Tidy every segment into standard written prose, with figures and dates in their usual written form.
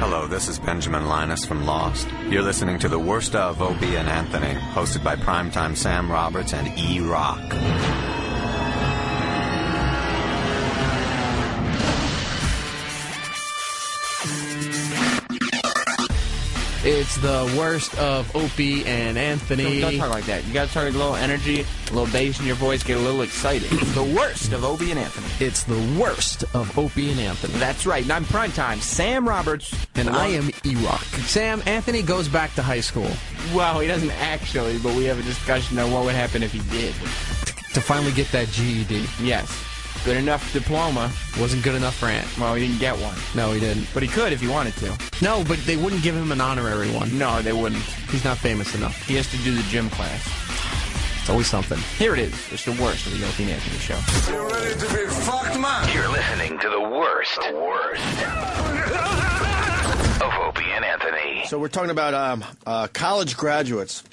Hello, this is Benjamin Linus from Lost. You're listening to The Worst of Opie and Anthony, hosted by primetime Sam Roberts and E-Rock. It's the worst of Opie and Anthony. Don't talk like that. You gotta start a little energy, a little bass in your voice, get a little excited. It's the worst of Opie and Anthony. It's the worst of Opie and Anthony. That's right. And I'm primetime Sam Roberts. And I am E-Rock. Sam, Anthony goes back to high school. Well, he doesn't actually, but we have a discussion on what would happen if he did. To finally get that GED. Yes. Good enough diploma. Wasn't good enough for Ant. Well, he didn't get one. No, he didn't. But he could if he wanted to. No, but they wouldn't give him an honorary one. No, they wouldn't. He's not famous enough. He has to do the gym class. It's always something. Here it is. It's the worst of the Opie and Anthony show. You ready to be fucked, man? You're listening to the worst of Opie and Anthony. So we're talking about college graduates.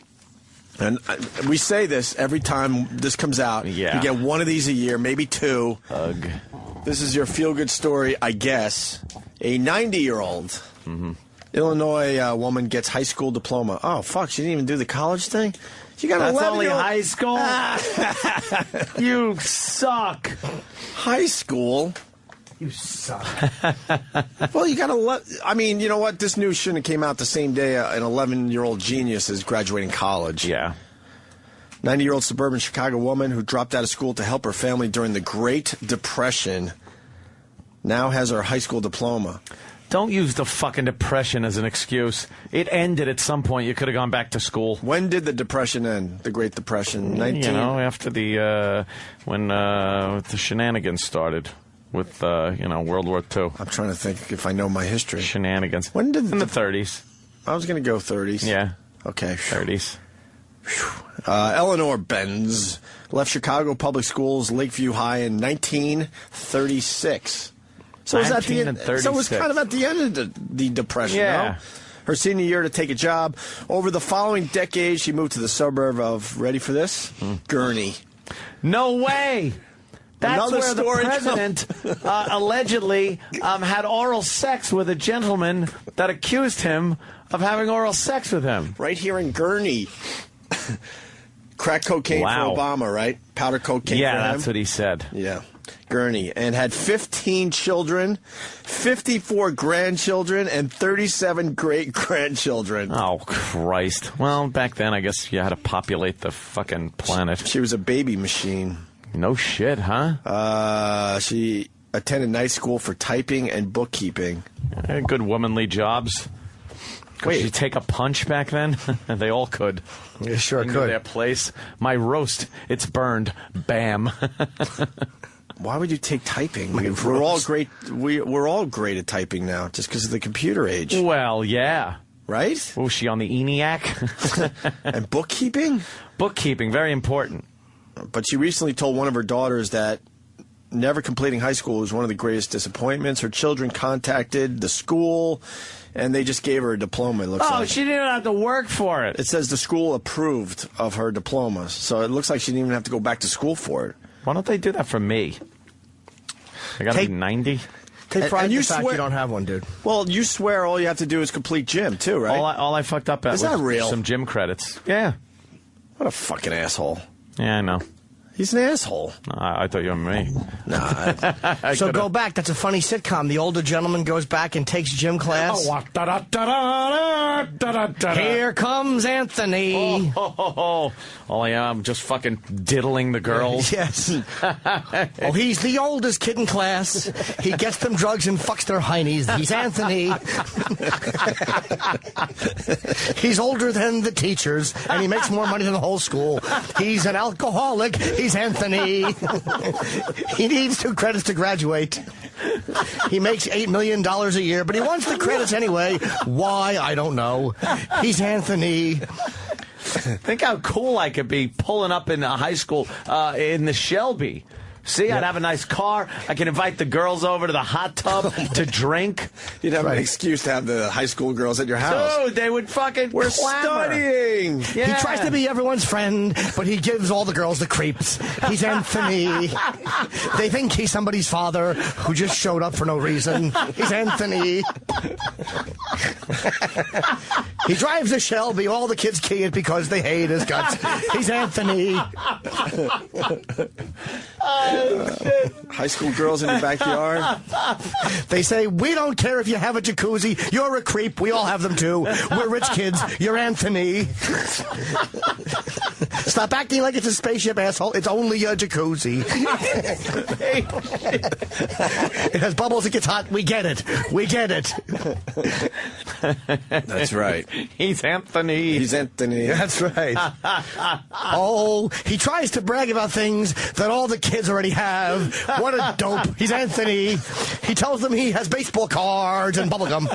And we say this every time this comes out. Yeah. You get one of these a year, maybe two. Ugh. This is your feel-good story, I guess. A 90-year-old Illinois woman gets high school diploma. Oh, fuck, she didn't even do the college thing? She got That's 11 only high school? You suck. High school? You suck. Well, you got to I mean, you know what? This news shouldn't have came out the same day an 11-year-old genius is graduating college. Yeah. 90-year-old suburban Chicago woman who dropped out of school to help her family during the Great Depression now has her high school diploma. Don't use the fucking Depression as an excuse. It ended at some point. You could have gone back to school. When did the Depression end? The Great Depression? 19? You know, after the, when the shenanigans started. With, World War II. I'm trying to think if I know my history. Shenanigans. When did In the 30s. I was going to go 30s. Yeah. Okay. 30s. Eleanor Benz left Chicago Public Schools Lakeview High in 1936. So it was kind of at the end of the Depression, yeah. No? Her senior year to take a job. Over the following decade, she moved to the suburb of, ready for this? Gurney. No way! That's Another where story the president allegedly had oral sex with a gentleman that accused him of having oral sex with him. Right here in Gurney. Crack cocaine for Obama, right? Powder cocaine for him. Yeah, that's what he said. Yeah. Gurney. And had 15 children, 54 grandchildren, and 37 great-grandchildren. Oh, Christ. Well, back then, I guess you had to populate the fucking planet. She was a baby machine. No shit, huh? She attended night school for typing and bookkeeping. Good womanly jobs. Could you take a punch back then? They all could. You sure Into could. their place. My roast, it's burned. Bam. Why would you take typing? We're all great. We're all great at typing now, just because of the computer age. Well, yeah. Right? Was she on the ENIAC? And bookkeeping? Bookkeeping, very important. But she recently told one of her daughters that never completing high school was one of the greatest disappointments. Her children contacted the school, and they just gave her a diploma, it looks like. She didn't have to work for it. It says the school approved of her diploma, so it looks like she didn't even have to go back to school for it. Why don't they do that for me? I gotta be 90? Take pride in you the fact swear- you don't have one, dude. Well, you swear all you have to do is complete gym, too, right? All I fucked up at Is was that real? some gym credits. Yeah. What a fucking asshole. Yeah, I know. He's an asshole. I thought you were me. Nah. So go back. That's a funny sitcom. The older gentleman goes back and takes gym class. Here comes Anthony. Oh, yeah, I'm just fucking diddling the girls. Yes. Oh, he's the oldest kid in class. He gets them drugs and fucks their heinies. He's Anthony. He's older than the teachers, and he makes more money than the whole school. He's an alcoholic. He's Anthony. He needs 2 credits to graduate. He makes $8 million a year, but he wants the credits anyway. Why? I don't know. He's Anthony. Think how cool I could be pulling up in high school in the Shelby. See, I'd have a nice car. I can invite the girls over to the hot tub to drink. You'd have an excuse to have the high school girls at your house. Dude, they would fucking We're clamor. studying. Yeah. He tries to be everyone's friend, but he gives all the girls the creeps. He's Anthony. They think he's somebody's father who just showed up for no reason. He's Anthony. He drives a Shelby. All the kids key it because they hate his guts. He's Anthony. High school girls in the backyard. They say, we don't care if you have a jacuzzi. You're a creep. We all have them too. We're rich kids. You're Anthony. Stop acting like it's a spaceship, asshole. It's only a jacuzzi. It has bubbles. It gets hot. We get it. We get it. That's right. He's Anthony. He's Anthony. That's right. Oh, he tries to brag about things that all the kids already have. What a dope. He's Anthony. He tells them he has baseball cards and bubblegum.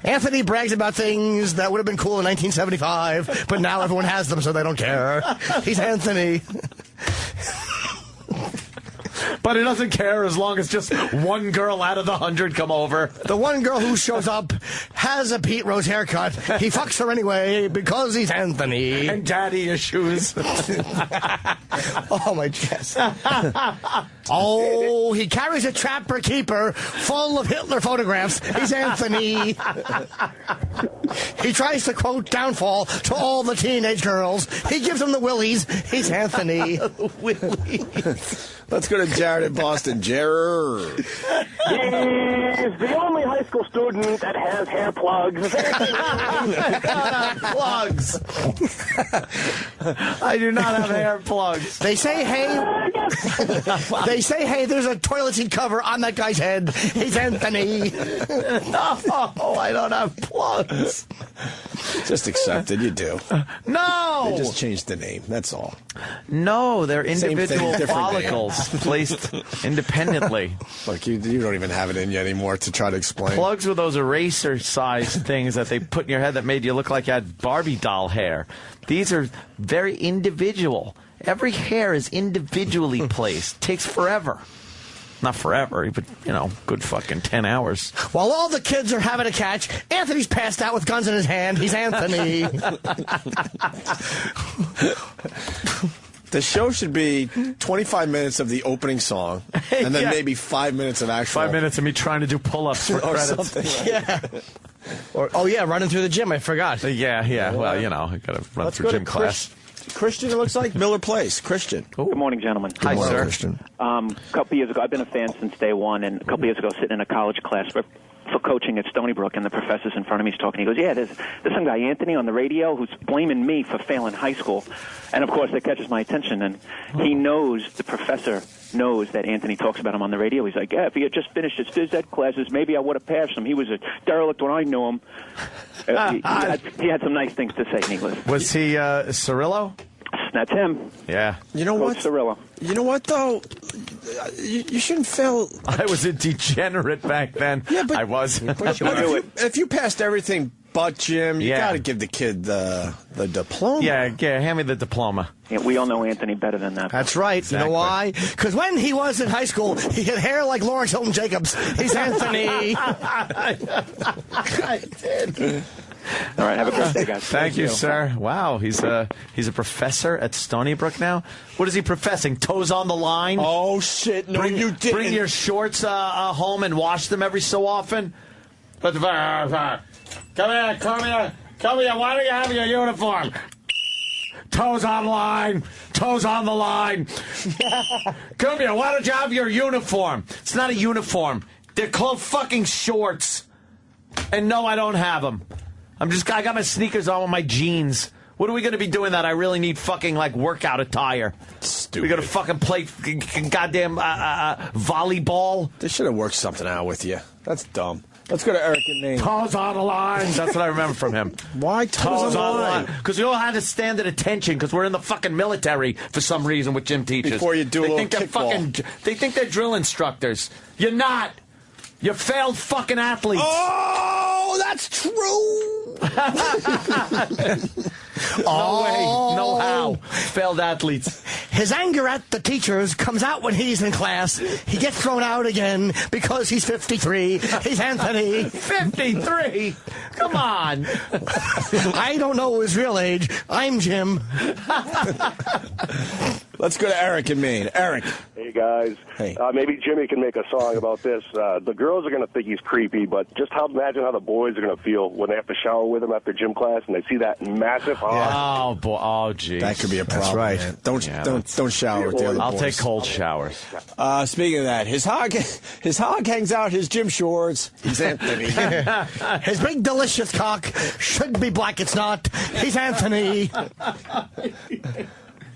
Anthony brags about things that would have been cool in 1975, but now everyone has them, so they don't care. He's Anthony. But he doesn't care as long as just one girl out of the 100 come over. The one girl who shows up has a Pete Rose haircut. He fucks her anyway because he's Anthony. And daddy issues. Oh, my chest. Oh, he carries a trapper keeper full of Hitler photographs. He's Anthony. He tries to quote downfall to all the teenage girls. He gives them the willies. He's Anthony. Willies. Let's go to Jared in Boston. Jared. He's the only high school student that has hair plugs. Plugs. I do not have hair plugs. They say, hey. They say, hey, there's a toilet seat cover on that guy's head. He's Anthony. No, I don't have plugs. Just accept it. You do. No. They just changed the name. That's all. No, they're individual thing, follicles placed independently. Look, you don't even have it in you anymore to try to explain. Plugs were those eraser-sized things that they put in your head that made you look like you had Barbie doll hair. These are very individual. Every hair is individually placed. Takes forever. Not forever, but, good fucking 10 hours. While all the kids are having a catch, Anthony's passed out with guns in his hand. He's Anthony. The show should be 25 minutes of the opening song, and then maybe 5 minutes of actual... 5 minutes of me trying to do pull-ups for credits. Yeah. Running through the gym, I forgot. Yeah. Well, I got to run through gym class. Christian, it looks like Miller Place. Christian. Good morning, gentlemen. Hi, sir. Christian. A couple years ago, I've been a fan since day one, and a couple years ago, sitting in a college class for coaching at Stony Brook, and the professor's in front of me, he's talking. He goes, yeah, there's some guy, Anthony, on the radio who's blaming me for failing high school. And, of course, that catches my attention. And he knows, the professor knows that Anthony talks about him on the radio. He's like, yeah, if he had just finished his phys ed classes, maybe I would have passed him. He was a derelict when I knew him. He had some nice things to say, needless. Was he Cirillo? That's him. Yeah. You know what? Cirillo. You know what, though? You shouldn't fail. I was a degenerate back then. Yeah, but I was. If you passed everything but Jim, you got to give the kid the diploma. Yeah, hand me the diploma. Yeah, we all know Anthony better than that. That's right. Exactly. You know why? Because when he was in high school, he had hair like Lawrence Hilton Jacobs. He's Anthony. I did. All right, have a great day, guys. Thank you, sir. Wow, he's a professor at Stony Brook now. What is he professing? Toes on the line? Oh, shit. No, you didn't. Bring your shorts home and wash them every so often? Come here. Why don't you have your uniform? Toes on the line. Toes on the line. Come here. Why don't you have your uniform? It's not a uniform. They're called fucking shorts. And no, I don't have them. I got my sneakers on with my jeans. What are we going to be doing that I really need fucking, workout attire? Stupid. We going to fucking play goddamn volleyball? They should have worked something out with you. That's dumb. Let's go to Eric and Maine. Toes on the line. That's what I remember from him. Why toes on the line? Because we all had to stand at attention because we're in the fucking military for some reason with gym teachers. Before you do a little kickball. They think they're drill instructors. You're not. You failed fucking athletes. Oh, that's true. No way. No how. Failed athletes. His anger at the teachers comes out when he's in class. He gets thrown out again because he's 53. He's Anthony. 53? Come on. I don't know his real age. I'm Jim. Let's go to Eric in Maine. Eric. Hey, guys. Hey. Maybe Jimmy can make a song about this. The girls are going to think he's creepy, but just imagine how the boys are going to feel when they have to shower with him after gym class and they see that massive... Oh, boy. Oh, geez. That could be a problem. That's right. Man. Don't shower with the other I'll boys. take cold showers. Speaking of that, his hog hangs out his gym shorts. He's Anthony. His big delicious cock should be black. It's not. He's Anthony.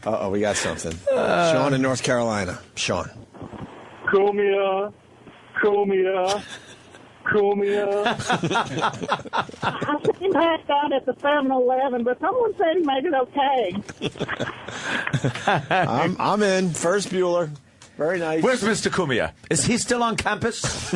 Uh-oh, we got something. Sean in North Carolina. Sean. Cumia. I seen passed out at the 7-Eleven, but someone said he made it okay. I'm in. First Bueller. Very nice. Where's Mr. Cumia? Is he still on campus?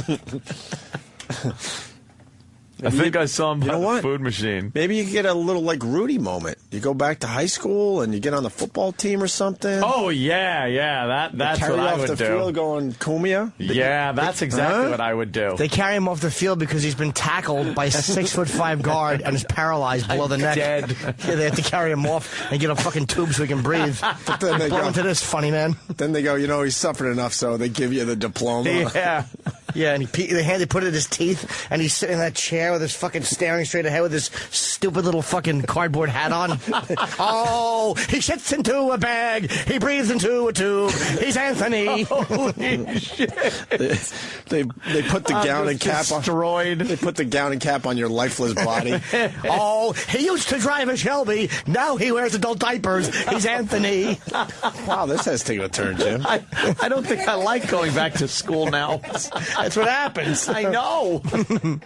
I think I saw him by the food machine. Maybe you could get a little, like, Rudy moment. You go back to high school and you get on the football team or something. Oh, yeah. That's what I would do. Carry off the field going, Cumia? Yeah, that's exactly what I would do. They carry him off the field because he's been tackled by a 6'5" guard and is paralyzed below the neck. Dead. Yeah, they have to carry him off and get a fucking tube so he can breathe. But then they Blow into this, funny man. Then they go, he's suffered enough, so they give you the diploma. Yeah. Yeah, and they put it in his teeth, and he's sitting in that chair with his fucking staring straight ahead with his stupid little fucking cardboard hat on. Oh, he shits into a bag. He breathes into a tube. He's Anthony. Holy shit. They put the gown and cap destroyed. They put the gown and cap on your lifeless body. Oh, he used to drive a Shelby. Now he wears adult diapers. He's Anthony. Wow, this has taken a turn, Jim. I don't think I like going back to school now. That's what happens. I know.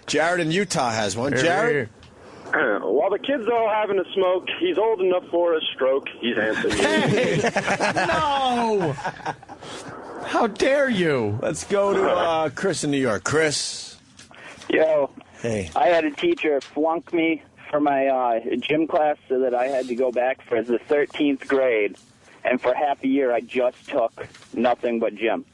Jared in Utah has one. Jared? While the kids are all having a smoke, he's old enough for a stroke. He's Anthony. Hey! No! How dare you? Let's go to Chris in New York. Chris. Yo. Hey. I had a teacher flunk me for my gym class so that I had to go back for the 13th grade. And for half a year, I just took nothing but gym.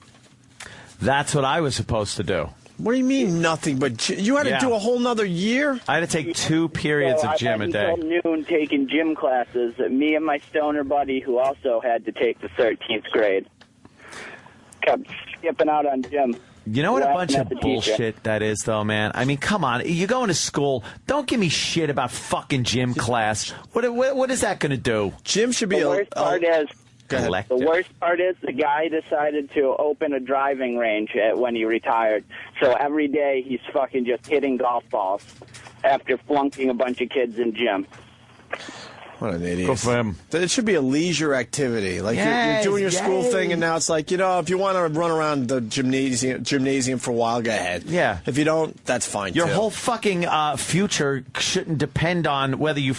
That's what I was supposed to do. What do you mean nothing but you had to do a whole nother year? I had to take 2 periods of gym a day. I spent until noon taking gym classes. Me and my stoner buddy, who also had to take the 13th grade, kept skipping out on gym. You know what a bunch of bullshit that is, though, man? I mean, come on. You go into school, don't give me shit about fucking gym class. What is that going to do? Gym should be the worst part is collective. The worst part is the guy decided to open a driving range when he retired. So every day he's fucking just hitting golf balls after flunking a bunch of kids in gym. What an idiot. Good for him. It should be a leisure activity. Like you're doing your school thing, and now it's like, if you want to run around the gymnasium for a while, go ahead. Yeah. If you don't, that's fine, Your whole fucking future shouldn't depend on whether you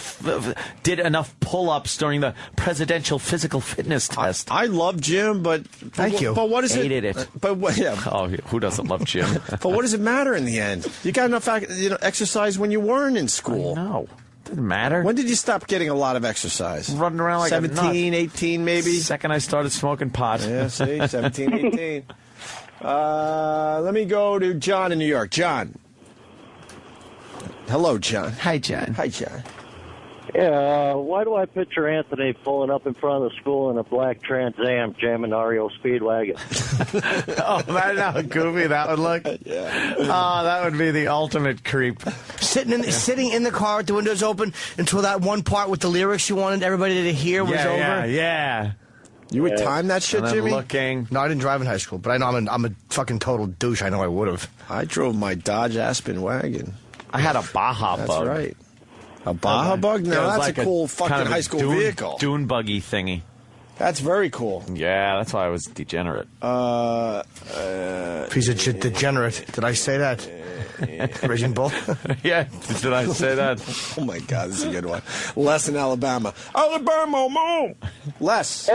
did enough pull-ups during the presidential physical fitness test. I love gym, but... Thank you. But what is Hated it. Yeah. Oh, who doesn't love gym? But what does it matter in the end? You got enough exercise when you weren't in school. No. Didn't matter. When did you stop getting a lot of exercise? Running around like 17, 18 maybe? Second I started smoking pot. Yeah, see? 17, 18. Let me go to John in New York. John. Hello, John. Hi, John. Hi, John. Yeah, why do I picture Anthony pulling up in front of the school in a black Trans Am jamming REO Speedwagon? Oh, imagine how goofy that would look. Yeah. Oh, that would be the ultimate creep. Sitting in the car with the windows open until that one part with the lyrics you wanted everybody to hear was over. Yeah. You would time that shit, And Jimmy? looking. No, I didn't drive in high school, but I know I'm a fucking total douche. I know I would have. I drove my Dodge Aspen wagon. I had a Baja That's Bug. right. A Baja Bug? No, Yeah, it was that's like a cool fucking kind of high school vehicle. Dune buggy thingy. That's very cool. Yeah, that's why I was degenerate. He's a degenerate. Did I say that? Raging Bull? Yeah, did I say that? Oh, my God, this is a good one. Les in Alabama. Alabama, mom! Les.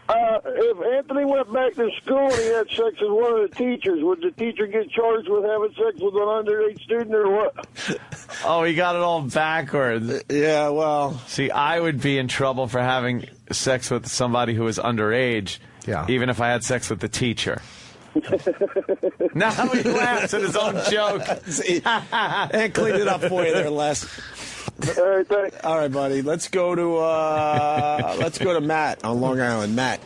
If Anthony went back to school and he had sex with one of the teachers, would the teacher get charged with having sex with an underage student or what? Oh, he got it all backwards. Yeah, well. See, I would be in trouble for having sex with somebody who was underage, even if I had sex with the teacher. Now he laughs at his own joke. See, and cleaned it up for you there, Les. All right, buddy. Let's go to Matt on Long Island. Matt.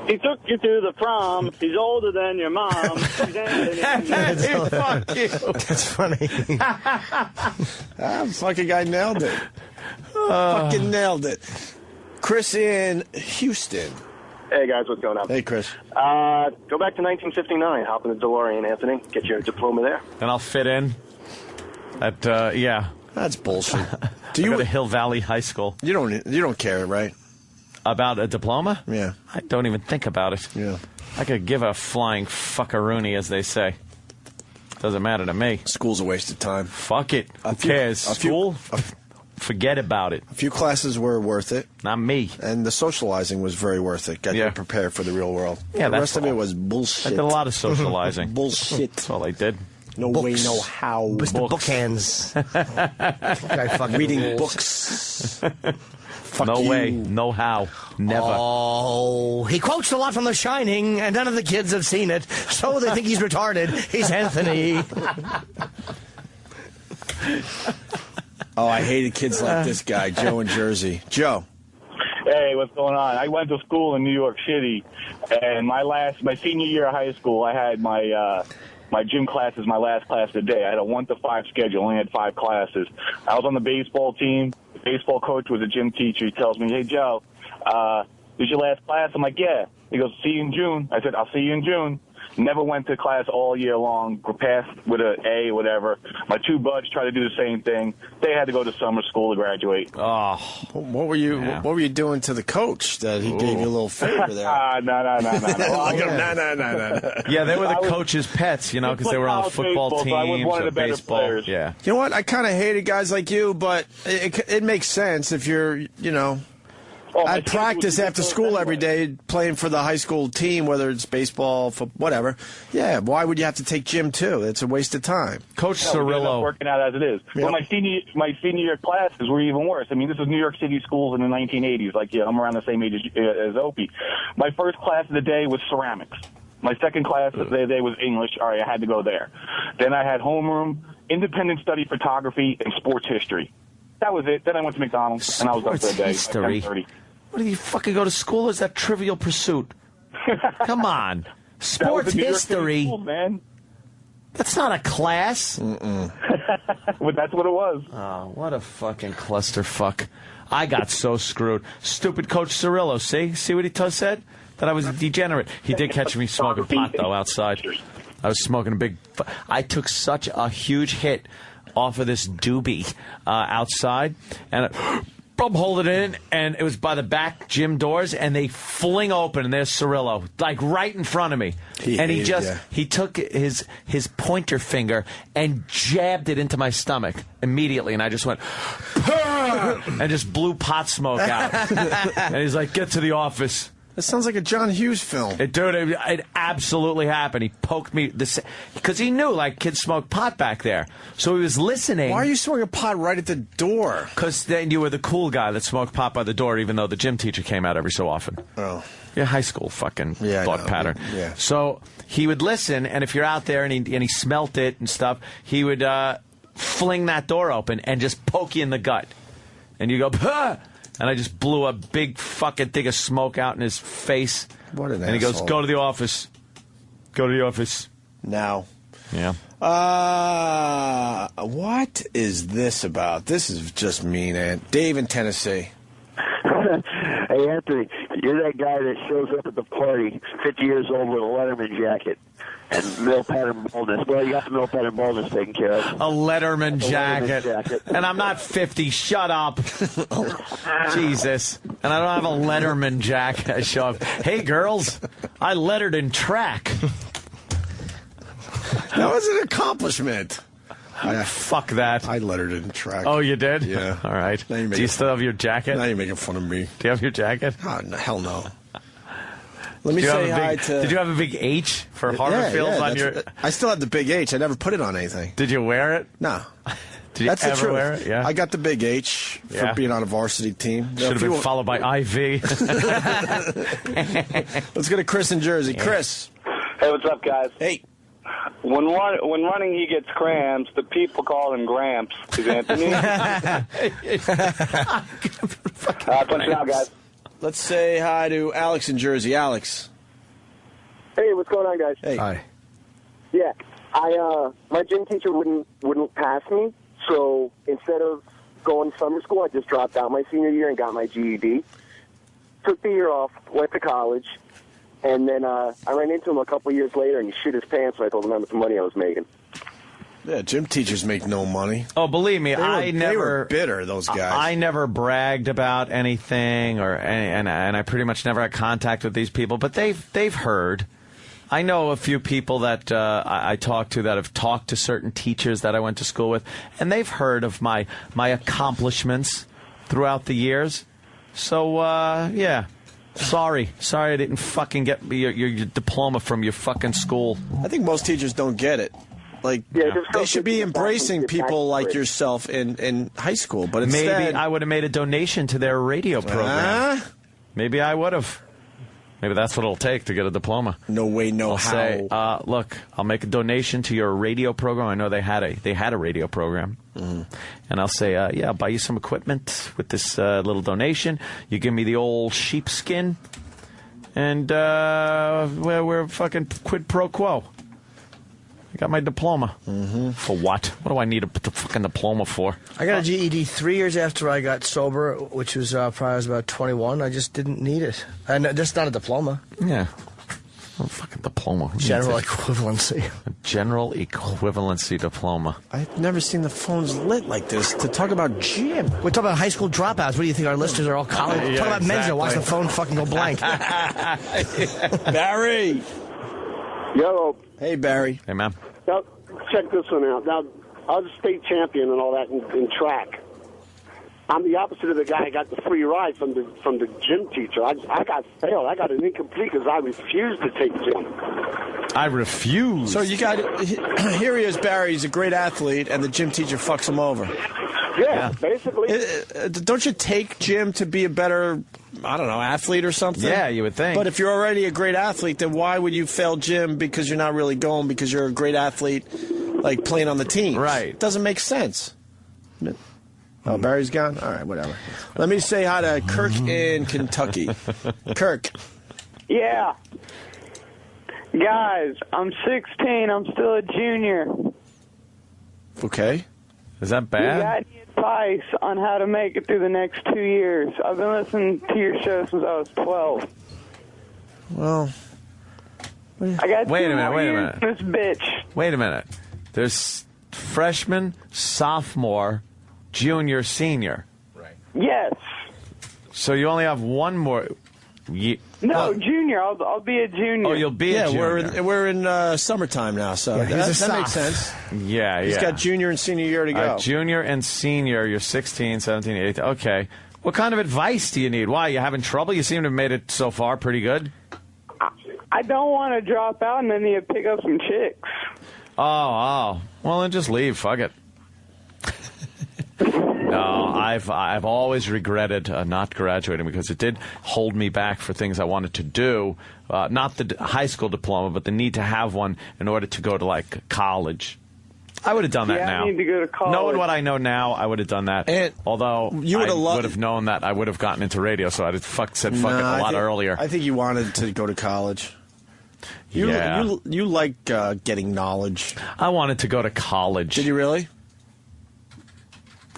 He took you to the prom. He's older than your mom. Fuck you. That's funny. Fucking guy nailed it. Fucking nailed it. Chris in Houston. Hey, guys, what's going on? Hey, Chris. Go back to 1959. Hop in the DeLorean, Anthony. Get your diploma there. Then I'll fit in at, yeah. That's bullshit. Do you go to Hill Valley High School? You don't care, right? About a diploma? Yeah. I don't even think about it. Yeah. I could give a flying fuckaroony, as they say. Doesn't matter to me. School's a waste of time. Fuck it. Who cares? School? Forget about it. A few classes were worth it. Not me. And the socializing was very worth it. Got you prepared for the real world. Yeah, the rest of it was bullshit. I did a lot of socializing. Bullshit. That's all I did. No way, no how. Mr. Bookhands. Reading books. Fuck no you. way, no how, never. Oh, he quotes a lot from The Shining, and none of the kids have seen it, so they think he's retarded. He's Anthony. Oh, I hated kids like this guy, Joe in Jersey. Joe. Hey, what's going on? I went to school in New York City, and my senior year of high school, I had my gym class is my last class of the day. I had a 1 to 5 schedule, only had 5 classes. I was on the baseball team. The baseball coach was a gym teacher. He tells me, hey, Joe, this is your last class? I'm like, yeah. He goes, see you in June. I said, I'll see you in June. Never went to class all year long, passed with an A, whatever. My 2 buds tried to do the same thing. They had to go to summer school to graduate. Oh, what were you doing to the coach that he gave you a little favor there? No. Yeah, they were the coach's pets, you know, because they were on the football teams. So I was one of the better players. Yeah. You know what? I kind of hated guys like you, but it makes sense if you're, I'd practice after school every day playing for the high school team, whether it's baseball, whatever. Yeah, why would you have to take gym too? It's a waste of time. Coach We ended up Cirillo. working out as it is. Yep. But my senior year classes were even worse. I mean, this was New York City schools in the 1980s. Like, yeah, I'm around the same age as Opie. My first class of the day was ceramics. My second class of the day was English. All right, I had to go there. Then I had homeroom, independent study photography, and sports history. That was it. Then I went to McDonald's, and I was up for the day. History. 10:30. What, do you fucking go to school, or is that Trivial Pursuit? Come on. Sports history. School, man. That's not a class. But that's what it was. Oh, what a fucking clusterfuck. I got so screwed. Stupid Coach Cirillo, see what he said? That I was a degenerate. He did catch me smoking pot, though, outside. I was smoking a big... I took such a huge hit off of this doobie outside, and... I'm holding it in, and it was by the back gym doors, and they fling open, and there's Cirillo, like right in front of me. He took his pointer finger and jabbed it into my stomach immediately, and I just went, and just blew pot smoke out. And he's like, get to the office. That sounds like a John Hughes film. It absolutely happened. He poked me because he knew like kids smoke pot back there, so he was listening. Why are you smoking pot right at the door? Because then you were the cool guy that smoked pot by the door, even though the gym teacher came out every so often. Oh, yeah, high school fucking thought pattern. Yeah. So he would listen, and if you're out there and he smelt it and stuff, he would fling that door open and just poke you in the gut, and you go, "Huh!" And I just blew a big fucking thing of smoke out in his face. What an And he goes, asshole. go to the office. Go to the office. Now. Yeah. What is this about? This is just mean, Aunt. Dave in Tennessee. Hey, Anthony, you're that guy that shows up at the party, 50 years old with a Letterman jacket and middle pattern baldness. Well, you got the middle pattern baldness taken care of. A Letterman jacket. And I'm not 50. Shut up. Jesus. And I don't have a Letterman jacket. I show up. Hey, girls, I lettered in track. That was an accomplishment. Fuck that. I lettered in track. Oh, you did? Yeah. All right. Do you still have your jacket? Now you're making fun of me. Do you have your jacket? Oh, no, hell no. Let me say hi to... Did you have a big H for Harborfield on your... I still have the big H. I never put it on anything. Did you wear it? No. Did you ever wear it? Yeah. I got the big H for being on a varsity team. Should have been followed by IV. Let's go to Chris in Jersey. Chris. Hey, what's up, guys? Hey. When running, he gets cramps. The people call him Gramps. Is Anthony? Punch it out, guys. Let's say hi to Alex in Jersey. Alex. Hey, what's going on, guys? Hey. Hi. Yeah, my gym teacher wouldn't pass me, so instead of going to summer school, I just dropped out my senior year and got my GED. Took the year off, went to college, and then I ran into him a couple years later, and he shit his pants when I told him how much money I was making. Yeah, gym teachers make no money. Oh, believe me, They were bitter, those guys. I never bragged about anything, and I pretty much never had contact with these people. But they've heard. I know a few people that I talked to that have talked to certain teachers that I went to school with, and they've heard of my accomplishments throughout the years. So yeah. Sorry I didn't fucking get your diploma from your fucking school. I think most teachers don't get it. Like, they should be embracing people like yourself in high school. But instead, maybe I would have made a donation to their radio program. Maybe I would have. Maybe that's what it'll take to get a diploma. No way, no I'll how. say, look, I'll make a donation to your radio program. I know they had a radio program. Mm-hmm. And I'll say, I'll buy you some equipment with this little donation. You give me the old sheepskin, and we're fucking quid pro quo. I got my diploma. Mm-hmm. For what? What do I need a fucking diploma for? I got a GED 3 years after I got sober, which was probably I was about 21. I just didn't need it. And just not a diploma. Yeah. Oh, fucking diploma. General equivalency. A general equivalency diploma. I've never seen the phones lit like this to talk about gym. We're talking about high school dropouts. What do you think? Our listeners are all college? Yeah, Talk about men's that watch the phone fucking go blank. Barry. Yo. Hey, Barry. Hey, man. Now, check this one out. Now, I was a state champion and all that in track. I'm the opposite of the guy who got the free ride from the gym teacher. I got failed. I got an incomplete because I refused to take gym. I refuse. So you got here he is, Barry. He's a great athlete, and the gym teacher fucks him over. Yeah, basically. Don't you take gym to be a better, I don't know, athlete or something? Yeah, you would think. But if you're already a great athlete, then why would you fail gym because you're not really going because you're a great athlete, like playing on the team? Right. It doesn't make sense. Oh, Barry's gone? All right, whatever. Let me say hi to Kirk in Kentucky. Kirk. Yeah. Guys, I'm 16. I'm still a junior. Okay. Is that You bad? got any advice on how to make it through the next 2 years? I've been listening to your show since I was 12. Well, I got Wait a two minute, more wait a years minute. in this bitch. Wait a minute. There's freshman, sophomore, junior, senior. Yes. So you only have one more. No, junior. I'll be a junior. Oh, you'll be a junior. we're in summertime now, so that makes sense. Yeah, He's got junior and senior year to go. Junior and senior, you're 16, 17, 18. Okay. What kind of advice do you need? Why, you having trouble? You seem to have made it so far pretty good. I don't want to drop out and then you pick up some chicks. Oh. Well, then just leave. Fuck it. No, I've always regretted not graduating because it did hold me back for things I wanted to do. Not the high school diploma, but the need to have one in order to go to, like, college. I would have done that now. I need to go to college. Knowing what I know now, I would have done that. And although you I would have known that, I would have gotten into radio, so I'd have said fuck it a lot earlier. I think you wanted to go to college. You like getting knowledge. I wanted to go to college. Did you really?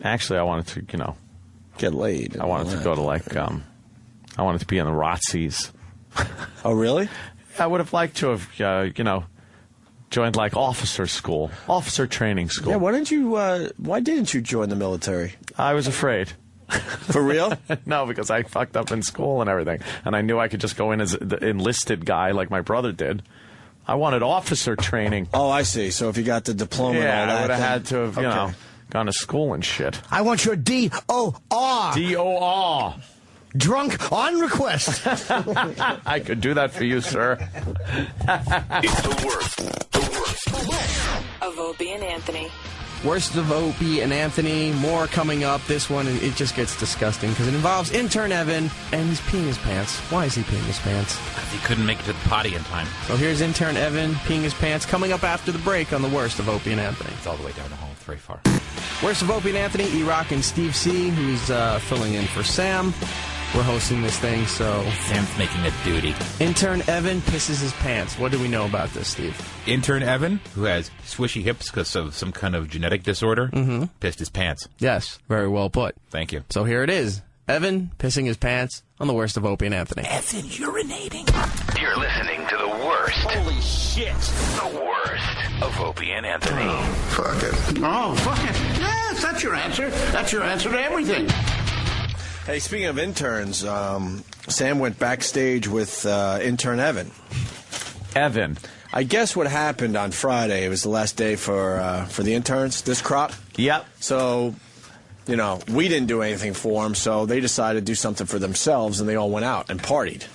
Actually, I wanted to, get laid. I wanted to go to, like, I wanted to be in the ROTCs. Oh, really? I would have liked to have, joined, like, officer training school. Yeah, why didn't you join the military? I was afraid. For real? No, because I fucked up in school and everything. And I knew I could just go in as the enlisted guy like my brother did. I wanted officer training. Oh, I see. So if you got the diploma and all that. I would have had to have, gone to school and shit. I want your D-O-R. D-O-R. Drunk on request. I could do that for you, sir. It's the worst of Opie and Anthony. Worst of Opie and Anthony. More coming up. This one, it just gets disgusting because it involves intern Evan, and he's peeing his pants. Why is he peeing his pants? He couldn't make it to the potty in time. So here's intern Evan peeing his pants, coming up after the break on the Worst of Opie and Anthony. It's all the way down the hall. It's very far. Worst of Opie and Anthony, E-Rock and Steve C, who's filling in for Sam. We're hosting this thing, so... Sam's making a duty. Intern Evan pisses his pants. What do we know about this, Steve? Intern Evan, who has swishy hips because of some kind of genetic disorder, pissed his pants. Yes, very well put. Thank you. So here it is. Evan pissing his pants on the Worst of Opie and Anthony. Evan urinating. You're listening to the worst. Holy shit. The worst of Opie and Anthony. Fuck it. Oh, fuck it. Yes, that's your answer. That's your answer to everything. Hey, speaking of interns, Sam went backstage with intern Evan. Evan. I guess what happened on Friday, it was the last day for the interns, this crop. Yep. So, you know, we didn't do anything for them, so they decided to do something for themselves, and they all went out and partied.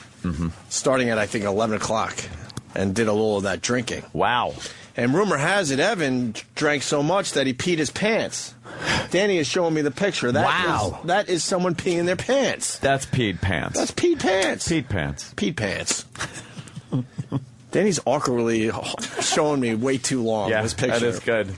Starting at, I think, 11 o'clock, and did a little of that drinking. Wow. And rumor has it, Evan drank so much that he peed his pants. Danny is showing me the picture. That is someone peeing their pants. That's peed pants. That's peed pants. Peed pants. Peed pants. Danny's awkwardly showing me way too long this picture. That is good.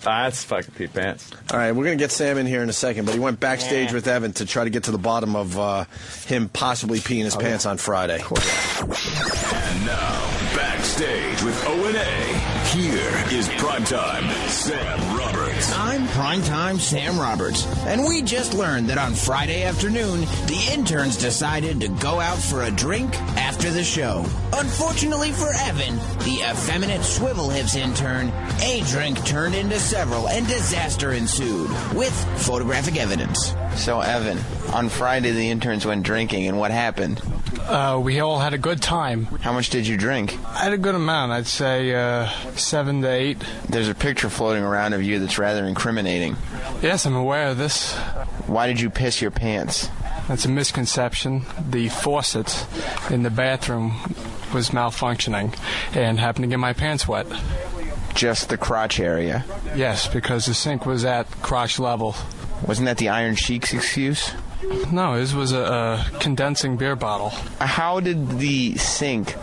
That's fucking peed pants. All right, we're going to get Sam in here in a second, but he went backstage with Evan to try to get to the bottom of him possibly peeing his pants on Friday. And now, backstage with O&A, here is Primetime Sam Roberts. I'm Primetime Sam Roberts, and we just learned that on Friday afternoon, the interns decided to go out for a drink after the show. Unfortunately for Evan, the effeminate swivel hips intern, a drink turned into several, and disaster ensued, with photographic evidence. So, Evan, on Friday the interns went drinking, and what happened? We all had a good time. How much did you drink? I had a good amount. I'd say 7 to 8. There's a picture floating around of you that's rather incriminating. Yes, I'm aware of this. Why did you piss your pants? That's a misconception. The faucet in the bathroom was malfunctioning and happened to get my pants wet. Just the crotch area? Yes, because the sink was at crotch level. Wasn't that the Iron Sheik's excuse? No, this was a condensing beer bottle. How did the sink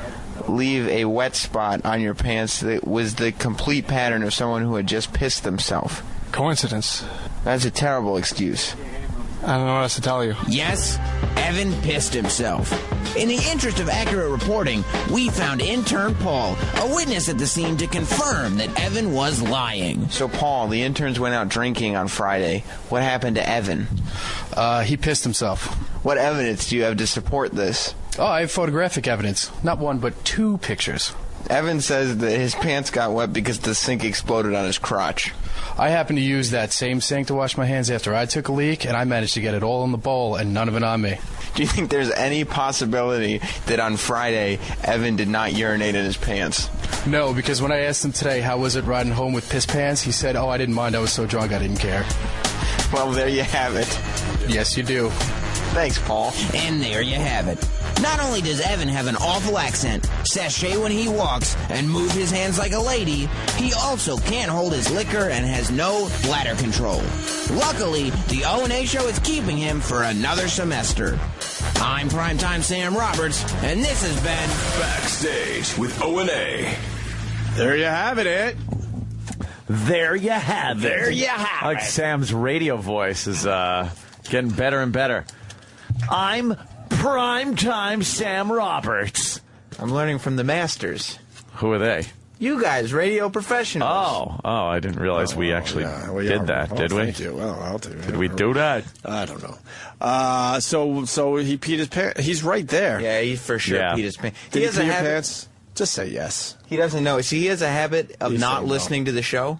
leave a wet spot on your pants that was the complete pattern of someone who had just pissed themselves? Coincidence. That's a terrible excuse. I don't know what else to tell you. Yes, Evan pissed himself. In the interest of accurate reporting, we found intern Paul, a witness at the scene to confirm that Evan was lying. So, Paul, the interns went out drinking on Friday. What happened to Evan? He pissed himself. What evidence do you have to support this? Oh, I have photographic evidence. Not one, but 2 pictures. Evan says that his pants got wet because the sink exploded on his crotch. I happened to use that same sink to wash my hands after I took a leak, and I managed to get it all in the bowl and none of it on me. Do you think there's any possibility that on Friday, Evan did not urinate in his pants? No, because when I asked him today how was it riding home with piss pants, he said, oh, I didn't mind. I was so drunk I didn't care. Well, there you have it. Yes, you do. Thanks, Paul. And there you have it. Not only does Evan have an awful accent, sashay when he walks, and move his hands like a lady, he also can't hold his liquor and has no bladder control. Luckily, the O&A show is keeping him for another semester. I'm Primetime Sam Roberts, and this has been Backstage with O&A. There you have it. There you have it. There you have like it. Sam's radio voice is getting better and better. I'm Primetime Sam Roberts. I'm learning from the masters. Who are they? You guys, radio professionals. Oh, I didn't realize we actually did that, did we? Thank you. Well, I'll do it. Did we do that? I don't know. So he peed his pants. He's right there. Yeah, he for sure peed his pants. Did he pee your pants? Just say yes. He doesn't know. See, he has a habit of not listening to the show.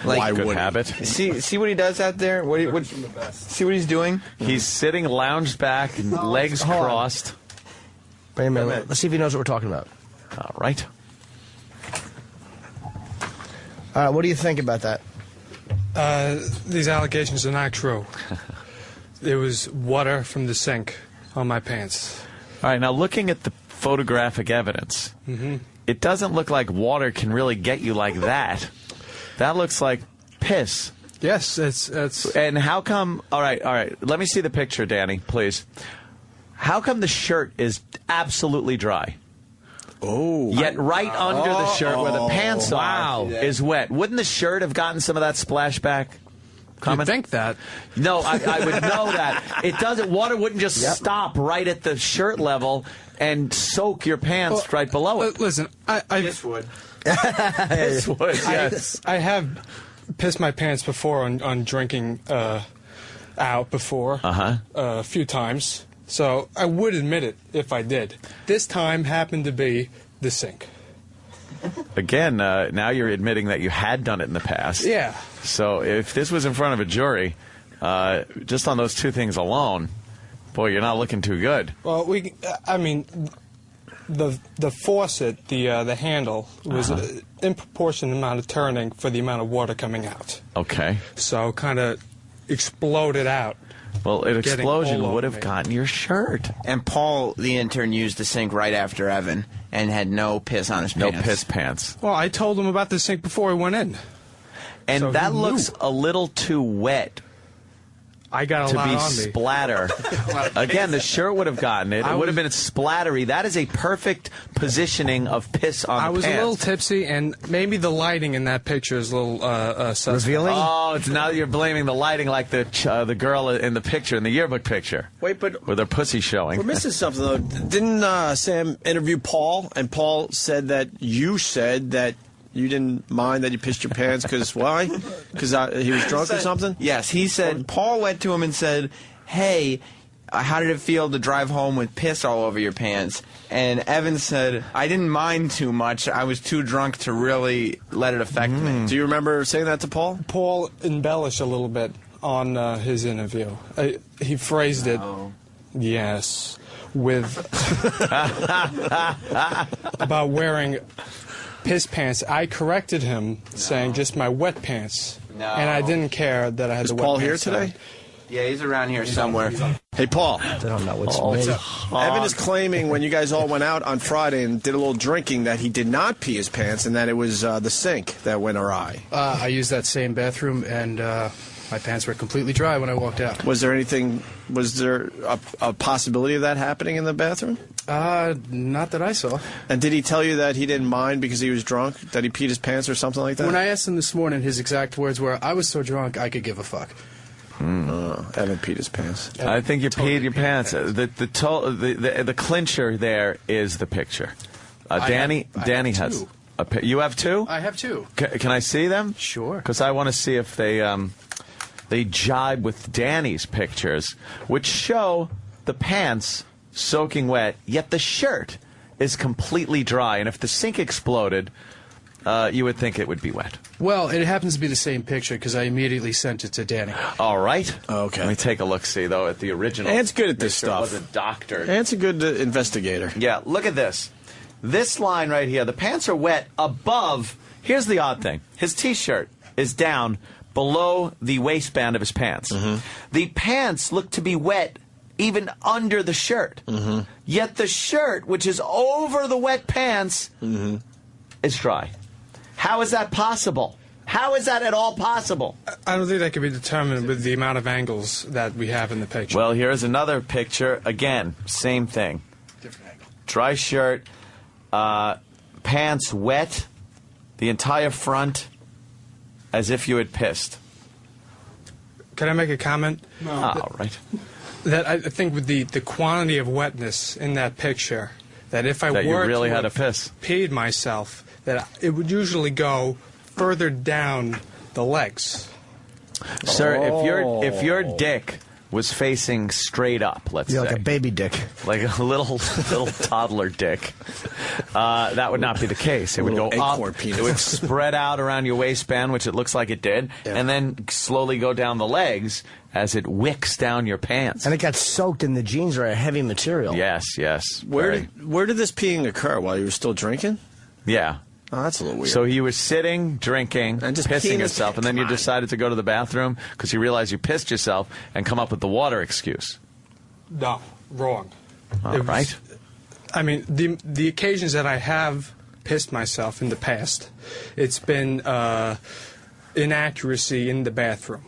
Like, why would habit? See what he does out there? See what he's doing? He's sitting lounged back, legs crossed. Wait a minute. Let's see if he knows what we're talking about. All right. What do you think about that? These allegations are not true. There was water from the sink on my pants. All right, now looking at the photographic evidence, it doesn't look like water can really get you like that. That looks like piss. Yes, it's. And how come? All right. Let me see the picture, Danny, please. How come the shirt is absolutely dry? Oh. Yet right under the shirt where the pants are is wet. Wouldn't the shirt have gotten some of that splashback? You think that? No, I would know that. It doesn't. Water wouldn't just stop right at the shirt level and soak your pants right below it. Listen, This would. This would, yes. I have pissed my pants before on drinking out before. A few times. So I would admit it if I did. This time happened to be the sink. Again, now you're admitting that you had done it in the past. Yeah. So if this was in front of a jury, just on those two things alone, boy, you're not looking too good. Well, the faucet, the handle was in proportion amount of turning for the amount of water coming out. Okay. So kind of exploded out. Well, an explosion would have gotten your shirt. And Paul, the intern, used the sink right after Evan and had no piss on his pants. No piss pants. Well, I told him about the sink before he went in. And so that looks a little too wet. I got a lot on me. To be splatter. Again, the shirt would have gotten it. It would have been splattery. That is a perfect positioning of piss on the pants. I was a little tipsy, and maybe the lighting in that picture is a little revealing. Oh, it's now you're blaming the lighting like the girl in the picture, in the yearbook picture. Wait, but with her pussy showing. We're missing something though. Didn't Sam interview Paul? And Paul said that you said that you didn't mind that you pissed your pants because why? Because he was drunk or something? Yes, he said, Paul went to him and said, hey, how did it feel to drive home with piss all over your pants? And Evan said, I didn't mind too much. I was too drunk to really let it affect me. Do you remember saying that to Paul? Paul embellished a little bit on his interview. He phrased it, yes, with about wearing piss pants. I corrected him, saying just my wet pants. No. And I didn't care that I had the wet Paul pants. here today? Yeah, he's around here somewhere. Hey, Paul. I don't know what's Evan is claiming when you guys all went out on Friday and did a little drinking that he did not pee his pants and that it was the sink that went awry. I used that same bathroom, and my pants were completely dry when I walked out. Was there a possibility of that happening in the bathroom? Not that I saw. And did he tell you that he didn't mind because he was drunk, that he peed his pants or something like that? When I asked him this morning, his exact words were, I was so drunk I could give a fuck. Evan peed his pants. I think you peed your pants. The clincher there is the picture. Danny has. You have two? I have two. Can I see them? Sure. Because I want to see if they jibe with Danny's pictures, which show the pants soaking wet, yet the shirt is completely dry. And if the sink exploded, you would think it would be wet. Well, it happens to be the same picture because I immediately sent it to Danny. All right. Okay. Let me take a look-see, though, at the original. Ant's good at this stuff. It was a doctor. Ant's a good investigator. Yeah, look at this. This line right here, the pants are wet above. Here's the odd thing. His T-shirt is down below the waistband of his pants. The pants look to be wet even under the shirt. Yet the shirt, which is over the wet pants, is dry. How is that possible? How is that at all possible? I don't think that can be determined with the amount of angles that we have in the picture. Well, here's another picture. Again, same thing. Different angle. Dry shirt, pants wet, the entire front, as if you had pissed. Can I make a comment? No. All right. That I think with the quantity of wetness in that picture, that if I that were you really to had have to piss. peed myself, that it would usually go further down the legs. Sir, if your dick was facing straight up, let's say. Like a baby dick. Like a little toddler dick. That would not be the case. It would go up. It would spread out around your waistband, which it looks like it did, and then slowly go down the legs as it wicks down your pants. And it got soaked in the jeans are a heavy material. Yes, yes. Where did this peeing occur? While you were still drinking? Yeah. Oh, that's a little weird. So you were sitting, drinking, and just pissing yourself, and then you decided to go to the bathroom because you realized you pissed yourself and come up with the water excuse. No, wrong. All right. I mean, the occasions that I have pissed myself in the past, it's been inaccuracy in the bathroom.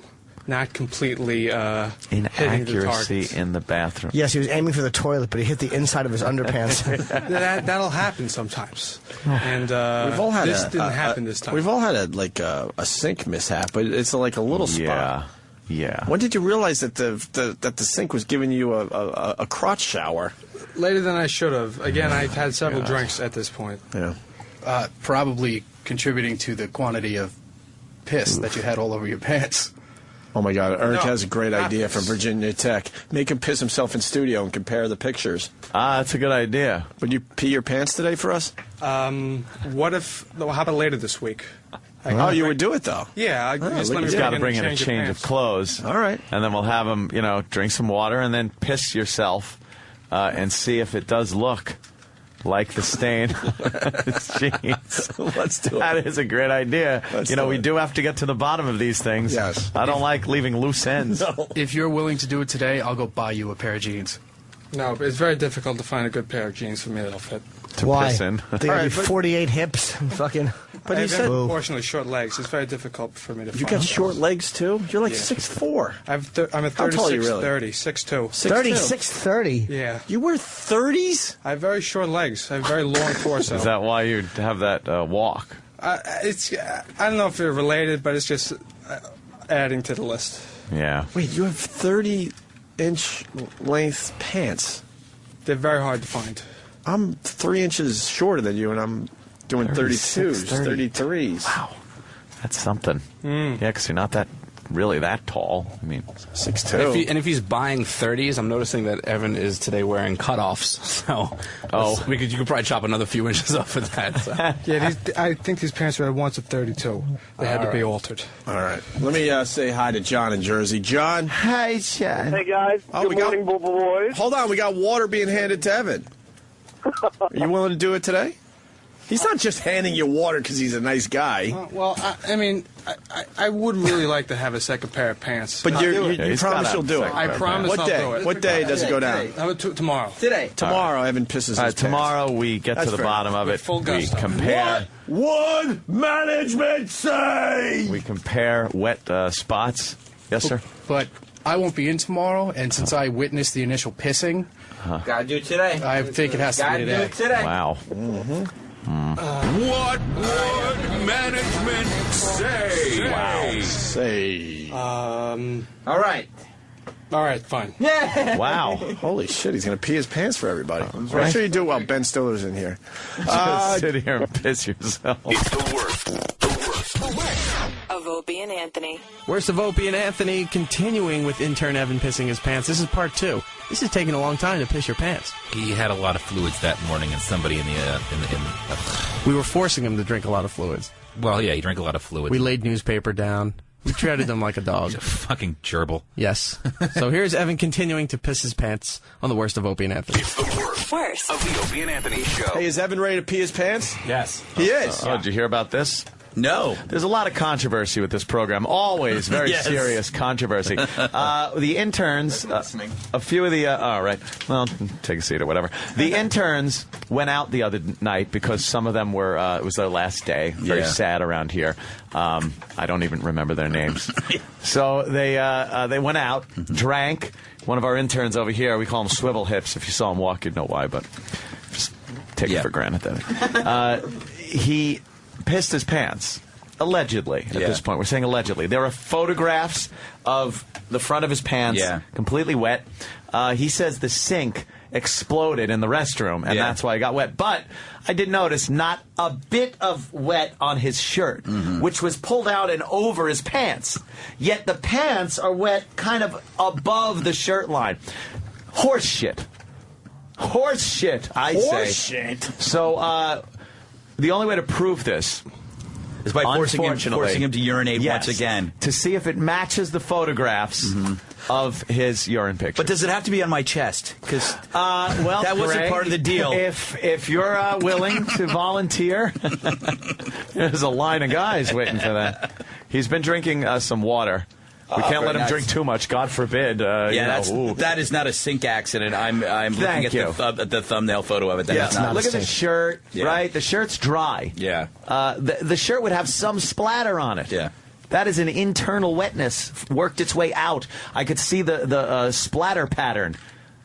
Not completely hitting the Inaccuracy target. in the bathroom. Yes, he was aiming for the toilet, but he hit the inside of his underpants. That'll happen sometimes. And We've all had this didn't happen this time. We've all had a sink mishap, but it's like a little spot. Yeah. When did you realize that the sink was giving you a crotch shower? Later than I should have. Again, I've had several drinks at this point. Yeah. Probably contributing to the quantity of piss that you had all over your pants. Oh, my God. Eric has a great idea from Virginia Tech. Make him piss himself in studio and compare the pictures. That's a good idea. Would you pee your pants today for us? What if... How about later this week? You would do it, though? Yeah. He's got to bring in a change of clothes. All right. And then we'll have him, drink some water and then piss yourself and see if it does look like the stain on his jeans. Let's do it. That is a great idea. We do have to get to the bottom of these things. Yes. I don't like leaving loose ends. No. If you're willing to do it today, I'll go buy you a pair of jeans. No, but it's very difficult to find a good pair of jeans for me that'll fit. Why? Piss in. They got 48 hips and fucking... But I have unfortunately short legs. It's very difficult for me to find. You got short legs, too? You're like 6'4". I'm a 36'30", 6'2". 36'30"? Yeah. You wear 30s? I have very short legs. I have very long torso. Is that why you have that walk? I don't know if they're related, but it's just adding to the list. Yeah. Wait, you have 30-inch length pants. They're very hard to find. I'm 3 inches shorter than you, and I'm doing 32s, 33s. Wow. That's something. Yeah, because you're not really that tall. I mean, 6'2". And if he's buying 30s, I'm noticing that Evan is today wearing cutoffs. So, you could probably chop another few inches off of that. So. Yeah, I think these pants were once a 32. They had to be altered. All right. Let me say hi to John in Jersey. John. Hi, John. Hey, guys. Good morning, boys. Hold on. We got water being handed to Evan. Are you willing to do it today? He's not just handing you water because he's a nice guy. I would really like to have a second pair of pants. But you promise you'll do it? I promise What I'll day? do it. What day does it go down? Tomorrow. Tomorrow, Evan pisses his pants. Tomorrow we get to the bottom of it. Full We gusto. compare. What would management say? We compare wet spots. Yes, sir? But I won't be in tomorrow, and since I witnessed the initial pissing... Gotta do it today. I think it has to be today. Gotta do it today. Wow. What would management say? Wow. Say. All right. All right, fine. Yeah. Wow. Holy shit, he's going to pee his pants for everybody. Make sure you do it while Ben Stiller's in here. Just sit here and piss yourself. It's the worst. Of Opie and Anthony. Worst of Opie and Anthony, continuing with intern Evan pissing his pants. This is part 2. This is taking a long time to piss your pants. He had a lot of fluids that morning, and somebody in the We were forcing him to drink a lot of fluids. Well, yeah, he drank a lot of fluids. We laid newspaper down. We treated him like a dog. He's a fucking gerbil. Yes. So here's Evan continuing to piss his pants on the worst of Opie and Anthony. It's the worst of the Opie and Anthony show. Hey, is Evan ready to pee his pants? Yes. He is. Did you hear about this? No. There's a lot of controversy with this program. Always very serious controversy. The interns, a few of the, all right, well, take a seat or whatever. The interns went out the other night because some of them were, it was their last day. Very sad around here. I don't even remember their names. So they went out, drank. One of our interns over here, we call him Swivel Hips. If you saw him walk, you'd know why, but just take it for granted that. He pissed his pants, allegedly, at this point. We're saying allegedly. There are photographs of the front of his pants, completely wet. He says the sink exploded in the restroom, and that's why he got wet. But I did notice not a bit of wet on his shirt, which was pulled out and over his pants. Yet the pants are wet kind of above the shirt line. Horse shit. Horse shit, I say. Horse shit. So, the only way to prove this is by forcing him to urinate once again. To see if it matches the photographs of his urine picture. But does it have to be on my chest? Because well, that wasn't Greg, part of the deal. If you're willing to volunteer, there's a line of guys waiting for that. He's been drinking some water. We can't let him drink too much, God forbid. That is not a sink accident. I'm looking at the thumbnail photo of it. Look at the shirt, right? The shirt's dry. Yeah. The shirt would have some splatter on it. Yeah. That is an internal wetness worked its way out. I could see the splatter pattern.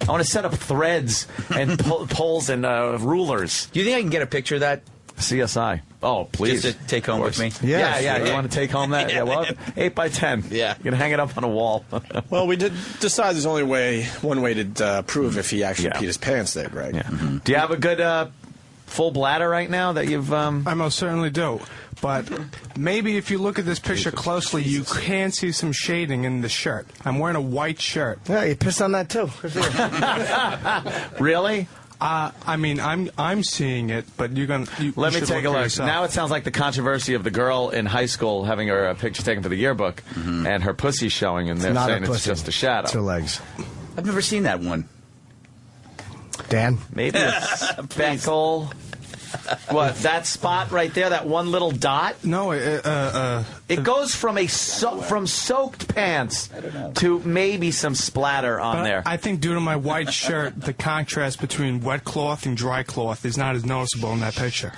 I want to set up threads and poles and rulers. Do you think I can get a picture of that? CSI. Oh, please. Just to take home with me? Yeah. You want to take home that? Yeah, well, 8 by 10. Yeah. You can hang it up on a wall. Well, we did decide there's only one way to prove if he actually peed his pants there, Greg. Yeah. Mm-hmm. Do you have a good full bladder right now that you've... I most certainly do. But maybe if you look at this picture closely, you can see some shading in the shirt. I'm wearing a white shirt. Yeah, you pissed on that too. Really? I mean, I'm seeing it, but you're gonna. Let me take a look. Now it sounds like the controversy of the girl in high school having her picture taken for the yearbook, and her pussy showing, and they're saying it's just a shadow. 2 legs. I've never seen that one. Dan? Maybe a speckle. What, that spot right there, that one little dot? No, it goes from from soaked pants to maybe some splatter on there. I think due to my white shirt, the contrast between wet cloth and dry cloth is not as noticeable in that picture.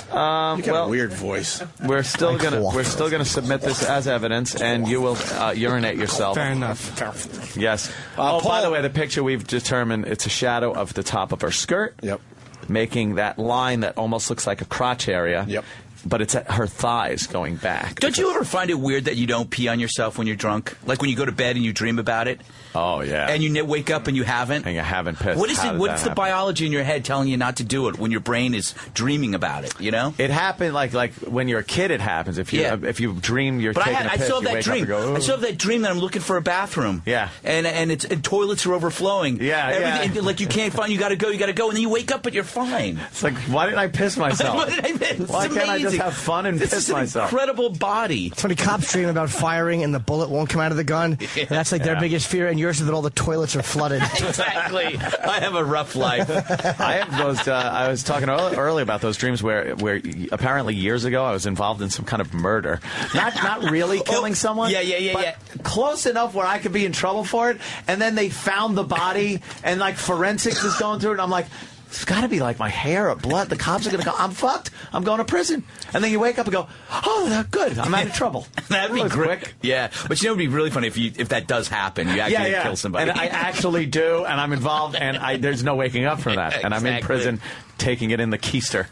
You got a weird voice. We're still gonna submit this as evidence, and you will urinate yourself. Fair enough. Yes. Paul, by the way, the picture we've determined it's a shadow of the top of her skirt. Yep. Making that line that almost looks like a crotch area. Yep. But it's at her thighs going back. Don't you ever find it weird that you don't pee on yourself when you're drunk? Like when you go to bed and you dream about it? Oh, yeah. And you wake up and you haven't? And you haven't pissed. What is it? What's the biology in your head telling you not to do it when your brain is dreaming about it, you know? It happened like when you're a kid, it happens. If you dream you're taking a piss, I still have you that wake dream. up and go, I still have that dream that I'm looking for a bathroom. Yeah. And toilets are overflowing. Yeah, everything, like you can't find, you gotta go, and then you wake up but you're fine. It's like, why didn't I piss myself? Why did I miss? Why can't I just have fun and piss myself? It's an incredible body. It's funny, cops dream about firing and the bullet won't come out of the gun. And that's like their biggest fear, and yours is that all the toilets are flooded. Exactly. I have a rough life. I have those. I was talking earlier about those dreams where apparently years ago I was involved in some kind of murder. Not really killing someone. Yeah. Close enough where I could be in trouble for it. And then they found the body, and like forensics is going through it. And I'm like, it's got to be like my hair or blood. The cops are going to go, I'm fucked. I'm going to prison. And then you wake up and go, oh, good. I'm out of trouble. That'd be quick. Yeah. But you know, it would be really funny if that does happen. You actually kill somebody. And I actually do, and I'm involved, and there's no waking up from that. And I'm in prison taking it in the keister.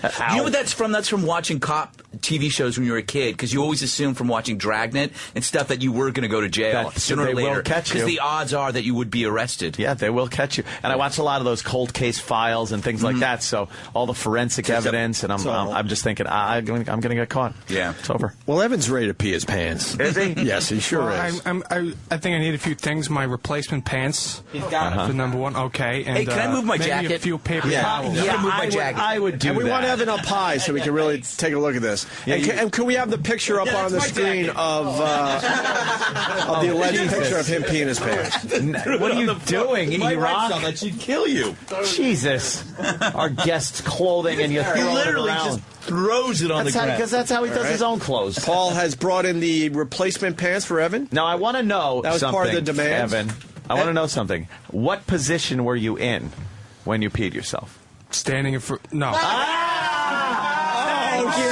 You know what that's from? That's from watching cop TV shows when you were a kid, because you always assume from watching Dragnet and stuff that you were going to go to jail sooner or later. Will catch you. Because the odds are that you would be arrested. Yeah, they will catch you. And I watch a lot of those cold case files and things like that. So all the forensic evidence, and I'm just thinking I'm going to get caught. Yeah, it's over. Well, Evan's ready to pee his pants. Is he? Yes, he sure is. I think I need a few things. My replacement pants. He's got for number one. Okay. And, hey, can I move my jacket? Maybe a few paper towels. Yeah, move my jacket. I would do that. And we want Evan up high so we can really take a look at this. Yeah, and can we have the picture up on the screen of the alleged picture of him peeing his pants? What are you doing, Iraq? That should kill you. Jesus. Our guest's clothing, and you throw it literally around. just throws it on the ground. Because that's how he does his own clothes. Paul has brought in the replacement pants for Evan. Now, I want to know that was something, part of the demand. Evan, I want to know something. What position were you in when you peed yourself? Standing in front. No. Thank you.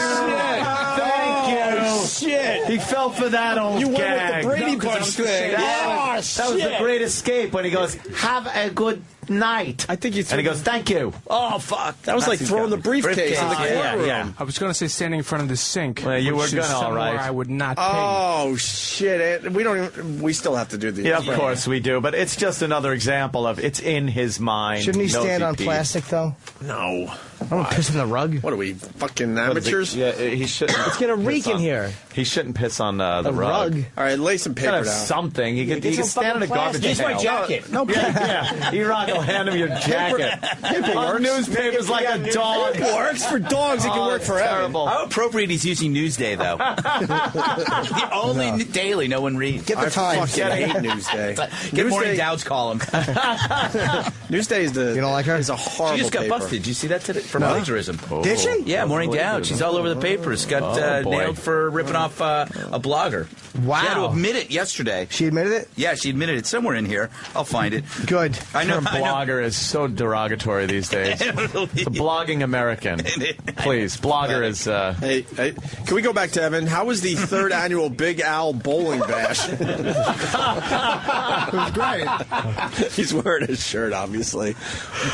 Shit. He fell for that old You gag. went with the Brady Bunch thing. That was the great escape when he goes, have a good night. I think you threw and he goes, thank you. Oh, fuck. That was like throwing the briefcase in the courtroom. Yeah. I was going to say standing in front of the sink. Well, you were going all right. I would not pay. Oh, shit. We still have to do the... Yeah, of course we do. But it's just another example of it's in his mind. Shouldn't he stand on plastic, though? No. I'm going to piss in the rug. What are we, fucking amateurs? Yeah, he shouldn't. It's going to reek in here. He shouldn't piss on the rug. All right, lay some paper down. Something. He can stand in a garbage can. Here's my jacket. No, yeah. Iraq will hand him your jacket. Paper works. Newspaper's like a dog. It works for dogs. It can work for Evan. How appropriate he's using Newsday, though. The only daily no one reads. Get the Times. I hate Newsday. Get Morning Dowd's column. Newsday is You don't like her? Is a horrible She just got paper. busted. Did you see that today? For plagiarism. Did she? Yeah, Morning Dowd. She's all over the papers. Got nailed for ripping off a blogger. Wow. She had to admit it yesterday. She admitted it? Yeah, she admitted it somewhere in here. I'll find it. Good. I know blogger is so derogatory these days. The blogging American. Please, blogger is... Hey, can we go back to Evan? How was the 3rd annual Big Al Bowling Bash? It was great. He's wearing his shirt, obviously.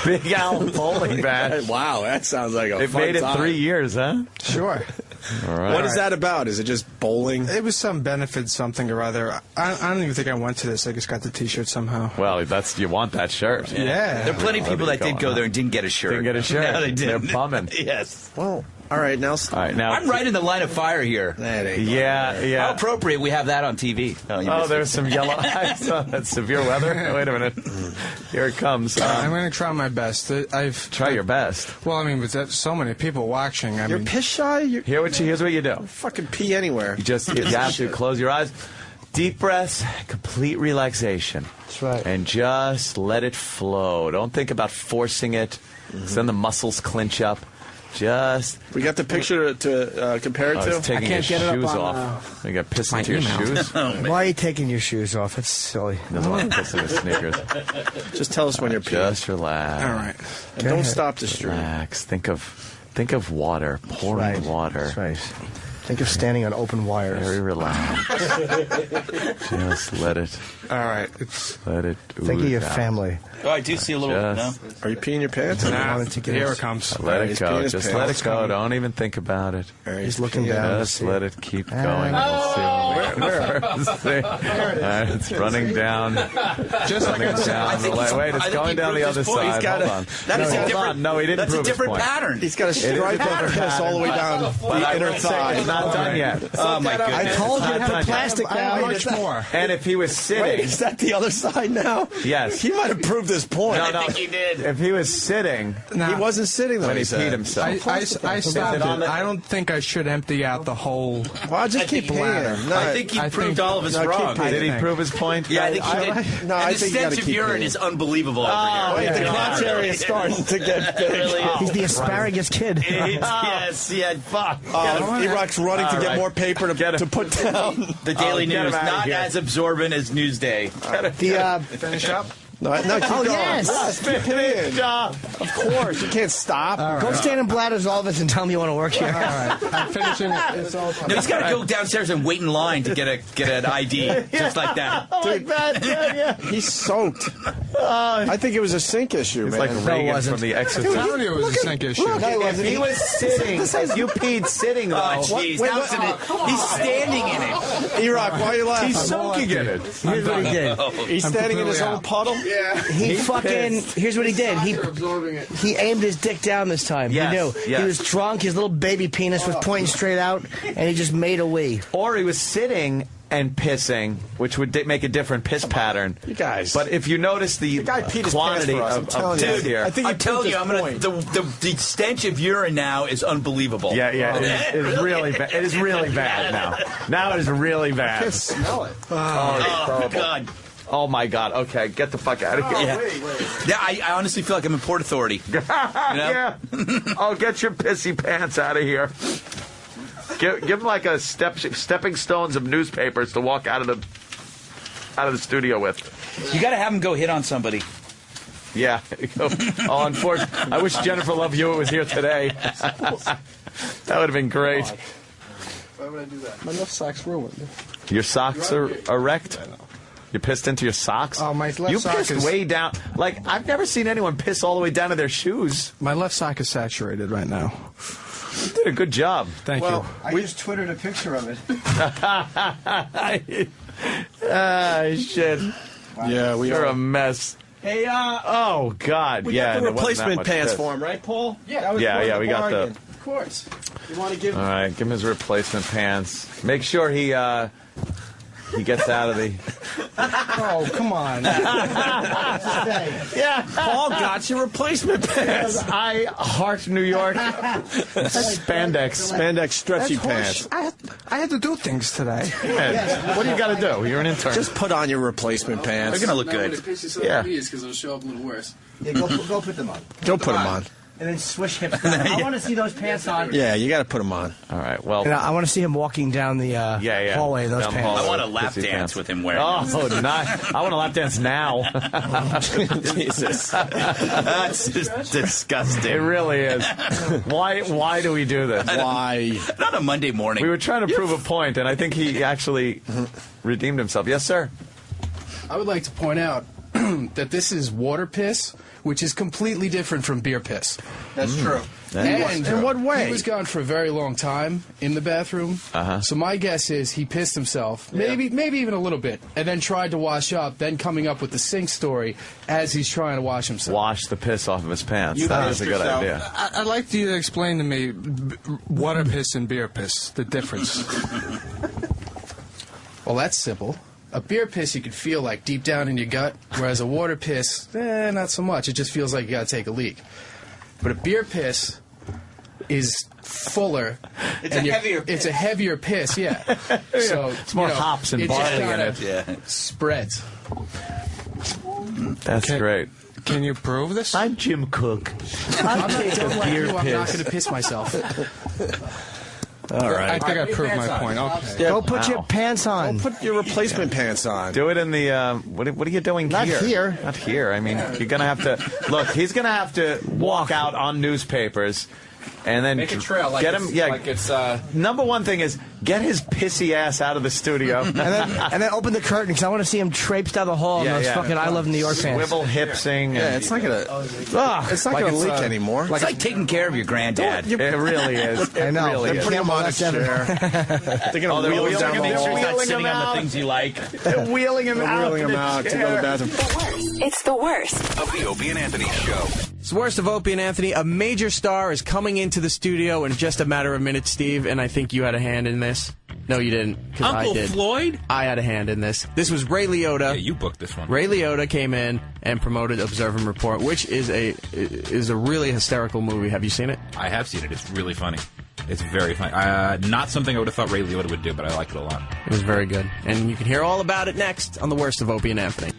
Big Al Bowling Bash. Wow, that sounds like a They've fun made it time. 3 years, huh? Sure. All right. What is that about? Is it just bowling? It was some benefit, something or other. I don't even think I went to this. I just got the T-shirt somehow. Well, you want that shirt. Yeah. There are plenty of people that did go there and didn't get a shirt. Didn't get a shirt. No, they didn't. They're bumming. Yes. Well, all right, now. I'm right in the line of fire here. Yeah. How appropriate we have that on TV. Oh, there's some yellow eyes. That's severe weather. Wait a minute. Here it comes. I'm going to try my best. Try your best. Well, I mean, with so many people watching, You're piss shy? Here's what you do. Fucking pee anywhere. You have to close your eyes. Deep breaths, complete relaxation. That's right. And just let it flow. Don't think about forcing it. 'Cause then the muscles clinch up. We got the picture to compare it to? He's taking his shoes off. You got piss into your shoes? Why are you taking your shoes off? It's silly. Doesn't want to piss in his sneakers. Just tell us when you're peeing. Just relax. All right. And don't stop the stream. Relax. Think of water. Pouring water. That's right. Think of standing on open wires. Very relaxed. Just let it. All right. Let it. Think of your family. Oh, I do see a little. No. Are you peeing your pants? Nah, here it comes. Let it go. Just let it go. Don't even think about it. He's looking down. Just let it keep going. Where? It's running down. Just like I said. Wait, it's going down the other side. Hold on. Hold on. No, he didn't prove his point. That's a different pattern. He's got a stripe of piss all the way down the inner thigh. It's not done yet. Oh, my goodness. I told you to have a plastic now. Much more. And if he was sitting... Wait, is that the other side now? Yes. He might have proved his point. No, I think he did. If he was sitting... He wasn't sitting though. When he peed himself. I stopped it. I don't think I should empty out the whole... Well, just keep peeing. I think he proved all of his wrong. Did he prove his point? Yeah, I think he did. No, and I the think you gotta stench of keep urine peeing. is unbelievable over here. Wait, the crotch area is starting to get big. He's the asparagus kid. Yes, yeah, fuck. E-Rock's running to get more paper to put down. The Daily News, not as absorbent as Newsday. Finish up? No, keep going. Yes. Keep peeing. Of course, you can't stop. Go stand in Bladder's office and tell me you want to work here. All right. I'm finishing it. It's all coming. No, he's got to go downstairs and wait in line to get an ID, just like that. He's soaked. I think it was a sink issue, It's man. like Reagan from The Exorcist. I knew it was a sink issue. If he was sitting, as you peed sitting, though. Oh, jeez. He's standing in it. E-Rock, why are you laughing? He's soaking in it. Here's what he did. He's standing in his own puddle? Yeah. Here's what he did. He aimed his dick down this time. Yes, He knew. yes. He was drunk. His little baby penis was pointing straight out, and he just made a wee. Or he was sitting and pissing, which would make a different piss pattern. You guys. But if you notice the guy peed his quantity pants for us, I'm of telling you. piss here. I think I'm telling you, the stench of urine now is unbelievable. Yeah, it is really bad. It is really bad now. Now it is really bad. I can smell it. Oh, God. Oh, my God. Okay, get the fuck out of here. Yeah, I honestly feel like I'm in Port Authority. You know? Yeah. Oh, get your pissy pants out of here. Give him like a stepping stones of newspapers to walk out of the studio with. You got to have him go hit on somebody. Yeah. Oh, unfortunately, I wish Jennifer Love Hewitt was here today. That would have been great. Why would I do that? My left sock's ruined. Your socks are wrecked? You pissed into your socks? Oh, my left You sock pissed is... way down. Like, I've never seen anyone piss all the way down to their shoes. My left sock is saturated right now. You did a good job. Thank you. I just Twittered a picture of it. Shit. Wow. Yeah, You're a mess. Hey, oh, God. We yeah, got the there wasn't that replacement much pants piss. for him, right, Paul? Yeah, we got the... Of course. You want to give... All right, give him his replacement pants. Make sure he gets out of the... Oh, come on. Yeah. Paul got your replacement pants. I heart New York. Spandex stretchy pants. I had to do things today. Yeah. What do you got to do? You're an intern. Just put on your replacement pants. They're going to look good. Because it'll show up a little worse. Yeah, go put them on. Go put them on. and then swish hips down. I want to see those pants on. Yeah, you got to put them on. All right, well. And I want to see him walking down the hallway in those pants. I want a lap dance with him wearing them. Oh, nice. I want a lap dance now. Jesus. That's just disgusting. It really is. Why do we do this? Why? Not a Monday morning. We were trying to prove a point, and I think he actually redeemed himself. Yes, sir? I would like to point out that this is water piss, which is completely different from beer piss. That's true. And in what way? He was gone for a very long time in the bathroom. So my guess is he pissed himself, maybe even a little bit, and then tried to wash up, then coming up with the sink story as he's trying to wash himself. Wash the piss off of his pants. That is a good idea. I'd like you to explain to me water piss and beer piss, the difference. Well, that's simple. A beer piss you can feel like deep down in your gut, whereas a water piss, not so much. It just feels like you got to take a leak. But a beer piss is fuller. It's a heavier piss. It's a heavier piss, yeah. So it's more hops and barley in it. Yeah. Spreads. That's great. Can you prove this? I'm Jim Cook. I'm not going to piss myself. All right. I think I proved my point. Okay. Go put your pants on. Go put your replacement pants on. Do it in the, what are you doing Not here. Not here. I mean, you're going to have to, look, he's going to have to walk out on newspapers and then make a trail like get him. Like it's number one thing is get his pissy ass out of the studio, and then open the curtain because I want to see him traipse down the hall in those fucking I Love New York pants. Swivel hipsing. Yeah, it's not gonna leak anymore. It's like taking care of your granddad. It really is. I know. Really They're putting him on a chair. They're gonna wheel him down the Make sure he's hall. not sitting on the things you like. They're wheeling him out. Wheeling him out to go to the bathroom. It's the worst of the Opie and Anthony Show. It's the worst of Opie and Anthony. A major star is coming into the studio in just a matter of minutes, Steve, and I think you had a hand in this. No, you didn't, because I did. Floyd? I had a hand in this. This was Ray Liotta. Yeah, you booked this one. Ray Liotta came in and promoted Observe and Report, which is a really hysterical movie. Have you seen it? I have seen it. It's really funny. It's very funny. Not something I would have thought Ray Liotta would do, but I liked it a lot. It was very good. And you can hear all about it next on The Worst of Opie and Anthony.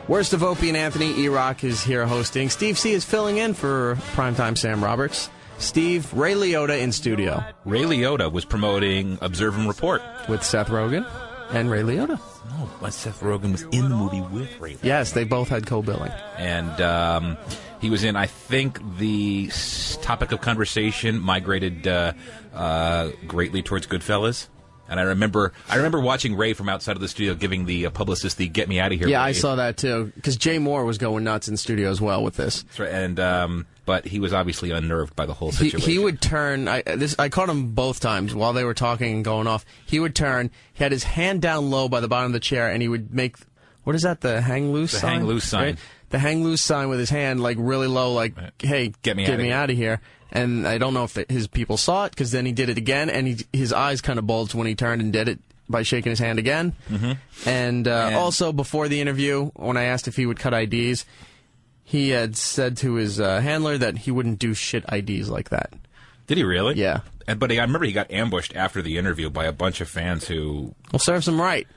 Worst of Opie and Anthony, E-Rock is here hosting. Steve C. is filling in for Primetime Sam Roberts. Steve, Ray Liotta in studio. Ray Liotta was promoting Observe and Report. With Seth Rogen and Ray Liotta. No, but Seth Rogen was in the movie with Ray Liotta. Yes, they both had co-billing. And he was in, I think, the topic of conversation migrated greatly towards Goodfellas. And I remember watching Ray from outside of the studio giving the publicist the "Get me out of here." Yeah, wave. I saw that too. Because Jay Moore was going nuts in studio as well with this. That's right. And but he was obviously unnerved by the whole situation. He would turn. I caught him both times while they were talking and going off. He would turn. He had his hand down low by the bottom of the chair, and he would make what is that? The hang loose sign. The hang loose sign. Right? The hang loose sign with his hand like really low, like "Hey, get me out of here." And I don't know if his people saw it because then he did it again, and his eyes kind of bulged when he turned and did it by shaking his hand again. Mm-hmm. And also before the interview, when I asked if he would cut IDs, he had said to his handler that he wouldn't do shit IDs like that. Did he really? Yeah. But I remember he got ambushed after the interview by a bunch of fans who... Well, serves him right.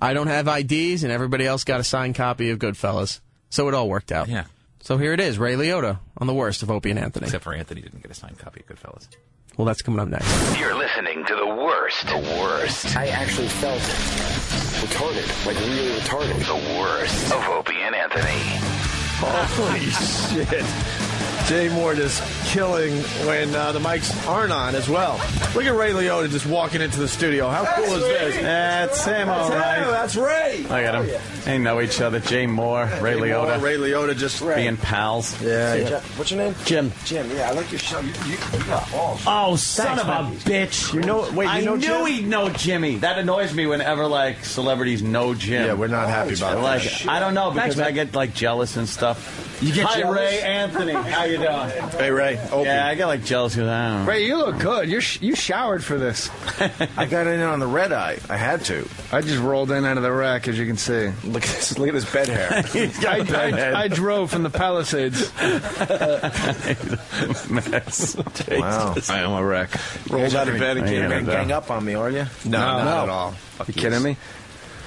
I don't have IDs, and everybody else got a signed copy of Goodfellas. So it all worked out. Yeah. So here it is, Ray Liotta on The Worst of Opie and Anthony. Except for Anthony didn't get a signed copy of Goodfellas. Well, that's coming up next. You're listening to the worst. The worst. I actually felt retarded, like really retarded. The worst of Opie and Anthony. Holy shit. Jay Moore just killing when the mics aren't on as well. Look at Ray Liotta just walking into the studio. How cool is this? That's him, all right. That's Ray. Look at him. They know each other. Jay Moore, Ray Liotta. Ray Liotta just being pals. Yeah. What's your name? Jim. Jim, yeah, I like your show. You got balls. Oh, son of a bitch. You know, wait, I knew Jim? he'd know Jimmy. That annoys me whenever, like, celebrities know Jim. Yeah, we're not happy about that. Like, I don't know, because I get, like, jealous and stuff. You get Hi, jealous? Ray, Anthony. How you doing? Hey, Ray. Opie. Yeah, I get, like, jealous because I don't know. Ray, you look good. You showered for this. I got in on the red eye. I had to. I just rolled in out of the rack, as you can see. Look at this bed hair. I drove from the Palisades. Mess. Wow. I am a wreck. Rolled out of bed and came in. Gang up on me, are you? No, not at all. Fuck You kidding me?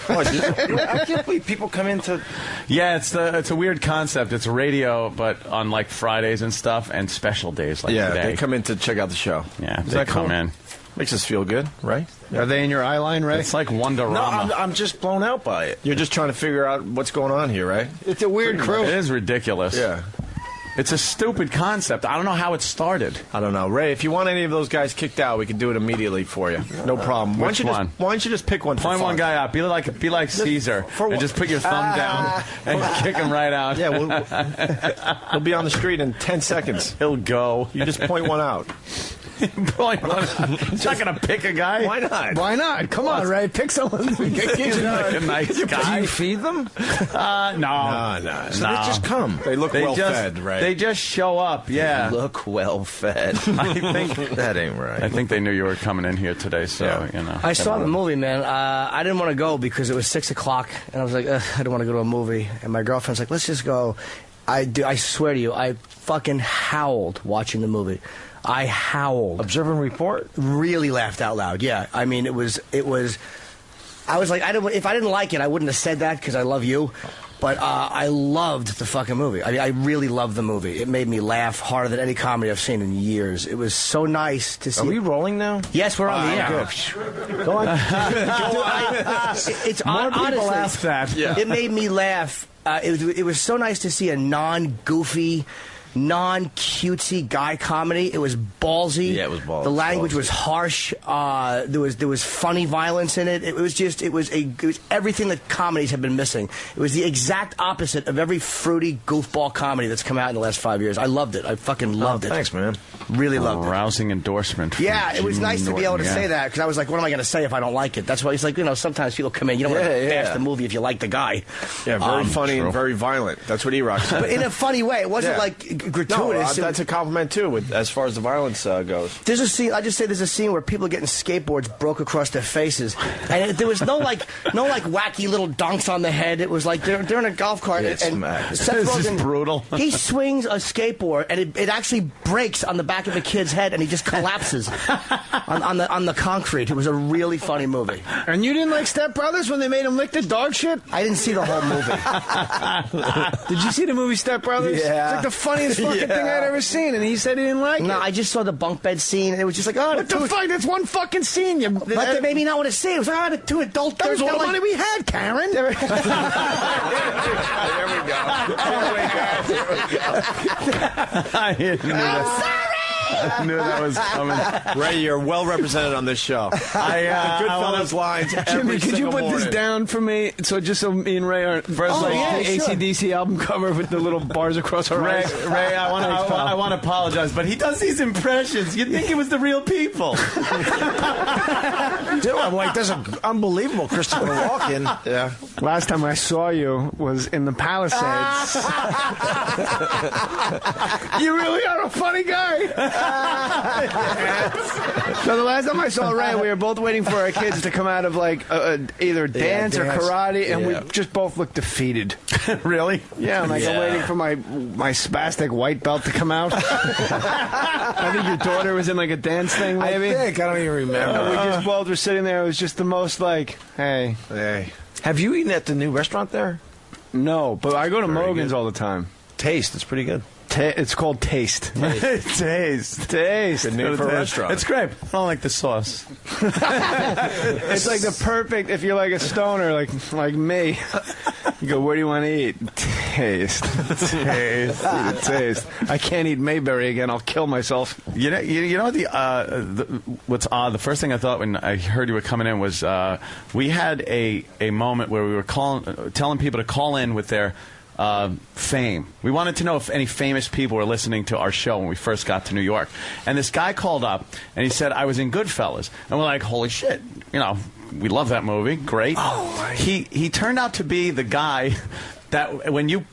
I can't believe people come into. Yeah, it's a weird concept. It's radio, but on like Fridays and stuff, and special days like today. They come in to check out the show. Yeah, Does they that come cool? in. Makes us feel good, right? Are they in your eye line, Ray? It's like Wonderama. No, I'm just blown out by it. You're just trying to figure out what's going on here, right? It's a weird crew. It is ridiculous. Yeah. It's a stupid concept. I don't know how it started. I don't know. Ray, if you want any of those guys kicked out, we can do it immediately for you. No problem. Why don't you just pick one for Point fun? one guy out. Be like Caesar. And just put your thumb down and kick him right out. Yeah, he'll be on the street in 10 seconds. He'll go. You just point one out. Point one out. He's not going to pick a guy. Why not? Why not? Come on, Ray. Pick someone. Like a nice guy. Do you feed them? No. So they just come. They look well-fed, right? They just show up, yeah. They look well-fed. I think that ain't right. I think they knew you were coming in here today, so, you know. I saw the movie, man. I didn't want to go because it was 6 o'clock, and I was like, I don't want to go to a movie. And my girlfriend's like, let's just go. I swear to you, I fucking howled watching the movie. I howled. Observe and report? Really laughed out loud, yeah. I mean, it was. I was like, if I didn't like it, I wouldn't have said that because I love you. But I loved the fucking movie. I really loved the movie. It made me laugh harder than any comedy I've seen in years. It was so nice to see. Are we rolling now? Yes, we're on the air. Good. Go on. It's More people honestly, ask that. Yeah. It made me laugh. It was so nice to see a non-goofy, non-cutesy guy comedy. It was ballsy. Yeah, it was ballsy. The language was harsh. There was funny violence in it. It was everything that comedies have been missing. It was the exact opposite of every fruity goofball comedy that's come out in the last 5 years. I loved it. I fucking loved it. Thanks, man. Really loved it. Rousing endorsement. Yeah, it was nice to be able to say that because I was like, what am I going to say if I don't like it? That's why it's like, sometimes people come in, you don't want to bash the movie if you like the guy. Yeah, very funny and very violent. That's what E-Rock said. But in a funny way. It wasn't like gratuitous. No, that's a compliment too, as far as the violence goes. There's a scene. I just say there's a scene where people getting skateboards broke across their faces, and there was no wacky little dunks on the head. It was like they're in a golf cart, and Seth This is brutal. He swings a skateboard, and it actually breaks on the back of the kid's head, and he just collapses on the concrete. It was a really funny movie. And you didn't like Step Brothers when they made him lick the dog shit? I didn't see the whole movie. Did you see the movie Step Brothers? Yeah. It's like the funniest fucking thing I'd ever seen, and he said he didn't like it. No, I just saw the bunk bed scene, and it was just like, oh, what the fuck? That's one fucking scene. But that made me not want to see it. It was like, the two adult. That was all the money we had, Karen. There we go. I didn't know that. I knew that was coming. Ray, you're well represented on this show. Goodfellas lines every Jimmy, could you put morning. this down for me? So just so me and Ray aren't the AC/DC album cover with the little bars across our eyes. Ray, I want to apologize, but he does these impressions. You'd think it was the real people. Dude, I'm like, there's an unbelievable Christopher Walken. Yeah. Last time I saw you was in the Palisades. You really are a funny guy. So the last time I saw Ray, we were both waiting for our kids to come out of like either dance or karate, and we just both looked defeated. Really? Yeah, I'm like, I'm waiting for my spastic white belt to come out. I think your daughter was in like a dance thing, maybe. I don't even remember. We just both were sitting there. It was just the most like, hey. Have you eaten at the new restaurant there? No, but I go to Mogan's all the time. Taste, it's pretty good. It's called Taste. Taste. Good name for a restaurant. It's great. I don't like the sauce. It's like the perfect, if you're like a stoner, like me. You go, where do you want to eat? Taste. Taste. I can't eat Mayberry again. I'll kill myself. You know what's odd? The first thing I thought when I heard you were coming in was we had a moment where we were telling people to call in with their fame. We wanted to know if any famous people were listening to our show when we first got to New York. And this guy called up, and he said, I was in Goodfellas. And we're like, holy shit. We love that movie. Great. Oh, he turned out to be the guy that when you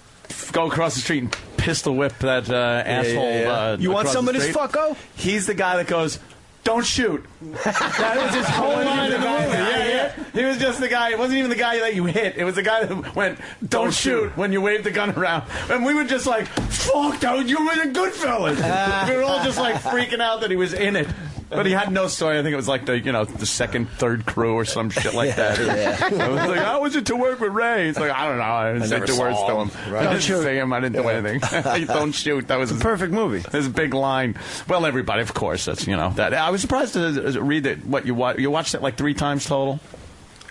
go across the street and pistol whip that asshole. You want somebody's fucko? He's the guy that goes, don't shoot. That was his whole line in the movie. Yeah. He was just the guy. It wasn't even the guy that you hit. It was the guy that went, don't shoot, when you waved the gun around. And we were just like, fuck, dude, you were in Goodfellas. We were all just like freaking out that he was in it. But he had no story. I think it was like the second, third crew or some shit like that. I was like, how was it to work with Ray? He's like, I don't know. I didn't say two words to him. Right. I didn't say him. I didn't do anything. Don't shoot. That was a perfect movie. His big line. Well, everybody, of course. That's that. I was surprised to read that. What you watched it like 3 times total,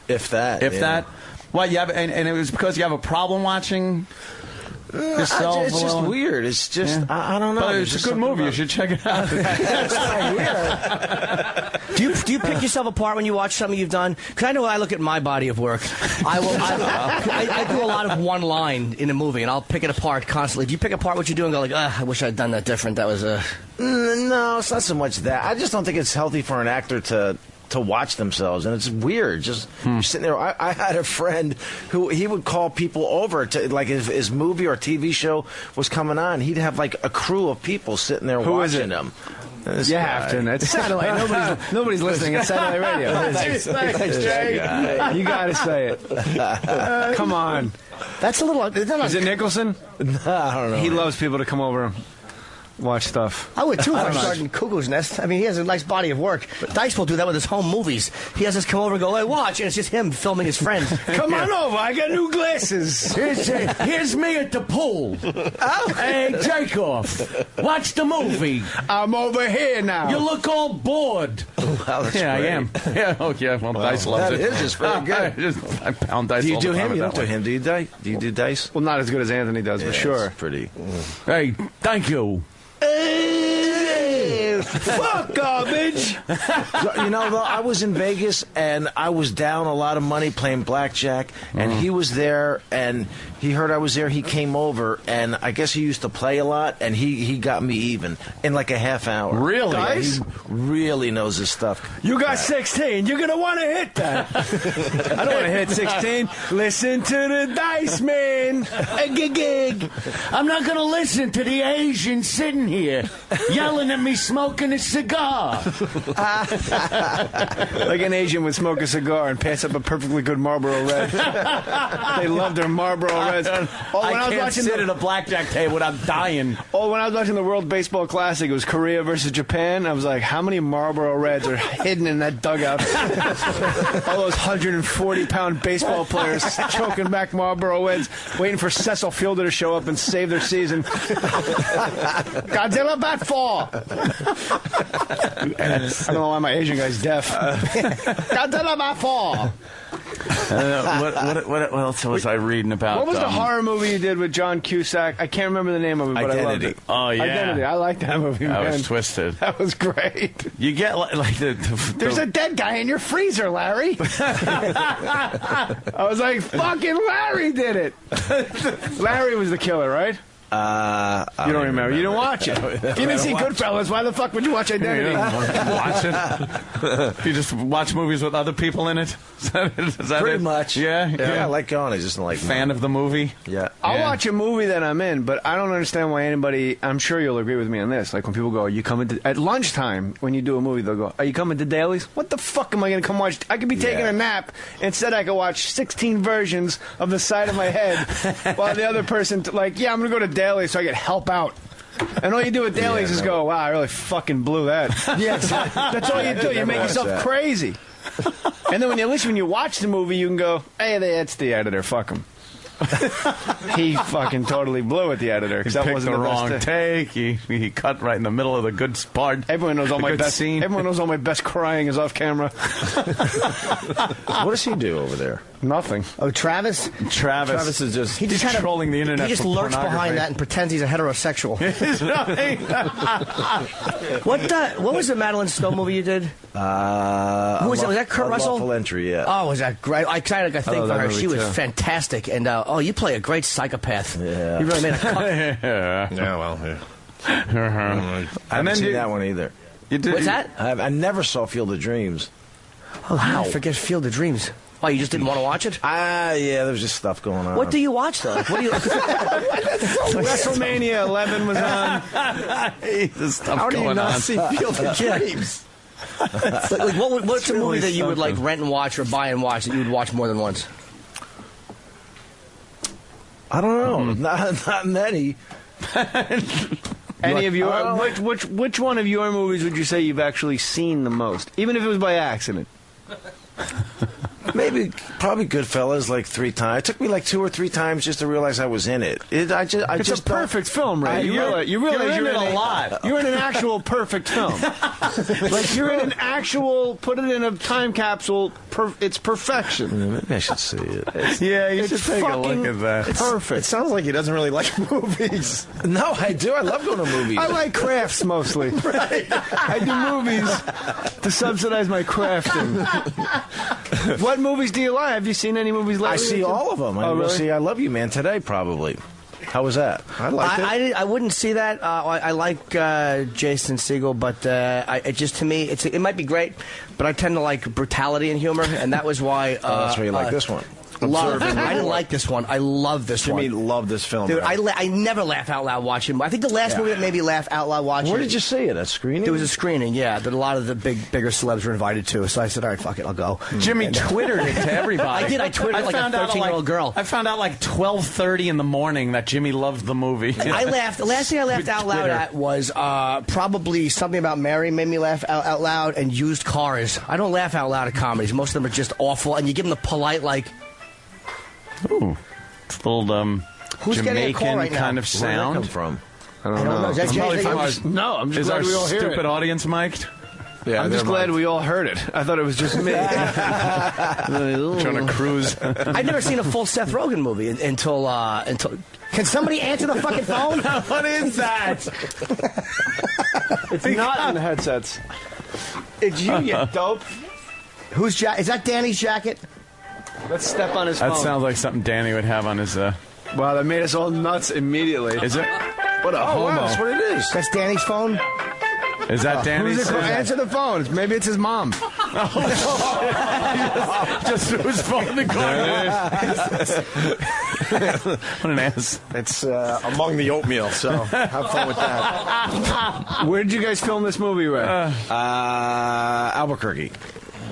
if that. That. Well, you have, and it was because you have a problem watching. It's just weird. It's just I don't know. But it's a good movie. You should check it out. Do you pick yourself apart when you watch something you've done? Because I know I look at my body of work. I do a lot of one line in a movie, and I'll pick it apart constantly. Do you pick apart what you do and go like, I wish I'd done that different? That was a... No, it's not so much that. I just don't think it's healthy for an actor to watch themselves, and it's weird. Just you're sitting there. I had a friend who he would call people over to, like, if his movie or TV show was coming on, he'd have like a crew of people sitting there watching him. You have to. It's satellite. Nobody's listening. It's satellite radio. Thanks, Jay. You got to say it. Come on. That's a little... Is it Nicholson? No, I don't know. He loves people to come over. Watch stuff. I would too if I started in Cuckoo's Nest. I mean, he has a nice body of work. But Dice will do that with his home movies. He has us come over and go, hey, watch, and it's just him filming his friends. Come on over, I got new glasses. Here's me at the pool. Hey, Jacob, watch the movie. I'm over here now. You look all bored. Wow, that's great. I am. Well, Dice loves it. That is just very good. I pound Dice. Do you all do the time him? You with don't do that him, do you, Dice? Do you do Dice? Well, not as good as Anthony does, but sure. It's pretty. Hey, thank you. Fuck garbage. I was in Vegas and I was down a lot of money playing blackjack, and he was there and he heard I was there. He came over, and I guess he used to play a lot, and he got me even in like a half hour. Really? He really knows his stuff. You got 16. You're going to want to hit that. I don't want to hit 16. Listen to the Dice Man. Gig. I'm not going to listen to the Asian sitting here yelling at me smoking a cigar. Like an Asian would smoke a cigar and pass up a perfectly good Marlboro Red. They love their Marlboro Reds. I can't sit at a blackjack table without dying. When I was watching the World Baseball Classic, it was Korea versus Japan. I was like, how many Marlboro Reds are hidden in that dugout? All those 140-pound baseball players choking back Marlboro Reds, waiting for Cecil Fielder to show up and save their season. Godzilla bat 4. I don't know why my Asian guy's deaf. Godzilla bat 4. What else was I reading about? What was the horror movie you did with John Cusack? I can't remember the name of it, but I loved it. Oh, yeah. Identity. I like that movie, man. That was twisted. That was great. You get like There's a dead guy in your freezer, Larry. I was like, fucking Larry did it. Larry was the killer, right? You don't remember. You didn't watch it. If you didn't see Goodfellas, why the fuck would you watch Identity? Watch it. You just watch movies with other people in it? Is that Pretty it? much. Yeah? I like going. I just like fan of the movie? Yeah. I'll watch a movie that I'm in, but I don't understand why anybody, I'm sure you'll agree with me on this, like when people go, are you coming to, at lunchtime when you do a movie, they'll go, are you coming to dailies? What the fuck am I going to come watch? I could be taking a nap. Instead, I could watch 16 versions of the side of my head while the other person, I'm going to go to dailies so I get help out. And all you do with dailies is go, wow, I really fucking blew that. That's all you do. You make yourself crazy. And then when you watch the movie, you can go, hey, that's the editor. Fuck him. He fucking totally blew it, the editor. He that picked wasn't the wrong best take. He cut right in the middle of the good part. Everyone knows all my best scene. Everyone knows all my best crying is off camera. What does he do over there? Nothing. Oh, Travis? Travis is just trolling the internet. He just for lurks behind that and pretends he's a heterosexual. What was the Madeline Stowe movie you did? Who was that? Was that Kurt Russell? Lawful Entry, yeah. Oh, was that great? I kind of got to think for her. She was fantastic. And, you play a great psychopath. Yeah. You really made a cut. I haven't seen that one either. You did? What's that? I never saw Field of Dreams. Oh, how? I forget Field of Dreams. Oh, you just didn't want to watch it? Yeah, there was just stuff going on. What do you watch, though? What do you... WrestleMania 11 was on. How do you not see Field of Dreams? What's a movie that you would rent and watch or buy and watch that you would watch more than once? I don't know. Not many. Any of your which one of your movies would you say you've actually seen the most, even if it was by accident? Probably Goodfellas like 3 times. It took me like 2 or 3 times just to realize I was in it. It's a perfect film, Ray. You realize you're in it a lot. You're in an actual perfect film. Like you're in an actual. Put it in a time capsule. It's perfection. Maybe I should see it. Yeah, you should take a look at that. It's perfect. It sounds like he doesn't really like movies. No, I do. I love going to movies. I like crafts mostly. Right. I do movies to subsidize my crafting. What movies do you like? Have you seen any movies lately? I see all of them. I will see I Love You, Man today, probably. How was that? I liked it. I wouldn't see that. I like Jason Segel, but it just to me, it might be great, but I tend to like brutality and humor, and that was why. That's why you like this one. I didn't like this one. I love this one. Jimmy loved this film. Dude, I never laugh out loud watching. I think the last movie that made me laugh out loud watching. Where did you see it? A screening? There was a screening, yeah, that a lot of the bigger celebs were invited to. So I said, all right, fuck it, I'll go. Jimmy Twittered it to everybody. I did. I Twittered like a 13-year-old girl. I found out like 12:30 in the morning that Jimmy loved the movie. I laughed. The last thing I laughed out loud at was probably Something About Mary made me laugh out loud, and Used Cars. I don't laugh out loud at comedies. Most of them are just awful, and you give them the polite like. Ooh, it's a little Jamaican right kind of sound. Where did that come from? I don't know. Is that I'm just is glad our we all hear stupid it. audience mic'd? Yeah, I'm just glad we all heard it. I thought it was just me. Trying to cruise. I'd never seen a full Seth Rogen movie until. Can somebody answer the fucking phone? What is that? It's not in the headsets. It's you, you dope. Whose jacket? Is that Danny's jacket? Let's step on his phone. That sounds like something Danny would have on his. Wow, that made us all nuts immediately. Is it? What a homo. Wow, that's what it is. That's Danny's phone? Is that Danny's? Answer the phone. Maybe it's his mom. Just threw his phone in the corner. What an ass. It's among the oatmeal, so have fun with that. Where did you guys film this movie, Ray? Albuquerque.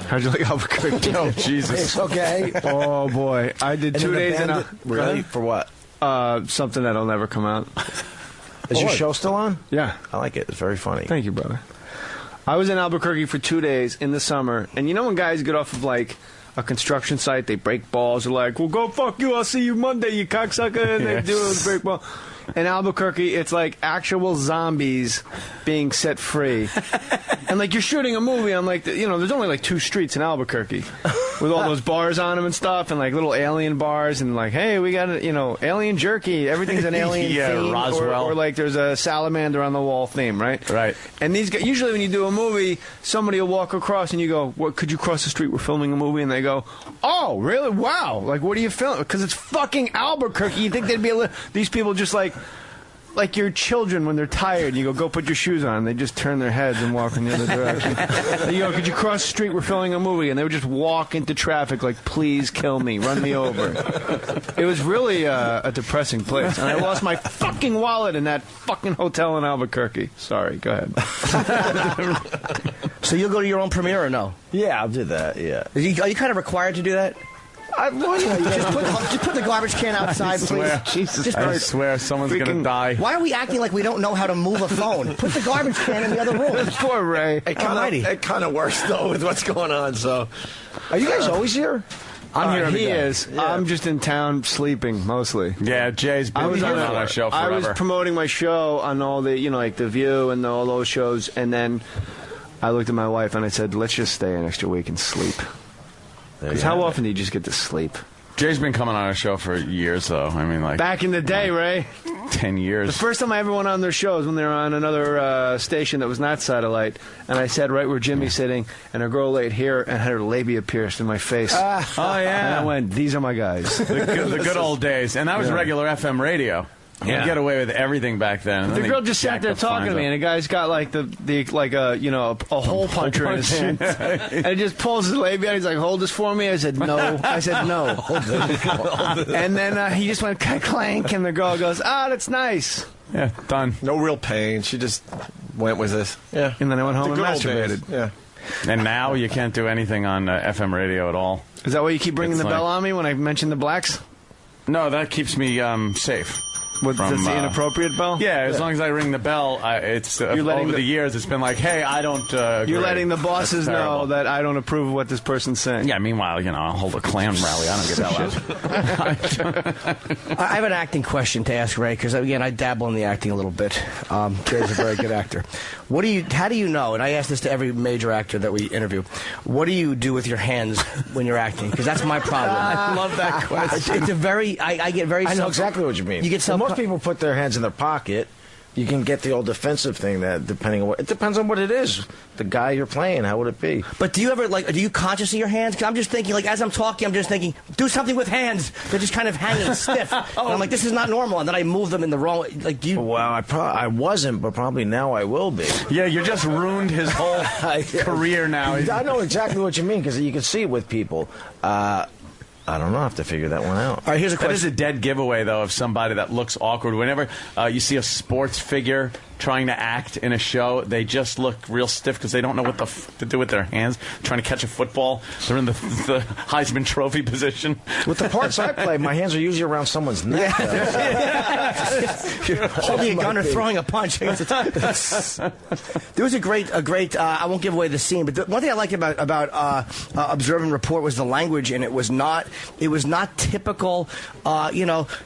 How'd you like Albuquerque? Oh, Jesus. It's okay. Oh, boy. I did 2 days in Really? For what? something that'll never come out. Is your show still on? Yeah. I like it. It's very funny. Thank you, brother. I was in Albuquerque for 2 days in the summer, and you know when guys get off of, like, a construction site, they break balls, they're like, well, go fuck you, I'll see you Monday, you cocksucker, and they do it, break ball. In Albuquerque, it's like actual zombies being set free. And, like, you're shooting a movie on, like, you know, there's only, like, 2 streets in Albuquerque with all those bars on them and stuff, and, like, little alien bars, and, like, hey, we got, you know, alien jerky. Everything's an alien theme. Roswell. Or, like, there's a salamander on the wall theme, right? Right. And these guys, usually when you do a movie, somebody will walk across, and you go, what, could you cross the street? We're filming a movie. And they go, oh, really? Wow. Like, what are you filming? Because it's fucking Albuquerque. You think they'd be these people just like your children when they're tired. You go put your shoes on. They just turn their heads and walk in the other direction. And you go, could you cross the street? We're filming a movie. And they would just walk into traffic like, please kill me. Run me over. It was really a depressing place. And I lost my fucking wallet in that fucking hotel in Albuquerque. Sorry, go ahead. So you'll go to your own premiere or no? Yeah, I'll do that, yeah. Are you kind of required to do that? Just put the garbage can outside, please. Jesus I swear someone's going to die. Why are we acting like we don't know how to move a phone? Put the garbage can in the other room. Poor Ray. It kind of works, though, with what's going on, so. Are you guys always here? I'm here every day. He is. Yeah. I'm just in town sleeping, mostly. Yeah, Jay's been on our show forever. I was promoting my show on all the, you know, like The View and all those shows, and then I looked at my wife and I said, let's just stay an extra week and sleep. Because how often do you just get to sleep? Jay's been coming on our show for years, though. I mean, like... Back in the day, Ray. 10 years. The first time I ever went on their shows when they were on another station that was not satellite, and I sat right where Jimmy's sitting, and a girl laid here and had her labia pierced in my face. Oh, yeah. And I went, these are my guys. The good old days. And that was regular FM radio. Yeah. You get away with everything back then. The girl just sat there talking to me, and the guy's got like a hole puncher in his hand, and he just pulls his labia. And he's like, "Hold this for me." I said, "No." I said, "No." And then he just went clank, and the girl goes, "Ah, that's nice." Yeah, done. No real pain. She just went with this. Yeah. And then I went home and old masturbated. days. Yeah. And now you can't do anything on FM radio at all. Is that why you keep ringing the bell on me when I mention the blacks? No, that keeps me safe. That's the inappropriate bell? Yeah, as long as I ring the bell, it's over the years, it's been like, hey, I don't You're agree. letting the bosses That's know terrible. that I don't approve of what this person's saying. Yeah, meanwhile, I'll hold a Klan rally. I don't get that loud. I have an acting question to ask Ray, because, again, I dabble in the acting a little bit. Ray's a very good actor. How do you know, and I ask this to every major actor that we interview, what do you do with your hands when you're acting? Because that's my problem. I love that question. It's a very, I get very... I know exactly what you mean. You get most people put their hands in their pocket. You can get the old defensive thing that it depends on what it is. The guy you're playing, how would it be? But do you ever, do you conscious of your hands? Because I'm just thinking, as I'm talking, I'm just thinking, do something with hands. They're just kind of hanging stiff. And I'm like, this is not normal. And then I move them in the wrong way. Do you... Well, I wasn't, but probably now I will be. Yeah, you just ruined his whole career now. I know exactly what you mean, because you can see it with people. I don't know. I have to figure that one out. All right, here's a question. That is a dead giveaway, though, of somebody that looks awkward. Whenever you see a sports figure trying to act in a show, they just look real stiff because they don't know what to do with their hands. Trying to catch a football. They're in the Heisman Trophy position. With the parts I play, my hands are usually around someone's neck. You're holding a gun or throwing a punch. There was a great. I won't give away the scene, but one thing I liked about Observe and Report was the language, and it was not typical,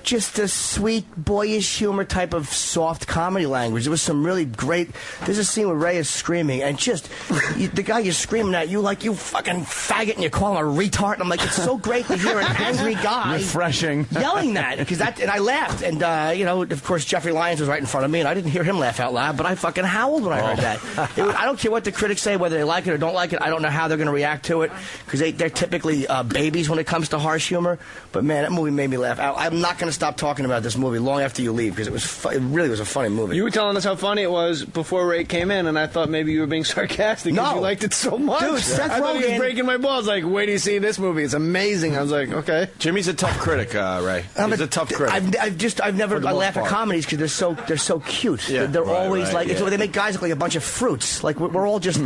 just a sweet, boyish humor type of soft comedy language. There was some really great. There's a scene where Ray is screaming, and just the guy you're screaming at, you fucking faggot, and you call him a retard. And I'm like, it's so great to hear an angry guy refreshing yelling that, and I laughed, and of course Jeffrey Lyons was right in front of me, and I didn't hear him laugh out loud, but I fucking howled when I heard that. I don't care what the critics say, whether they like it or don't like it. I don't know how they're going to react to it, because they're typically babies when it comes to harsh humor. But man, that movie made me laugh. I'm not going to stop talking about this movie long after you leave, because it really was a funny movie. You were telling us how funny it was before Ray came in, and I thought maybe you were being sarcastic because you liked it so much. Dude, Seth I thought he was Rogen- breaking my balls. Like, wait till you see this movie. It's amazing. I was like, okay. Jimmy's a tough critic, Ray. He's a tough critic. I've never laughed at comedies because they're so cute. Yeah, they're always right, they make guys look like a bunch of fruits. Like we're all just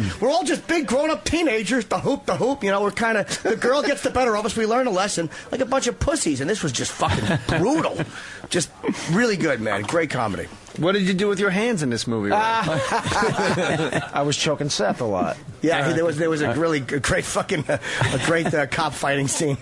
big grown up teenagers. The hoop. We're kind of the girl gets the better of us. We learn a lesson like a bunch of pussies, and this was just fucking brutal. Just really good, man. Great comedy. What did you do with your hands in this movie, Ray? I was choking Seth a lot. Yeah, there was a really great cop fighting scene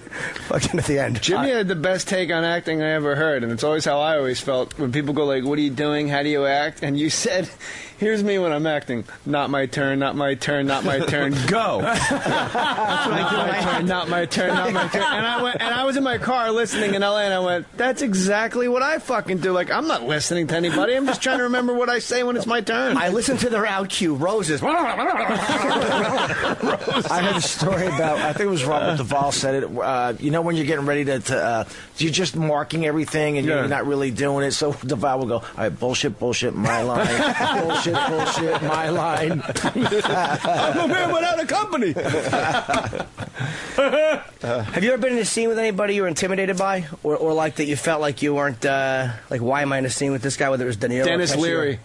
fucking at the end. Jimmy had the best take on acting I ever heard, and it's always how I always felt when people go like, what are you doing? How do you act? And you said, here's me when I'm acting. Not my turn, not my turn, not my turn. Go. That's what I do. Not my turn, not my turn. And I was in my car listening in LA, and I went, that's exactly what I fucking do. Like, I'm not listening to anybody. I'm just trying to remember what I say when it's my turn. I listened to their out cue, Roses. I heard a story about, I think it was Robert Duvall said it, when you're getting ready to you're just marking everything and you're not really doing it. So Duvall will go, all right, bullshit, my line. bullshit, my line. I'm a man without a company. Have you ever been in a scene with anybody you were intimidated by? Or like that you felt like you weren't, like, why am I in a scene with this guy, whether it was De Niro Dennis or Pesci? Leary.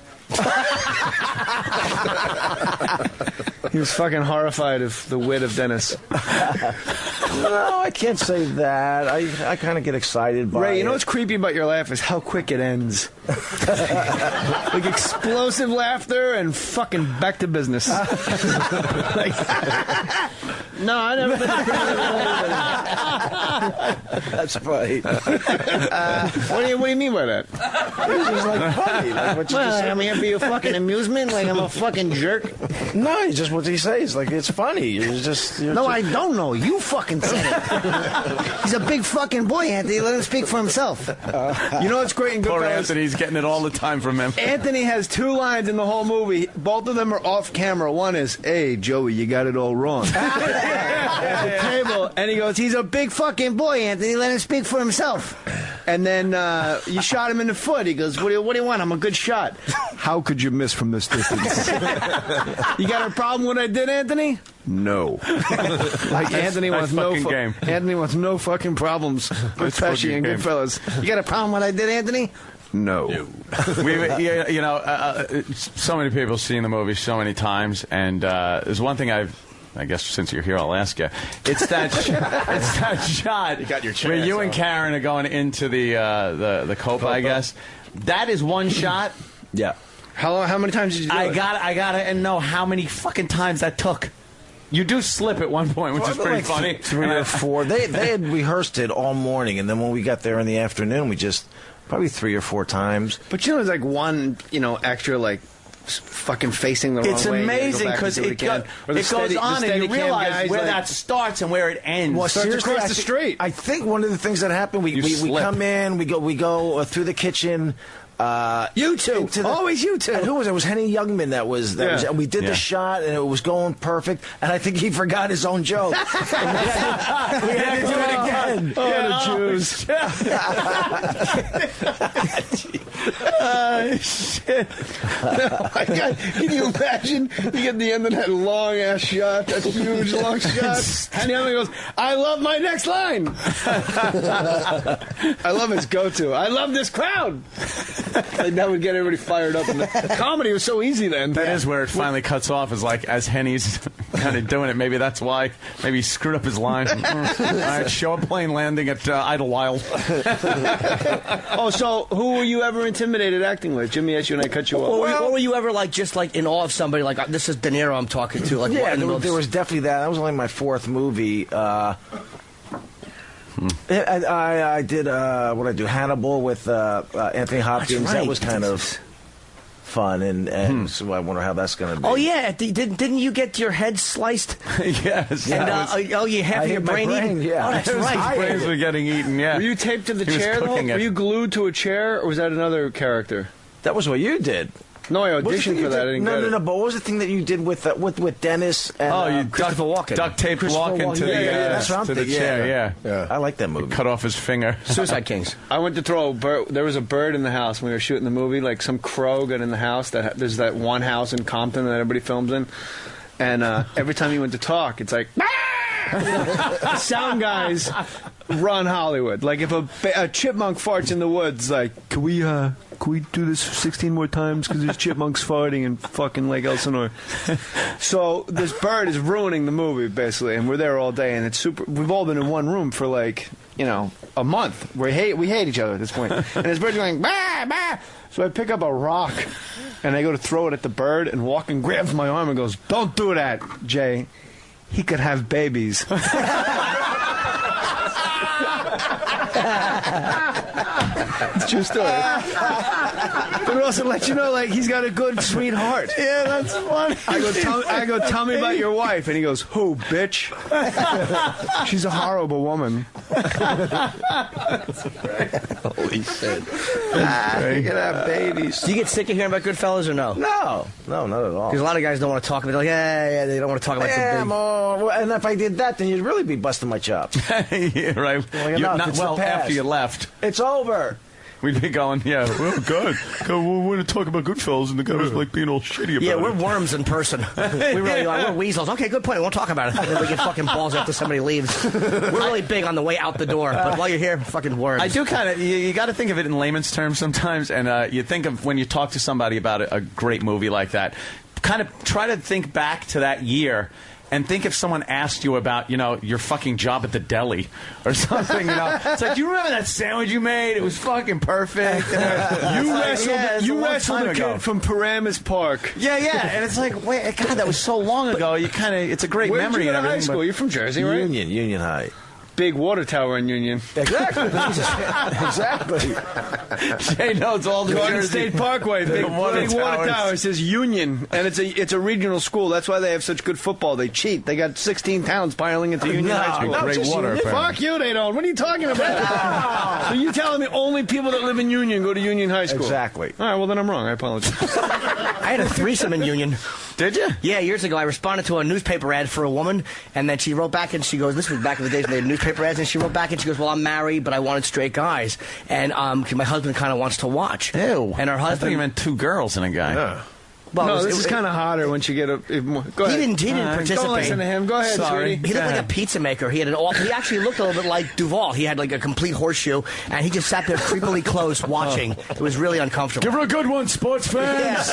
He was fucking horrified of the wit of Dennis. No, I can't say that. I kind of get excited by Ray, you know it. what's creepy about your laugh is how quick it ends. Like explosive laughter and fucking back to business. No, I never been That's funny. What do you mean by that? It's just like funny. Like what you just said. I'm here for your fucking amusement? Like I'm a fucking jerk? No, it's just what he says. Like it's funny. You're just. I don't know. You fucking said it. He's a big fucking boy, Anthony. Let him speak for himself. You know what's great in Poor Goodfellas? Anthony's getting it all the time from him. Anthony has two lines in the whole movie. Both of them are off camera. One is, hey, Joey, you got it all wrong. At the table. And he goes, he's a big fucking boy, Anthony. Let him speak for himself. And then you shot him in the foot. He goes, what do you want? I'm a good shot. How could you miss from this distance? You got a problem with what I did, Anthony? No. Like Anthony wants Anthony wants no fucking problems with Pesci and Goodfellas. You got a problem with what I did, Anthony? No. So many people have seen the movie so many times, and there's one thing I've I guess since you're here, I'll ask you. It's that it's that shot You got your where chance, you and huh? Karen are going into the Copa, I guess. That is one shot. Yeah. How many times did you do I it? gotta know how many fucking times that took. You do slip at one point, which is pretty funny. 3 or 4. They had rehearsed it all morning, and then when we got there in the afternoon, we just probably 3 or 4 times. But there's like one, extra like fucking facing the wrong way. It's amazing because it goes on and you realize where that starts and where it ends. Well, starts across the street. I think one of the things that happened, we come in, we go through the kitchen. You two, always you two. Who was it? It was Henny Youngman that was. We did the shot and it was going perfect. And I think he forgot his own joke. we had to do it again. Shit! Oh my God! Can you imagine? You get the end of that long ass shot, that huge long shot, and the other goes, "I love my next line." I love his go-to. I love this crowd. Like, that would get everybody fired up. And the comedy was so easy then. That is where it finally cuts off. Is like as Henny's kind of doing it. Maybe that's why. Maybe he screwed up his line. All right, show a plane landing at Idlewild. Oh, so who were you ever intimidated acting with? Jimmy asked you and I cut you off. Or were you ever just in awe of somebody? Like, this is De Niro I'm talking to. Like, yeah, there was definitely that. That was only my 4th movie. I did what I do Hannibal with Anthony Hopkins. Right. That was kind of fun, and so I wonder how that's going to be. Oh yeah, didn't you get your head sliced? Yes. And you have your brain eaten. Yeah, oh, that's right. His brains were getting eaten. Yeah. Were you taped to the He was chair? cooking it. Were you glued to a chair, or was that another character? That was what you did. No, I auditioned for that. I didn't get it. No. But what was the thing that you did with Dennis? And, you Christopher Walken. Duct taped Walken to the chair. Yeah. I like that movie. Cut off his finger. Suicide Kings. I went to throw a bird. There was a bird in the house when we were shooting the movie. Like some crow got in the house. There's that one house in Compton that everybody films in, and every time he went to talk, it's like. Sound guys run Hollywood. Like if a chipmunk farts in the woods, like can we do this 16 more times because there's chipmunks farting in fucking Lake Elsinore. So this bird is ruining the movie basically, and we're there all day, and it's super. We've all been in one room for like a month. We hate each other at this point, and this bird's going bah bah. So I pick up a rock and I go to throw it at the bird, and Walken grabs my arm and goes, "Don't do that, Jay. He could have babies." It's true story. But it also lets you know, like, he's got a good, sweet heart. Yeah, that's funny. I go, tell me about your wife. And he goes, who, bitch? She's a horrible woman. Holy shit. He could have babies. Do you get sick of hearing about Goodfellas or no? No, not at all. Because a lot of guys don't want to talk about it. They're like, yeah, they don't want to talk about the big... and if I did that, then you'd really be busting my chops. Yeah, right. After you left. It's over. We'd be going, well, good. We're going to talk about Goodfellas, and the guy was like being all shitty about it. Yeah, we're worms in person. We really are. We're weasels. Okay, good point. We won't talk about it. And then we get fucking balls after somebody leaves. We're really big on the way out the door. But while you're here, fucking worms. I do kind of, you got to think of it in layman's terms sometimes, and you think of when you talk to somebody about a great movie like that, kind of try to think back to that year. And think if someone asked you about, your fucking job at the deli or something, It's like, do you remember that sandwich you made? It was fucking perfect. You wrestled a kid from Paramus Park. Yeah. And it's like, wait, God, that was so long ago. It's a great memory. Where'd you go to and everything. high school? You're from Jersey, right? Union High. Big water tower in Union. Exactly. Exactly. Jay knows all the Garden Jersey. State Parkway, big water tower. It says Union, and it's a regional school. That's why they have such good football. They cheat. They got 16 towns piling into Union High School. Great water. Fuck you, they don't. What are you talking about? So you telling me only people that live in Union go to Union High School? Exactly. All right, well then I'm wrong. I apologize. I had a threesome in Union. Did you? Yeah, years ago I responded to a newspaper ad for a woman, and then she wrote back and she goes, this was back in the days when they had newspaper ads, and she wrote back and she goes, well, I'm married, but I wanted straight guys. And my husband kind of wants to watch. Ew. And her I thought husband... you meant 2 girls and a guy. Yeah. Well, no, this is kind of hotter once you get a. Go ahead. He didn't participate. Don't listen to him. Go ahead, Sorry. sweetie. He looked like a pizza maker. He had he actually looked a little bit like Duvall. He had like a complete horseshoe, and he just sat there creepily close watching. It was really uncomfortable. Give her a good one, sports fans. Yes.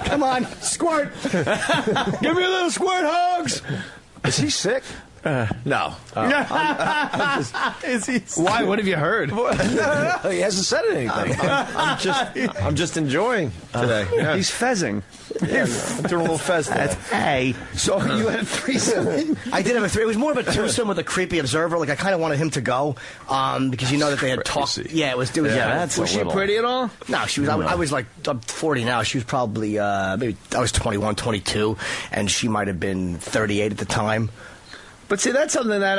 Come on, squirt. Give me a little squirt, Hogs. Is he sick? No. Is he sick? Why? What have you heard? He hasn't said anything. I'm just enjoying today. Yeah. He's fezzing. Yeah, doing a little fez. Hey, so you had a threesome? I did have a threesome. It was more of a twosome with a creepy observer. Like I kind of wanted him to go because you know that they had talked. Yeah, it was. Was she pretty at all? No, she was. I was like, I'm 40 now. She was probably maybe I was 21, 22, and she might have been 38 at the time. But see, that's something that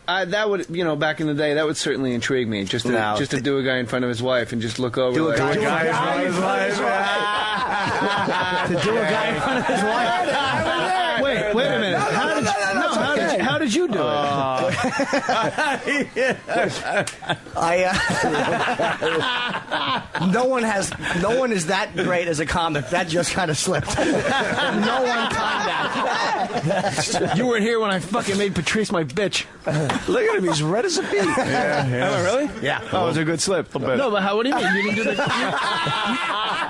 that would, you know, back in the day, that would certainly intrigue me. Just to do a guy in front of his wife and just look over. Do a guy in front of his wife. To do a guy in front of his wife. Wait a minute. How did you do it? No one is that great as a comic. That just kind of slipped. No one timed that. You weren't here when I fucking made Patrice my bitch. Look at him, he's red as a beet. Yeah. Am I really? Yeah. Oh, it was a good slip. No, but what do you mean? You didn't do the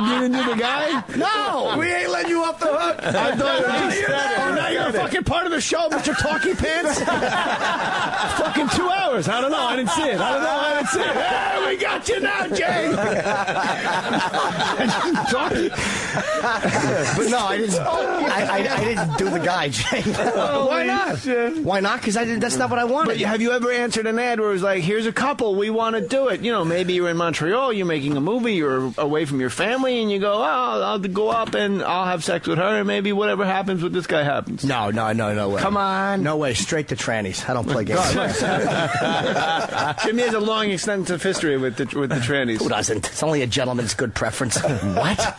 you didn't do the guy? No! We ain't letting you off the hook. I thought it was just now you're a fucking part of the show, Mr. Talkie Pants. Fucking 2 hours. I don't know. I didn't see it. Hey, we got you now, Jay. But no, I didn't. I didn't do the guy, Jay. Why not? Why not? Because that's not what I wanted. But have you ever answered an ad where it was like, here's a couple, we want to do it? You know, maybe you're in Montreal, you're making a movie, you're away from your family, and you go, I'll go up and I'll have sex with her, and maybe whatever happens with this guy happens. No way. Come on. No way. Straight to trannies. I don't play games. Jimmy has a long, extensive history with the trannies. Who doesn't? It's only a gentleman's good preference. What?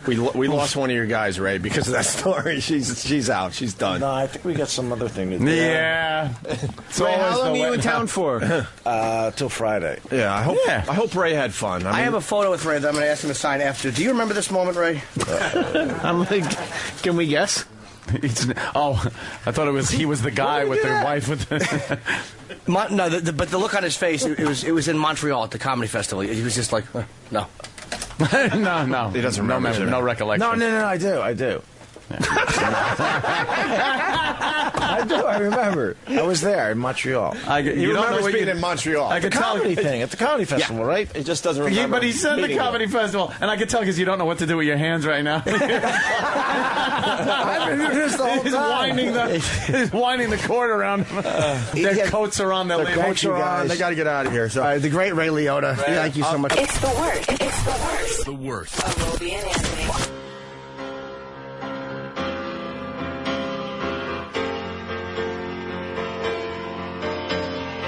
We lost one of your guys, Ray, because of that story. She's out. She's done. No, I think we got some other thing to do. Yeah. So how long are you in town for? Till Friday. Yeah, I hope Ray had fun. I have a photo with Ray that I'm going to ask him to sign after. Do you remember this moment, Ray? I'm like, can we guess? I thought he was the guy with the wife with the... but the look on his face, it was in Montreal at the comedy festival. He was just like, no. No. He doesn't remember. No recollection. No, I do. Yeah. I remember. I was there in Montreal. You remember being in Montreal. At the comedy thing, at the comedy festival, right? It just doesn't remember. But he said the comedy festival, and I could tell because you don't know what to do with your hands right now. I've been doing this the whole time. He's winding the cord around him. Their coats are on. Their coats are on. They got to get out of here. So. The great Ray Liotta. Thank you so much. It's the worst. It's the worst. The worst. Of Opie and Anthony.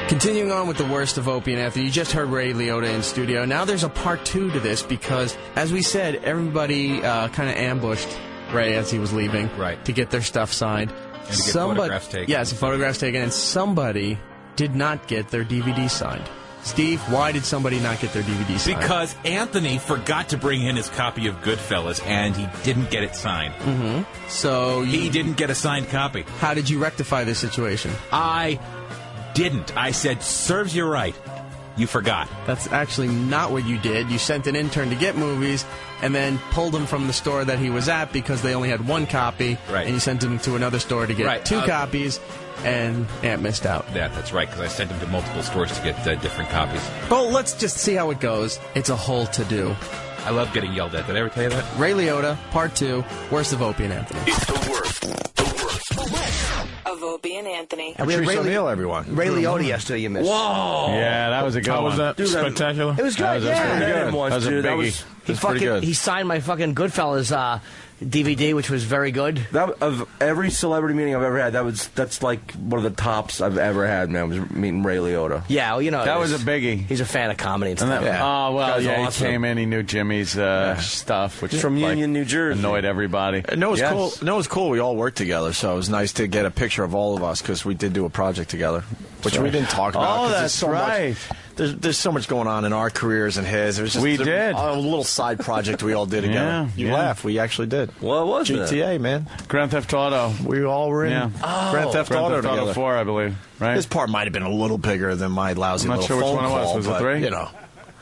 Continuing on with the worst of Opie and Anthony, you just heard Ray Liotta in studio. Now there's a part 2 to this because, as we said, everybody kind of ambushed Ray as he was leaving to get their stuff signed. And to get photographs taken. Yeah, some photographs taken, and somebody did not get their DVD signed. Steve, why did somebody not get their DVD signed? Because Anthony forgot to bring in his copy of Goodfellas, and he didn't get it signed. Mm-hmm. So he didn't get a signed copy. How did you rectify this situation? I didn't. I said, serves you right. You forgot. That's actually not what you did. You sent an intern to get movies and then pulled him from the store that he was at because they only had one copy. Right. And you sent him to another store to get two copies, and Ant missed out. Yeah, that's right, because I sent him to multiple stores to get different copies. Well, let's just see how it goes. It's a whole to-do. I love getting yelled at. Did I ever tell you that? Ray Liotta, Part 2, Worst of Opie and Anthony. It's the worst. The worst. Of Opie and Anthony. And we had Patrice O'Neill, everyone. Ray Liotta yesterday, you missed. Whoa! Yeah, that was a good one. How was that? Dude, Spectacular? It was good, That was yeah. that was a biggie. He pretty good. He signed my fucking Goodfellas DVD, which was very good. That of every celebrity meeting I've ever had, that's like one of the tops I've ever had, man, was meeting Ray Liotta. Yeah, well, you know. That was a biggie. He's a fan of comedy and stuff. Oh, well, He came in, he knew Jimmy's stuff, which from Union, New Jersey. Annoyed everybody. No, it was cool. No, it was cool. We all worked together, so it was nice to get a picture of all of us because we did do a project together, which we didn't talk about. Oh, that's right. there's so much going on in our careers and his. It was just a little side project we all did together. Yeah, you laugh. We actually did. Well, it was GTA, man. Grand Theft Auto. We all were in Grand Theft Auto together. 4, I believe. Right. His part might have been a little bigger than my lousy I'm not little sure which phone one it was. call, Was it but, 3? You know.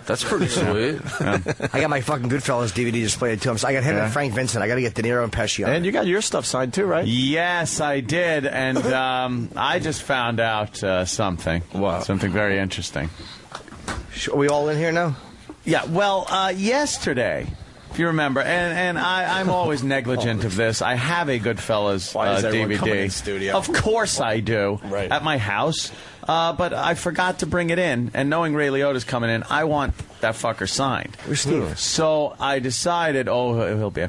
That's pretty sweet. I got my fucking Goodfellas DVD displayed too. I got him and Frank Vincent. I got to get De Niro and Pesci on. And you got your stuff signed too, right? Yes, I did, and I just found out something. Wow. Something very interesting. Are we all in here now? Yeah. Well, yesterday, if you remember, and I'm always negligent of this. I have a Goodfellas Why is everyone DVD. coming in studio? Of course I do. Right. At my house. But I forgot to bring it in, and knowing Ray Liotta's coming in, I want that fucker signed. Where's Steve? So I decided, he'll be,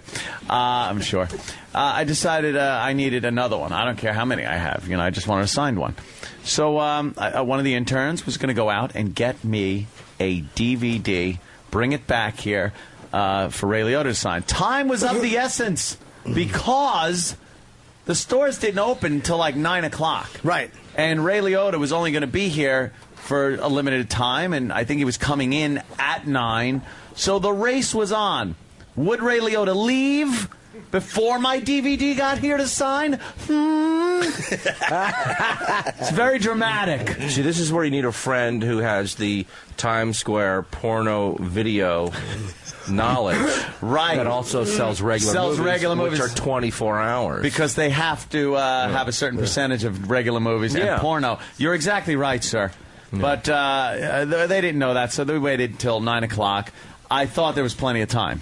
I'm sure. I decided I needed another one. I don't care how many I have. I just wanted a signed one. So one of the interns was going to go out and get me a DVD, bring it back here for Ray Liotta to sign. Time was of the essence because the stores didn't open until like 9 o'clock. Right. And Ray Liotta was only going to be here for a limited time, and I think he was coming in at 9. So the race was on. Would Ray Liotta leave before my DVD got here to sign? It's very dramatic. See, this is where you need a friend who has the Times Square porno video knowledge. Right. That also sells regular movies, which are 24 hours. Because they have to have a certain percentage of regular movies and porno. You're exactly right, sir. Yeah. But they didn't know that, so they waited till 9 o'clock. I thought there was plenty of time.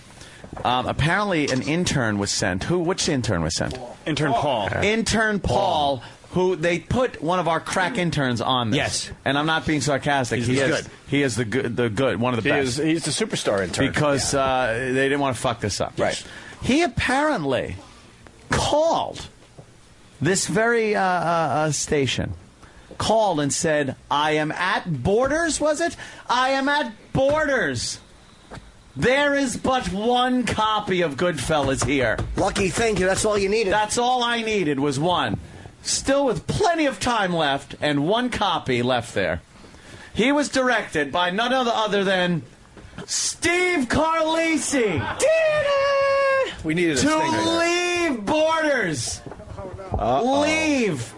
Apparently, an intern was sent. Which intern was sent? Intern Paul. Intern Paul, who they put one of our crack interns on this. Yes. And I'm not being sarcastic. He's good. He is the good, one of the best. He's the superstar intern. Because they didn't want to fuck this up. Right. He apparently called this very station. Called and said, I am at Borders, was it? I am at Borders. There is but one copy of Goodfellas here. Lucky thing, that's all you needed. That's all I needed was one. Still with plenty of time left and one copy left there. He was directed by none other than Steve Carlisi. We needed to leave Borders. Leave.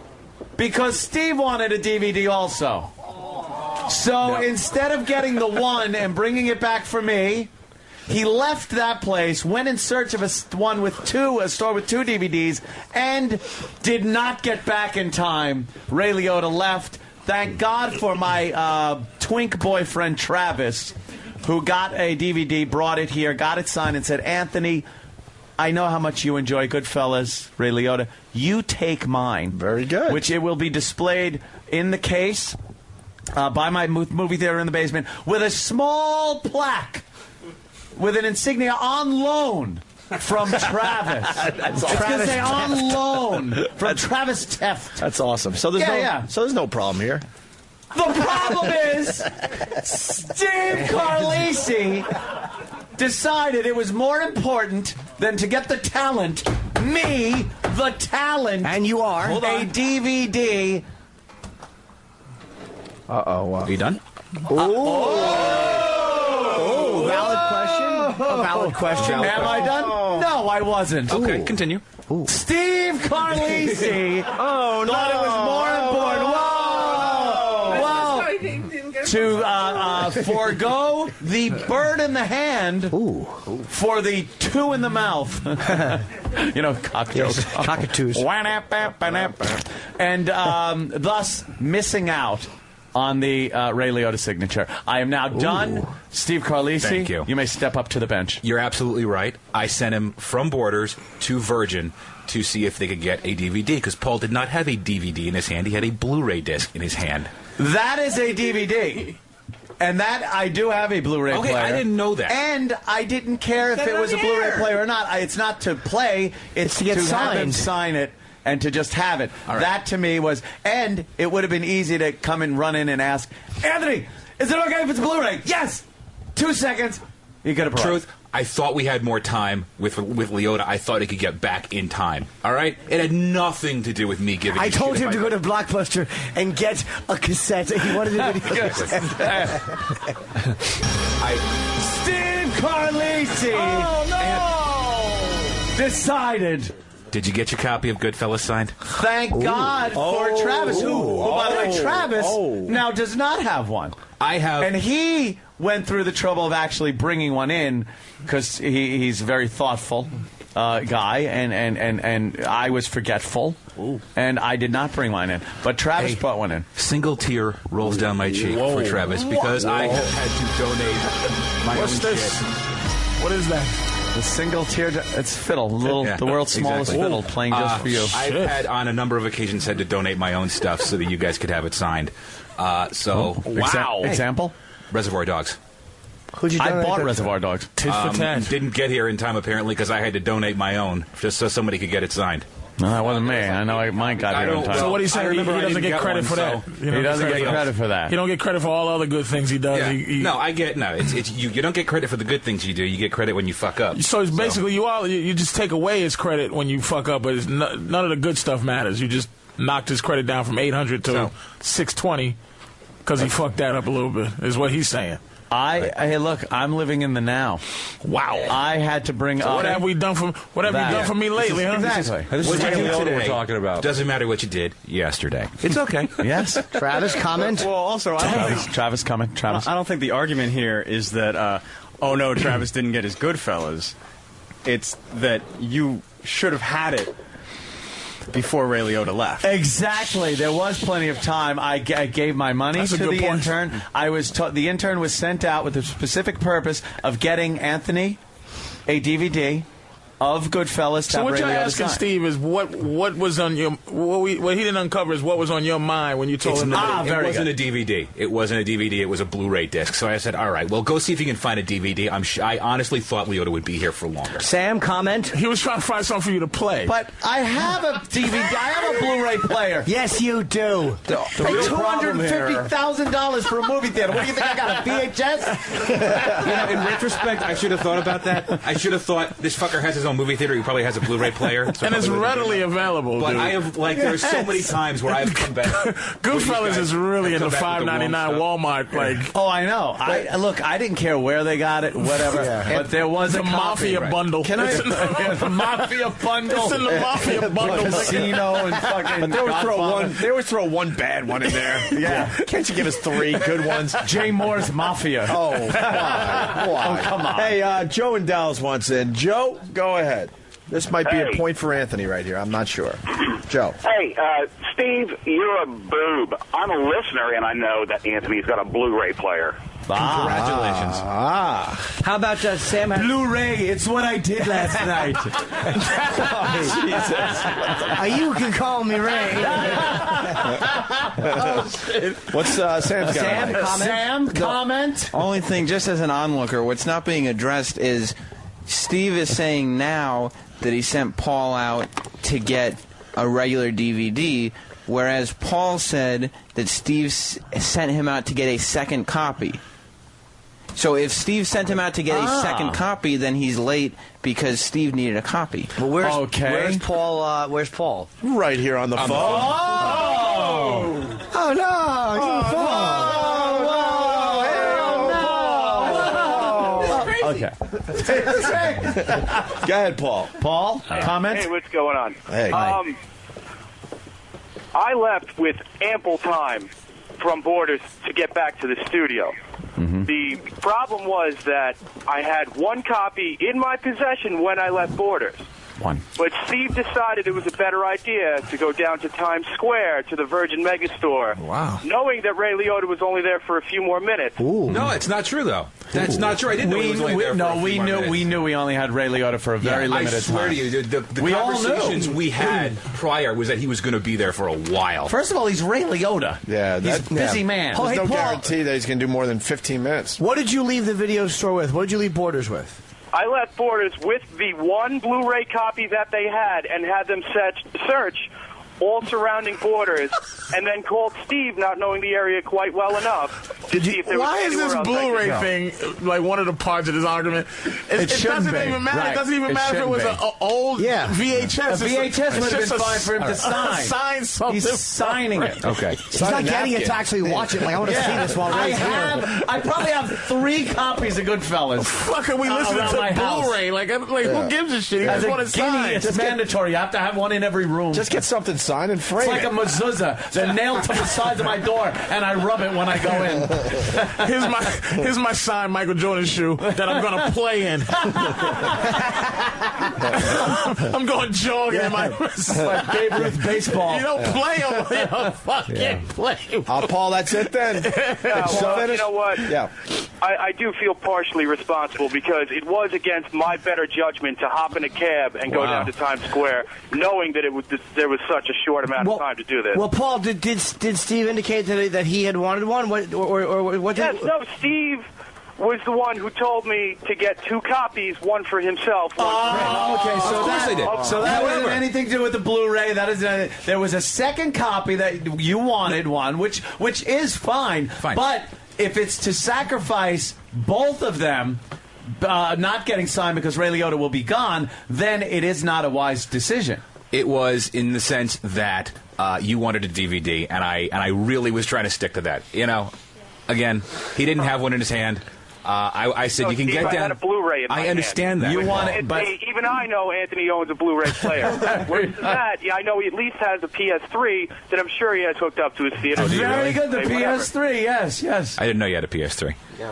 Because Steve wanted a DVD also. So instead of getting the one and bringing it back for me, he left that place, went in search of a store with two DVDs, and did not get back in time. Ray Liotta left. Thank God for my twink boyfriend, Travis, who got a DVD, brought it here, got it signed, and said, Anthony, I know how much you enjoy Goodfellas, Ray Liotta. You take mine. Very good. Which it will be displayed in the case by my movie theater in the basement with a small plaque with an insignia on loan from Travis. That's it's going to say on loan from Travis Teft. That's awesome. So there's no problem here. The problem is Steve Carlisi decided it was more important than to get the talent, me, the talent, and you are a DVD. Wow. Are you done? Valid question. A valid question. Am I done? No, I wasn't. Okay, continue. Steve Carlisi thought it was more important. To forego the bird in the hand for the two in the mouth. Cock jokes. Cockatoos. And thus missing out on the Ray Liotta signature. I am now done. Steve Carlisi, Thank you. You may step up to the bench. You're absolutely right. I sent him from Borders to Virgin to see if they could get a DVD, because Paul did not have a DVD in his hand. He had a Blu-ray disc in his hand. That is a DVD. And that, I do have a Blu-ray player. I didn't know that. And I didn't care if it was a Blu-ray player or not. It's not to play. It's to have him sign it and to just have it. Right. That, to me, was... And it would have been easy to come and run in and ask, Anthony, is it okay if it's Blu-ray? Yes! 2 seconds. You could have Truth, I thought we had more time with Liotta. I thought he could get back in time. All right? It had nothing to do with me giving I you told shit him to go to Blockbuster and get a cassette. He wanted a video cassette. Steve Carlisi! Oh, no! Decided. Did you get your copy of Goodfellas signed? Thank God for Travis, who, by the way, Travis now does not have one. I have. And he went through the trouble of actually bringing one in because he's a very thoughtful guy, and I was forgetful, and I did not bring mine in. But Travis brought one in. Single tear rolls down my cheek for Travis because I have had to donate my own shit. What is that? The single tear, it's fiddle, the world's smallest fiddle, playing just for you. I've had on a number of occasions had to donate my own stuff so that you guys could have it signed. Wow. Example? Reservoir Dogs. Who'd you donate? I bought Reservoir Dogs. Tit for tat. Didn't get here in time apparently because I had to donate my own just so somebody could get it signed. No, that wasn't me. I know mine got here in time. So what he's saying, he doesn't get credit for that. He doesn't get credit for that. He don't get credit for all other good things he does. Yeah. It's you don't get credit for the good things you do. You get credit when you fuck up. So it's basically you just take away his credit when you fuck up, but none of the good stuff matters. You just knocked his credit down from 800 to 620 because he fucked that up a little bit. Is what he's saying. Hey, look, I'm living in the now. Wow. I had to bring up. What have you done for me lately, huh? Exactly. This is what we're talking about. Doesn't matter what you did yesterday. It's okay. Yes. Travis, comment? Well, also, Travis, comment. Travis. I don't think the argument here is that, oh no, Travis didn't get his Goodfellas. It's that you should have had it before Ray Liotta left. Exactly. There was plenty of time. I gave my money to the intern. The intern was sent out with the specific purpose of getting Anthony a DVD of Goodfellas. So what you're asking, Steve, is what was on your what he didn't uncover is what was on your mind when you told him that it wasn't a DVD. It wasn't a DVD. It was a Blu-ray disc. So I said, all right, well, go see if you can find a DVD. I honestly thought Liotta would be here for longer. Sam, comment. He was trying to find something for you to play. But I have a DVD. I have a Blu-ray player. Yes, you do. $250,000 for a movie theater. What do you think? I got a VHS? In retrospect, I should have thought about that. I should have thought this fucker has his own movie theater. He probably has a Blu-ray player, and it's readily available. But dude. I have there are so many times where I've come back. Goodfellas is really in the $5.99 Walmart. Oh, I know. Look, I didn't care where they got it, whatever. But there was a mafia bundle. Can I? The mafia bundle. It's in the mafia bundle. Casino and fucking. But they always throw one bad one in there. Yeah. Can't you give us 3 good ones? Jay Moore's Mafia. Oh, why? Oh, come on. Hey, Joe in Dallas wants in. Joe, go ahead. This might be a point for Anthony right here. I'm not sure. Joe. Hey, Steve, you're a boob. I'm a listener, and I know that Anthony's got a Blu-ray player. Congratulations. How about Sam? Blu-ray. It's what I did last night. Jesus. You can call me Ray. What's Sam's got? Sam, comment. Sam, comment. Only thing, just as an onlooker, what's not being addressed is Steve is saying now that he sent Paul out to get a regular DVD, whereas Paul said that Steve sent him out to get a second copy. So if Steve sent him out to get a second copy, then he's late because Steve needed a copy. Well, where's Paul? Where's Paul? Right here on the phone. Oh no! Okay. Go ahead, Paul. Paul, comment? Hey, what's going on? Hey. I left with ample time from Borders to get back to the studio. Mm-hmm. The problem was that I had one copy in my possession when I left Borders. One. But Steve decided it was a better idea to go down to Times Square to the Virgin Megastore. Wow. Knowing that Ray Liotta was only there for a few more minutes. Ooh. No, it's not true, though. That's not true. I didn't know he was only there for a few more minutes. We knew we only had Ray Liotta for a very limited time. I swear to you, the conversations we had prior was that he was going to be there for a while. First of all, he's Ray Liotta. Yeah, he's a busy man. There's no guarantee that he's going to do more than 15 minutes. What did you leave the video store with? What did you leave Borders with? I left Borders with the one Blu-ray copy that they had and had them search all surrounding Borders and then called Steve, not knowing the area quite well enough, to see if there Why was is this anywhere else I Blu-ray could go. thing like one of the parts of this argument? It doesn't even matter. Right. It doesn't even It matter if it was shouldn't an old VHS. A VHS would have been fine for him to sign. Sign something. He's signing it. Okay. He's not getting it to actually watch it. Like, I want to see this while Ray's here. I probably have 3 copies of Goodfellas. Fuck, are we listening around my to house. Blu-ray? Like who gives a shit? You As just a want to guinea, sign. it's mandatory. You have to have one in every room. Just get something signed and frame It's like a mezuzah. They're nailed to the sides of my door, and I rub it when I go in. Here's my signed Michael Jordan shoe that I'm going to play in. I'm going jogging in my like Babe Ruth baseball. You don't play them. You don't fucking play them. Paul, that's it then. Well, you know what? Yeah. I do feel partially responsible because it was against my better judgment to hop in a cab and go down to Times Square, knowing that there was such a short amount of time to do this. Well, Paul, did Steve indicate that he had wanted one? What Yes, no, Steve was the one who told me to get 2 copies, one for himself, one for him. Okay, so that wasn't anything to do with the Blu-ray. There was a second copy that you wanted one, which is fine. But if it's to sacrifice both of them, not getting signed because Ray Liotta will be gone, then it is not a wise decision. It was in the sense that you wanted a DVD, and I really was trying to stick to that. You know, again, he didn't have one in his hand. I said, you can get down. I had a Blu-ray in my I understand hand. that. You want it, but even I know Anthony owns a Blu-ray player. Whereas that, I know he at least has a PS3 that I'm sure he has hooked up to his theater. Very good, the PS3, yes. I didn't know you had a PS3. Yeah,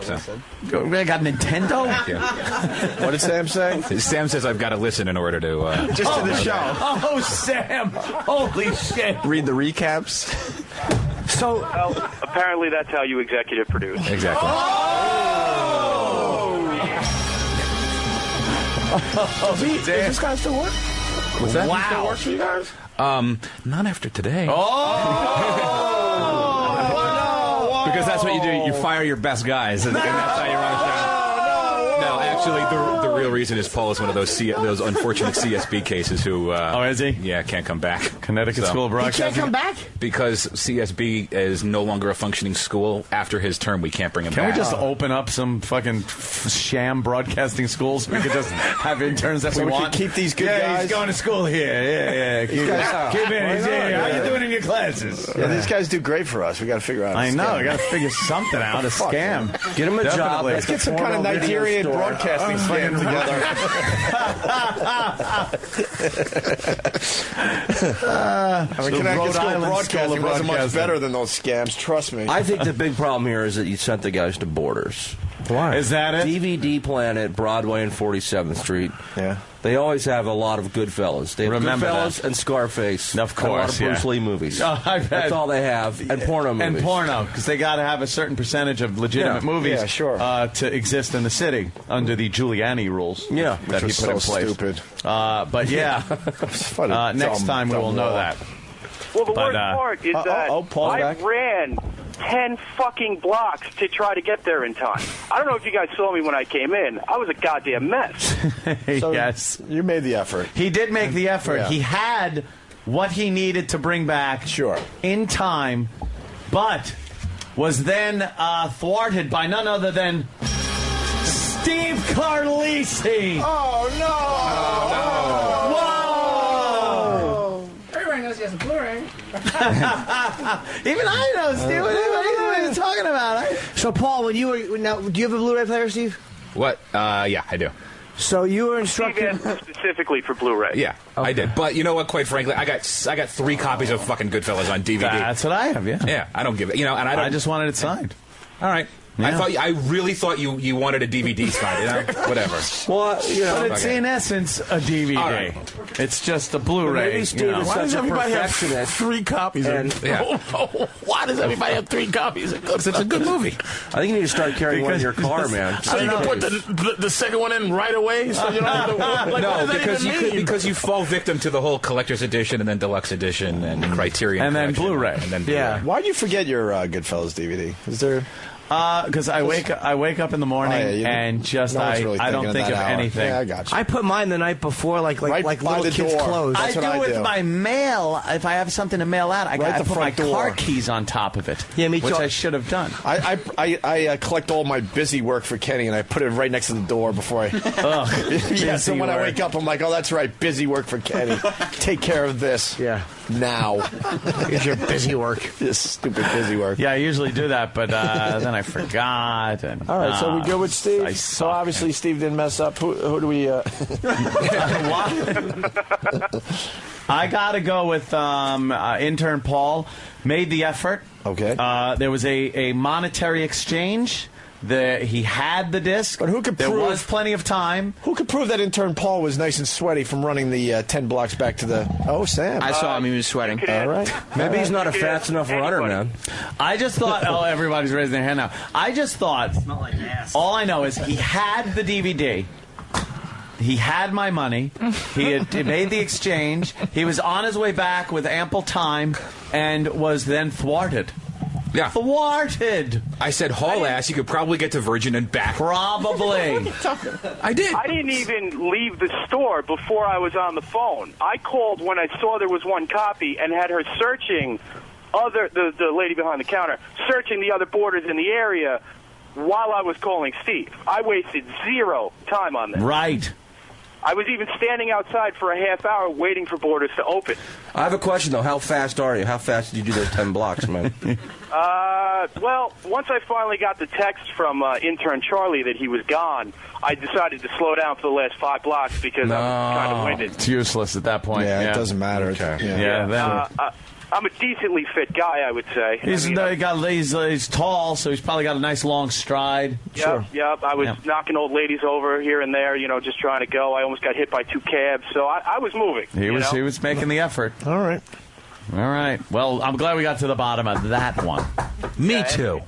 Ray got Nintendo? Yeah. What did Sam say? Sam says I've got to listen in order to... Just to the show. Oh, Sam! Holy shit! Read the recaps. So, well, apparently that's how you executive produce. Exactly. Does this guy still work? What's that? Wow. Still works for you guys? Not after today. Because that's what you do. You fire your best guys, and that's how you run a show. No, actually, the real reason is Paul is one of those unfortunate CSB cases who... is he? Yeah, can't come back. Connecticut School of he Broadcasting. can't come back? Because CSB is no longer a functioning school. After his term, we can't bring him Can back. we just open up some fucking sham broadcasting schools? We could just have interns that we want. Could keep these good guys. guys. He's going to school here. Yeah. Keep in. How you doing in your classes? Yeah, these guys do great for us. We got to figure out. I know. I got to figure something out. A scam. Get him a job. Let's get some kind of Nigerian broadcasting plan together. Connecticut School of Broadcasting wasn't much better than those scams. Trust me. I think the big problem here is that you sent the guys to Borders. Why? Is that it? DVD Planet, Broadway and 47th Street. Yeah. They always have a lot of Goodfellas. They have Remember Goodfellas that. and Scarface. Of and a lot course, of Bruce Lee movies. Oh, I bet. That's all they have. And porno movies. And porno, because they got to have a certain percentage of legitimate movies to exist in the city under the Giuliani rules that he put in place. Stupid. But yeah, next time we will know that. Well, the worst part is that I ran 10 fucking blocks to try to get there in time. I don't know if you guys saw me when I came in. I was a goddamn mess. Yes. You made the effort. He did make the effort. Yeah. He had what he needed to bring back in time, but was then thwarted by none other than Steve Carlisi. Oh, no. Whoa! Everybody knows he has a Blu-ray. Even I know, Steve. What are you talking about? So, Paul, when you were now, do you have a Blu-ray player, Steve? What? Yeah, I do. So you were instructed specifically for Blu-ray. Yeah, I did. But you know what? Quite frankly, I got 3 copies of fucking Goodfellas on DVD. That's what I have. Yeah. Yeah, I don't give it. You know, and I just wanted it signed. All right. Yeah. I really thought you wanted a DVD signed. You know, whatever. Well, you know, but it's in essence a DVD. Right. It's just a Bluray. Maybe Steve is Why does such a everybody have perfectionist. 3 copies of it? Yeah. Why does everybody have 3 copies of Because it's a good movie. I think you need to start carrying one in your car, man. So you can put the second one in right away? So you don't have to, like, No, what does because that even mean? because you fall victim to the whole collector's edition and then deluxe edition and Criterion and then collection, Blu-ray. and then Blu-ray. Why'd you forget your Goodfellas DVD? Is there... Because I wake up in the morning and just I don't think of anything. Yeah, I got you. I put mine the night before, like Right little by the kids' door. clothes. I do with my mail. If I have something to mail out, I put my car keys on top of it. Yeah, me too. Which I should have done. I collect all my busy work for Kenny, and I put it right next to the door before I. Yeah, so when I wake up, I'm like, oh, that's right, busy work for Kenny. Take care of this. Yeah. Now. It's your busy work. This stupid busy work. Yeah, I usually do that, but then I forgot. And, all right, so we go with Steve. So obviously Steve didn't mess up. Who do we? I gotta go with intern Paul. Made the effort. Okay. There was a monetary exchange. He had the disc, but who could there prove? was plenty of time. Who could prove that intern Paul was nice and sweaty from running the 10 blocks back to the? Oh, Sam. I saw him. He was sweating. All right. Maybe he's not a fast enough runner, man. I just thought. Oh, everybody's raising their hand now. I just thought. Smell like ass. All I know is he had the DVD. He had my money. He had made the exchange. He was on his way back with ample time, and was then thwarted. Yeah. Thwarted. I said, haul ass, you could probably get to Virgin and back. Probably. I did. I didn't even leave the store before I was on the phone. I called when I saw there was one copy and had her searching the lady behind the counter, searching the other boarders in the area while I was calling Steve. I wasted zero time on this. Right. I was even standing outside for a half hour waiting for boarders to open. I have a question, though. How fast are you? How fast did you do those 10 blocks, man? Well, once I finally got the text from intern Charlie that he was gone, I decided to slow down for the last 5 blocks because I was kind of winded. It's useless at that point. Yeah, it doesn't matter. Okay. Yeah. I'm a decently fit guy, I would say. He's tall, so he's probably got a nice long stride. Yep. I was knocking old ladies over here and there, just trying to go. I almost got hit by 2 cabs, so I was moving. He was making the effort. All right. Well, I'm glad we got to the bottom of that one. Me too.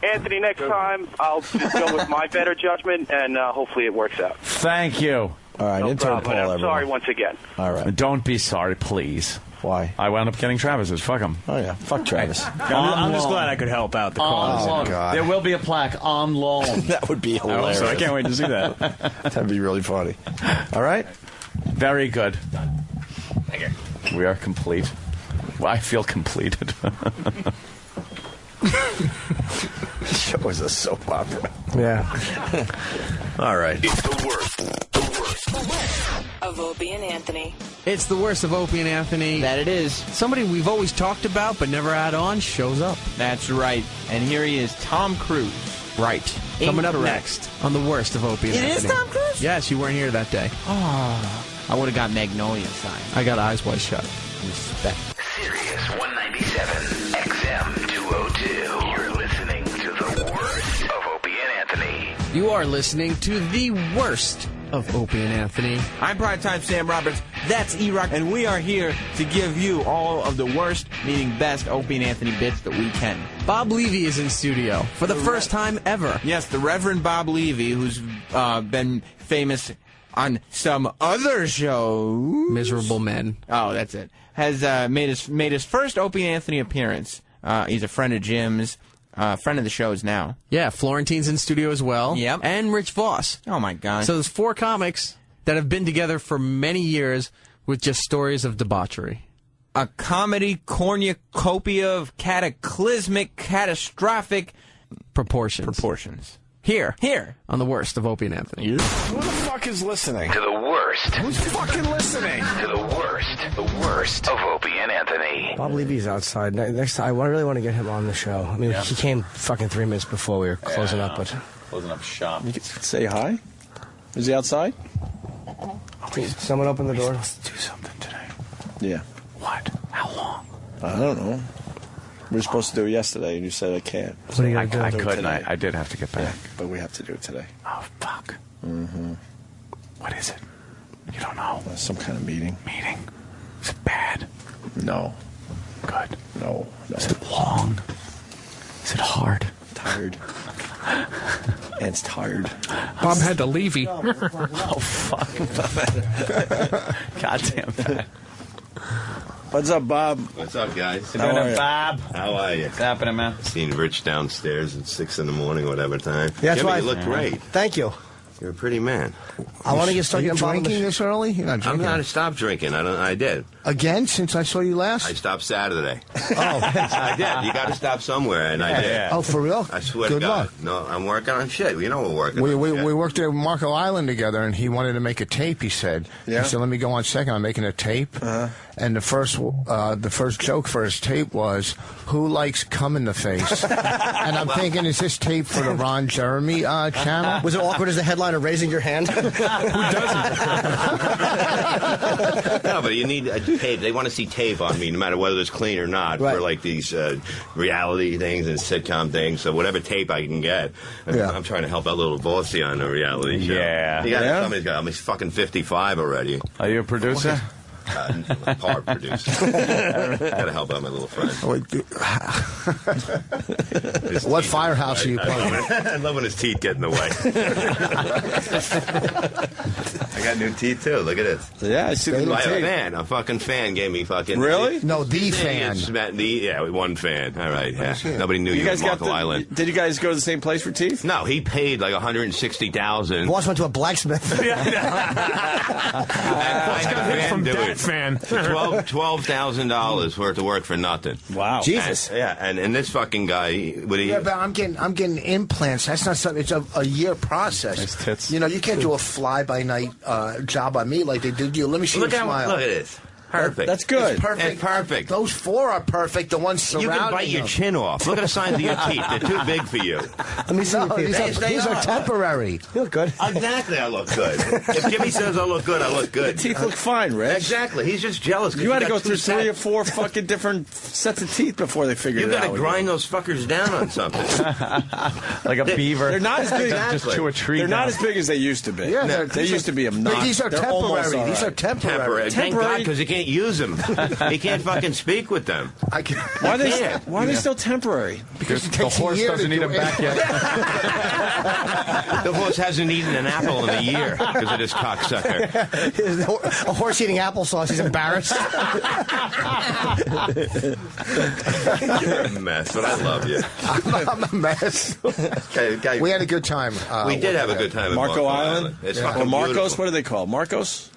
Anthony, next time I'll just go with my better judgment, and hopefully it works out. Thank you. All right, intern Paul. I'm sorry once again. All right. Don't be sorry, please. Why? I wound up getting Travis's. Fuck him. Oh, yeah. Fuck Travis. I'm just glad I could help out the cause. On loan. God. There will be a plaque on loan. That would be hilarious. I can't wait to see that. That'd be really funny. All right. Very good. Thank you. We are complete. Well, I feel completed. Show is a soap opera. Yeah. All right. It's the worst of Opie and Anthony. It's the worst of Opie and Anthony. That it is. Somebody we've always talked about but never had on shows up. That's right. And here he is, Tom Cruise. Right. Coming up next on the worst of Opie and Anthony. It is Tom Cruise? Yes, you weren't here that day. Oh, I would have got Magnolia sign. I got eyes wide shut. Respect. Sirius 197 XM 202. You're listening to the worst of Opie and Anthony. You are listening to the worst of Opie and Anthony. I'm Primetime Sam Roberts. That's E-Rock. And we are here to give you all of the worst, meaning best, Opie and Anthony bits that we can. Bob Levy is in studio for the first time ever. Yes, the Reverend Bob Levy, who's been famous on some other show. Miserable Men. Oh, that's it. Has made his first Opie and Anthony appearance. He's a friend of Jim's. Friend of the show's now. Yeah, Florentine's in studio as well. Yep. And Rich Voss. Oh, my God. So there's 4 comics that have been together for many years with just stories of debauchery. A comedy cornucopia of cataclysmic, catastrophic proportions. Here on the worst of Opie and Anthony. Who the fuck is listening? To the worst. Who's fucking listening? To the worst of Opie and Anthony. Bob Levy's outside. Next time, I really want to get him on the show. I mean, he came fucking 3 minutes before we were closing up, but closing up shop. You can say hi. Is he outside? Someone open the door. Let's do something today. Yeah. What? How long? I don't know. We were supposed to do it yesterday, and you said I can't. What are you going to do? I couldn't. I did have to get back. Yeah, but we have to do it today. Oh, fuck. Mm-hmm. What is it? You don't know? Some kind of meeting. Meeting? Is it bad? No. Good. No. Is it long? Is it hard? Tired. Ant's tired. Bob had to leave. Oh, fuck. God damn that. What's up, Bob? What's up, guys? How are you? Bob. How are you? What's happening, man? Seen Rich downstairs at 6 in the morning, whatever time. Yeah, that's Jimmy, right. you look great. Thank you. You're a pretty man. I want to get started drinking this early? You're not I'm drinking. not stopped drinking. I did. Again, since I saw you last? I stopped Saturday. Oh. I did. You got to stop somewhere, and I did. Oh, for real? I swear Good to God. luck. No, I'm working on shit. You know we're working We on shit. worked at Marco Island together, and he wanted to make a tape, he said. Yeah. He said, let me go on second. I'm making a tape. And the first joke for his tape was, who likes cum in the face? And I'm thinking, is this tape for the Ron Jeremy channel? Was it awkward as the headliner raising your hand? No, but you need a tape. They want to see tape on me, no matter whether it's clean or not, for like these reality things and sitcom things. So whatever tape I can get. I'm trying to help out little Bossy on the reality show. Somebody's got. He's fucking 55 already. Are you a producer? Part producer. Gotta help out my little friend. What firehouse are you playing? I love when his teeth get in the way. I got new teeth too. Look at this. Yeah, I see the new teeth. A fucking fan gave me fucking. Really? No, the fan. One fan. All right. Yeah. Nobody knew you guys got Island. Did you guys go to the same place for teeth? No, he paid like $160,000. Boss went to a blacksmith. From that fan. $12,000 worth of work for nothing. Wow. Jesus. And this fucking guy. Yeah, but I'm getting implants. That's not something. It's a year process. Nice tits. You know, you can't do a fly-by-night job on me like they did you. Let me see you smile. Look at this. Perfect. That's good. It's perfect. It's perfect. Those four are perfect. The ones surrounding you can bite your chin off. Look at the size of your teeth. They're too big for you. Let me see your teeth. These are temporary. You look good. Exactly, I look good. If Jimmy says I look good, I look good. The teeth look fine, Rich. Exactly. He's just jealous. You had to go through 3 or 4 fucking different sets of teeth before they figured it out. You got to grind those fuckers down on something. Like a beaver. They're not as big. Just chew a tree. They're not as big as they used to be. Yeah, they used to be obnoxious. These are temporary. These are temporary. Thank God, because he can't use them. He can't fucking speak with them. Why are they still temporary? Because it the takes horse a year doesn't to eat do him it. back yet. The horse hasn't eaten an apple in a year because of this cocksucker. A horse eating applesauce. He's embarrassed. You're a mess, but I love you. I'm a mess. Okay, we had a good time. We did have a good time at Marco Island. It's Or fucking Marcos. beautiful. What are they called? Marcos.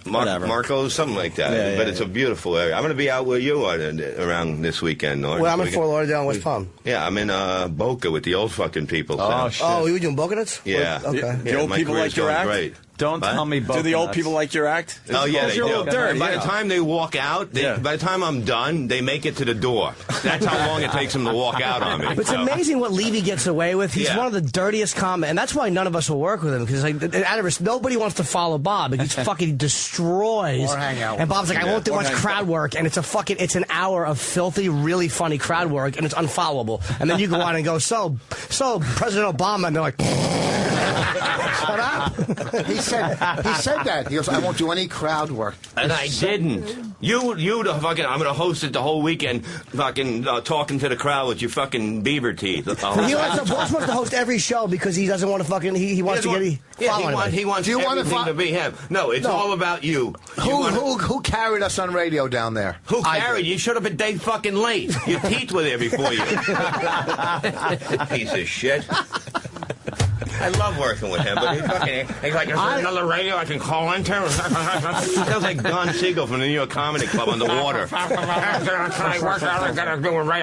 Marcos, something like that. But it's a beautiful area. I'm going to be out where you are around this weekend. Well, I'm in Fort Lauderdale and West Palm. Yeah, I'm in Boca with the old fucking people. Oh, shit. Oh, you were doing Boca Nuts? Yeah. Okay. The old people like your act? Great. Don't tell me both. Do the old people like your act? Oh, yeah, they You're a do. little dirty. By the time they walk out, by the time I'm done, they make it to the door. That's how long it takes them to walk out on me. It's amazing what Levy gets away with. He's one of the dirtiest comics, and that's why none of us will work with him, because nobody wants to follow Bob. He fucking destroys. Or hang out. And Bob's like, I won't do much crowd work, and it's it's an hour of filthy, really funny crowd work, and it's unfollowable. And then you go on and go, so President Obama, and they're like, shut up. He said that. He goes, I won't do any crowd work. And I didn't. You the fucking, I'm going to host it the whole weekend, fucking talking to the crowd with your fucking beaver teeth. Boss wants to host every show because he doesn't want to fucking, he wants to get, he wants everything to be him. No, it's all about you. Who carried us on radio down there? Who carried? You should have been day fucking late. Your teeth were there before you. Piece of shit. I love working with him, but he's like, is there another radio I can call into? Sounds like Don Siegel from the New York Comedy Club underwater.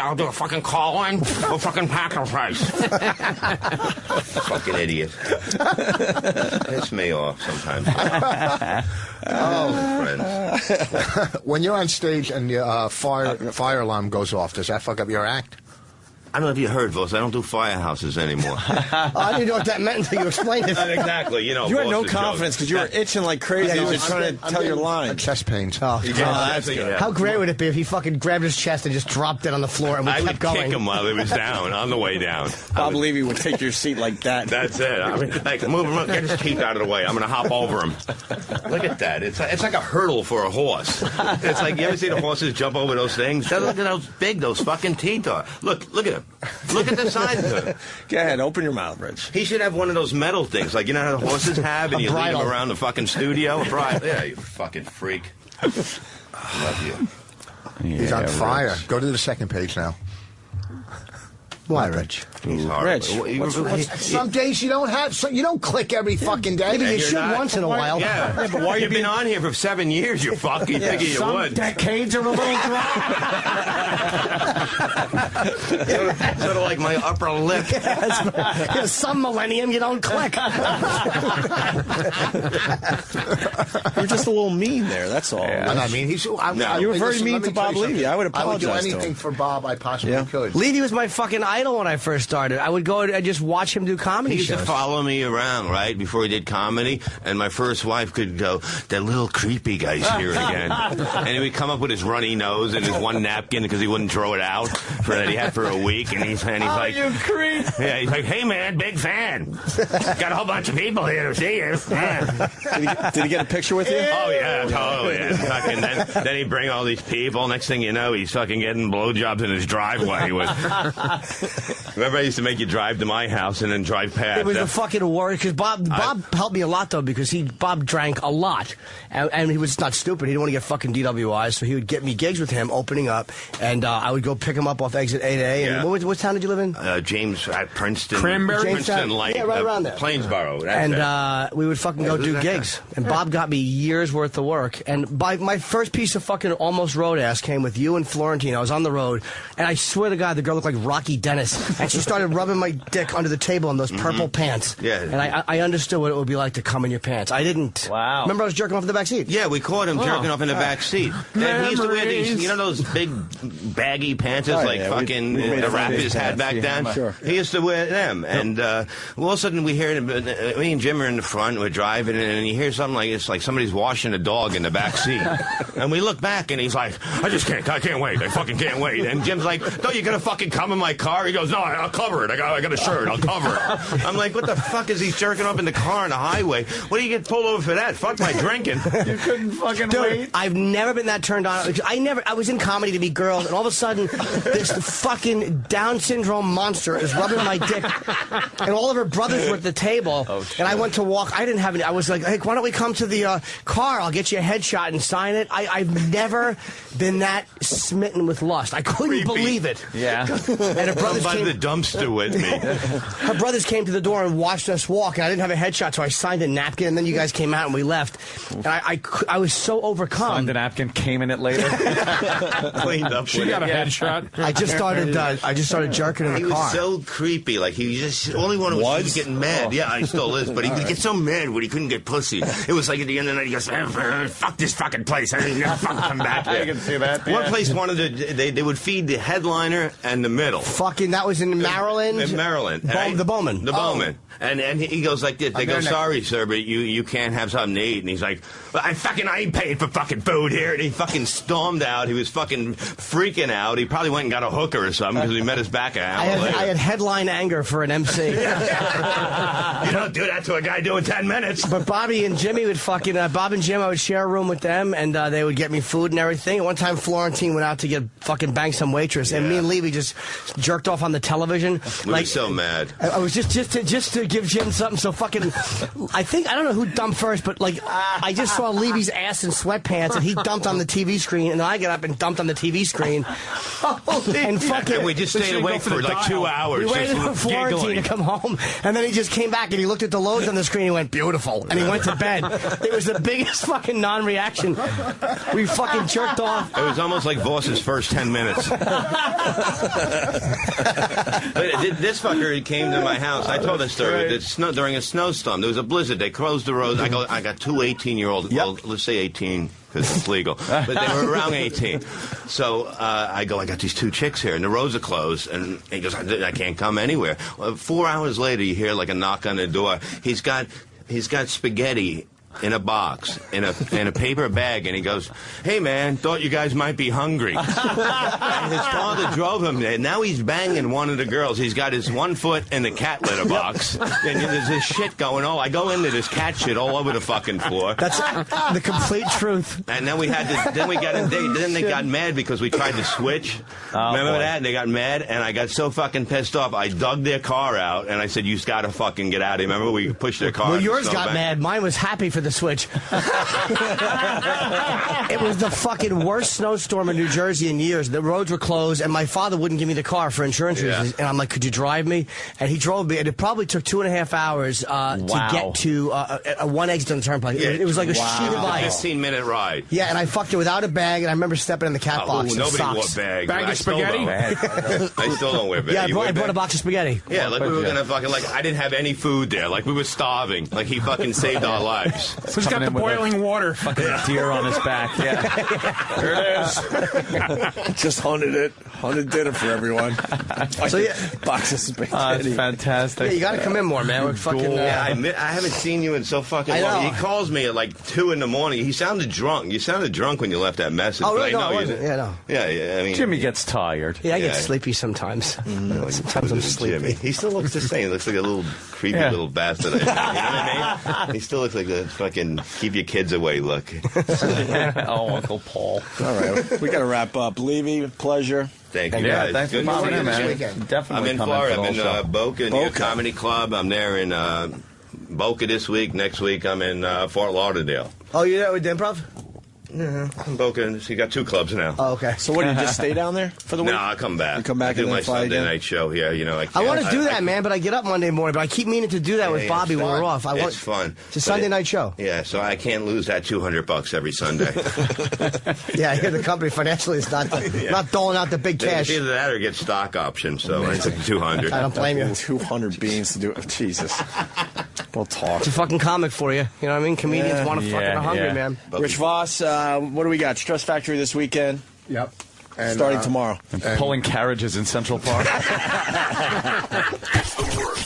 I'll do a fucking call-in or fucking packer price. Fucking idiot. Piss me off sometimes. Friends. When you're on stage and your fire alarm goes off, does that fuck up your act? I don't know if you heard, Voss. I don't do firehouses anymore. I didn't know what that meant until you explained it. Exactly. You know, you had no confidence because you were itching like crazy. You were trying to tell your line. Chest pains. That's good. How great would it be if he fucking grabbed his chest and just dropped it on the floor and we kept going? I would kick him while he was down, on the way down. Bob Levy would take your seat like that. That's it. I mean, like, move him, get his teeth out of the way. I'm going to hop over him. Look at that. It's like a hurdle for a horse. It's like, you ever see the horses jump over those things? Look at how big those fucking teeth are. Look at him. Look at the size of it. Go ahead, open your mouth, Rich. He should have one of those metal things, like you know how the horses have, and you lead them around the fucking studio. Yeah, you fucking freak. Love you. He's on fire. Go to the second page now. Why, Rich? He's hard. Some days you don't click every fucking day. Maybe you should once in a while. Yeah, but why you've been on here for 7 years, you fucking figure you would. Decades are a little dry. Sort of like my upper lip. Some millennium you don't click. You're just a little mean there, that's all. I'm not mean. You were very mean to Bob Levy. I would apologize I would do to anything him. for Bob I possibly could. Levy was my fucking idol when I first started. I would go and just watch him do comedy He used shows. to follow me around, right, before he did comedy, and my first wife could go, that little creepy guy's here again. And he would come up with his runny nose and his one napkin because he wouldn't throw it out that he had for a week, and he's like, you creep. Yeah, he's like, hey man, big fan. Got a whole bunch of people here to see you. Yeah. Did he get a picture with you? Oh yeah, totally. Yeah. Fucking, then he'd bring all these people. Next thing you know, he's fucking getting blowjobs in his driveway. Remember, I used to make you drive to my house and then drive past. It was a fucking worry because Bob helped me a lot though because Bob drank a lot and he was not stupid. He didn't want to get fucking DWIs, so he would get me gigs with him opening up, and I would go pick him up off exit 8A. Yeah. And what town did you live in? James at Princeton. Cranberry? Princeton Light. Yeah, right around there. Plainsboro. And we would fucking go do gigs. And Bob got me years worth of work. And my first piece of fucking almost road ass came with you and Florentine. I was on the road, and I swear to God, the girl looked like Rocky Dennis, and she started rubbing my dick under the table in those purple pants. Yeah. And I understood what it would be like to come in your pants. I didn't. Wow. Remember I was jerking off in the back seat? Yeah, we caught him jerking off in the back seat. And he used to wear these, those big baggy pants fucking the rappers had back then. Sure. He used to wear them. And all of a sudden we hear, me and Jim are in the front, we're driving, and you hear something like, it's like somebody's washing a dog in the back seat. And we look back, and he's like, I can't wait. I fucking can't wait. And Jim's like, don't you gonna fucking come in my car? He goes, no, I'll cover it. I got a shirt. I'll cover it. I'm like, what the fuck is he jerking up in the car on the highway? What do you get pulled over for that? Fuck my drinking. You couldn't fucking wait. I've never been that turned on. I was in comedy to meet girls, and all of a sudden, this fucking Down syndrome monster is rubbing my dick, and all of her brothers were at the table, and I went to walk. I didn't have any. I was like, hey, why don't we come to the car? I'll get you a headshot and sign it. I've never been that smitten with lust. I couldn't believe it. Yeah. And her brothers Come by came the dumpster with me. Her brothers came to the door and watched us walk, and I didn't have a headshot, so I signed a napkin, and then you guys came out and we left. And I was so overcome. Signed the napkin, came in it later. Cleaned up. She got a headshot. I just started jerking in the He car. was so creepy. Like, he just, all he wanted was he was getting mad. Yeah, he still is, but he would get so mad when he couldn't get pussy. It was like at the end of the night, he goes, fuck this fucking place. I ain't never fucking come back here. I can see that. One place wanted to, they would feed the headliner and the middle. Fucking, that was in Maryland? In Maryland. The Bowman. The Bowman. And he goes like this. They go, sorry, sir, but you can't have something to eat. And he's like, I ain't paying for fucking food here. And he fucking stormed out. He was fucking freaking out. He probably went and got a hooker or something because he met his back an hour later. I had headline anger for an MC. You don't do that to a guy doing 10 minutes. But Bobby and Jimmy would fucking, Bob and Jim, I would share a room with them, and they would get me food and everything. And one time Florentine went out to get fucking bang some waitress, and me and Levy just jerked off on the television. We were so mad. I was just to give Jim something so fucking, I don't know who dumped first, but like, I just saw Levy's ass in sweatpants, and he dumped on the TV screen, and then I got up and dumped on the TV screen. And fucking, and we just stayed awake for like 2 hours. We waited for Florentine to come home, and then he just came back and he looked at the loads on the screen and he went, beautiful, and he went to bed. It was the biggest fucking non-reaction. We fucking jerked off. It was almost like Voss's first 10 minutes. But this fucker came to my house. I told this story. During a snowstorm. There was a blizzard. They closed the roads. I got two 18-year-olds. Well, let's say 18. Because it's legal. But they were around 18. So I got these two chicks here, and the roads are closed. And he goes, I can't come anywhere. Well, 4 hours later, you hear like a knock on the door. He's got spaghetti in a box, in a paper bag, and he goes, hey man, thought you guys might be hungry. And his father drove him there. Now he's banging one of the girls. He's got his 1 foot in the cat litter box. And there's this shit going on. I go into this cat shit all over the fucking floor. That's the complete truth. And then they got mad because we tried to switch. Remember that? And they got mad, and I got so fucking pissed off. I dug their car out, and I said, you gotta fucking get out of here. Remember we pushed their car? Well, yours got mad. Mine was happy for at the switch. It was the fucking worst snowstorm in New Jersey in years. The roads were closed, and my father wouldn't give me the car for insurance reasons. And I'm like, could you drive me? And he drove me, and it probably took 2.5 hours to get to one exit on the turnpike. It was like a sheet of ice. 15-minute ride. Yeah, and I fucked it without a bag, and I remember stepping in the cat box and nobody wore socks. bags. Bag of spaghetti? I still don't wear bags. Yeah, I brought a box of spaghetti. Yeah, like we were gonna fucking I didn't have any food there. Like we were starving. Like he fucking saved our lives. Who's got the boiling water? Fucking deer on his back. Yeah. There it is. Just hunted dinner for everyone. So yeah, box of spaghetti. That's fantastic. Yeah, you got to come in more, man. We're fucking. Yeah, I haven't seen you in so fucking long. He calls me at like 2 in the morning. He sounded drunk. You sounded drunk when you left that message. Oh, really? But No, I I know wasn't. Yeah, no. Yeah. I mean, Jimmy gets tired. Yeah, I get sleepy sometimes. Sometimes I'm sleepy. Jimmy. He still looks the same. He looks like a little creepy little bastard. You know what I mean? He still looks like the fucking keep your kids away look. Oh, Uncle Paul. All right, we got to wrap up. Levy, pleasure. Thank you, Yeah, guys. thanks for Good popping to see in, you man. this weekend. Definitely I'm in come Florida. for I'm the whole in show. Boca, New York Comedy Club. I'm there in Boca this week. Next week, I'm in Fort Lauderdale. Oh, you're there with Improv? In Boca, so you got 2 clubs now. Oh, okay. So what, do you just stay down there for the week? No, I come back. You come back I do and then my fly Sunday again? night show here. You know, I want to do that, man, but I get up Monday morning. But I keep meaning to do that with Bobby when we're off. It's fun. It's a Sunday night show. Yeah, so I can't lose that $200 every Sunday. Yeah, here the company financially is not doling out the big cash. It's either that or get stock options. So it's like 200. I don't blame you. 200 beans to do it. Jesus. We'll talk. It's a fucking comic for you. You know what I mean? Comedians want to fucking are hungry, man. Rich Voss, what do we got? Stress Factory this weekend. Yep. And, starting tomorrow. And pulling carriages in Central Park.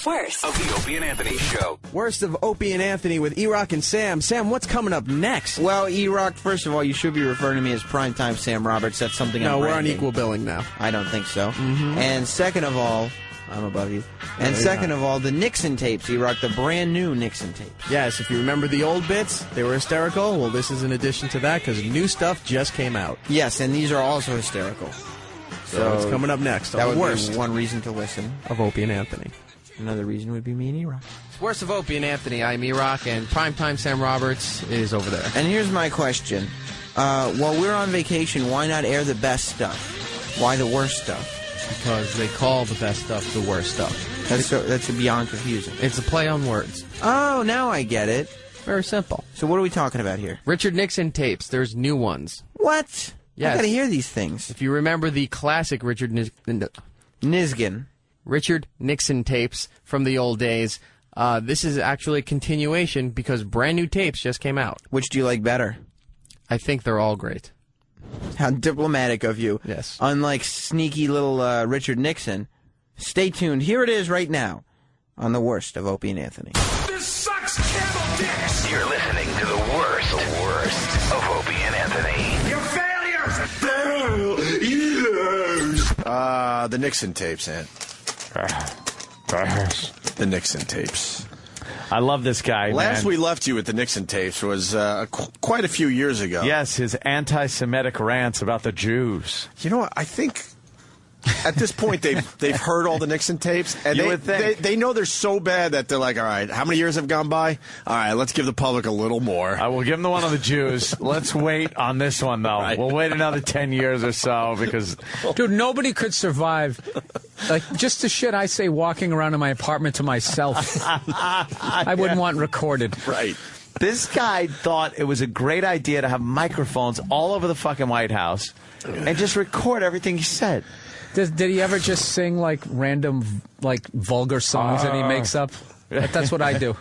Worst of the Opie and Anthony Show. Worst of Opie and Anthony with E-Rock and Sam. Sam, what's coming up next? Well, E-Rock, first of all, you should be referring to me as Primetime Sam Roberts. That's something No, I'm we're on branding. equal billing now. I don't think so. And second of all, I'm above you. And second of all, the Nixon tapes, E-Rock, the brand new Nixon tapes. Yes, if you remember the old bits, they were hysterical. Well, this is in addition to that because new stuff just came out. Yes, and these are also hysterical. So it's coming up next. That would worst be one reason to listen. of Opie and Anthony. Another reason would be me and E-Rock. Worst of Opie and Anthony. I'm E-Rock, and Primetime Sam Roberts is over there. And here's my question. While we're on vacation, why not air the best stuff? Why the worst stuff? Because they call the best stuff the worst stuff. That's beyond confusing. It's a play on words. Oh, now I get it. Very simple. So what are we talking about here? Richard Nixon tapes. There's new ones. What? Yes. I gotta hear these things. If you remember the classic Richard Nixon tapes from the old days, this is actually a continuation because brand new tapes just came out. Which do you like better? I think they're all great. How diplomatic of you. Yes. Unlike sneaky little Richard Nixon. Stay tuned. Here it is right now on the worst of Opie and Anthony. This sucks camel dicks. You're listening to the worst of Opie and Anthony. You're failures. The Nixon tapes, Ant. The Nixon tapes. I love this guy, Last man. we left you with the Nixon tapes was quite a few years ago. Yes, his anti-Semitic rants about the Jews. You know what? I think at this point they've heard all the Nixon tapes, and You would think. they know they're so bad that they're like, all right, how many years have gone by? All right, let's give the public a little more. I will give him the one on the Jews. Let's wait on this one, though. Right. We'll wait another 10 years or so because... Dude, nobody could survive. Like, just the shit I say walking around in my apartment to myself. I wouldn't want recorded. Right. This guy thought it was a great idea to have microphones all over the fucking White House and just record everything he said. Did he ever just sing, like, random, like, vulgar songs that he makes up? That's what I do.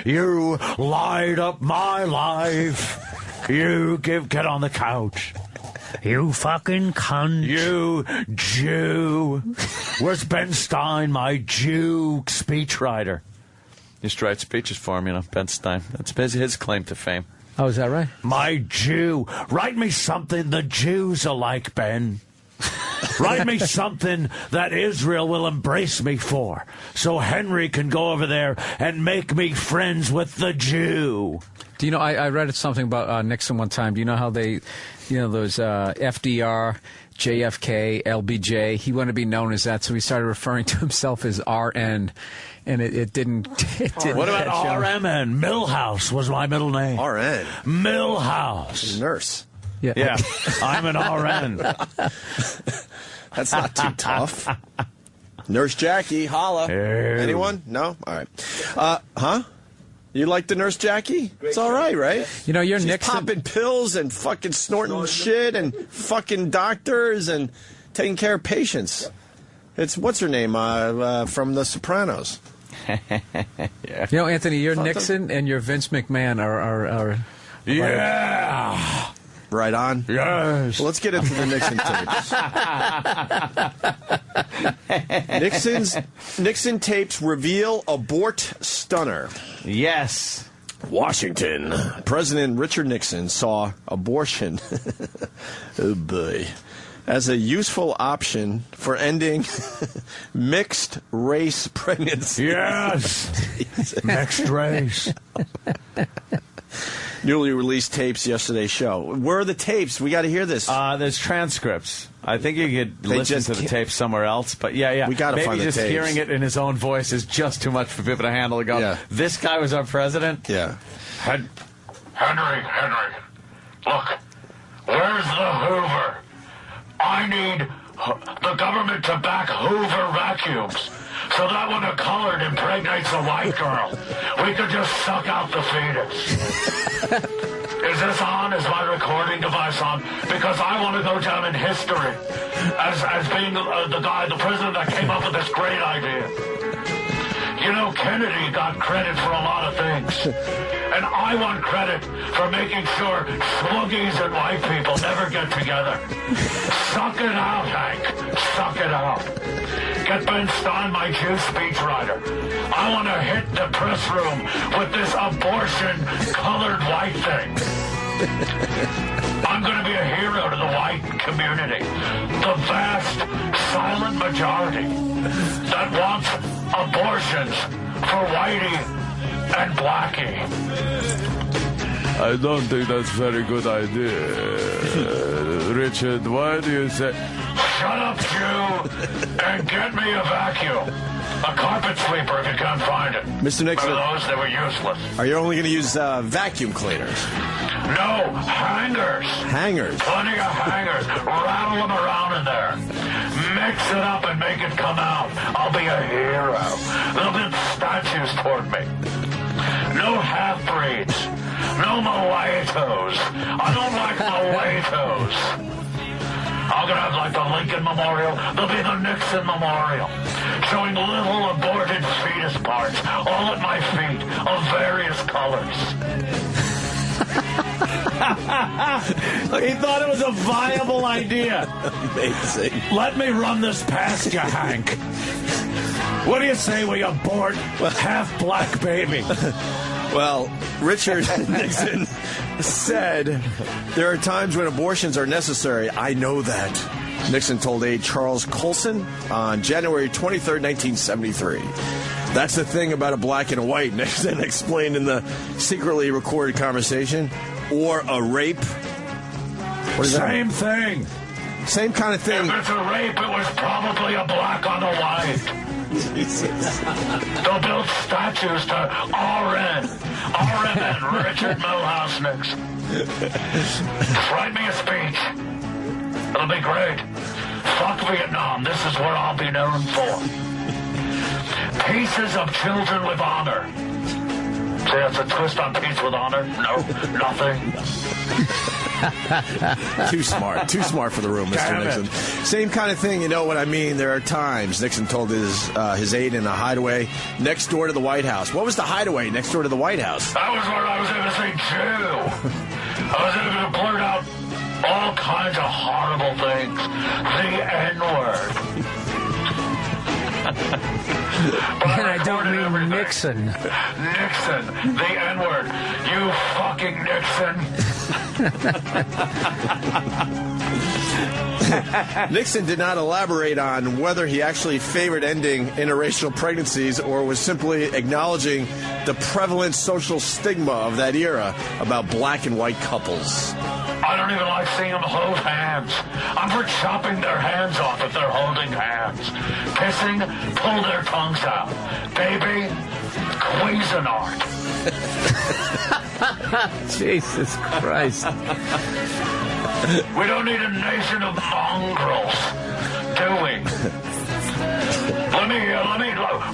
You light up my life. You get on the couch. You fucking cunt. You Jew. Where's Ben Stein, my Jew speechwriter? Used to write speeches for him, you know, Ben Stein. That's his claim to fame. Oh, is that right? My Jew. Write me something the Jews are like, Ben. Write me something that Israel will embrace me for, so Henry can go over there and make me friends with the Jew. Do you know, I read something about Nixon one time. Do you know how they, you know, those FDR JFK, LBJ. He wanted to be known as that, so he started referring to himself as RN, and it didn't. What about RMN? Millhouse was my middle name. RN. Millhouse. Nurse. Yeah. I'm an RN. That's not too tough. Nurse Jackie, holla. Anyone? No? All right. Huh? You like the Nurse Jackie? It's all right, right? You know, you're She's Nixon. popping pills and fucking snorting shit and fucking doctors and taking care of patients. It's, what's her name, from The Sopranos. Yeah. You know, Anthony, you're Nixon and you're Vince McMahon are yeah. Right on? Yes. Well, let's get into the Nixon tapes. Nixon tapes reveal abort stunner. Yes. Washington. President Richard Nixon saw abortion, oh boy, as a useful option for ending mixed race pregnancy. Yes. Mixed race. Newly released tapes yesterday's show. Where are the tapes? We got to hear this. There's transcripts. I think you could listen to the tape somewhere else, but yeah. We got to find the tapes. Maybe just hearing it in his own voice is just too much for people to handle. To go, this guy was our president? Yeah. Henry, look, where's the Hoover? I need the government to back Hoover vacuums so that when a colored impregnates a white girl, we could just suck out the fetus. Is this on? Is my recording device on? Because I want to go down in history as being the president that came up with this great idea. You know, Kennedy got credit for a lot of things. And I want credit for making sure sluggies and white people never get together. Suck it out, Hank. Suck it out. Get Ben Stein, my Jew speechwriter. I want to hit the press room with this abortion-colored white thing. I'm going to be a hero to the white community. The vast, silent majority that wants abortions for Whitey and Blackie. I don't think that's a very good idea. Richard, why do you say... Shut up, Jew, and get me a vacuum. A carpet sweeper if you can't find it. Mr. Nixon. For those, they were useless. Are you only going to use vacuum cleaners? No, hangers. Hangers? Plenty of hangers. Rattle them around in there. Mix it up and make it come out. I'll be a hero. They'll be statues toward me. No half-breeds. No mojitos. I don't like mojitos. I'm going to have like the Lincoln Memorial. There'll be the Nixon Memorial. Showing little aborted fetus parts all at my feet of various colors. He thought it was a viable idea. Amazing. Let me run this past you, Hank. What do you say we abort half-black baby? Well, Richard Nixon said there are times when abortions are necessary. I know that. Nixon told aide Charles Colson on January 23rd, 1973. That's the thing about a black and a white, Nixon explained in the secretly recorded conversation. Or a rape. What is Same thing. Same kind of thing. If it's a rape, it was probably a black on a white. Jesus. They'll build statues to RN Richard Milhouse Nixon. Write me a speech. It'll be great. Fuck Vietnam. This is what I'll be known for. Pieces of children with honor. See, that's a twist on peace with honor. No, nothing. Too smart for the room, Mr. Nixon. Same kind of thing, you know what I mean? There are times, Nixon told his aide in a hideaway next door to the White House. What was the hideaway next door to the White House? That was where I was going to say Jew. I was going to blurt out all kinds of horrible things. The N-word. And I don't mean Nixon. Nixon, the N-word. You fucking Nixon. Nixon did not elaborate on whether he actually favored ending interracial pregnancies or was simply acknowledging the prevalent social stigma of that era about black and white couples. I don't don't even like seeing them hold hands. I'm for chopping their hands off if they're holding hands. Kissing, pull their tongues out. Baby, Cuisinart. Jesus Christ. We don't need a nation of mongrels, do we?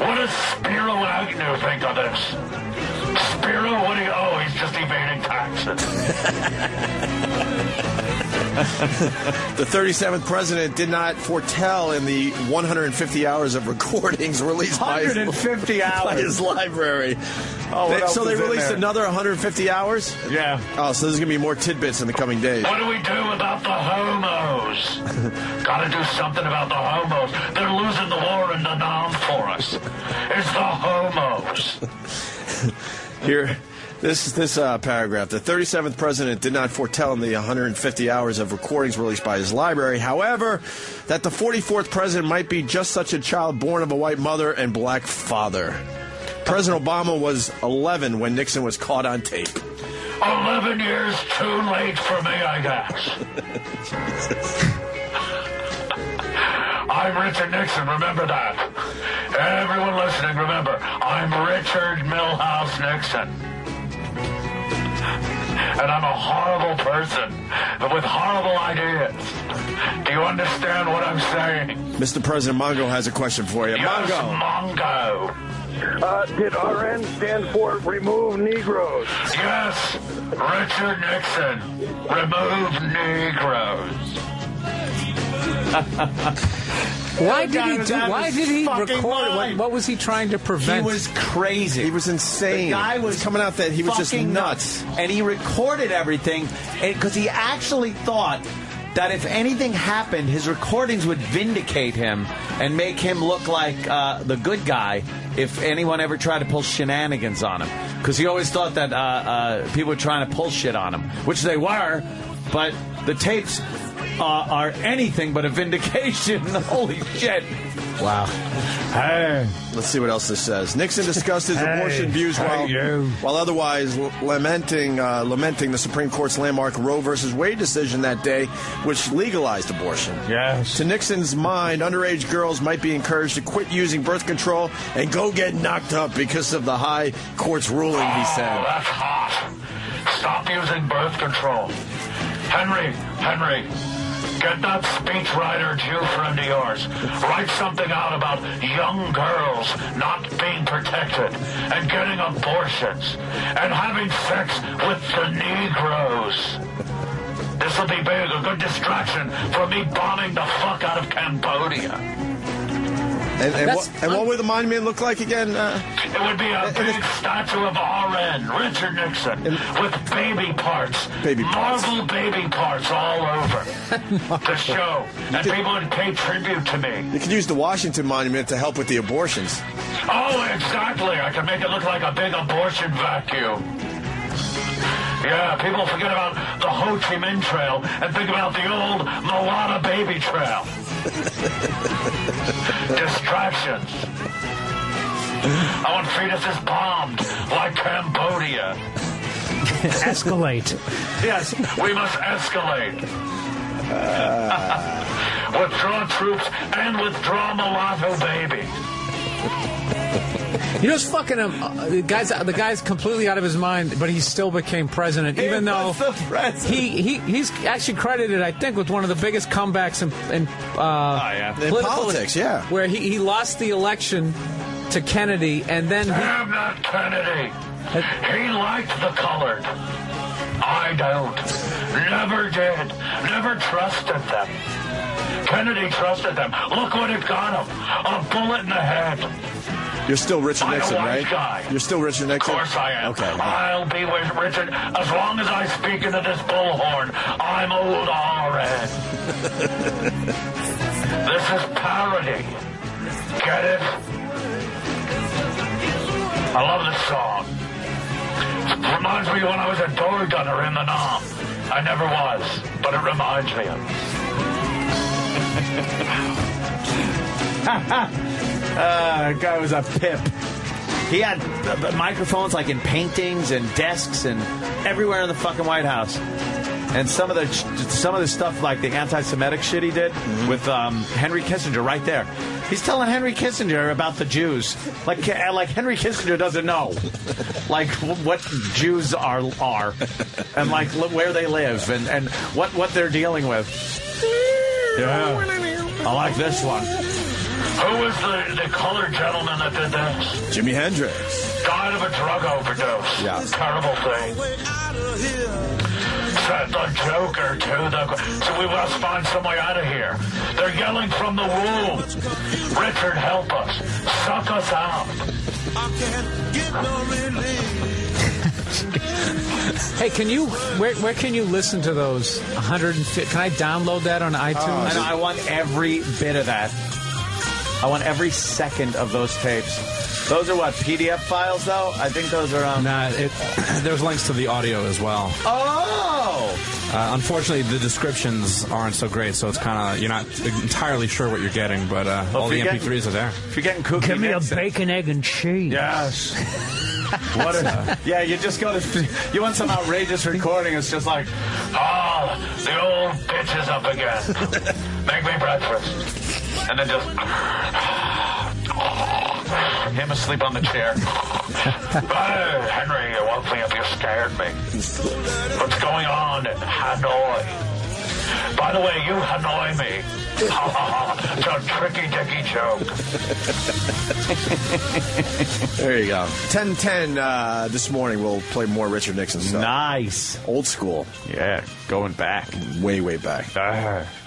What does Spiro Agnew think of this? Spiro, what do you, oh, he's just evading taxes. The 37th president did not foretell in the 150 hours of recordings released by 150 hours. by his library. Oh, what else so they is in released there? another 150 hours? Yeah. Oh, so there's going to be more tidbits in the coming days. What do we do about the homos? Gotta do something about the homos. They're losing the war in the Nam for us. It's the homos. Here, this paragraph. The 37th president did not foretell in the 150 hours of recordings released by his library, however, that the 44th president might be just such a child born of a white mother and black father. President Obama was 11 when Nixon was caught on tape. 11 years too late for me, I guess. I'm Richard Nixon, remember that. Everyone listening, remember, I'm Richard Milhouse Nixon. And I'm a horrible person with horrible ideas. Do you understand what I'm saying? Mr. President, Mongo has a question for you. Yes, Mongo. Did RN stand for Remove Negroes? Yes, Richard Nixon. Remove Negroes. Why did he record? What was he trying to prevent? He was crazy. He was insane. The guy was coming out that he was just nuts. And he recorded everything because he actually thought that if anything happened, his recordings would vindicate him and make him look like the good guy if anyone ever tried to pull shenanigans on him. Because he always thought that people were trying to pull shit on him, which they were, but the tapes are anything but a vindication. Holy shit. Wow. Hey. Let's see what else this says. Nixon discussed his abortion views while otherwise lamenting the Supreme Court's landmark Roe v. Wade decision that day, which legalized abortion. Yes. To Nixon's mind, underage girls might be encouraged to quit using birth control and go get knocked up because of the high court's ruling, he said. Oh, that's hot. Stop using birth control. Henry, get that speechwriter Jew friend of yours. Write something out about young girls not being protected and getting abortions and having sex with the Negroes. This will be big, a good distraction for me bombing the fuck out of Cambodia. And what would the monument look like again? It would be a big statue of RN, Richard Nixon, with baby parts. Marvel baby parts all over the show. And people would pay tribute to me. You could use the Washington Monument to help with the abortions. Oh, exactly. I could make it look like a big abortion vacuum. Yeah, people forget about the Ho Chi Minh Trail and think about the old Mulata Baby Trail. Distractions. I want fetuses bombed like Cambodia. Escalate. Yes, we must escalate. Withdraw troops and withdraw mulatto baby. You know, it's fucking him. The guy's completely out of his mind, but he still became president, even though he's actually credited, I think, with one of the biggest comebacks in politics. Yeah, where he lost the election to Kennedy, and then damn that Kennedy. He liked the colored. I don't. Never did. Never trusted them. Kennedy trusted them. Look what it got him. A bullet in the head. You're still Richard Nixon, I'm a white right? Guy. You're still Richard Nixon? Of course I am. Okay. I'll be with Richard as long as I speak into this bullhorn. I'm old already. This is parody. Get it? I love this song. It reminds me when I was a door gunner in the Nam. I never was, but it reminds me of That guy was a pip. He had microphones like in paintings and desks and everywhere in the fucking White House. And some of the stuff, like the anti-Semitic shit he did with Henry Kissinger right there. He's telling Henry Kissinger about the Jews. Like Henry Kissinger doesn't know, like, what Jews are, and like where they live, and what they're dealing with. Yeah, I like this one. Who was the colored gentleman that did this? Jimi Hendrix. Died of a drug overdose. Yeah. Terrible thing. Said the Joker, too. So we must find some way out of here. They're yelling from the womb. Richard, help us. Suck us out. I can't get no relief. Hey, can you? Where can you listen to those 150? Can I download that on iTunes? I want every bit of that. I want every second of those tapes. Those are what, PDF files, though? I think those are... Nah, there's links to the audio as well. Oh! Unfortunately, the descriptions aren't so great, so it's kind of... You're not entirely sure what you're getting, but all the MP3s are there. If you're getting cookie Give me Nixon. a bacon, egg, and cheese. Yes. What a... Yeah, you just go to... You want some outrageous recording, it's just like... Oh, the old bitch is up again. Make me breakfast. And then just... Him asleep on the chair. Henry, you woke me up. You scared me. What's going on in Hanoi? By the way, you Hanoi me. It's a tricky dicky joke. There you go. 10:10 this morning. We'll play more Richard Nixon stuff. Nice. Old school. Yeah, going back. Way, way back.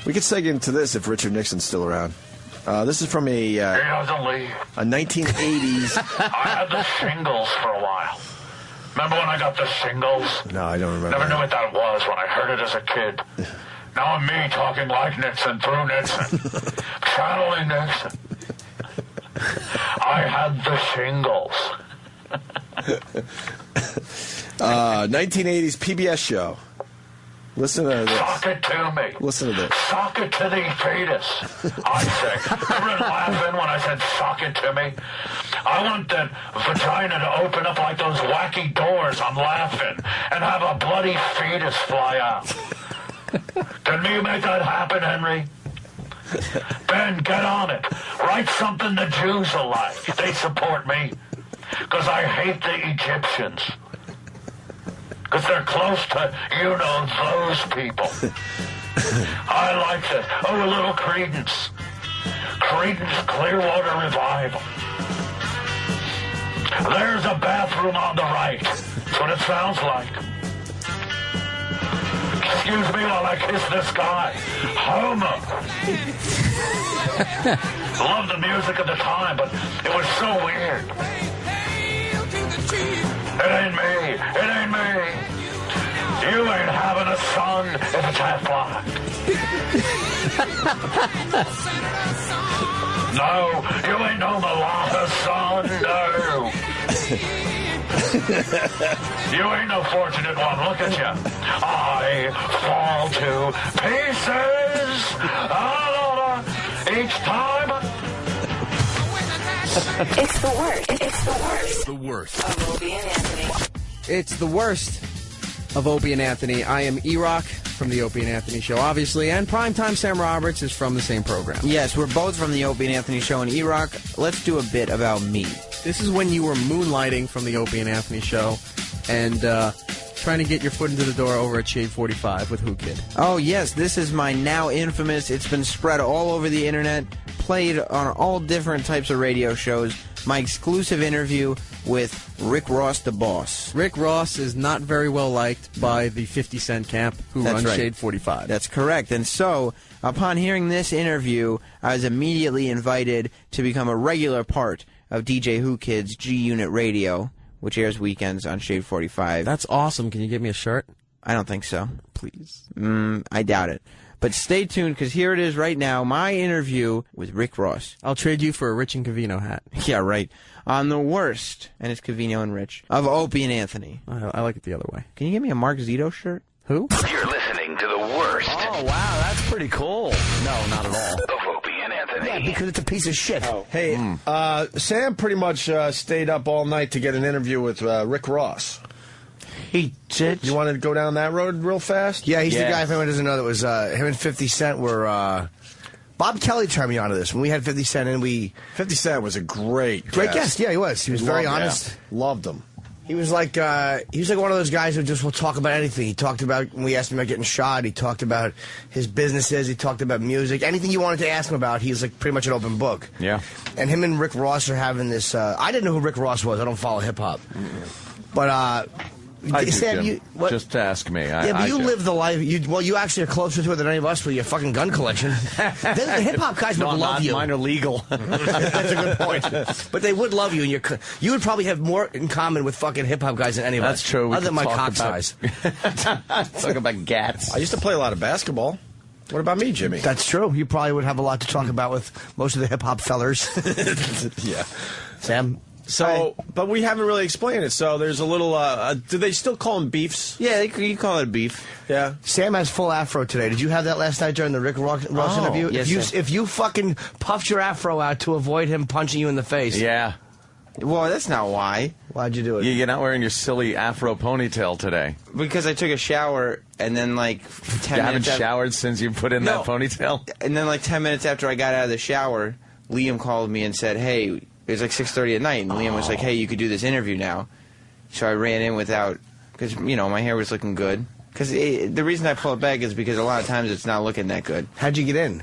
We could seg into this if Richard Nixon's still around. This is from He doesn't leave. a 1980s. I had the shingles for a while. Remember when I got the shingles? No, I don't remember. Never knew what that was when I heard it as a kid. Now I'm me talking like Nixon through Nixon. Channeling Nixon. I had the shingles. 1980s PBS show. Listen to this. Sock it to me. Listen to this. Sock it to the fetus. I say. Remember laughing when I said sock it to me? I want that vagina to open up like those wacky doors. I'm laughing. And have a bloody fetus fly out. Can you make that happen, Henry? Ben, get on it. Write something the Jews will like. They support me. Because I hate the Egyptians. Because they're close to, those people. I like this. Oh, a little Credence. Credence Clearwater Revival. There's a bathroom on the right. That's what it sounds like. Excuse me while I kiss this guy. Homo. Loved the music at the time, but it was so weird. It ain't me. It ain't me. You ain't having a son if it's half black. No, you ain't no mulatto son, no. You ain't no fortunate one, look at you. I fall to pieces each time. It's the worst. It's the worst. The worst. Of Opie and Anthony. It's the worst of Opie and Anthony. I am E-Rock from the Opie and Anthony Show, obviously, and Primetime Sam Roberts is from the same program. Yes, we're both from the Opie and Anthony Show, and E-Rock, let's do a bit about me. This is when you were moonlighting from the Opie and Anthony Show and trying to get your foot into the door over at Shade 45 with Who Kid. Oh, yes, this is my now infamous, it's been spread all over the internet, played on all different types of radio shows, my exclusive interview with Rick Ross, the boss. Rick Ross is not very well liked by the 50 Cent camp who runs Shade 45. That's correct. And so, upon hearing this interview, I was immediately invited to become a regular part of DJ Who Kid's G-Unit Radio, which airs weekends on Shade 45. That's awesome. Can you get me a shirt? I don't think so. Please. I doubt it. But stay tuned, because here it is right now, my interview with Rick Ross. I'll trade you for a Rich and Covino hat. Yeah, right. On the worst, and it's Covino and Rich, of Opie and Anthony. I like it the other way. Can you get me a Mark Zito shirt? Who? You're listening to the worst. Oh, wow, that's pretty cool. No, not at all. Of Opie and Anthony. Yeah, because it's a piece of shit. Hey, Sam pretty much stayed up all night to get an interview with Rick Ross. He did. You want to go down that road real fast? Yeah, he's the guy, if anyone doesn't know, that was him and 50 Cent were... Bob Kelly turned me on to this. When we had 50 Cent in, 50 Cent was a great guest. Yeah, he was. He was very honest. Yeah. Loved him. He was like one of those guys who just will talk about anything. He talked about, when we asked him about getting shot, he talked about his businesses, he talked about music. Anything you wanted to ask him about, he was like pretty much an open book. Yeah. And him and Rick Ross are having this... I didn't know who Rick Ross was. I don't follow hip-hop. But... I do, Sam, Jim. Just ask me. But you live the life. You actually are closer to it than any of us with your fucking gun collection. The hip hop guys would love you. Mine are legal. That's a good point. But they would love you, and you would probably have more in common with fucking hip hop guys than any of us. That's true. Other than my cock size. Talk about gats. I used to play a lot of basketball. What about me, Jimmy? That's true. You probably would have a lot to talk about with most of the hip hop fellers. Yeah. Sam. So, but we haven't really explained it. So there's a little. Do they still call them beefs? Yeah, you call it a beef. Yeah. Sam has full afro today. Did you have that last night during the Rick Ross interview? Yes, if you fucking puffed your afro out to avoid him punching you in the face. Yeah. Well, that's not why. Why'd you do it? You're not wearing your silly afro ponytail today. Because I took a shower and then like 10 minutes. You haven't showered since you put in that ponytail? And then like 10 minutes after I got out of the shower, Liam called me and said, hey, it was like 6:30 at night, and Liam was like, hey, you could do this interview now. So I ran in without, because, my hair was looking good. Because the reason I pull it back is because a lot of times it's not looking that good. How'd you get in?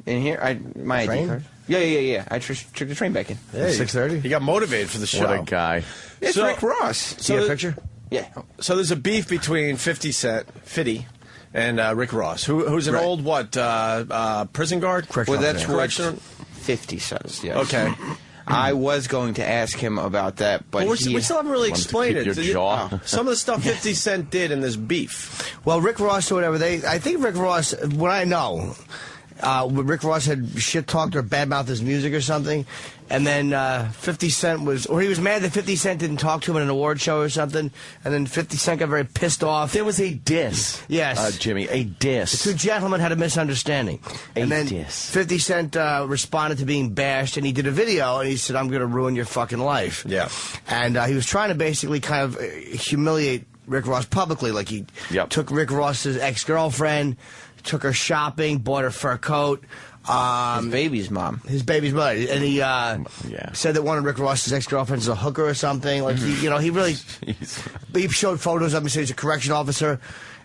In here? My ID card. Yeah. I took the train back in. Hey, 6:30? He got motivated for the show. What a guy. It's Rick Ross. See a picture? Yeah. So there's a beef between 50 Cent, and Rick Ross, who's an old, prison guard? Well, that's what 50 says, yes. Okay. I was going to ask him about that, but we still haven't really explained it. Some of the stuff 50 Cent did in this beef. Well, Rick Ross or whatever, I think Rick Ross, what I know, Rick Ross had shit-talked or bad-mouthed his music or something, and then 50 Cent he was mad that 50 Cent didn't talk to him at an award show or something, and then 50 Cent got very pissed off. There was a diss. Yes. Jimmy, a diss. The two gentlemen had a misunderstanding. And then diss. 50 Cent responded to being bashed, and he did a video, and he said, I'm going to ruin your fucking life. Yeah. And he was trying to basically kind of humiliate Rick Ross publicly. Like, he took Rick Ross's ex-girlfriend, took her shopping, bought her fur coat. His baby's mom. And he said that one of Rick Ross's ex-girlfriends is a hooker or something. Like, he really... He showed photos of him, said he's a correction officer.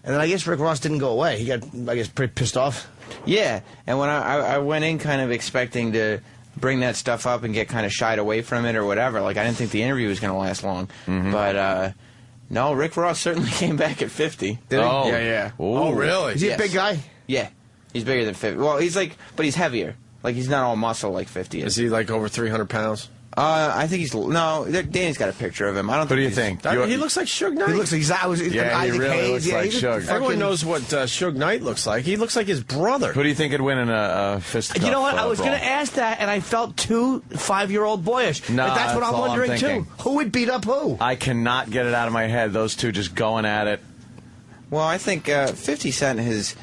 And then I guess Rick Ross didn't go away. He got, pretty pissed off. Yeah, and when I went in kind of expecting to bring that stuff up and get kind of shied away from it or whatever. Like, I didn't think the interview was going to last long. But, no, Rick Ross certainly came back at 50. Did he? Yeah. Ooh. Oh, really? Is he a big guy? Yeah. He's bigger than 50. Well, but he's heavier. Like, he's not all muscle like 50 is. Is he, like, over 300 pounds? I think Danny's got a picture of him. I don't. What do you think? He looks like Suge Knight. He looks exactly. Yeah, he really looks like Suge. Everyone knows what Suge Knight looks like. He looks like his brother. Who do you think would win in a fist? You know what? I was going to ask that, and I felt too 5-year-old boyish. Nah, that's what I'm wondering too. Who would beat up who? I cannot get it out of my head. Those two just going at it. Well, I think 50 Cent has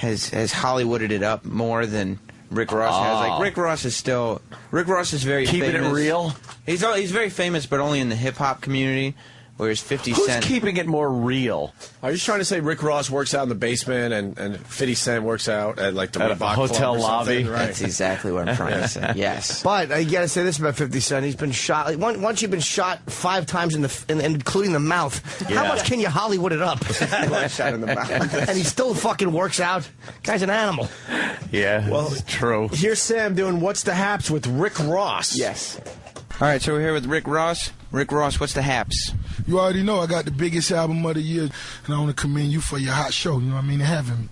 Hollywooded it up more than Rick Ross has. Like, Rick Ross is very keeping famous. It real. He's very famous, but only in the hip hop community. Whereas 50 Who's Cent... keeping it more real? Are you trying to say Rick Ross works out in the basement and 50 Cent works out at like the Reebok hotel lobby? Right. That's exactly what I'm trying to say. Yes. But I got to say this about 50 Cent. He's been shot. Like, once you've been shot 5 times including the mouth, how much can you Hollywood it up? Shot in the mouth. And he still fucking works out. Guy's an animal. Yeah, well, it's true. Here's Sam doing What's the Haps with Rick Ross. Yes. All right, so we're here with Rick Ross. Rick Ross, what's the haps? You already know I got the biggest album of the year, and I want to commend you for your hot show, you know what I mean, and having me.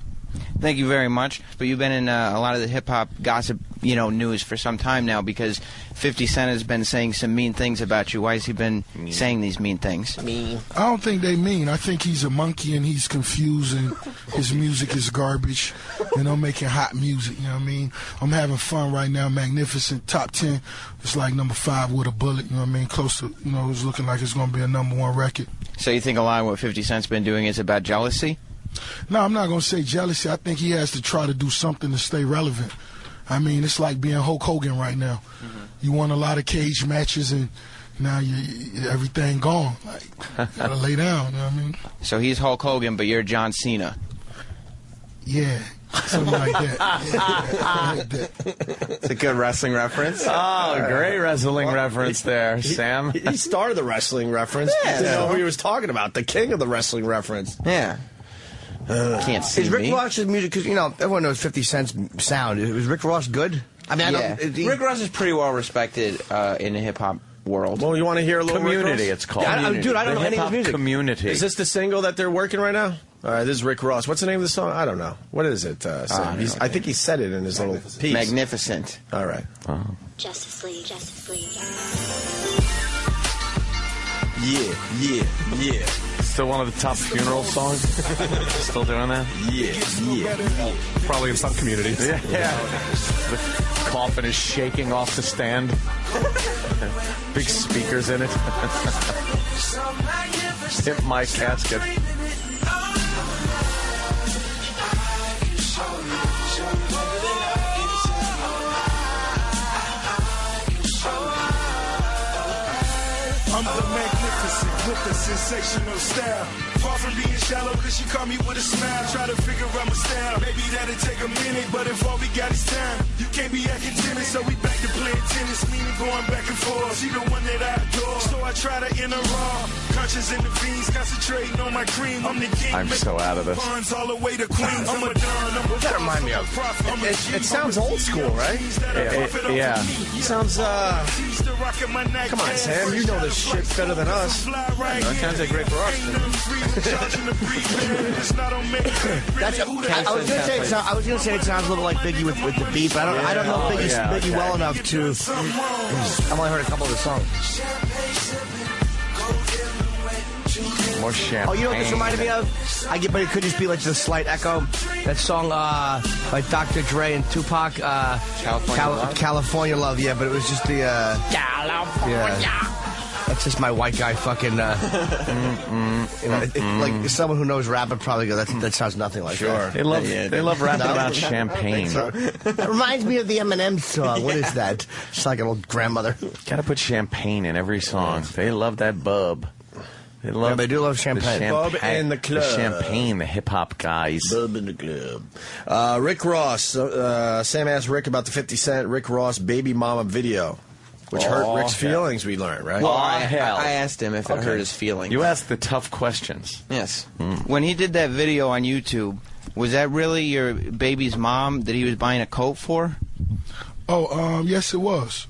Thank you very much. But you've been in a lot of the hip-hop gossip, news for some time now because 50 Cent has been saying some mean things about you. Why has he been saying these mean things? I don't think they mean. I think he's a monkey and he's confused and his music is garbage and I'm making hot music, you know what I mean? I'm having fun right now, magnificent, top 10. It's like number 5 with a bullet, you know what I mean? Close to, it's looking like it's going to be a number 1 record. So you think a lot of what 50 Cent's been doing is about jealousy? No, I'm not going to say jealousy. I think he has to try to do something to stay relevant. I mean, it's like being Hulk Hogan right now. Mm-hmm. You won a lot of cage matches and Now everything gone. Like, gotta lay down. You know what I mean? So he's Hulk Hogan, but you're John Cena. Yeah. Something like that. It's a good wrestling reference. Oh, great wrestling reference there, Sam. He started the wrestling reference. Yeah. Didn't know who he was talking about. The king of the wrestling reference. Yeah. Can't see Is Rick me. Ross's music, because, you know, everyone knows 50 Cent's sound. Was Rick Ross good? I mean, Yeah. Rick Ross is pretty well respected in the hip-hop world. Well, you want to hear a little Community, Rick Ross? it's called. Dude, I don't The know any of his hip-hop music. Community. Is this the single that they're working right now? All right, this is Rick Ross. What's the name of the song? I don't know. What is it, Sam? I think he said it in his little piece. Magnificent. All right. Justice League. Yeah. Still one of the top funeral songs? Still doing that? Yeah. Probably in some communities. Yeah. The coffin is shaking off the stand. Big speakers in it. Hit my casket. I'm the magnificent with the sensational style. Far from being shallow, cause she caught me with a smile. Try to figure out my style. Maybe that'll take a minute, but if all we got is time, you can't be acting timid, so we back to playing tennis, meaning going back and forth. She the one that I adore, so I try to enter raw. Conscious in the fiends, concentrating on my cream. I'm the king. I'm so out of this. Funds all the way to Queens. I'm a don. I'm a That remind me of. It sounds old school, right? Yeah. Sounds, come on, Sam. You know this shit better than us. That sounds like Rick Ross. I was gonna say it sounds a little like Biggie with the beat, but I don't know Biggie well enough to. I've only heard a couple of the songs. More champagne. Oh, you know what this reminded me of? But it could just be like just a slight echo. That song by Dr. Dre and Tupac, California Love. Yeah, but it was just the California. Yeah. That's just my white guy fucking. Like someone who knows rap would probably go. That sounds nothing like that. They love rapping about champagne. That reminds me of the Eminem song. What is that? It's like an old grandmother. Gotta put champagne in every song. They love that bub. They do love champagne. Bub in the club. The champagne, the hip-hop guys. Bub in the club. Rick Ross. Sam asked Rick about the 50 Cent Rick Ross Baby Mama video, which hurt Rick's feelings, we learned, right? Well, I asked him if it hurt his feelings. You asked the tough questions. Yes. When he did that video on YouTube, was that really your baby's mom that he was buying a coat for? Oh, yes, it was.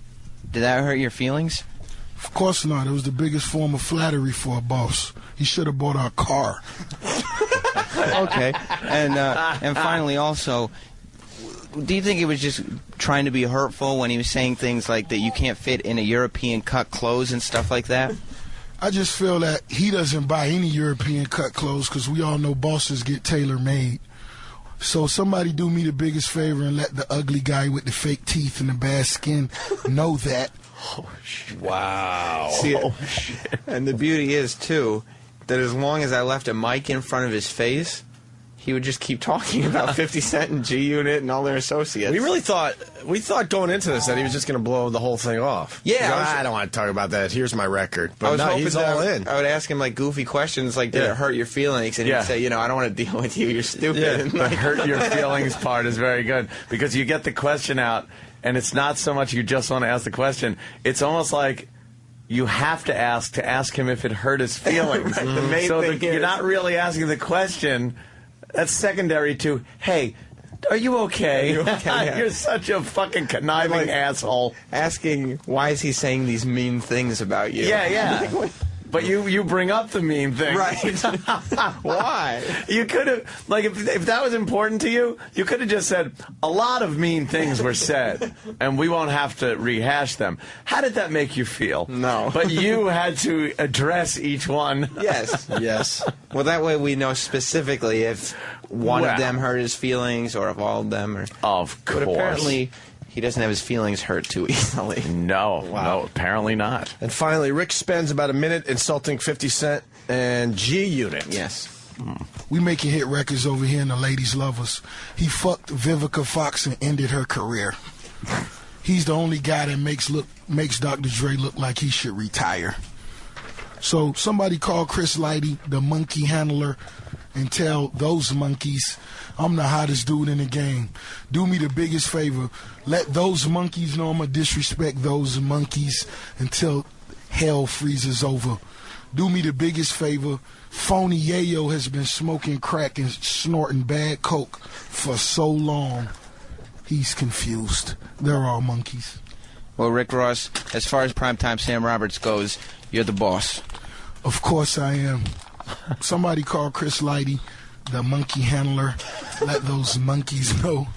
Did that hurt your feelings? Of course not. It was the biggest form of flattery for a boss. He should have bought our car. Okay. And finally, also, do you think it was just trying to be hurtful when he was saying things like that you can't fit in a European cut clothes and stuff like that? I just feel that he doesn't buy any European cut clothes because we all know bosses get tailor-made. So somebody do me the biggest favor and let the ugly guy with the fake teeth and the bad skin know that. Oh, shit. Wow. See, and the beauty is, too, that as long as I left a mic in front of his face, he would just keep talking about 50 Cent and G-Unit and all their associates. We thought going into this that he was just going to blow the whole thing off. Yeah. I don't want to talk about that. Here's my record. I But was no, hoping he's that all in. I would ask him like goofy questions like, did it hurt your feelings? And he'd say, I don't want to deal with you. You're stupid. Yeah, And the hurt your feelings part is very good because you get the question out, and it's not so much you just want to ask the question. It's almost like you have to ask him if it hurt his feelings. The main thing you're not really asking the question. That's secondary to, hey, are you okay? Are you okay? Yeah. You're such a fucking conniving asshole. Asking, why is he saying these mean things about you? Yeah. But you bring up the mean thing. Right. Why? You could have, like, if that was important to you, you could have just said, a lot of mean things were said, and we won't have to rehash them. How did that make you feel? No. But you had to address each one. Yes. Yes. Well, that way we know specifically if one of them hurt his feelings or if all of them are. Of course. But apparently, he doesn't have his feelings hurt too easily. No, apparently not. And finally, Rick spends about a minute insulting 50 Cent and G-Unit. Yes. We making hit records over here and the ladies love us. He fucked Vivica Fox and ended her career. he's the only guy that makes Dr. Dre look like he should retire. So somebody call Chris Lighty, the monkey handler, and tell those monkeys I'm the hottest dude in the game. Do me the biggest favor. Let those monkeys know I'm going to disrespect those monkeys until hell freezes over. Do me the biggest favor. Phony Yayo has been smoking crack and snorting bad coke for so long. He's confused. They're all monkeys. Well, Rick Ross, as far as Primetime Sam Roberts goes, you're the boss. Of course I am. Somebody call Chris Lighty, the monkey handler. Let those monkeys know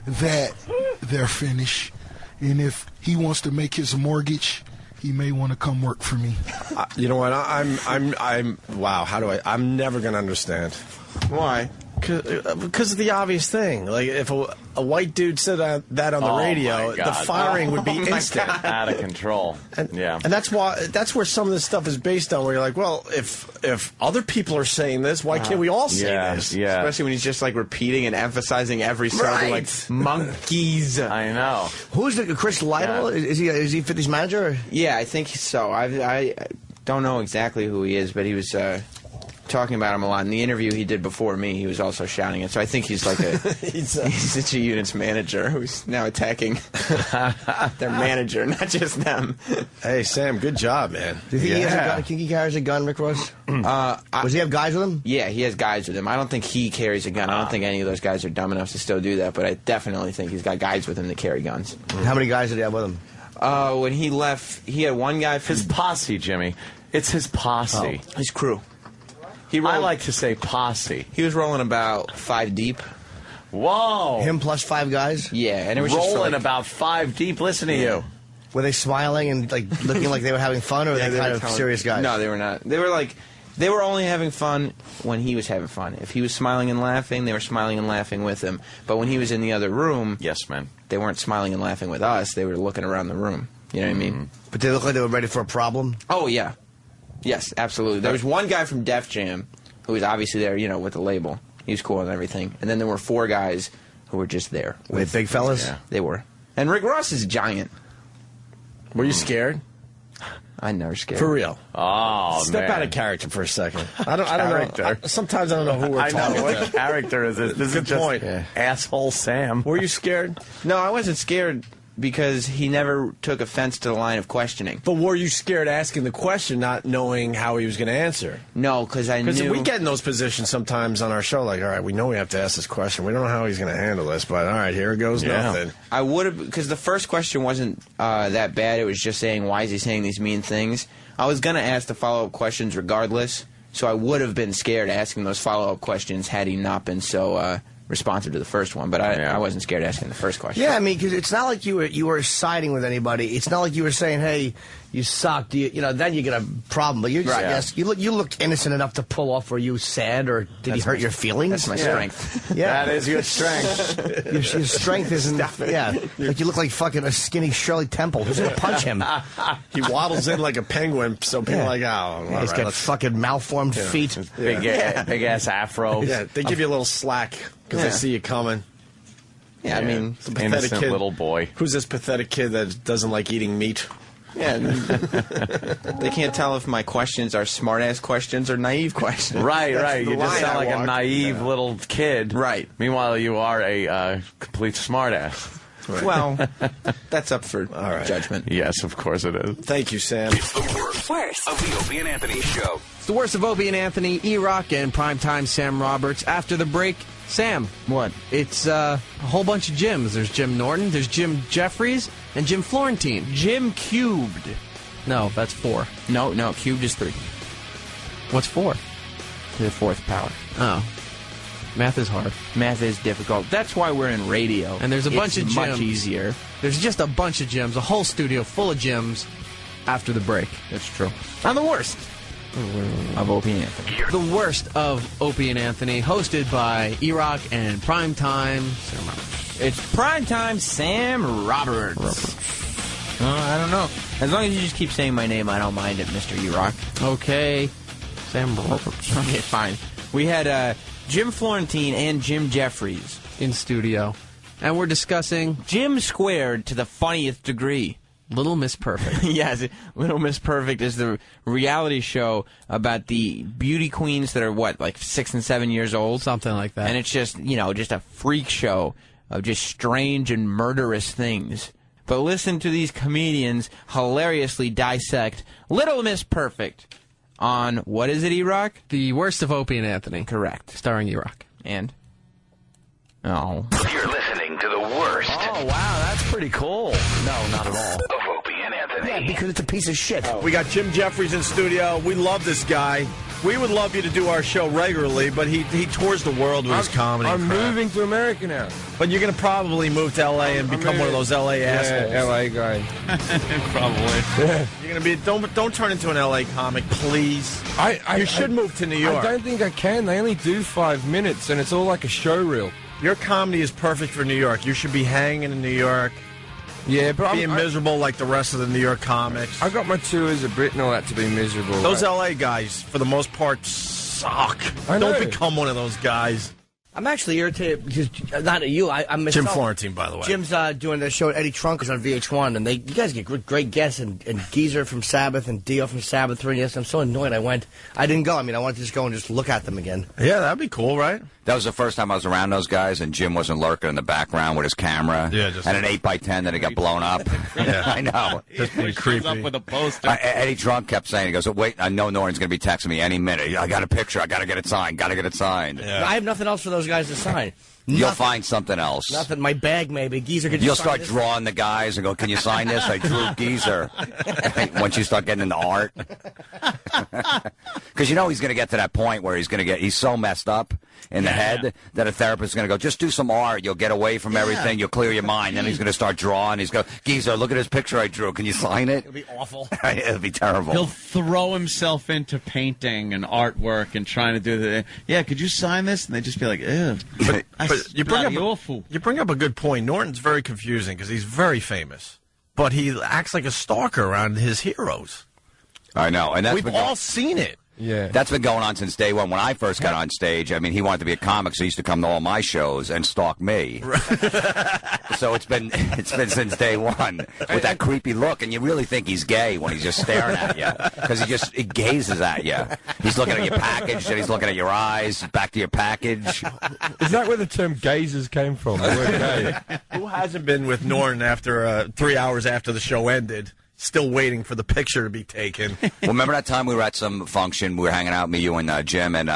that they're finished. And if he wants to make his mortgage, he may want to come work for me. You know what? I'm. Wow. How do I? I'm never gonna understand. Why? Because of the obvious thing. Like, if a white dude said that on the radio, the firing would be instant. Out of control. And that's where some of this stuff is based on, where you're like, well, if other people are saying this, why can't we all say this? Yeah. Especially when he's just like repeating and emphasizing every syllable, like monkeys. I know. Who's the Chris Lytle? Yeah. Is he 50's manager? Or? Yeah, I think so. I don't know exactly who he is, but he was talking about him a lot. In the interview he did before me, he was also shouting it. So I think he's like he's such a unit's manager who's now attacking their manager, not just them. Hey, Sam, good job, man. Do you think he has a gun? Think he carries a gun, Rick Ross? Does he have guys with him? Yeah, he has guys with him. I don't think he carries a gun. I don't think any of those guys are dumb enough to still do that, but I definitely think he's got guys with him that carry guns. How many guys did he have with him? When he left, he had one guy from his posse, Jimmy. It's his posse. His crew. I like to say posse. He was rolling about 5 deep. Whoa. Him plus 5 guys? Yeah, and it was rolling just like, about 5 deep. Listen to you. Were they smiling and like looking like they were having fun, or were they kind of serious guys? No, they were not. They were only having fun when he was having fun. If he was smiling and laughing, they were smiling and laughing with him. But when he was in the other room, yes, man, they weren't smiling and laughing with us. They were looking around the room. You know what I mean? But they looked like they were ready for a problem? Oh, yeah. Yes, absolutely. There was one guy from Def Jam who was obviously there, you know, with the label. He was cool and everything. And then there were 4 guys who were just there. Were they big fellas? Yeah, they were. And Rick Ross is a giant. Were you scared? I never scared. For real? Oh, Step out of character for a second. I don't know. Sometimes I don't know who we're talking know about. what character is this? This Good is just point. asshole Sam. Were you scared? No, I wasn't scared because he never took offense to the line of questioning. But were you scared asking the question, not knowing how he was going to answer? No, because I knew... Because we get in those positions sometimes on our show, like, all right, we know we have to ask this question. We don't know how he's going to handle this, but all right, here it goes, nothing. I would have... Because the first question wasn't that bad. It was just saying, why is he saying these mean things? I was going to ask the follow-up questions regardless, so I would have been scared asking those follow-up questions had he not been so... responsive to the first one, but I wasn't scared asking the first question. Yeah, I mean, because it's not like you were siding with anybody. It's not like you were saying, "Hey, you suck." You know, then you get a problem. But you're just, yes, you looked innocent enough to pull off. Were you sad, or did he hurt your feelings? That's my strength. Yeah, that is your strength. your strength isn't. Yeah, like you look like fucking a skinny Shirley Temple. Who's gonna punch him? He waddles in like a penguin, so people are like, oh, he's got fucking malformed feet, big ass afro. Yeah, they give you a little slack. Because they see you coming. Yeah, I mean, the pathetic kid, little boy. Who's this pathetic kid that doesn't like eating meat? Yeah, they can't tell if my questions are smart-ass questions or naive questions. Right. You just sound like a naive little kid. Right. Meanwhile, you are a complete smartass. Right. Well, that's up for judgment. Yes, of course it is. Thank you, Sam. It's the worst of the Opie and Anthony Show. It's the worst of Opie and Anthony, E-Rock, and primetime Sam Roberts. After the break, Sam. What? It's a whole bunch of Jims. There's Jim Norton, there's Jim Jeffries, and Jim Florentine. Jim cubed. No, that's 4. No, cubed is 3. What's 4? The 4th power. Oh. Math is hard. Math is difficult. That's why we're in radio. And there's a bunch of Jims. Much easier. There's just a bunch of Jims, a whole studio full of Jims after the break. That's true. I'm the worst of Opie and Anthony. The worst of Opie and Anthony, hosted by E-Rock and Primetime Sam Roberts. It's Primetime Sam Roberts. I don't know. As long as you just keep saying my name, I don't mind it, Mr. E-Rock. Okay. Sam Roberts. Okay, fine. We had Jim Florentine and Jim Jeffries in studio. And we're discussing Jim Squared to the funniest degree. Little Miss Perfect. Yes, Little Miss Perfect is the reality show about the beauty queens that are, like 6 and 7 years old? Something like that. And it's just, just a freak show of just strange and murderous things. But listen to these comedians hilariously dissect Little Miss Perfect on, what is it, E-Rock? The Worst of Opie and Anthony. Correct. Starring E-Rock. And? Oh. You're listening to the worst. Oh, wow, that's pretty cool. No, not at all. Of Opie and Anthony. Yeah, because it's a piece of shit. We got Jim Jeffries in studio. We love this guy. We would love you to do our show regularly, but he tours the world with his comedy. I'm moving to America now. But you're going to probably move to L.A. and become one of those L.A. assholes. Yeah, L.A. guy. Probably. Yeah. You're going to be. Don't turn into an L.A. comic, please. You should move to New York. I don't think I can. They only do 5 minutes, and it's all like a show reel. Your comedy is perfect for New York. You should be hanging in New York. Yeah, but being miserable like the rest of the New York comics. I got my tours of Britain and all that to be miserable. Those L.A. guys, for the most part, suck. Don't become one of those guys. I'm actually irritated because not at you. I'm Jim Florentine, by the way. Jim's doing the show at Eddie Trunkers on VH1, and you guys get great guests, and Geezer from Sabbath and Dio from Sabbath. Yes, I'm so annoyed. I didn't go. I mean, I wanted to just go and just look at them again. Yeah, that'd be cool, right? That was the first time I was around those guys, and Jim wasn't lurking in the background with his camera. Yeah, and an 8x10 that had got blown up. Yeah. I know. Just pretty creepy. Up with a poster. Eddie Drunk kept saying, he goes, wait, I know Norton's going to be texting me any minute. I got a picture. I got to get it signed. Yeah. I have nothing else for those guys to sign. You'll find something else. Nothing. My bag, maybe. Geezer could just You'll sign start this. drawing the guys and go, can you sign this? I drew Geezer. Once you start getting into art. Because he's going to get to that point where he's so messed up in the head that a therapist is going to go, just do some art. You'll get away from everything. You'll clear your mind. Then he's going to start drawing. He's going, Geezer, look at this picture I drew. Can you sign it? It'll be awful. It'll be terrible. He'll throw himself into painting and artwork and trying to do the, could you sign this? And they just be like, ew. But you bring up a good point. Norton's very confusing because he's very famous, but he acts like a stalker around his heroes. I know, and we've all seen it. Yeah, that's been going on since day one. When I first got on stage, I mean, he wanted to be a comic, so he used to come to all my shows and stalk me. So it's been since day one with that creepy look, and you really think he's gay when he's just staring at you because he gazes at you. He's looking at your package, and he's looking at your eyes, back to your package. Is that where the term gazers came from? The word gay? Who hasn't been with Norton after 3 hours after the show ended? Still waiting for the picture to be taken. Well, remember that time we were at some function, we were hanging out, me, you, and Jim, and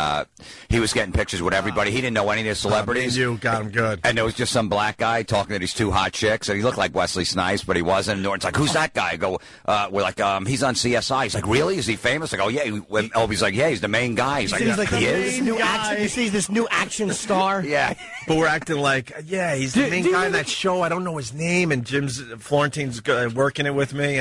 he was getting pictures with everybody. He didn't know any of the celebrities. You got him good. And there was just some black guy talking to these two hot chicks, and he looked like Wesley Snipes, but he wasn't. And Norton's like, who's that guy? I go, we're like, he's on CSI. He's like, really? Is he famous? I go, yeah. Opie's like, yeah, he's the main guy. He's like, he is? You see this new action star? Yeah. But we're acting like, yeah, he's the main guy in that show. I don't know his name, and Florentine's working it with me,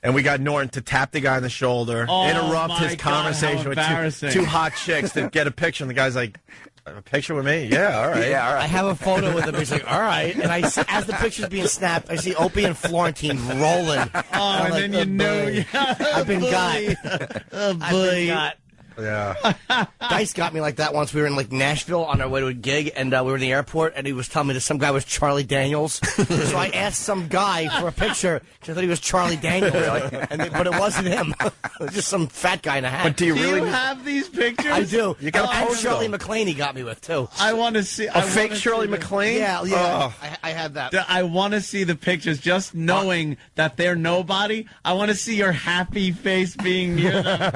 and we got Norton to tap the guy on the shoulder, interrupt his conversation with two hot chicks to get a picture, and the guy's like, a picture with me? Yeah, all right. Yeah, all right. I have a photo with him. He's like, all right. And as the picture's being snapped, I see Opie and Florentine rolling. And then you know. I've been got. Oh, boy. I've been got. Yeah. Dice got me like that once. We were in Nashville on our way to a gig, and we were in the airport, and he was telling me that some guy was Charlie Daniels. So I asked some guy for a picture because I thought he was Charlie Daniels, but it wasn't him. It was just some fat guy in a hat. But do you really have these pictures? I do. You got and Shirley MacLaine he got me with too. I want to see a fake Shirley MacLaine. Yeah. Oh. I have that. I want to see the pictures, just knowing that they're nobody. I want to see your happy face being near them,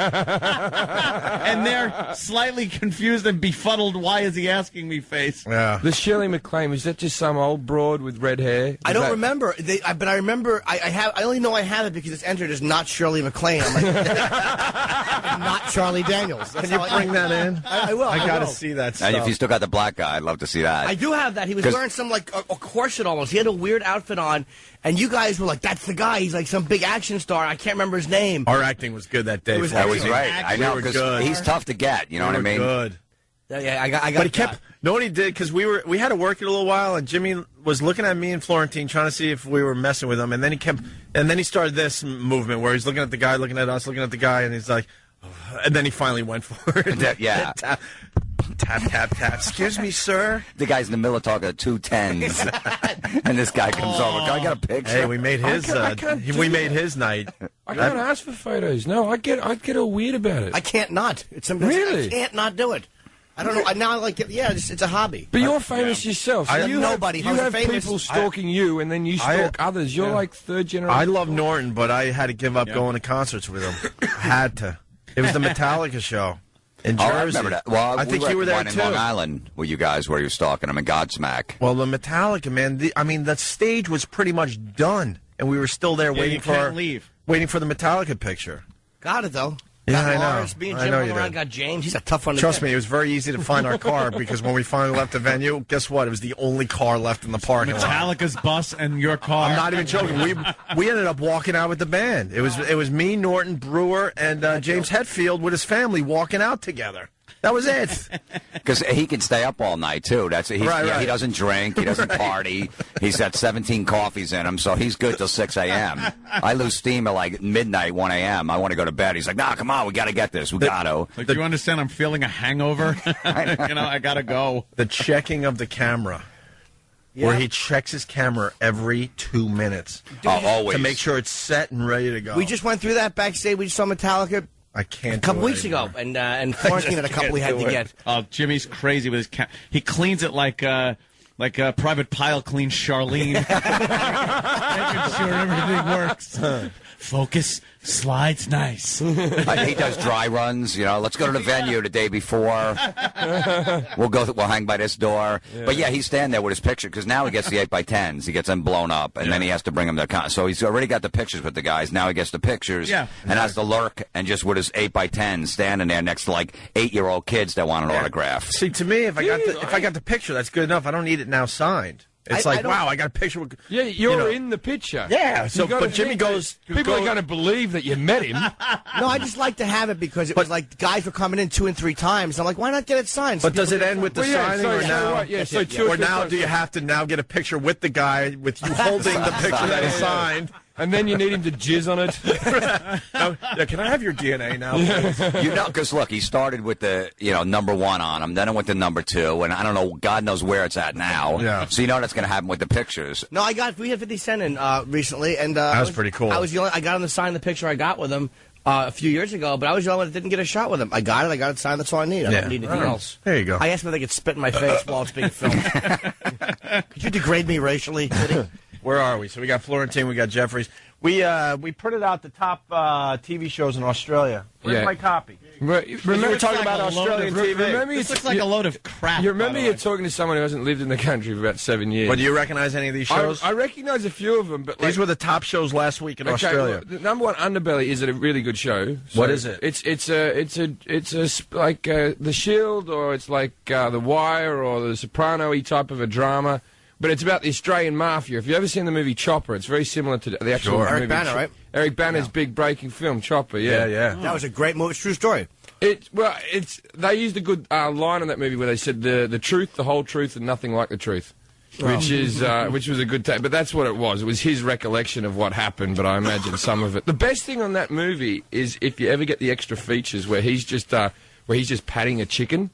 and they're slightly confused and befuddled. Why is he asking me face? Yeah. The Shirley MacLaine, is that just some old broad with red hair? I don't remember, but I remember. I only know I have it because it's entered as not Shirley MacLaine. I'm like, not Charlie Daniels. Can you bring that in? I will. I gotta see that stuff. And if you still got the black guy, I'd love to see that. I do have that. He was wearing some a corset almost. He had a weird outfit on, and you guys were like, "That's the guy. He's like some big action star. I can't remember his name." Our acting was good that day. That was right. I know, because he's tough to get. You know what I mean? Good. Yeah, I got. But he kept. Know what he did? Because we had to work it a little while, and Jimmy was looking at me and Florentine, trying to see if we were messing with him, and then he started this movement where he's looking at the guy, looking at us, looking at the guy, and he's like, and then he finally went for it. Yeah. tap, tap, tap. Excuse me, sir. The guy's in the middle of talking to 2 10s, and this guy comes over. I got a picture. Hey, we made his. We made his night. I can't ask for photos. No, I get all weird about it. I can't not. It's something really? I can't not do it. I don't know. Now I like it. Yeah, it's a hobby. But you're famous yourself. So you nobody. Have people stalking you, and then you stalk others. You're like third generation. I love Norton, but I had to give up going to concerts with him. I had to. It was the Metallica show in Jersey. I remember that. Well, I think you were there too. too. In Long Island, where you guys were stalking him in Godsmack. Well, the Metallica, man. The stage was pretty much done, and we were still there waiting for the Metallica picture. Got it though. Yeah, I Lars, know. me and Jim went around, got James. He's a tough one to Trust get. me, it was very easy to find our car because when we finally left the venue, guess what? It was the only car left in the parking lot. Metallica's bus and your car. I'm not even joking. We ended up walking out with the band. It was me, Norton, Brewer, and James Hetfield with his family walking out together. That was it. Because he can stay up all night, too. He doesn't drink. He doesn't party. He's got 17 coffees in him, so he's good till 6 a.m. I lose steam at like midnight, 1 a.m. I want to go to bed. He's like, nah, come on, we got to get this. We got to. Like, do you understand I'm feeling a hangover? I got to go. The checking of the camera. Yeah. Where he checks his camera every 2 minutes. Always. To make sure it's set and ready to go. We just went through that backstage. We just saw Metallica. I can't. A couple weeks ago, and Florentine had a couple we had to get. Oh, Jimmy's crazy with his he cleans it like Private Pile cleans Charlene, making sure everything works. Focus, slides nice. He does dry runs. Let's go to the venue the day before. We'll hang by this door. Yeah. But yeah, he's standing there with his picture because now he gets the 8x10s. He gets them blown up, and then he has to bring them to. So he's already got the pictures with the guys. Now he gets the pictures, and has to lurk and just with his 8x10 standing there next to like 8-year-old kids that want an autograph. See, to me, if I got the picture, that's good enough. I don't need it now signed. It's wow, I got a picture. With, yeah, you're in the picture. Yeah, but Jimmy goes... People are going to believe that you met him. No, I just like to have it because it was like guys were coming in 2 and 3 times. I'm like, why not get it signed? But does it end with the signing or now? Or now do you have to now get a picture with the guy, with you holding the picture that is signed? And then you need him to jizz on it. Can I have your DNA now? Because look, he started with the number 1 on him, then it went to number 2, and I don't know, God knows where it's at now. Yeah. So that's going to happen with the pictures. No, we had 50 Cent in recently, and that was pretty cool. I got him to sign the picture I got with him a few years ago, but I was the only one that didn't get a shot with him. I got it signed. That's all I need. I don't need anything else. There you go. I asked him if they could spit in my face while it's being filmed. Could you degrade me racially? Where are we? So we got Florentine, we got Jeffries. We printed out the top TV shows in Australia. Where's my copy? Remember we were talking about Australian TV. This looks like a load of crap. You remember you're talking to someone who hasn't lived in the country for about 7 years. But do you recognize any of these shows? I recognize a few of them, but these were the top shows last week in Australia. Well, the number 1, Underbelly, is a really good show. So what is it? It's like The Shield, or it's like The Wire, or The Soprano-y type of a drama. But it's about the Australian mafia. If you've ever seen the movie Chopper, it's very similar to the actual movie. Eric Bana, right? Eric Bana's big breaking film, Chopper, yeah. That was a great movie. It's a true story. They used a good line in that movie where they said the truth, the whole truth, and nothing like the truth. Which was a good take. But that's what it was. It was his recollection of what happened, but I imagine some of it. The best thing on that movie is if you ever get the extra features where he's just patting a chicken,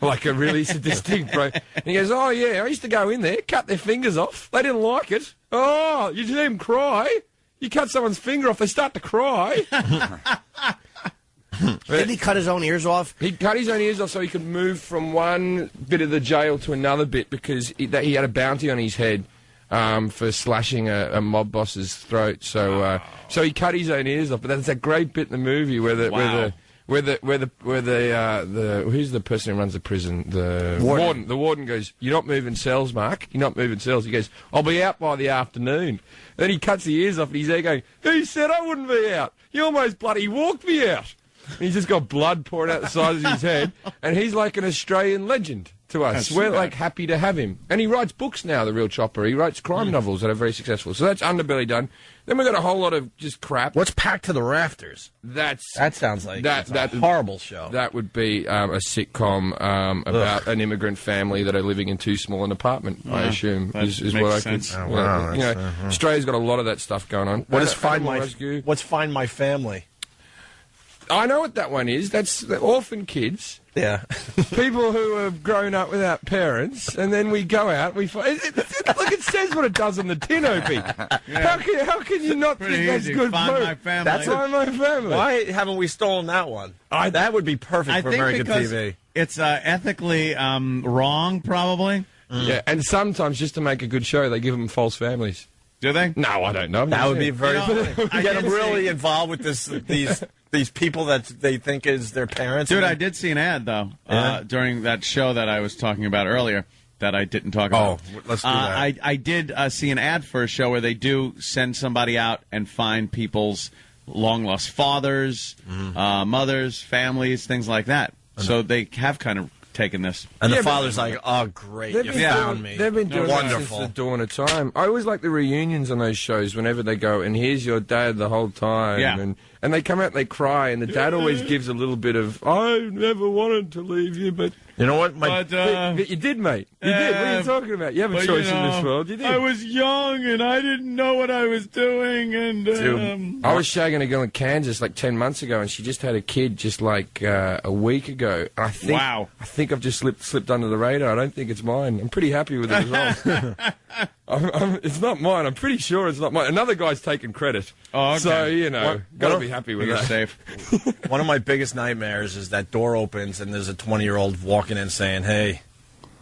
like a really sadistic bro. And he goes, oh, yeah, I used to go in there, cut their fingers off. They didn't like it. Oh, you see them cry? You cut someone's finger off, they start to cry. Didn't he cut his own ears off? He cut his own ears off so he could move from one bit of the jail to another bit because he had a bounty on his head for slashing a mob boss's throat. So he cut his own ears off. But that's that great bit in the movie where who's the person who runs the prison? The warden. The warden goes, "You're not moving cells, Mark. You're not moving cells." He goes, "I'll be out by the afternoon." Then he cuts the ears off and he's there going, "Who said I wouldn't be out? You almost bloody walked me out." And he's just got blood pouring out the sides of his head. And he's like an Australian legend to us. We're like happy to have him. And he writes books now, the real Chopper. He writes crime novels that are very successful. So that's Underbelly done. Then we've got a whole lot of just crap. What's Packed to the Rafters? That sounds like a horrible show. That would be a sitcom about an immigrant family that are living in too small an apartment, I assume, is what I could... Oh, wow. Australia's got a lot of that stuff going on. What's Find My Family? I know what that one is. That's the orphan kids. Yeah. People who have grown up without parents, and then we go out, we find... Look, it says what it does on the tin, Opie. Yeah. How can you not think that's good Find food? My family. That's Find My Family. Why haven't we stolen that one? That would be perfect for American TV. It's ethically wrong, probably. Yeah, and sometimes just to make a good show, they give them false families. Do they? No, I don't know. That would be very funny. Get them really involved with these people that they think is their parents. Dude, I did see an ad, though, during that show that I was talking about earlier that I didn't talk about. Oh, let's do that. I did see an ad for a show where they do send somebody out and find people's long-lost fathers, mothers, families, things like that. So they have kind of taken this. And the father's like, oh, great, you found me. They've been doing that since the dawn of time. I always like the reunions on those shows whenever they go, and here's your dad the whole time. Yeah. And they come out and they cry, and the dad always gives a little bit of, I never wanted to leave you, but... You know what? But you did, mate. You did. What are you talking about? You have a choice in this world. You did. I was young, and I didn't know what I was doing, and... I was shagging a girl in Kansas like 10 months ago, and she just had a kid just like a week ago. And I think I've just slipped under the radar. I don't think it's mine. I'm pretty happy with it as well. It's not mine. I'm pretty sure it's not mine. Another guy's taking credit. Oh, okay. So, you know, got to be happy with that. Safe. One of my biggest nightmares is that door opens and there's a 20-year-old walking in saying, hey,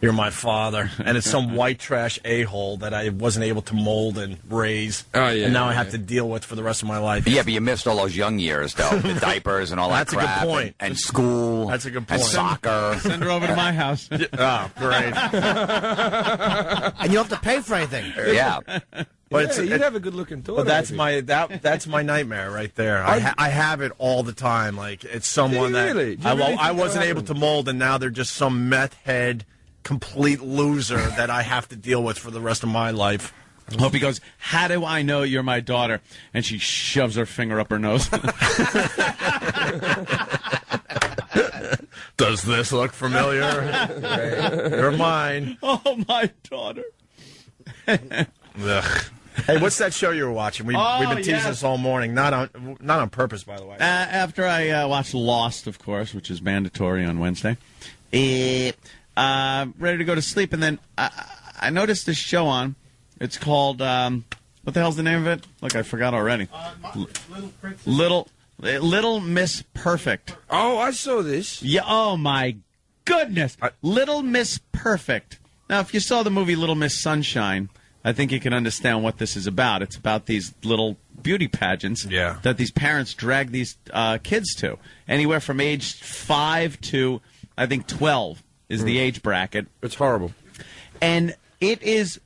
you're my father. And it's some white trash a-hole that I wasn't able to mold and raise. Oh, yeah. And now I have to deal with for the rest of my life. Yeah, but you missed all those young years, though. The diapers and all that crap. That's a good point. And school. That's a good point. And soccer. Send her over to my house. Oh, great. And you don't have to pay for anything. Yeah. But you'd have a good-looking daughter. But that's my nightmare right there. I have it all the time. Like it's someone that I wasn't able to mold, and now they're just some meth head, complete loser that I have to deal with for the rest of my life. Opie goes, how do I know you're my daughter? And she shoves her finger up her nose. Does this look familiar? You're mine. Oh, my daughter. Ugh. Hey, what's that show you were watching? We've been teasing this all morning. Not on purpose, by the way. After I watched Lost, of course, which is mandatory on Wednesday, ready to go to sleep, and then I noticed this show on. It's called, what the hell's the name of it? Look, I forgot already. Little Miss Perfect. Oh, I saw this. Yeah. Oh, my goodness. Little Miss Perfect. Now, if you saw the movie Little Miss Sunshine, I think you can understand what this is about. It's about these little beauty pageants that these parents drag these kids to. Anywhere from age 5 to, I think, 12 is the age bracket. It's horrible. And it is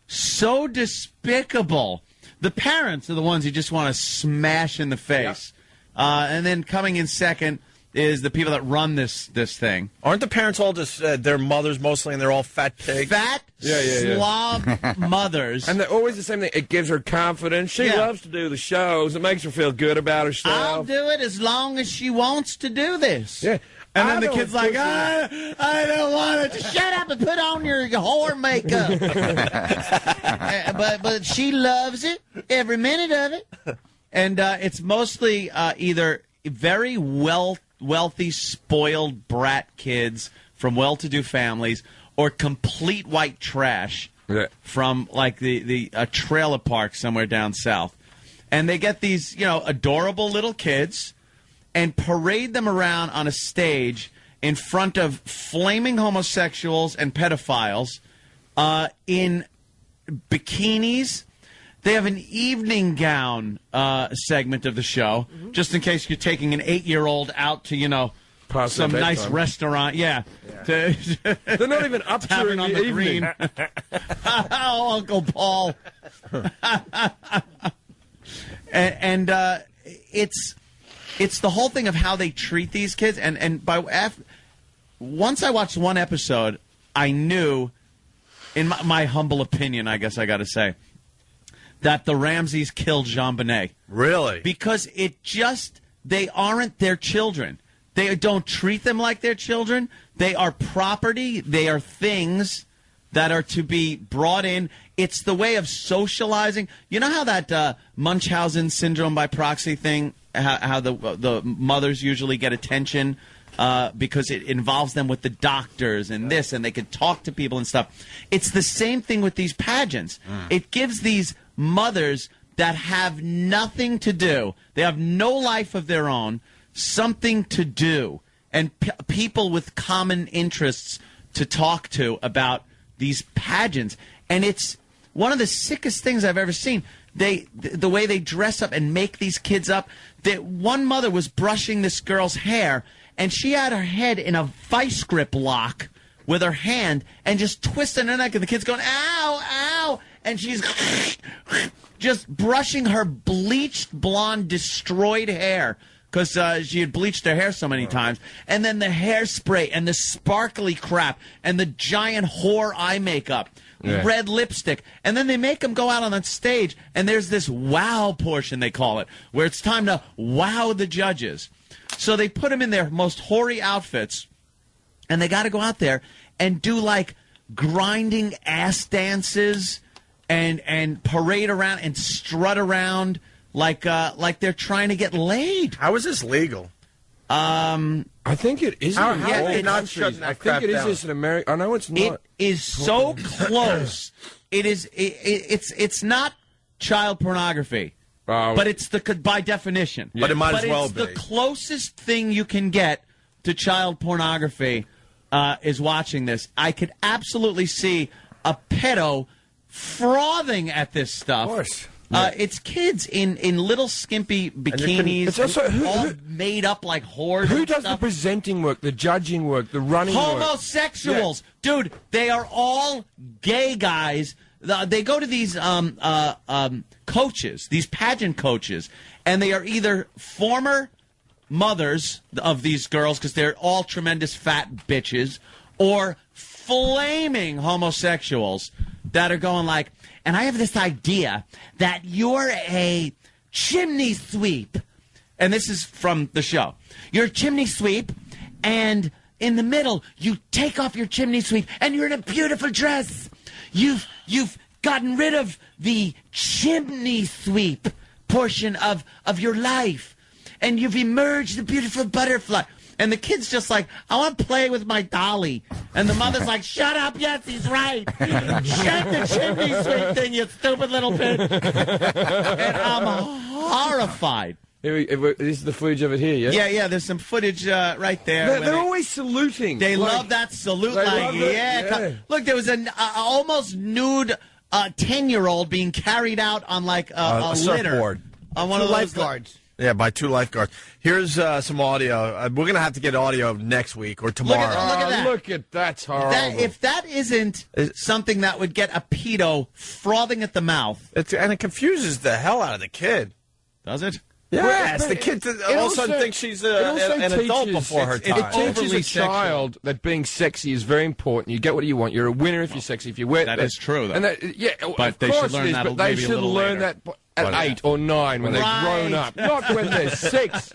so despicable. The parents are the ones you just want to smash in the face. And then coming in second is the people that run this thing. Aren't the parents all just their mothers mostly, and they're all fat pigs? Fat, slob mothers. And they're always the same thing. It gives her confidence. She loves to do the shows. It makes her feel good about herself. I'll do it as long as she wants to do this. Yeah. And then the kid's like, I don't want it. Shut up and put on your whore makeup. but she loves it, every minute of it. And it's mostly either very wealthy, spoiled brat kids from well-to-do families, or complete white trash from like a trailer park somewhere down south. And they get these, adorable little kids and parade them around on a stage in front of flaming homosexuals and pedophiles in bikinis. They have an evening gown segment of the show, just in case you're taking an 8-year-old out to, some nice restaurant. Yeah. They're not even up during on the evening. Oh, Uncle Paul. and it's the whole thing of how they treat these kids. And once I watched one episode, I knew, in my humble opinion, I guess I got to say, that the Ramseys killed JonBenet. Really? Because they aren't their children. They don't treat them like their children. They are property. They are things that are to be brought in. It's the way of socializing. You know how that Munchausen syndrome by proxy thing how the mothers usually get attention because it involves them with the doctors and this, and they can talk to people and stuff. It's the same thing with these pageants. It gives these mothers that have nothing to do, they have no life of their own, something to do, and people with common interests to talk to about these pageants. And it's one of the sickest things I've ever seen. The way they dress up and make these kids up. One mother was brushing this girl's hair, and she had her head in a vice grip lock with her hand and just twisting her neck, and the kid's going, ow, ow, and she's just brushing her bleached, blonde, destroyed hair because she had bleached her hair so many times, and then the hairspray and the sparkly crap and the giant whore eye makeup. Yeah. Red lipstick, and then they make them go out on that stage, and there's this wow portion, they call it, where it's time to wow the judges. So they put them in their most hoary outfits, and they got to go out there and do like grinding ass dances and parade around and strut around like they're trying to get laid. How is this legal? I think it is. I think it is just in America. I know it's not. It is so close. It's not child pornography, but it's by definition. Yeah. But it might as well be. But it's the closest thing you can get to child pornography is watching this. I could absolutely see a pedo frothing at this stuff. Of course. It's kids in little skimpy bikinis, it's also, all made up like whores. Who does the presenting work, the judging work, the running work? Homosexuals. Yeah. Dude, they are all gay guys. They go to these coaches, these pageant coaches, and they are either former mothers of these girls, because they're all tremendous fat bitches, or flaming homosexuals that are going like, and I have this idea that you're a chimney sweep. And this is from the show. You're a chimney sweep, and in the middle, you take off your chimney sweep, and you're in a beautiful dress. You've gotten rid of the chimney sweep portion of your life, and you've emerged a beautiful butterfly. And the kid's just like, I want to play with my dolly. And the mother's like, shut up, yes, he's right. Shut the chimney sweep thing, you stupid little bitch. And I'm horrified. This is the footage of it here, yeah? Yeah, there's some footage right there. They're always saluting. They love that salute. Like, yeah. Look, there was an almost nude 10-year-old being carried out on like a litter. Surfboard. On one of those lifeguards. Yeah, by 2 lifeguards. Here's some audio. We're going to have to get audio next week or tomorrow. Look at that. Look at that's horrible. If that isn't something that would get a pedo frothing at the mouth. And it confuses the hell out of the kid. Does it? Yes, the kid all of a sudden thinks she's an adult before her time. It teaches a child that being sexy is very important. You get what you want. You're a winner if you're sexy. If you wear that is true, though. And but they should learn that. But they should learn that at 8 or 9 when they've grown up, not when they're 6.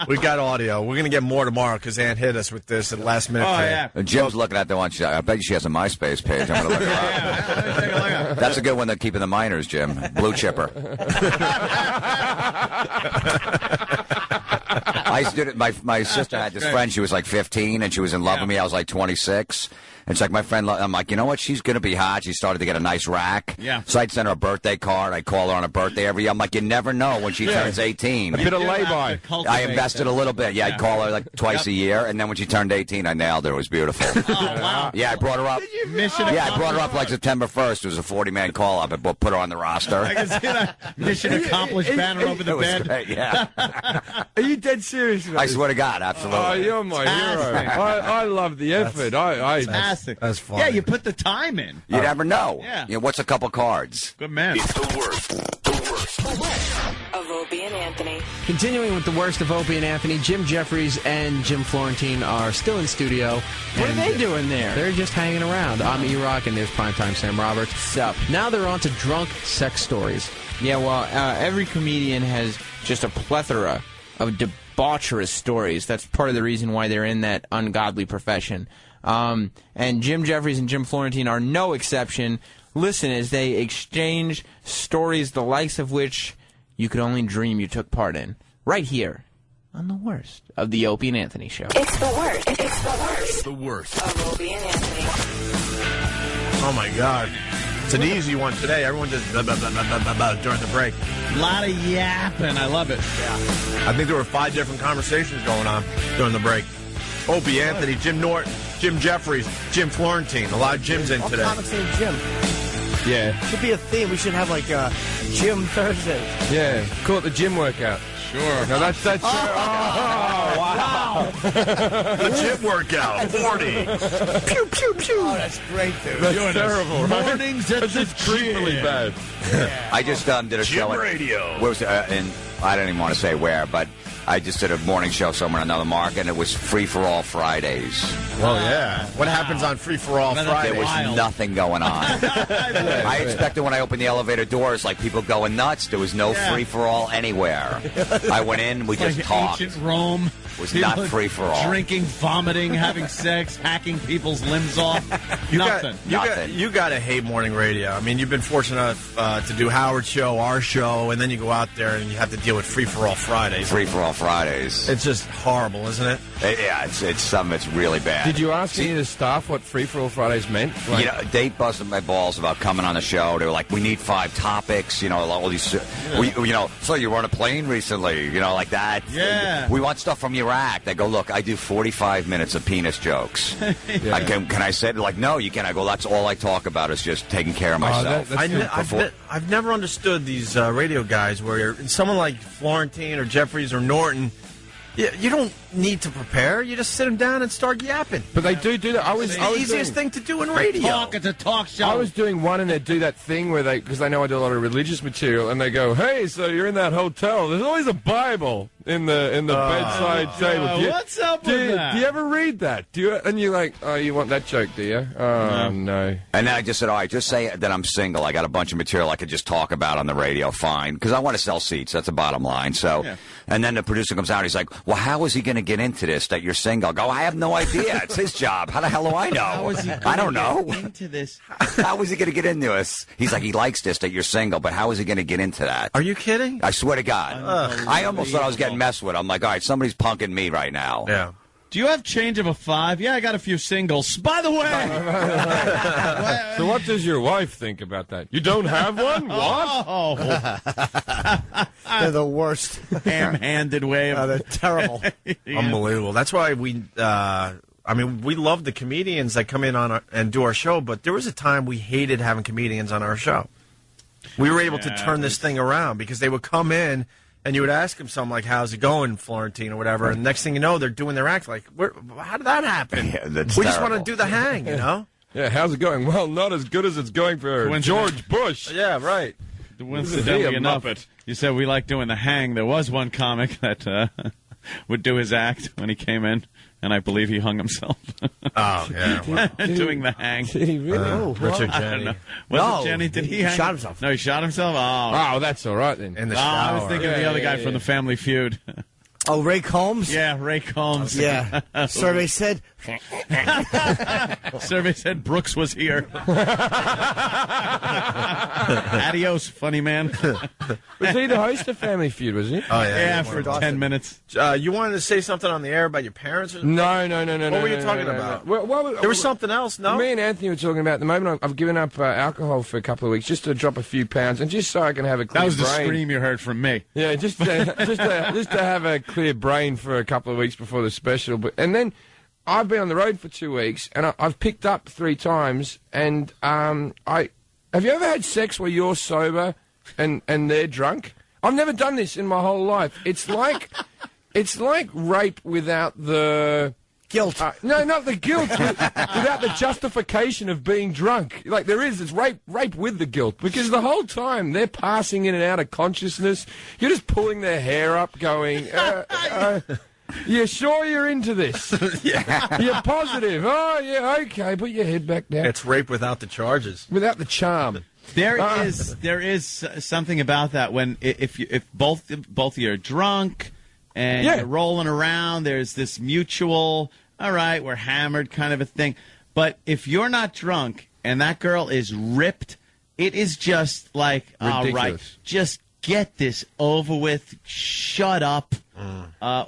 We got audio. We're going to get more tomorrow because Ann hit us with this at the last minute. Oh, yeah. Jim's looking at the one. I bet she has a MySpace page. I'm going to look her up. That's a good one. They're keeping the minors, Jim. Blue chipper. I used to do it. My sister had this friend. She was like 15, and she was in love with me. I was like 26. It's like my friend, I'm like, you know what? She's going to be hot. She started to get a nice rack. Yeah. So I'd send her a birthday card. I'd call her on a birthday every year. I'm like, you never know when she turns 18. A bit of lay-by. I invested a little bit. Yeah, I'd call her like twice a year. And then when she turned 18, I nailed her. It was beautiful. Oh, wow. Yeah, I brought her up. I brought her up like September 1st. It was a 40-man call-up. I put her on the roster. I can see that mission accomplished banner over the bed. Great, yeah. Are you dead serious? I swear to God, absolutely. Oh, you're my hero. I love the effort. Fantastic. That's fun. Yeah, you put the time in. You never know. Yeah. You know, what's a couple cards? Good man. It's the worst. Of Opie and Anthony. Continuing with the worst of Opie and Anthony, Jim Jeffries and Jim Florentine are still in studio. What are they doing there? They're just hanging around. I'm E-Rock, and there's Primetime Sam Roberts. Sup? Now they're on to drunk sex stories. Yeah, well, every comedian has just a plethora of debaucherous stories. That's part of the reason why they're in that ungodly profession. And Jim Jeffries and Jim Florentine are no exception. Listen as they exchange stories the likes of which you could only dream you took part in. Right here on the worst of the Opie and Anthony Show. It's the worst. It's the worst. The worst. Of Opie and Anthony. Oh, my God. It's an easy one today. Everyone just blah, blah, blah, blah, blah, blah, during the break. A lot of yapping. I love it. Yeah. I think there were 5 different conversations going on during the break. Opie, Anthony, Jim Norton, Jim Jeffries, Jim Florentine. A lot of Jims in today. All comics named Jim. Yeah. Should be a theme. We should have like Jim Thursdays. Yeah. Call it the gym workout. Sure. No, that's Oh, wow. The gym workout. 40. Pew, pew, pew. Oh, that's great, dude. That's terrible. Right? Mornings at the creepily bad. I just did a show at Radio. Where was it? And I don't even want to say where, but I just did a morning show somewhere in another market, and it was Free for All Fridays. Well, yeah. What happens on Free for All Fridays? There was nothing going on. I expected when I opened the elevator doors, like people going nuts. There was no free for all anywhere. I went in, we just like talked. Ancient Rome. It was not free for all. Drinking, vomiting, having sex, hacking people's limbs off. Nothing. You got to hate morning radio. I mean, you've been fortunate enough to do Howard's show, our show, and then you go out there and you have to deal with Free for All Fridays. Free for All Fridays. It's just horrible, isn't it? Yeah, it's something that's really bad. Did you ask any of the staff what Free for All Fridays meant? Like, you know, they busted my balls about coming on the show. They were like, "We need 5 topics." You know, all these. So you were on a plane recently. You know, like that. Yeah. We want stuff from Iraq. They go, "Look, I do 45 minutes of penis jokes. Yeah. Can I say it?" Like, no, you can't. I go, "That's all I talk about is just taking care of myself." I've never understood these radio guys where someone like Florentine or Jeffries or Norton, you don't need to prepare. You just sit them down and start yapping. But they do that. It's the easiest thing to do in radio. It's a talk show. I was doing one, and they do that thing where because they know I do a lot of religious material, and they go, "Hey, so you're in that hotel? There's always a Bible in the bedside table. What's up with that? Do you ever read that? And you're like, oh, you want that joke, do you? Oh no. And then I just said, all right, just say that I'm single. I got a bunch of material I could just talk about on the radio. Fine, because I want to sell seats. That's the bottom line. So, and then the producer comes out. He's like, well, how is he going to get into this? That you're single? I go, I have no idea. It's his job. How the hell do I know? How is he I don't know. Into this? How is he going to get into this? He's like, he likes this, that you're single, but how is he going to get into that? Are you kidding? I swear to God. I almost thought I was getting messed with. I'm like, all right, somebody's punking me right now. Yeah. Do you have change of a 5? Yeah, I got a few singles. By the way. So what does your wife think about that? You don't have one? What? Oh. They're the worst. Ham-handed way of... They're terrible. Unbelievable. That's why we love the comedians that come in on and do our show, but there was a time we hated having comedians on our show. We were able to turn this thing around because they would come in and you would ask them something like, how's it going, Florentine, or whatever, and next thing you know, they're doing their act like, how did that happen? Yeah, that's we just terrible. want to do the hang, you know? Yeah, how's it going? Well, not as good as it's going for George Bush. Yeah, right. Coincidentally enough, you said we like doing the hang. There was one comic that would do his act when he came in, and I believe he hung himself. Oh, yeah. Well. Doing the hang. Did he really? Richard Jenny. Was it Jenny? Did he hang? Shot himself. No, he shot himself? Oh, that's all right then. In the shower. I was thinking of the other guy from the Family Feud. Oh, Ray Combs? Yeah, Ray Combs. Yeah. Survey said... Survey said Brooks was here. Adios, funny man. Was he the host of Family Feud, was he? Oh, yeah. Yeah, for 10 minutes. You wanted to say something on the air about your parents? Or No. What were you talking about? There was something else, no? Me and Anthony were talking about, at the moment, I've given up alcohol for a couple of weeks just to drop a few pounds and just so I can have a clear brain. That was the scream you heard from me. Yeah, just to have a clear brain for a couple of weeks before the special. And then I've been on the road for 2 weeks, and I've picked up 3 times. And have you ever had sex where you're sober and they're drunk? I've never done this in my whole life. It's like rape without the guilt. No, not the guilt. Without the justification of being drunk. Like there is, it's rape with the guilt. Because the whole time they're passing in and out of consciousness. You're just pulling their hair up, going. You sure you're into this? Yeah. You're positive. Oh, yeah, okay. Put your head back down. It's rape without the charges. Without the charm. There is something about that when if both of you are drunk and you're rolling around, there's this mutual, all right, we're hammered kind of a thing. But if you're not drunk and that girl is ripped, it is just like, ridiculous. all right, just get this over with. Shut up.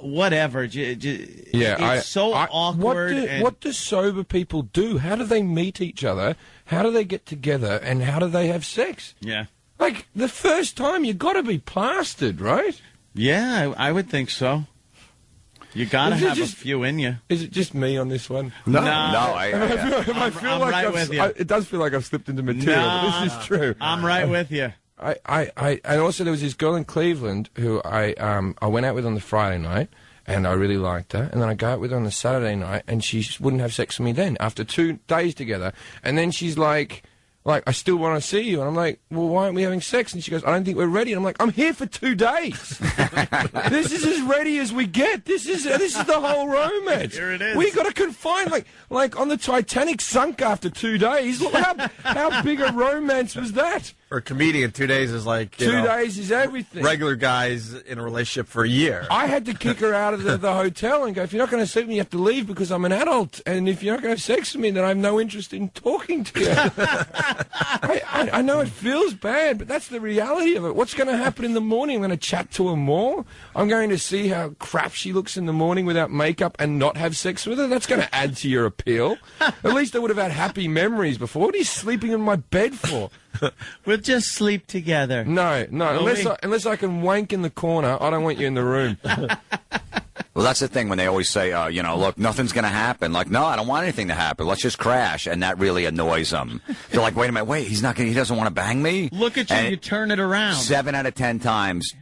Whatever. It's so awkward. What do sober people do? How do they meet each other? How do they get together? And how do they have sex? Yeah. Like, the first time, you got to be plastered, right? Yeah, I would think so. You got to have a few in you. Is it just me on this one? No. I feel like right with you. it does feel like I've slipped into material, but this is true. I'm right with you. And also there was this girl in Cleveland who I went out with on the Friday night, and I really liked her. And then I go out with her on the Saturday night, and she wouldn't have sex with me then, after 2 days together. And then she's like, I still want to see you. And I'm like, well, why aren't we having sex? And she goes, I don't think we're ready. And I'm like, I'm here for 2 days. This is as ready as we get. This is the whole romance. Here it is. We got to confine, like on the Titanic sunk after 2 days. Look how big a romance was that? For a comedian, 2 days is like 2 days is everything. Regular guys in a relationship for a year. I had to kick her out of the hotel and go, if you're not going to see me, you have to leave because I'm an adult. And if you're not going to have sex with me, then I have no interest in talking to you. I know it feels bad, but that's the reality of it. What's going to happen in the morning? I'm going to chat to her more. I'm going to see how crap she looks in the morning without makeup and not have sex with her. That's going to add to your appeal. At least I would have had happy memories before. What are you sleeping in my bed for? We'll just sleep together. No. Unless I can wank in the corner, I don't want you in the room. Well, that's the thing when they always say, look, nothing's going to happen. Like, no, I don't want anything to happen. Let's just crash. And that really annoys them. They're like, wait a minute, he doesn't want to bang me? Look at you, you turn it around. 7 out of 10 times,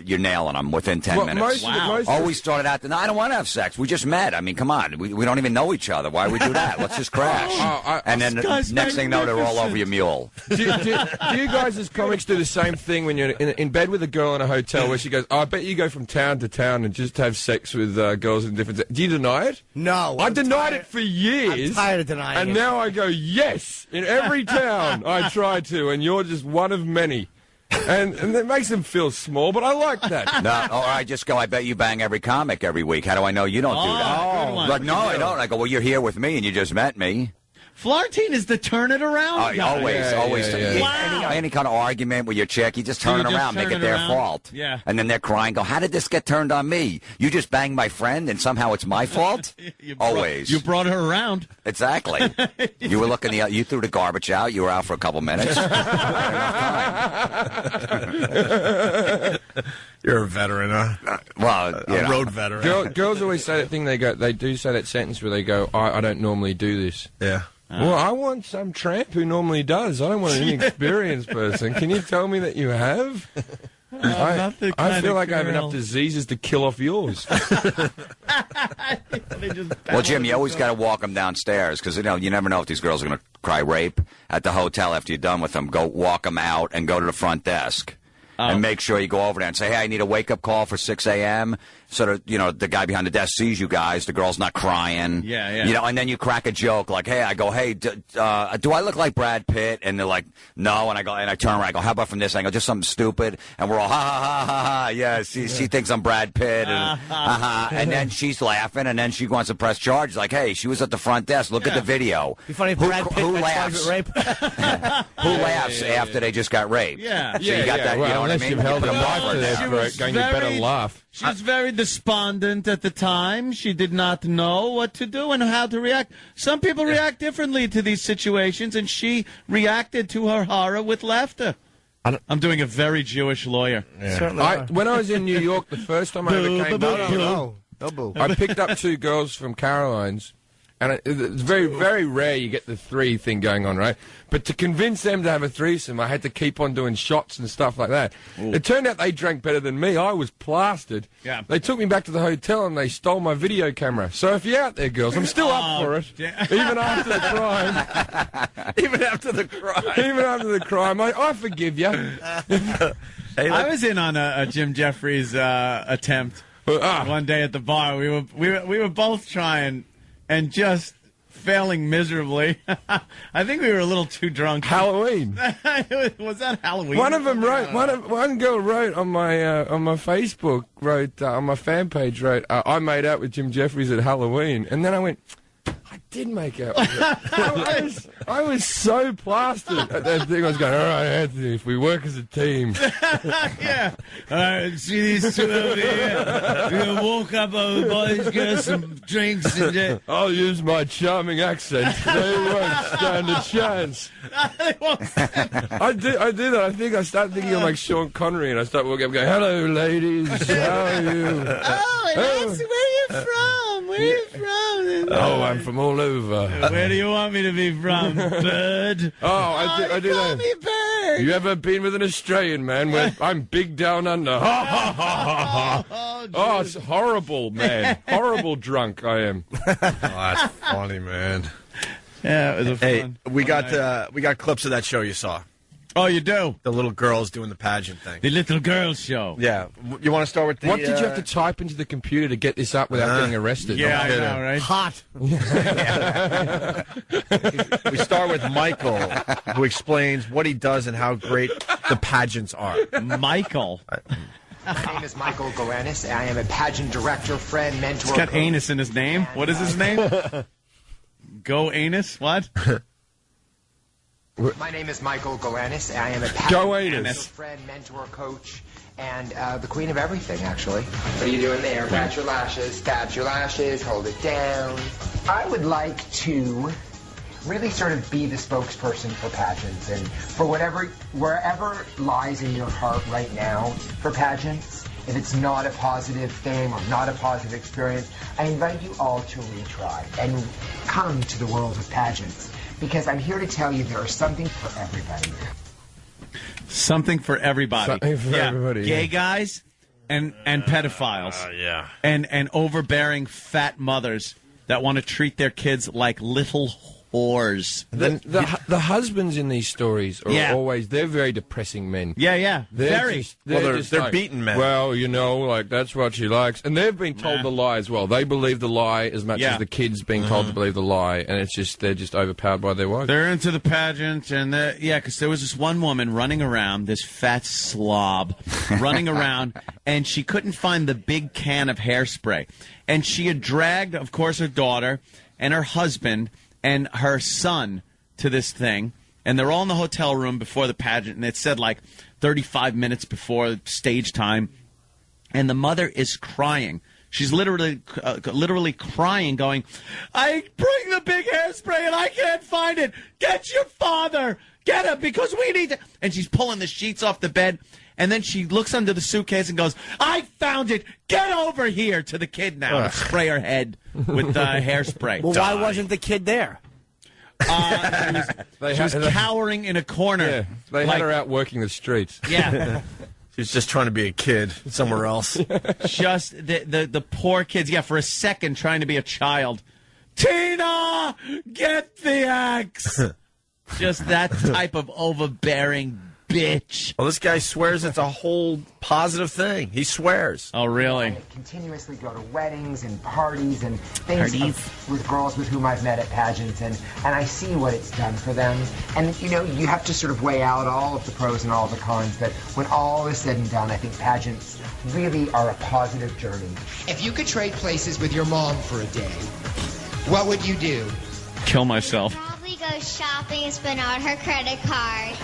you're nailing them within 10 minutes. Always started out, no, I don't want to have sex. We just met. I mean, come on. We don't even know each other. Why would we do that? Let's just crash. And then next thing you know, they're all over your mule. Do you guys as comics do the same thing when you're in bed with a girl in a hotel where she goes, I bet you go from town to town and just have sex with girls in different... Do you deny it? No. I denied it for years. I'm tired of denying it. And now I go, yes. In every town I try to, and you're just one of many. And it makes them feel small, but I like that. No, or I just go, I bet you bang every comic every week. How do I know you don't do that? Like, no, I don't. I go, well, you're here with me and you just met me. Florentine is the turn it around guy. Always. Wow. Any kind of argument with your chick, you just turn it around, make it their fault. Yeah. And then they're crying, go, how did this get turned on me? You just banged my friend and somehow it's my fault? Always. You brought her around. Exactly. You were looking you threw the garbage out, you were out for a couple minutes. You're a veteran, huh? A road veteran. Girls always say that thing, they do say that sentence where they go, I don't normally do this. Yeah. Well, I want some tramp who normally does. I don't want an inexperienced person. Can you tell me that you have? I feel like I have enough diseases to kill off yours. Well, Jim, you always got to walk them downstairs because, you never know if these girls are going to cry rape at the hotel after you're done with them. Go walk them out and go to the front desk. And make sure you go over there and say, hey, I need a wake-up call for 6 a.m. So that, the guy behind the desk sees you guys. The girl's not crying. Yeah. And then you crack a joke like, hey, I go, hey, do I look like Brad Pitt? And they're like, no. And I turn around. I go, how about from this angle? Just something stupid. And we're all, ha, ha, ha, ha, ha. Yeah, she thinks I'm Brad Pitt. And, and then she's laughing. And then she wants to press charges. Like, hey, she was at the front desk. Look at the video. Be funny if Brad Pitt laughs? Rape? Who laughs after they just got raped? Yeah. So you got that, well, you know what I mean? You've held a knife to their throat, going, you better laugh. She was very despondent at the time. She did not know what to do and how to react. Some people react differently to these situations, and she reacted to her horror with laughter. I'm doing a very Jewish lawyer. Yeah. When I was in New York, the first time I ever came back, I picked up 2 girls from Caroline's. And it's very, very rare you get the 3 thing going on, right? But to convince them to have a threesome, I had to keep on doing shots and stuff like that. Ooh. It turned out they drank better than me. I was plastered. Yeah. They took me back to the hotel and they stole my video camera. So if you're out there, girls, I'm still up for it. Yeah. Even after the crime. Even after the crime. I forgive you. I was in on a Jim Jeffries attempt one day at the bar. We were both trying and just failing miserably. I think we were a little too drunk. Halloween. Was that Halloween? One of them wrote. One girl wrote on my Facebook. On my fan page. I made out with Jim Jeffries at Halloween, and then I went, I did make out with her. I was so plastered at that thing. I was going, all right, Anthony, if we work as a team. Yeah. All right, see these two over here. We're going to walk up over, buy these girls some drinks. And I'll use my charming accent. They won't stand a chance. I do that. I think I start thinking of like Sean Connery, and I start walking up going, hello, ladies. How are you? Oh, that's where you from? Where you from? Oh, I'm from all over. Where do you want me to be from, bird? Oh, I do that. Me bird. You ever been with an Australian man where I'm big down under? Ha, ha, ha, ha, ha. Oh, it's horrible, man. Horrible drunk I am. Oh, that's funny, man. Yeah, it was a Hey, fun. we got clips of that show you saw. Oh, you do? The little girls doing the pageant thing. The little girls show. Yeah. You want to start with the... What did you have to type into the computer to get this up without getting arrested? Yeah, I know, right? Hot. We start with Michael, who explains what he does and how great the pageants are. Michael. My name is Michael Goanis. I am a pageant director, friend, mentor. He's got anus in his name. What is his name? Go anus? What? My name is Michael Goanis. I am a pageant friend, mentor, coach, and the queen of everything, actually. What are you doing there? Pat your lashes, tap your lashes, hold it down. I would like to really sort of be the spokesperson for pageants, and for wherever lies in your heart right now for pageants, if it's not a positive thing or not a positive experience, I invite you all to retry and come to the world of pageants. Because I'm here to tell you there is something for everybody. Something for everybody. Something for everybody. Gay guys and pedophiles. Yeah. And overbearing fat mothers that want to treat their kids like little whores. The husbands in these stories are always, they're very depressing men. Yeah. They're they're beaten men. Well, you know, like, that's what she likes. And they've been told the lie as well. They believe the lie as much as the kids being told to believe the lie. And it's just, they're just overpowered by their wives. They're into the pageant, and because there was this one woman running around, this fat slob, running around, and she couldn't find the big can of hairspray. And she had dragged, of course, her daughter and her husband and her son to this thing, and they're all in the hotel room before the pageant, and it said like 35 minutes before stage time, and the mother is crying. She's literally crying, going, I bring the big hairspray and I can't find it. Get your father. Get him, because we need to. And she's pulling the sheets off the bed. And then she looks under the suitcase and goes, I found it. Get over here, to the kid now. And spray her head with hairspray. Well, why wasn't the kid there? She was cowering in a corner. Yeah, they had her out working the streets. Yeah. She's just trying to be a kid somewhere else. Just the poor kids, for a second trying to be a child. Tina, get the axe. Just that type of overbearing bitch. Well, this guy swears it's a whole positive thing. He swears. Oh, really? I continuously go to weddings and parties and things with girls with whom I've met at pageants, and I see what it's done for them. And, you know, you have to sort of weigh out all of the pros and all the cons, but when all is said and done, I think pageants really are a positive journey. If you could trade places with your mom for a day, what would you do? Kill myself. Go shopping and spend on her credit card.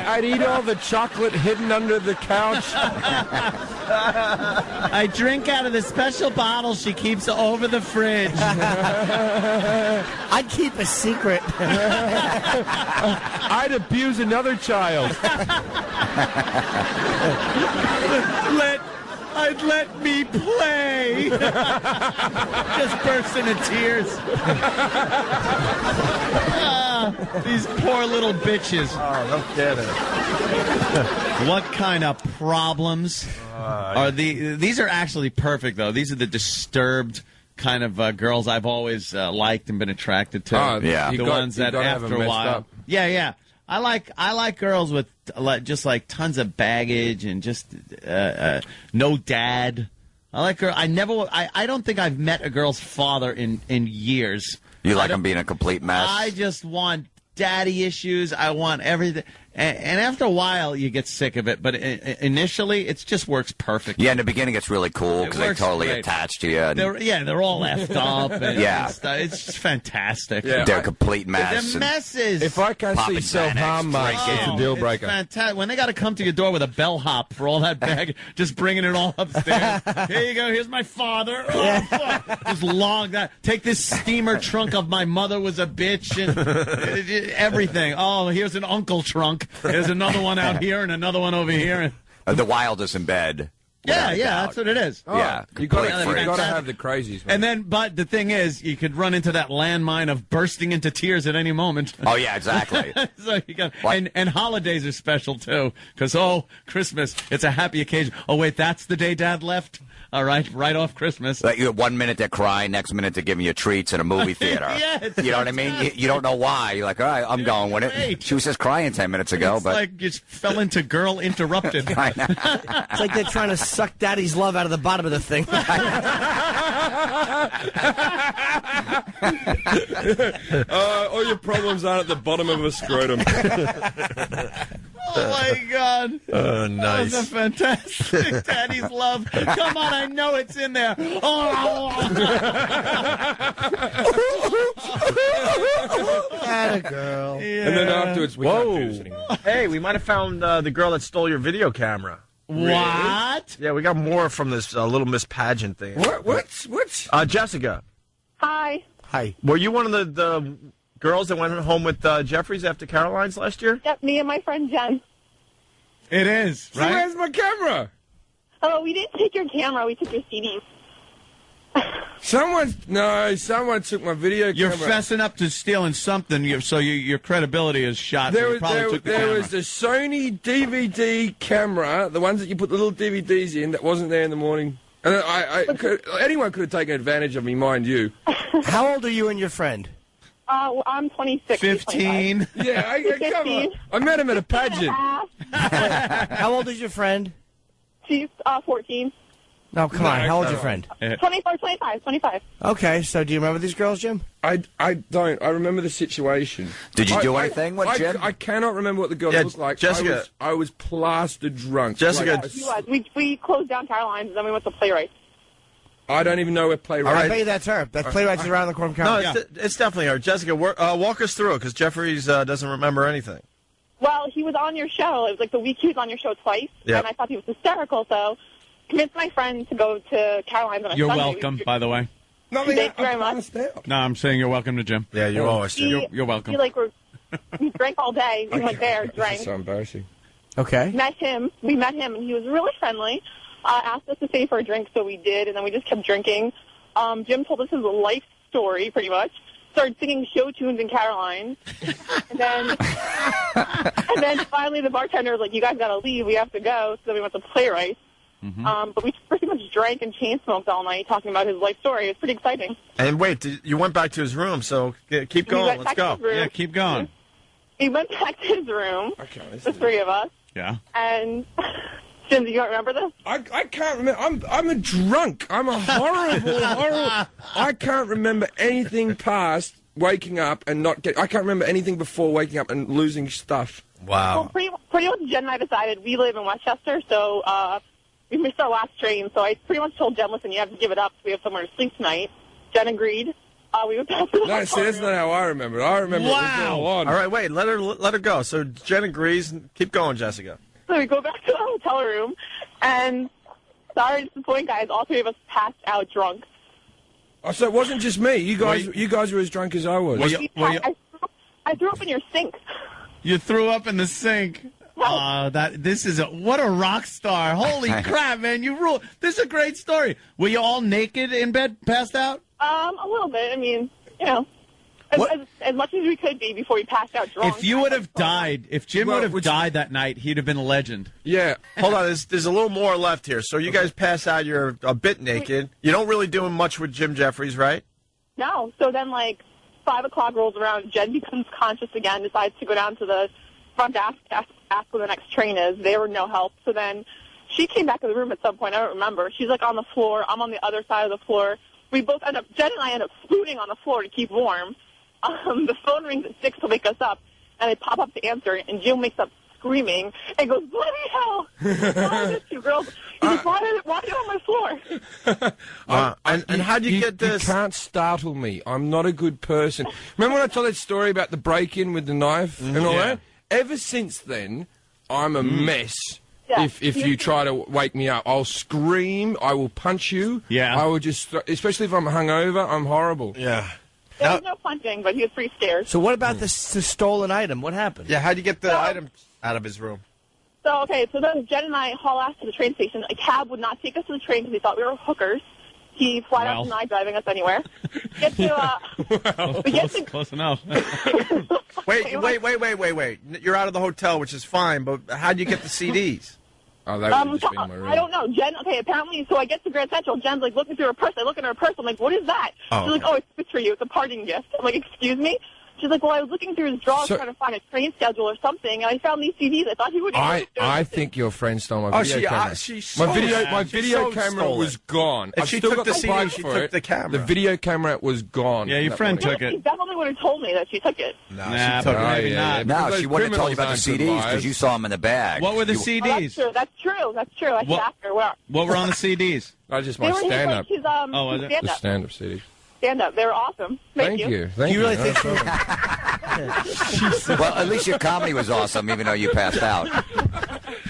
I'd eat all the chocolate hidden under the couch. I drink out of the special bottle she keeps over the fridge. I'd keep a secret. I'd abuse another child. I'd let me play. Just burst into tears. These poor little bitches. Oh, no kidding. What kind of problems are these? Are actually perfect, though. These are the disturbed kind of girls I've always liked and been attracted to. The ones that after a while. Yeah. I like girls with just like tons of baggage and just no dad. I like her. I don't think I've met a girl's father in years. You like him being a complete mess? I just want daddy issues. I want everything. And after a while, you get sick of it. But initially, it just works perfectly. Yeah, in the beginning, it's really cool because they're totally attached to you. And They're all effed up. And Yeah. it's just fantastic. They're a complete mess. They're messes. If I can't see self-harm, mate, it's a deal breaker. It's fantastic. When they got to come to your door with a bellhop for all that bag, just bringing it all upstairs. Here you go. Here's my father. Oh, fuck. Just log that. Take this steamer trunk of my mother was a bitch and everything. Oh, here's an uncle trunk. There's another one out here and another one over here. The wildest in bed. Yeah, that's what it is. Yeah, you got to have the crazies. Man. And then, but the thing is, you could run into that landmine of bursting into tears at any moment. Oh yeah, exactly. So you got, and holidays are special too, because Christmas, it's a happy occasion. Oh wait, that's the day Dad left. All right, right off Christmas. Like, 1 minute they're crying, next minute they're giving you treats in a movie theater. You know what I mean? You don't know why. You're like, all right, I'm going with it. She was just crying 10 minutes ago. It's like you fell into Girl Interrupted. It's like they're trying to suck Daddy's love out of the bottom of the thing. All your problems aren't at the bottom of a scrotum. Oh, my God. Oh, nice. That was a fantastic Daddy's love. Come on, I know it's in there. Oh. Atta girl. Yeah. And then afterwards, we can't do this anymore. Hey, we might have found the girl that stole your video camera. What? Yeah, we got more from this Little Miss Pageant thing. What? Jessica. Hi. Hi. Were you one of the girls that went home with Jeffries after Caroline's last year? Yep, me and my friend Jen. It is, right? Where's my camera? Oh, we didn't take your camera. We took your CDs. Someone took my video You're camera. fessing up to stealing something, so your credibility is shot. There was a Sony DVD camera, the ones that you put the little DVDs in, that wasn't there in the morning. And anyone could have taken advantage of me, mind you. How old are you and your friend? I'm 26. 15. Yeah, come on. I met him at a pageant. How old is your friend? She's 14. No, come on. How old is your friend? 25. Okay, so do you remember these girls, Jim? I don't. I remember the situation. Did you do anything with Jim? I cannot remember what the girls looked like. Jessica. I was plastered drunk. Jessica. We closed down Caroline's, and then we went to Playwrights. I don't even know where Playwrights I bet you that's her. That Playwrights is around the corner from Caroline's. No, it's definitely her. Jessica, walk us through it, because Jeffries doesn't remember anything. Well, he was on your show. It was like the week he was on your show twice, and I thought he was hysterical, so convinced my friend to go to Caroline's on a You're Sunday. welcome, by the way. Thank you very much. No, I'm saying you're welcome to Jim. Yeah, you always do. You're welcome. We drank all day. We went there, drank. This is so embarrassing. Okay. We met him, and he was really friendly. Asked us to stay for a drink, so we did, and then we just kept drinking. Jim told us his life story, pretty much. Started singing show tunes in Caroline. And then finally the bartender was like, you guys got to leave. We have to go. So then we went to Playwrights. But we pretty much drank and chain smoked all night talking about his life story. It was pretty exciting. And wait, you went back to his room, so keep going. Let's go. Yeah, keep going. We went back to his room, the three of us. Yeah. And... Jim, do you not remember this? I can't remember. I'm a drunk. I'm a horrible. I can't remember anything past waking up and not get. I can't remember anything before waking up and losing stuff. Wow. Well, pretty much Jen and I decided we live in Westchester, so we missed our last train. So I pretty much told Jen, listen, you have to give it up. So we have somewhere to sleep tonight. Jen agreed. We went back to the No, see, that's not how I remember it. I remember it was all on. All right, wait. Let her go. So Jen agrees. Keep going, Jessica. So we go back to the hotel room, and sorry to disappoint, guys, all three of us passed out drunk. Oh, so it wasn't just me. You guys were as drunk as I was. I threw up in your sink. You threw up in the sink. What a rock star. Holy crap, man, you rule. This is a great story. Were you all naked in bed, passed out? A little bit. I mean, you know. As much as we could be before we passed out drunk. If you would have died, if Jim would have died that night, he'd have been a legend. Yeah. Hold on, there's a little more left here. So you guys pass out, you're a bit naked. You don't really do much with Jim Jeffries, right? No. So then, 5 o'clock rolls around, Jen becomes conscious again, decides to go down to the front desk, ask where the next train is. They were no help. So then she came back to the room at some point. I don't remember. She's, on the floor. I'm on the other side of the floor. We both Jen and I end up spooning on the floor to keep warm. The phone rings at 6 to wake us up, and I pop up to answer, and Jim wakes up screaming and goes, bloody hell! Why are these two girls? He goes, why are they on my floor? And how do you get this? You can't startle me. I'm not a good person. Remember when I told that story about the break-in with the knife and all that? Ever since then, I'm a mess. Yeah. If you try to wake me up, I'll scream. I will punch you. Yeah. I will just, especially if I'm hungover, I'm horrible. Yeah. There was no punching, but he was pretty scared. So what about the stolen item? What happened? Yeah, how'd you get the items out of his room? So, okay, so then Jen and I haul ass to the train station. A cab would not take us to the train because he thought we were hookers. He flat out denied driving us anywhere. Get to, close enough. Wait. You're out of the hotel, which is fine, but how'd you get the CDs? Oh, that would just be in my room. I don't know. Jen, okay, apparently, so I get to Grand Central. Jen's like looking through her purse. I look in her purse. I'm like, what is that? She's like, oh, it's for you. It's a parting gift. I'm like, excuse me? She's like, well, I was looking through his drawers trying to find a train schedule or something, and I found these CDs. I thought he would. I think your friend stole my video camera. My video camera was gone. If I've she still took got the the CD, plug she for took it. the camera. The video camera was gone. Yeah, your friend took She it. definitely would have told me that she took it. No, Nah, she took but it. maybe not. No, she wouldn't have told you about the CDs because you saw them in the bag. What were the CDs? That's true. I should ask her. What were on the CDs? Just They my were stand-up. his, was it? The stand-up. stand-up CD. Stand-up. They were awesome. Thank you. Thank you. You really think? Well, at least your comedy was awesome, even though you passed out.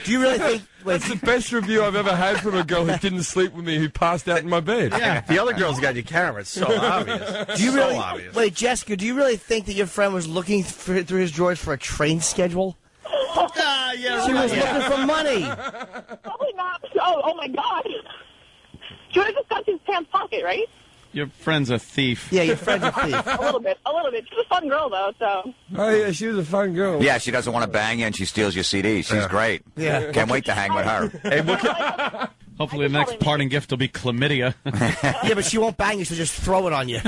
Do you really think? That's the best review I've ever had from a girl who didn't sleep with me, who passed out in my bed. Yeah, the other girl's got your camera. It's so obvious. Do you really? obvious. Wait, Jessica, do you really think that your friend was looking through his drawers for a train schedule? Yeah, She was looking for money. Probably not. Oh my God. She would have just got his pants pocket, right? Your friend's a thief. Yeah, your friend's a thief. A little bit. She's a fun girl, though, so. Oh, yeah, she was a fun girl. Yeah, she doesn't want to bang you, and she steals your CDs. She's great. Yeah. Can't wait to hang with her. Hey, Hopefully the next parting gift will be chlamydia. Yeah, but she won't bang you, she'll just throw it on you.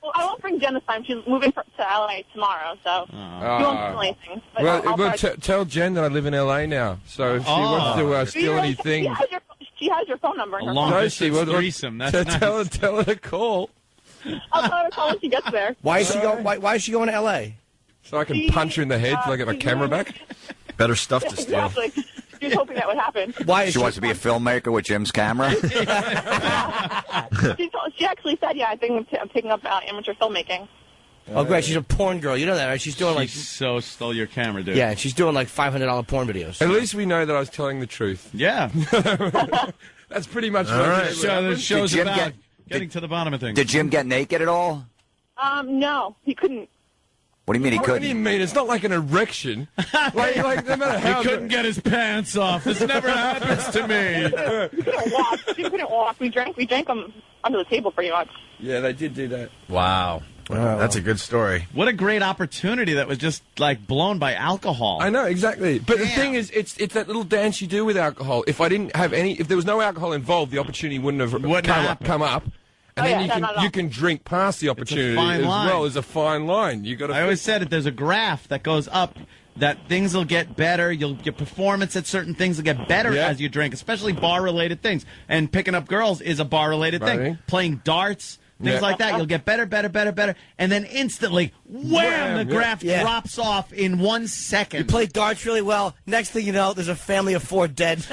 Well, I won't bring Jen this time. She's moving to L.A. tomorrow, so she won't steal anything. But Well, tell Jen that I live in L.A. now, so if she wants to steal anything... She has your phone number. In her long phone. distance threesome. That's nice. Tell her to call. I'll tell her to call when she gets there. Why is she going to L.A.? So I can punch her in the head till I get my camera back? better stuff to steal. Exactly. She was hoping that would happen. Why she wants to be a filmmaker with Jim's camera? She actually said, yeah, I think I'm taking up amateur filmmaking. Oh, great. She's a porn girl. You know that, right? She's doing so stole your camera, dude. Yeah, she's doing like $500 porn videos. At least we know that I was telling the truth. Yeah. That's pretty much All what right. the show's about getting to the bottom of things. Did Jim get naked at all? No, he couldn't. What do you mean he couldn't? What do you mean? It's not like an erection. like no matter how he couldn't get his pants off. This never happens to me. He couldn't walk. He couldn't walk. We drank them under the table pretty much. Yeah, they did do that. Wow. That's a good story. What a great opportunity that was just like blown by alcohol. I know, exactly. But the thing is, it's that little dance you do with alcohol. If I didn't have if there was no alcohol involved, the opportunity wouldn't have come up. And then you can drink past the opportunity as well as a fine line. I always said it. There's a graph that goes up. That things will get better. Your performance at certain things will get better as you drink, especially bar-related things. And picking up girls is a bar-related thing. Playing darts. Things like that. You'll get better. And then instantly, wham, the graph drops off in 1 second. You play darts really well. Next thing you know, there's a family of 4 dead.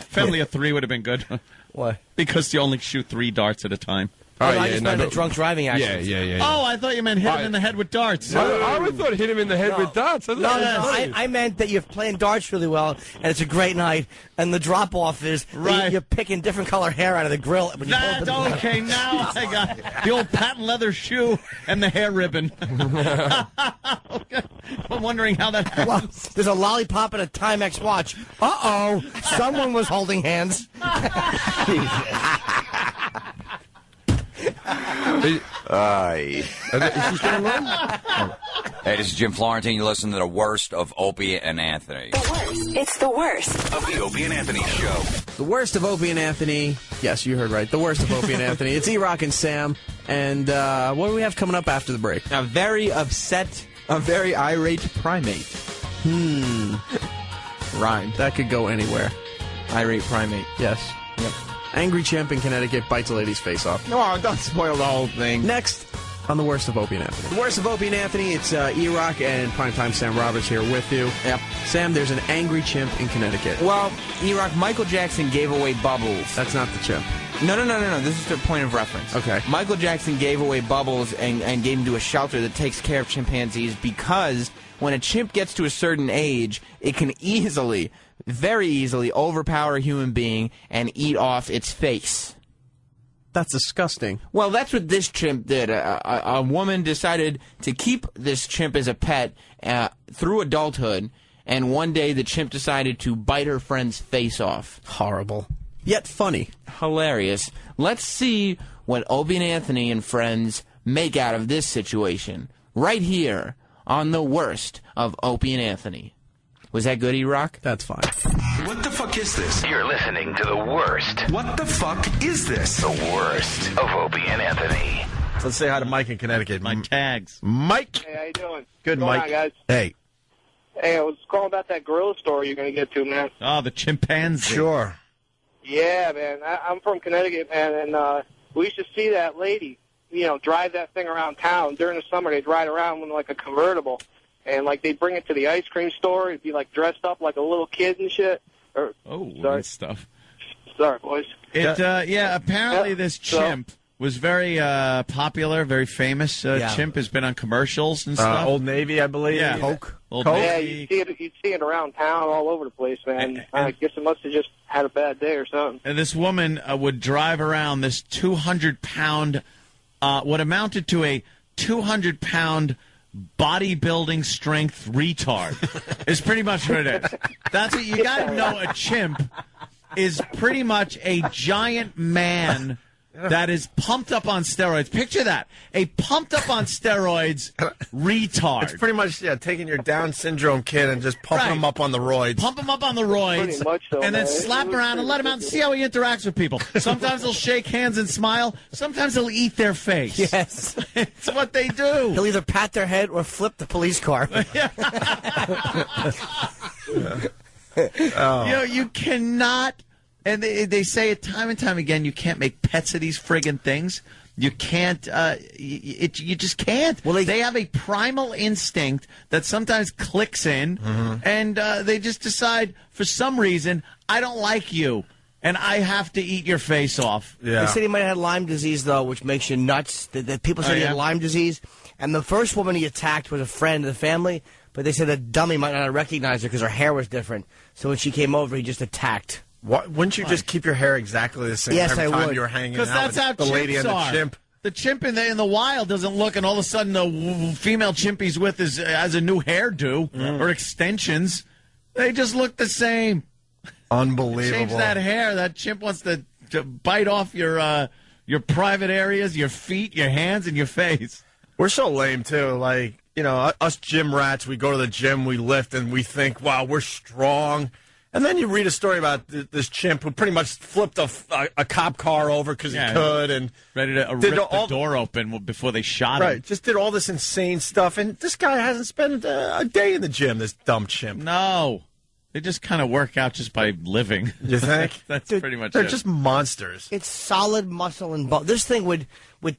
Family of 3 would have been good. Why? Because you only shoot 3 darts at a time. I just meant a drunk driving accident. Yeah. Oh, I thought you meant hit him in the head with darts. I would thought hit him in the head with darts. I meant that you're playing darts really well, and it's a great night, and the drop-off is you're picking different color hair out of the grill. When That's okay. Now I got the old patent leather shoe and the hair ribbon. I'm wondering how that happens. Well, there's a lollipop and a Timex watch. Uh-oh. Someone was holding hands. Is she still alone? Hey, this is Jim Florentine. You listen to the worst of Opie and Anthony. The worst. It's the worst of the Opie and Anthony show. The worst of Opie and Anthony. Yes, you heard right. The worst of Opie and Anthony. It's E-Rock and Sam. And what do we have coming up after the break? A very irate primate. Rhyme. That could go anywhere. Irate primate. Yes. Yep. Angry chimp in Connecticut bites a lady's face off. No, don't spoil the whole thing. Next On the worst of Opie and Anthony. The worst of Opie and Anthony, it's E-Rock and Primetime Sam Roberts here with you. Yep. Sam, there's an angry chimp in Connecticut. Well, E-Rock, Michael Jackson gave away Bubbles. That's not the chimp. No. This is the point of reference. Okay. Michael Jackson gave away Bubbles and gave him to a shelter that takes care of chimpanzees because when a chimp gets to a certain age, it can easily, very easily, overpower a human being and eat off its face. That's disgusting. Well, that's what this chimp did. A woman decided to keep this chimp as a pet through adulthood, and one day the chimp decided to bite her friend's face off. Horrible. Yet funny. Hilarious. Let's see what Opie and Anthony and friends make out of this situation. Right here on the worst of Opie and Anthony. Was that good, E-Rock? That's fine. What the fuck is this? You're listening to the worst. What the fuck is this? The worst of Opie and Anthony. Let's say hi to Mike in Connecticut. My tags. Mike. Hey, how you doing? Good, What's Mike. going on, guys? Hey. Hey, I was calling about that gorilla story you're going to get to, man. Oh, the chimpanzee. Sure. Yeah, man. I'm from Connecticut, man, and we used to see that lady, drive that thing around town. During the summer, they'd ride around with, like, a convertible. And, like, they'd bring it to the ice cream store. It'd be, like, dressed up like a little kid and shit. Weird stuff. Sorry, boys. Apparently this chimp was very popular, very famous. Chimp has been on commercials and stuff. Old Navy, I believe. Yeah. Coke. Old Yeah, Navy. you'd see it around town all over the place, man. I guess it must have just had a bad day or something. And this woman would drive around this 200-pound, what amounted to a 200-pound bodybuilding strength retard is pretty much what it is. That's what you got to know. A chimp is pretty much a giant man that is pumped up on steroids. Picture that. A pumped up on steroids retard. It's pretty much, taking your Down syndrome kid and just pumping him up on the roids. Pump him up on the roids. Pretty much so, and then man. slap him around and let him out and see how he interacts with people. Sometimes he'll shake hands and smile. Sometimes he'll eat their face. Yes. It's what they do. He'll either pat their head or flip the police car. You cannot... And they say it time and time again, you can't make pets of these friggin' things. You can't, you just can't. Well, they have a primal instinct that sometimes clicks in, and they just decide, for some reason, I don't like you, and I have to eat your face off. Yeah. They said he might have had Lyme disease, though, which makes you nuts. The people said he had Lyme disease, and the first woman he attacked was a friend of the family, but they said the dummy might not have recognized her because her hair was different. So when she came over, he just attacked. Wouldn't you just keep your hair exactly the same every time you were hanging out? Because that's how the lady and the chimp. The chimp in the wild doesn't look, and all of a sudden the female chimp he's with has a new hairdo or extensions. They just look the same. Unbelievable. Change that hair. That chimp wants to bite off your private areas, your feet, your hands, and your face. We're so lame, too. Like, us gym rats, we go to the gym, we lift, and we think, wow, we're strong. And then you read a story about this chimp who pretty much flipped a cop car over because he could, and ready to rip the door open before they shot him. Right, just did all this insane stuff, and this guy hasn't spent a day in the gym, this dumb chimp. No. They just kind of work out just by living. You think? That's pretty much They're it. just monsters. It's solid muscle and bone. This thing would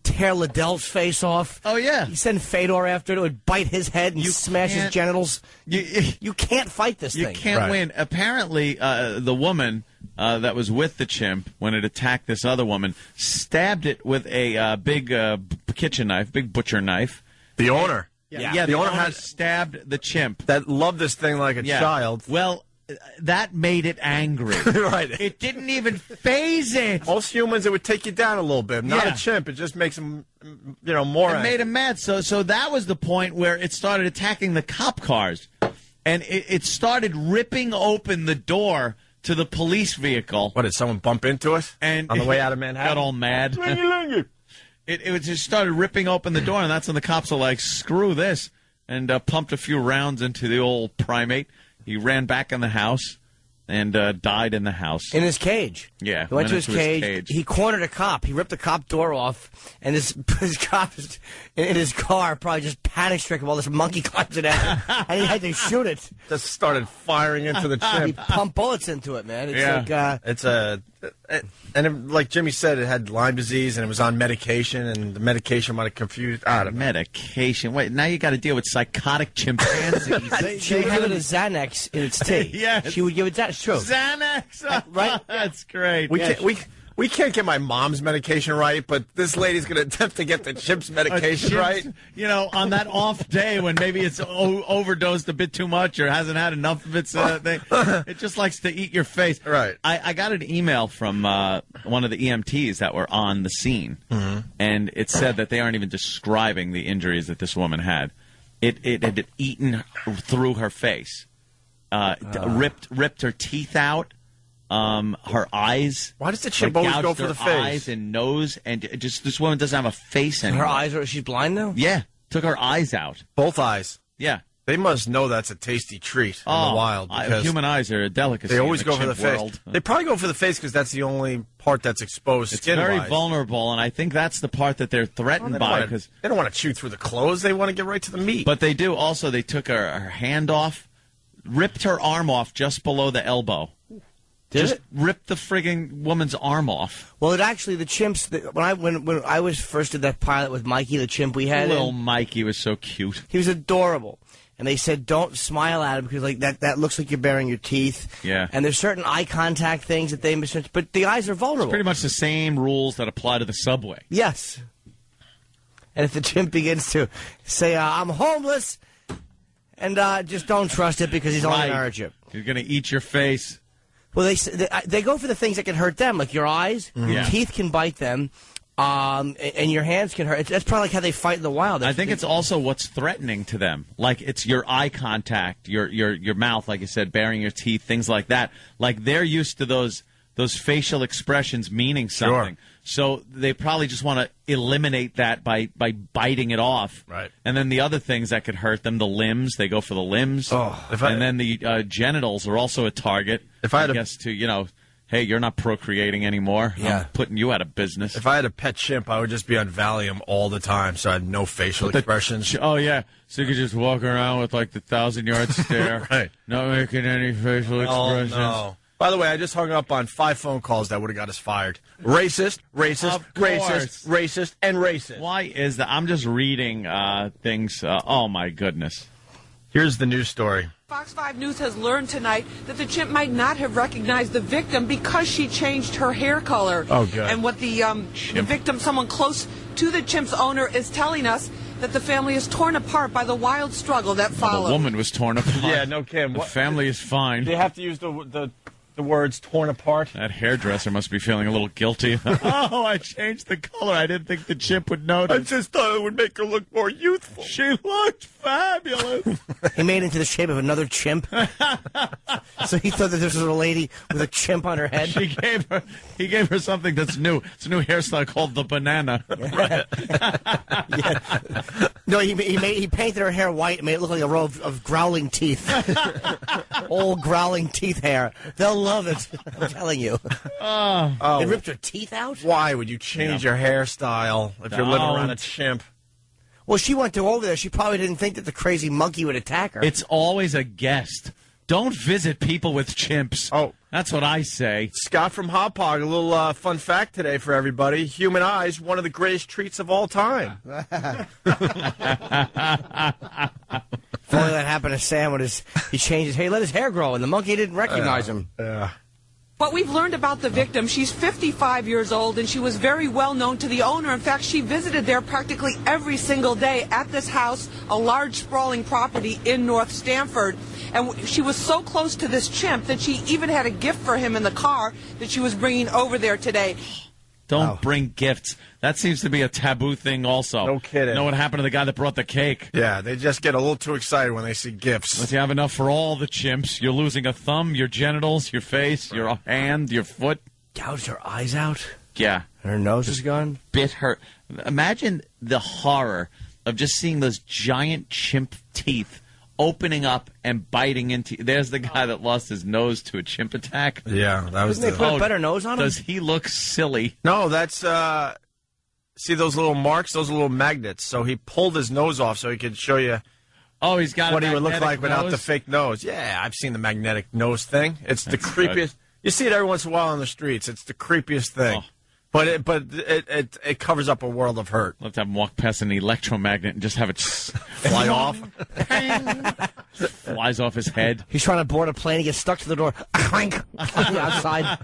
tear Liddell's face off. Oh, yeah. You send Fedor after it. It would bite his head and smash his genitals. You can't fight this thing. You can't win. Apparently, the woman that was with the chimp, when it attacked this other woman, stabbed it with a big kitchen knife, big butcher knife. The owner. Yeah, the owner had stabbed the chimp. That loved this thing like a child. Well, that made it angry. Right. It didn't even phase it. Most humans, it would take you down a little bit. Not a chimp. It just makes them, more angry. It made him mad. So that was the point where it started attacking the cop cars. And it started ripping open the door to the police vehicle. What, did someone bump into us on the way out of Manhattan? Got all mad. It just started ripping open the door, and that's when the cops are like, screw this, and pumped a few rounds into the old primate. He ran back in the house and died in the house. In his cage. Yeah. He went to his cage. He cornered a cop. He ripped the cop door off, and his cop is in his car, probably just panic-stricken while this monkey climbs it out, and he had to shoot it. Just started firing into the chimp. He pumped bullets into it, man. It's like... like Jimmy said, it had Lyme disease and it was on medication, and the medication might have confused. Medication. Wait, now you got to deal with psychotic chimpanzees. She would give it a Xanax in its tea. Yes. She would give it that. It's true. Xanax. Right? That's great. We can't get my mom's medication right, but this lady's going to attempt to get the Chimp's medication right. You know, on that off day when maybe it's overdosed a bit too much or hasn't had enough of its thing, it just likes to eat your face. Right. I got an email from one of the EMTs that were on the scene, and it said that they aren't even describing the injuries that this woman had. It had eaten through her face, ripped her teeth out. Her eyes. Why does the chimp always go for the face? Eyes and nose, and just this woman doesn't have a face anymore. Her eyes she's blind now? Yeah, took her eyes out. Both eyes. Yeah. They must know that's a tasty treat in the wild. Human eyes are a delicacy. They always in the go for the face. world. They probably go for the face because that's the only part that's exposed. It's very vulnerable, and I think that's the part that they're threatened by. Because they don't want to chew through the clothes. They want to get right to the meat. But they do. Also, they took her hand off, ripped her arm off just below the elbow. Just ripped the frigging woman's arm off. Well, the chimps. When I was first did that pilot with Mikey, the chimp we had. Little Mikey was so cute. He was adorable, and they said don't smile at him because that looks like you're baring your teeth. Yeah. And there's certain eye contact things that they miss, but the eyes are vulnerable. It's pretty much the same rules that apply to the subway. Yes. And if the chimp begins to say I'm homeless, and just don't trust it because he's only going to hurt you. You're going to eat your face. Well, they go for the things that can hurt them, like your eyes. Your teeth can bite them, and your hands can hurt. That's probably like how they fight in the wild. I think it's also what's threatening to them. Like it's your eye contact, your mouth, like you said, baring your teeth, things like that. Like they're used to those facial expressions meaning something. Sure. So they probably just want to eliminate that by biting it off. Right. And then the other things that could hurt them, the limbs, they go for the limbs. And then the genitals are also a target. I guess to, hey, you're not procreating anymore. Yeah. I'm putting you out of business. If I had a pet chimp, I would just be on Valium all the time, so I had no facial expressions. Oh, yeah. So you could just walk around with, like, the 1,000-yard stare. Right. Not making any facial expressions. No. By the way, I just hung up on 5 phone calls that would have got us fired. Racist, racist, racist, racist, and racist. Why is that? I'm just reading things. Oh, my goodness. Here's the news story. Fox 5 News has learned tonight that the chimp might not have recognized the victim because she changed her hair color. Oh, good. And what the victim, someone close to the chimp's owner, is telling us that the family is torn apart by the wild struggle that followed. The woman was torn apart. Yeah, no kidding. The family is fine. They have to use the words torn apart. That hairdresser must be feeling a little guilty. Oh, I changed the color. I didn't think the chimp would notice. I just thought it would make her look more youthful. She looked fabulous. He made it into the shape of another chimp. So he thought that this was a lady with a chimp on her head. He gave her something that's new. It's a new hairstyle called the banana. Yeah. No, he painted her hair white and made it look like a row of growling teeth. Old growling teeth hair. They'll love it. I'm telling you. They ripped her teeth out? Why would you change your hairstyle if you're living around a chimp? Well, she went over there. She probably didn't think that the crazy monkey would attack her. It's always a guest. Don't visit people with chimps. Oh. That's what I say. Scott from Hop Hog, a little fun fact today for everybody. Human eyes, one of the greatest treats of all time. If only that happened to Sam when he changed his hair. He let his hair grow, and the monkey didn't recognize him. Yeah. What we've learned about the victim, she's 55 years old, and she was very well known to the owner. In fact, she visited there practically every single day at this house, a large sprawling property in North Stamford. And she was so close to this chimp that she even had a gift for him in the car that she was bringing over there today. Don't bring gifts. That seems to be a taboo thing also. No kidding. You know what happened to the guy that brought the cake? Yeah, they just get a little too excited when they see gifts. Unless you have enough for all the chimps. You're losing a thumb, your genitals, your face, your hand, your foot. Gouged her eyes out? Yeah. Her nose is gone? Bit her. Imagine the horror of just seeing those giant chimp teeth opening up and biting into. There's the guy that lost his nose to a chimp attack. Yeah, that was. Didn't they put a better nose on him? Does he look silly? No, that's. See those little marks? Those are little magnets. So he pulled his nose off so he could show you. Oh, he's got what a he would look like nose? without the fake nose. Yeah, I've seen the magnetic nose thing. It's the creepiest. You see it every once in a while on the streets. It's the creepiest thing. Oh. But it covers up a world of hurt. Let's have him walk past an electromagnet and just have it fly off. Flies off his head. He's trying to board a plane. He gets stuck to the door. A clink on the outside.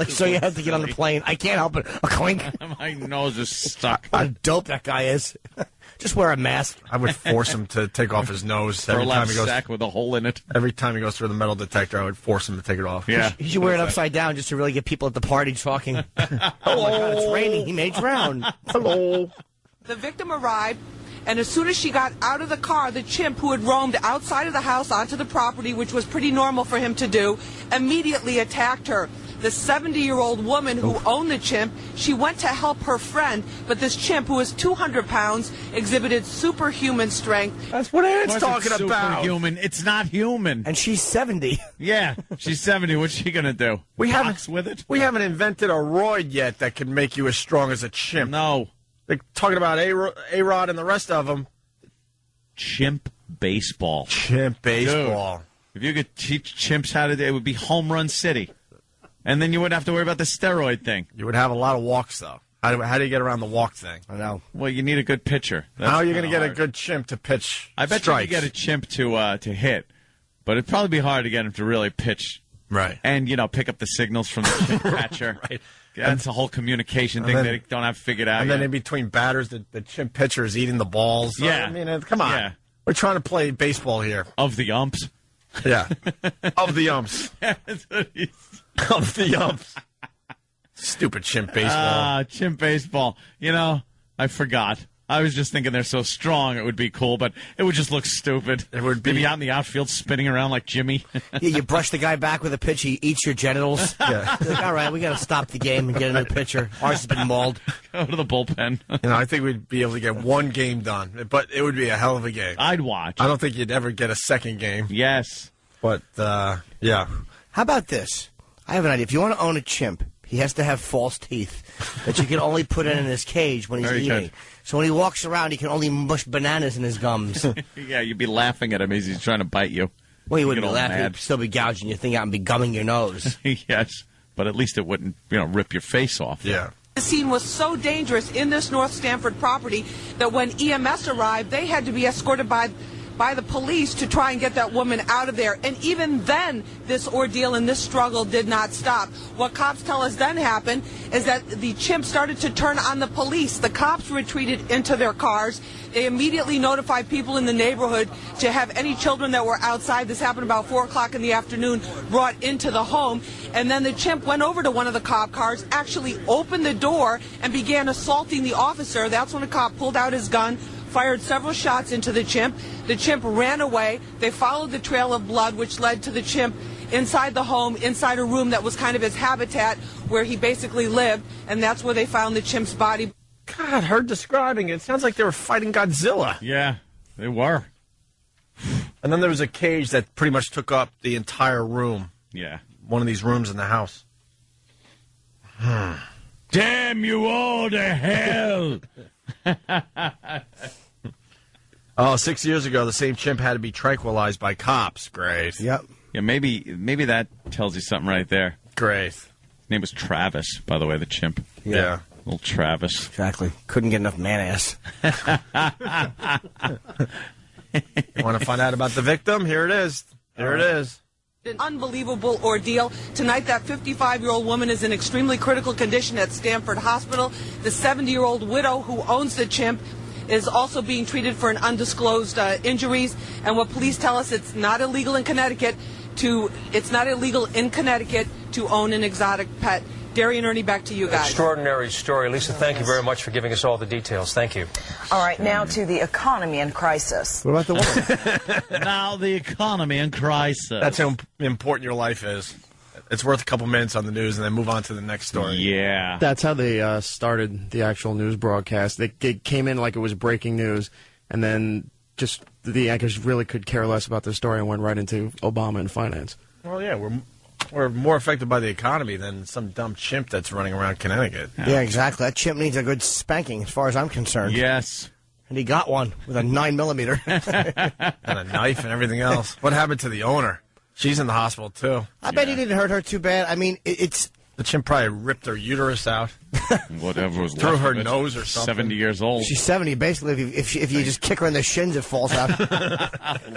So you have to get on the plane. I can't help it. A clink. My nose is stuck. How dope that guy is. Just wear a mask. I would force him to take off his nose every time he goes. Sack with a hole in it. Every time he goes through the metal detector, I would force him to take it off. Yeah. He should wear it upside down just to really get people at the party talking. Oh my God, it's raining. He may drown. Hello. The victim arrived, and as soon as she got out of the car, the chimp, who had roamed outside of the house onto the property, which was pretty normal for him to do, immediately attacked her. The 70-year-old woman who owned the chimp, she went to help her friend, but this chimp, who was 200 pounds, exhibited superhuman strength. That's what Ann's talking about. Superhuman. It's not human. And she's 70. Yeah, she's 70. What's she going to do? We haven't with it? We haven't invented a roid yet that can make you as strong as a chimp. No. They're talking about A-Rod and the rest of them. Chimp baseball. Chimp baseball. Dude, if you could teach chimps how to do it, would be home run city. And then you wouldn't have to worry about the steroid thing. You would have a lot of walks, though. How do you get around the walk thing? I know. Well, you need a good pitcher. How are you going to get a good chimp to pitch I bet strikes? you could get a chimp to hit, but it'd probably be hard to get him to really pitch. Right. And, pick up the signals from the chimp catcher. Right. That's a whole communication thing that they don't have figured out And yet. then in between batters, the chimp pitcher is eating the balls. Yeah. I mean, come on. Yeah. We're trying to play baseball here. Of the umps. Yeah. Of the umps. That's what he said. Of the umps. Stupid chimp baseball. Chimp baseball. I forgot. I was just thinking they're so strong it would be cool, but it would just look stupid. It would be. They'd be out in the outfield spinning around like Jimmy. Yeah, you brush the guy back with a pitch, he eats your genitals. Yeah. You're like, all right, we got to stop the game and get a new pitcher. Ours has been mauled. Go to the bullpen. I think we'd be able to get one game done, but it would be a hell of a game. I'd watch. I don't think you'd ever get a second game. Yes. But, yeah. How about this? I have an idea. If you want to own a chimp, he has to have false teeth that you can only put in his cage when he's Very eating. good. So when he walks around, he can only mush bananas in his gums. Yeah, you'd be laughing at him as he's trying to bite you. Well, you You'd wouldn't get be all laughing. mad. You'd still be gouging your thing out and be gumming your nose. Yes, but at least it wouldn't, rip your face off. Yeah. The scene was so dangerous in this North Stamford property that when EMS arrived, they had to be escorted by the police to try and get that woman out of there. And even then, this ordeal and this struggle did not stop. What cops tell us then happened is that the chimp started to turn on the police. The cops retreated into their cars. They immediately notified people in the neighborhood to have any children that were outside. This happened about 4 o'clock in the afternoon, brought into the home. And then the chimp went over to one of the cop cars, actually opened the door, and began assaulting the officer. That's when a cop pulled out his gun, fired several shots into the chimp. The chimp ran away. They followed the trail of blood, which led to the chimp inside the home, inside a room that was kind of his habitat where he basically lived, and that's where they found the chimp's body. God, her describing it sounds like they were fighting Godzilla. Yeah, they were. And then there was a cage that pretty much took up the entire room. Yeah. One of these rooms in the house. Damn you all to hell! 6 years ago, the same chimp had to be tranquilized by cops. Great. Yep. Yeah, maybe that tells you something right there. Great. His name was Travis, by the way, the chimp. Yeah. Little Travis. Exactly. Couldn't get enough man-ass. You want to find out about the victim? Here it is. Here it is. An unbelievable ordeal. Tonight, that 55-year-old woman is in extremely critical condition at Stamford Hospital. The 70-year-old widow who owns the chimp is also being treated for an undisclosed injuries. And what police tell us, it's not illegal in Connecticut to own an exotic pet. Derry and Ernie, back to you guys. Extraordinary story. Lisa, thank you very much for giving us all the details. Thank you. All right, now to the economy in crisis. What about the woman? Now the economy in crisis. That's how important your life is. It's worth a couple minutes on the news and then move on to the next story. Yeah. That's how they started the actual news broadcast. They came in like it was breaking news, and then just the anchors really could care less about the story and went right into Obama and finance. Well, yeah, we're more affected by the economy than some dumb chimp that's running around Connecticut. Yeah, exactly. That chimp needs a good spanking, as far as I'm concerned. Yes. And he got one with a 9mm. And a knife and everything else. What happened to the owner? She's in the hospital, too. I bet he didn't hurt her too bad. I mean, it's... The chimp probably ripped her uterus out. Whatever was through left her of it. nose or something. 70 years old. She's 70. Basically, if you just kick her in the shins, it falls out.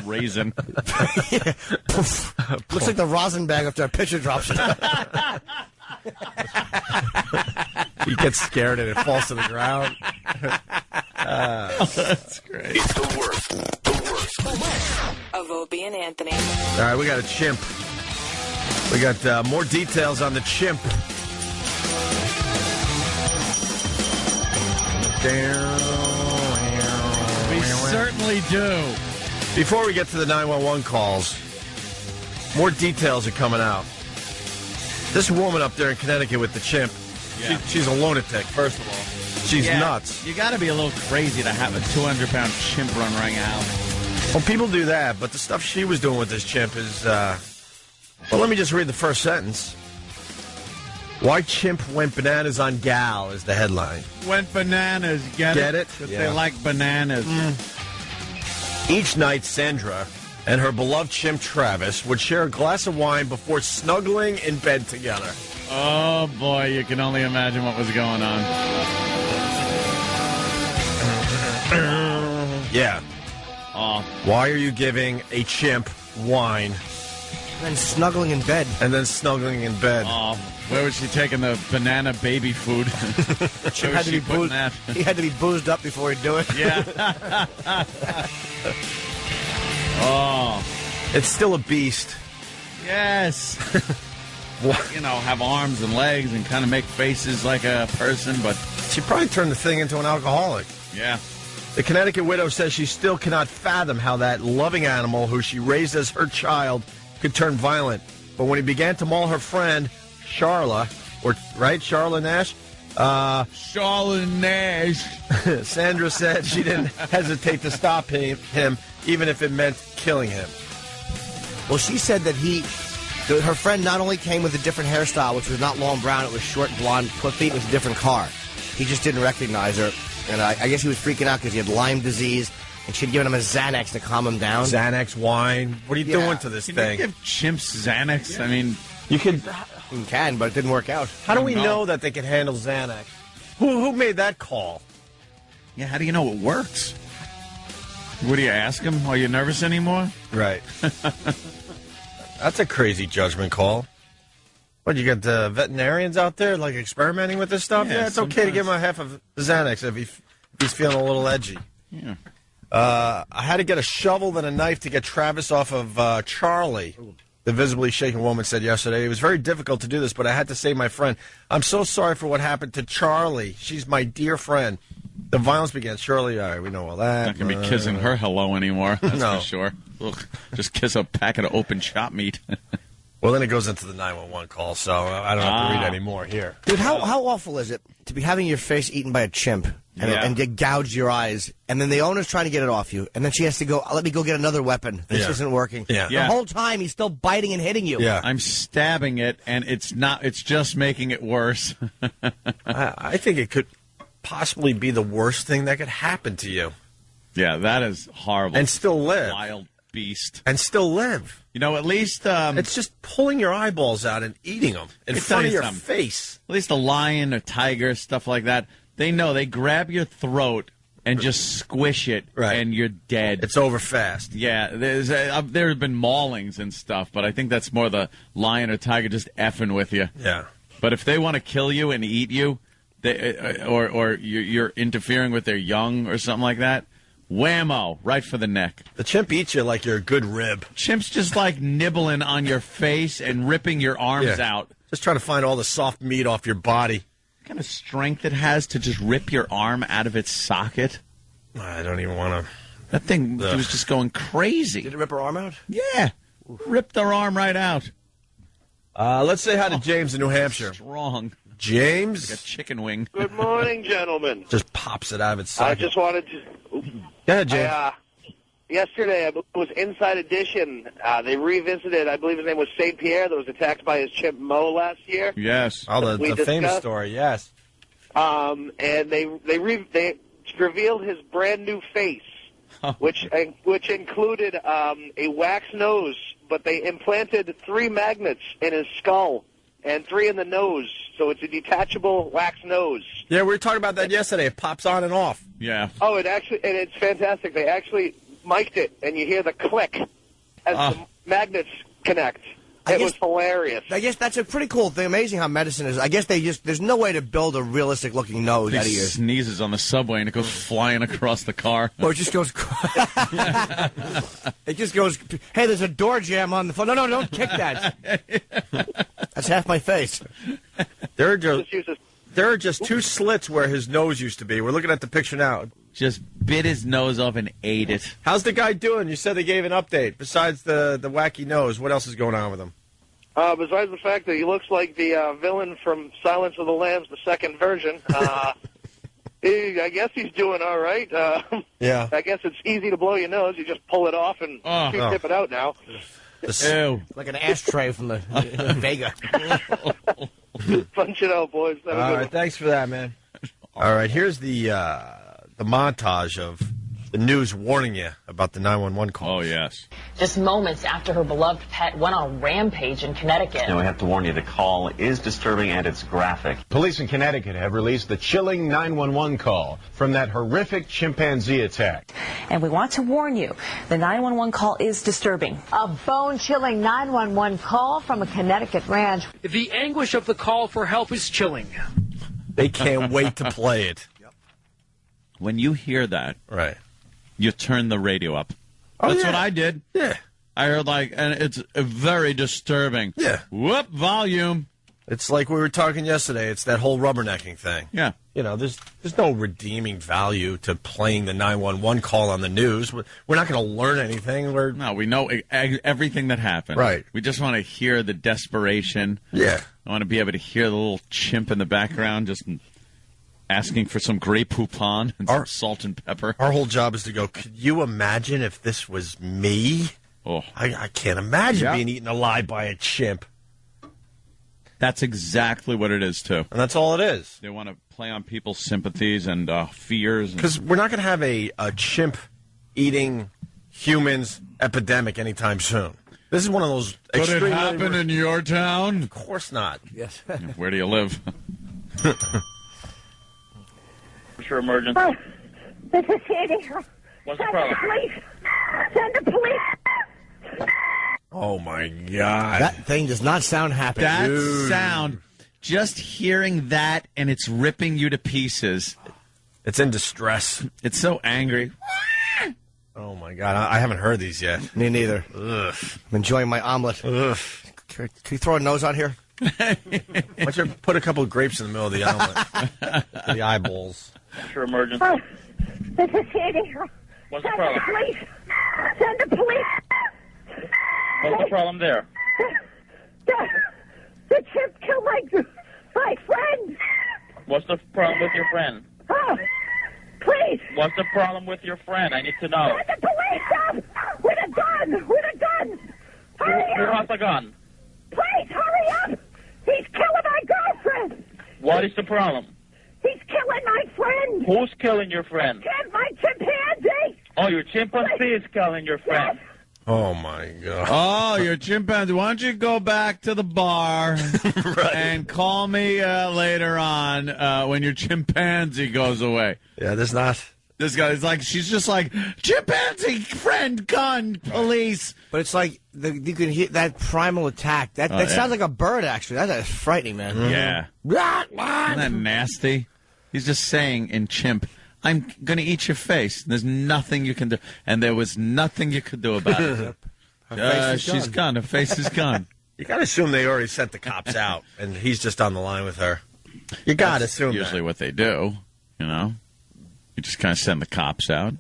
Raisin. Looks like the rosin bag after a pitcher drops it. He gets scared and it falls to the ground. That's great. It's the worst of Opie and Anthony. All right, we got a chimp. We got more details on the chimp. We certainly do. Before we get to the 911 calls, more details are coming out. This woman up there in Connecticut with the chimp, she's a lunatic, first of all. She's nuts. You got to be a little crazy to have a 200-pound chimp run right out. Well, people do that, but the stuff she was doing with this chimp is... Well, let me just read the first sentence. Why Chimp went bananas on gal is the headline. Went bananas. Get it? Because they like bananas. Each night, Sandra and her beloved chimp Travis would share a glass of wine before snuggling in bed together. Oh, boy, you can only imagine what was going on. Yeah. Oh. Why are you giving a chimp wine? And then snuggling in bed. Oh, where was she taking the banana baby food? Chimp had to be boozed. He had to be boozed up before he'd do it. Yeah. Oh. It's still a beast. Yes. You know, have arms and legs and kind of make faces like a person, but... She probably turned the thing into an alcoholic. Yeah. The Connecticut widow says she still cannot fathom how that loving animal who she raised as her child could turn violent. But when he began to maul her friend, Charla Nash? Charla Nash. Sandra said she didn't hesitate to stop him, even if it meant killing him. Well, she said that her friend not only came with a different hairstyle, which was not long brown, it was short blonde, clippy, it was a different car. He just didn't recognize her. And I guess he was freaking out because he had Lyme disease, and she'd given him a Xanax to calm him down. Xanax, wine. What are you doing to this thing? Can you give chimps Xanax? I mean, you can, but it didn't work out. How do we know that they can handle Xanax? Who made that call? Yeah, how do you know it works? What do you ask him? Are you nervous anymore? Right. That's a crazy judgment call. What, you got the veterinarians out there, like, experimenting with this stuff? Yeah, it's okay to give him a half of Xanax if he's feeling a little edgy. Yeah. I had to get a shovel and a knife to get Travis off of Charlie, the visibly shaken woman said yesterday. It was very difficult to do this, but I had to save my friend. I'm so sorry for what happened to Charlie. She's my dear friend. The violence began. Shirley, all right, we know all that. Not going to be kissing her hello anymore, that's No. for sure. Ugh, just kiss a packet of open chop meat. Well, then it goes into the 911 call, so I don't have to read any more here. Dude, how awful is it to be having your face eaten by a chimp and to gouge your eyes, and then the owner's trying to get it off you, and then she has to go, let me go get another weapon. This isn't working. Yeah. The whole time he's still biting and hitting you. Yeah. I'm stabbing it, and it's just making it worse. I think it could possibly be the worst thing that could happen to you. Yeah, that is horrible. And still live. Wild beast. And still live. You know, at least... it's just pulling your eyeballs out and eating them in front of your face. At least a lion, a tiger, stuff like that, they know. They grab your throat and just squish it, and you're dead. It's over fast. Yeah, there have been maulings and stuff, but I think that's more the lion or tiger just effing with you. Yeah. But if they want to kill you and eat you, or you're interfering with their young or something like that, whammo, right for the neck. The chimp eats you like you're a good rib. Chimp's just like nibbling on your face and ripping your arms out. Just trying to find all the soft meat off your body. What kind of strength it has to just rip your arm out of its socket? I don't even want to. That thing was just going crazy. Did it rip her arm out? Yeah. Ripped her arm right out. Let's say hi to James in New Hampshire. Strong. James? Like a chicken wing. Good morning, gentlemen. Just pops it out of its I socket. just wanted to... Go ahead, James. Yesterday, I believe it was Inside Edition. They revisited, I believe his name was St. Pierre, that was attacked by his chimp Mo last year. Yes. Oh, the famous story, yes. And they revealed his brand new face which included a wax nose, but they implanted 3 magnets in his skull and 3 in the nose, so it's a detachable wax nose. Yeah, we were talking about that yesterday. It pops on and off. Yeah. Oh, it's fantastic. They actually mic'd it, and you hear the click as the magnets connect. It was hilarious. I guess that's a pretty cool thing. Amazing how medicine is. I guess there's no way to build a realistic looking nose out of He you. sneezes on the subway and it goes flying across the car. Or it just goes. It just goes. Hey, there's a door jam on the phone. No, don't kick that. That's half my face. There are just 2 slits where his nose used to be. We're looking at the picture now. Just bit his nose off and ate it. How's the guy doing? You said they gave an update. Besides the wacky nose, what else is going on with him? Besides the fact that he looks like the villain from Silence of the Lambs, the second version, I guess he's doing all right. Yeah. I guess it's easy to blow your nose. You just pull it off and tip it out now. Ew. Like an ashtray from the Vega. Punch it out, boys. Have a All good right, one. thanks for that, man. All right, here's the montage of the news warning you about the 911 call. Oh, yes. Just moments after her beloved pet went on a rampage in Connecticut. Now, we have to warn you, the call is disturbing and it's graphic. Police in Connecticut have released the chilling 911 call from that horrific chimpanzee attack. And we want to warn you, the 911 call is disturbing. A bone-chilling 911 call from a Connecticut ranch. The anguish of the call for help is chilling. They can't wait to play it. When you hear that, right, you turn the radio up. Oh, That's yeah. what I did. Yeah. I heard and it's very disturbing. Yeah. Whoop, volume. It's like we were talking yesterday. It's that whole rubbernecking thing. Yeah. You know, there's no redeeming value to playing the 911 call on the news. We're not going to learn anything. No, we know everything that happened. Right. We just want to hear the desperation. Yeah. I want to be able to hear the little chimp in the background just asking for some Grey Poupon and some salt and pepper. Our whole job is to go, could you imagine if this was me? Oh. I can't imagine being eaten alive by a chimp. That's exactly what it is, too. And that's all it is. They want to play on people's sympathies and fears. Because we're not going to have a chimp eating humans epidemic anytime soon. This is one of those Could it extremely... happen in your town? Of course not. Yes. Where do you live? For emergency. Oh, this is Sandy. What's the problem? Send the police. Oh, my God. That thing does not sound happy. That Dude. sound, just hearing that and it's ripping you to pieces. It's in distress. It's so angry. Oh, my God. I haven't heard these yet. Me neither. Ugh. I'm enjoying my omelet. Ugh. Can you throw a nose on here? Why don't you put a couple of grapes in the middle of the omelet? The eyeballs. For emergency. Oh, this is Sandy. What's the Send problem? the police. Send the police. What's the problem there? The chimp killed my friend. What's the problem with your friend? Oh, please. What's the problem with your friend? I need to know. Send the police up with a gun. With a gun. Hurry Who up. has a gun? Please hurry up. He's killing my girlfriend. What is the problem? He's killing my friend. Who's killing your friend? My chimpanzee. Oh, your chimpanzee is killing your friend. Oh, my God. Oh, your chimpanzee. Why don't you go back to the bar and call me later on when your chimpanzee goes away? Yeah, there's not... This guy's like, she's just like, chimpanzee, friend, gun, police. But it's like you can hear that primal attack. That sounds like a bird, actually. That's frightening, man. Yeah. Isn't that nasty? He's just saying in chimp, I'm going to eat your face. There's nothing you can do. And there was nothing you could do about it. She's gone. Her face is gone. You got to assume they already sent the cops out, and he's just on the line with her. You got to assume usually what they do, you know. You just kind of send the cops out.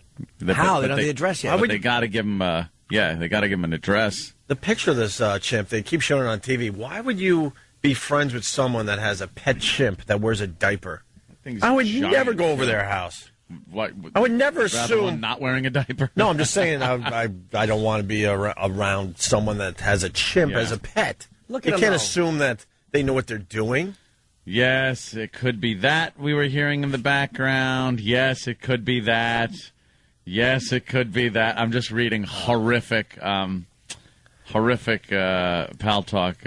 How? They don't have the address yet. But they got to give him, they got to give him an address. The picture of this chimp, they keep showing it on TV. Why would you be friends with someone that has a pet chimp that wears a diaper? I would never go over their house. What? I would never Rather assume one not wearing a diaper. No, I'm just saying I don't want to be around someone that has a chimp as a pet. Look you at can't him, assume that they know what they're doing. Yes, it could be that we were hearing in the background. Yes, it could be that. Yes, it could be that. I'm just reading horrific Pal Talk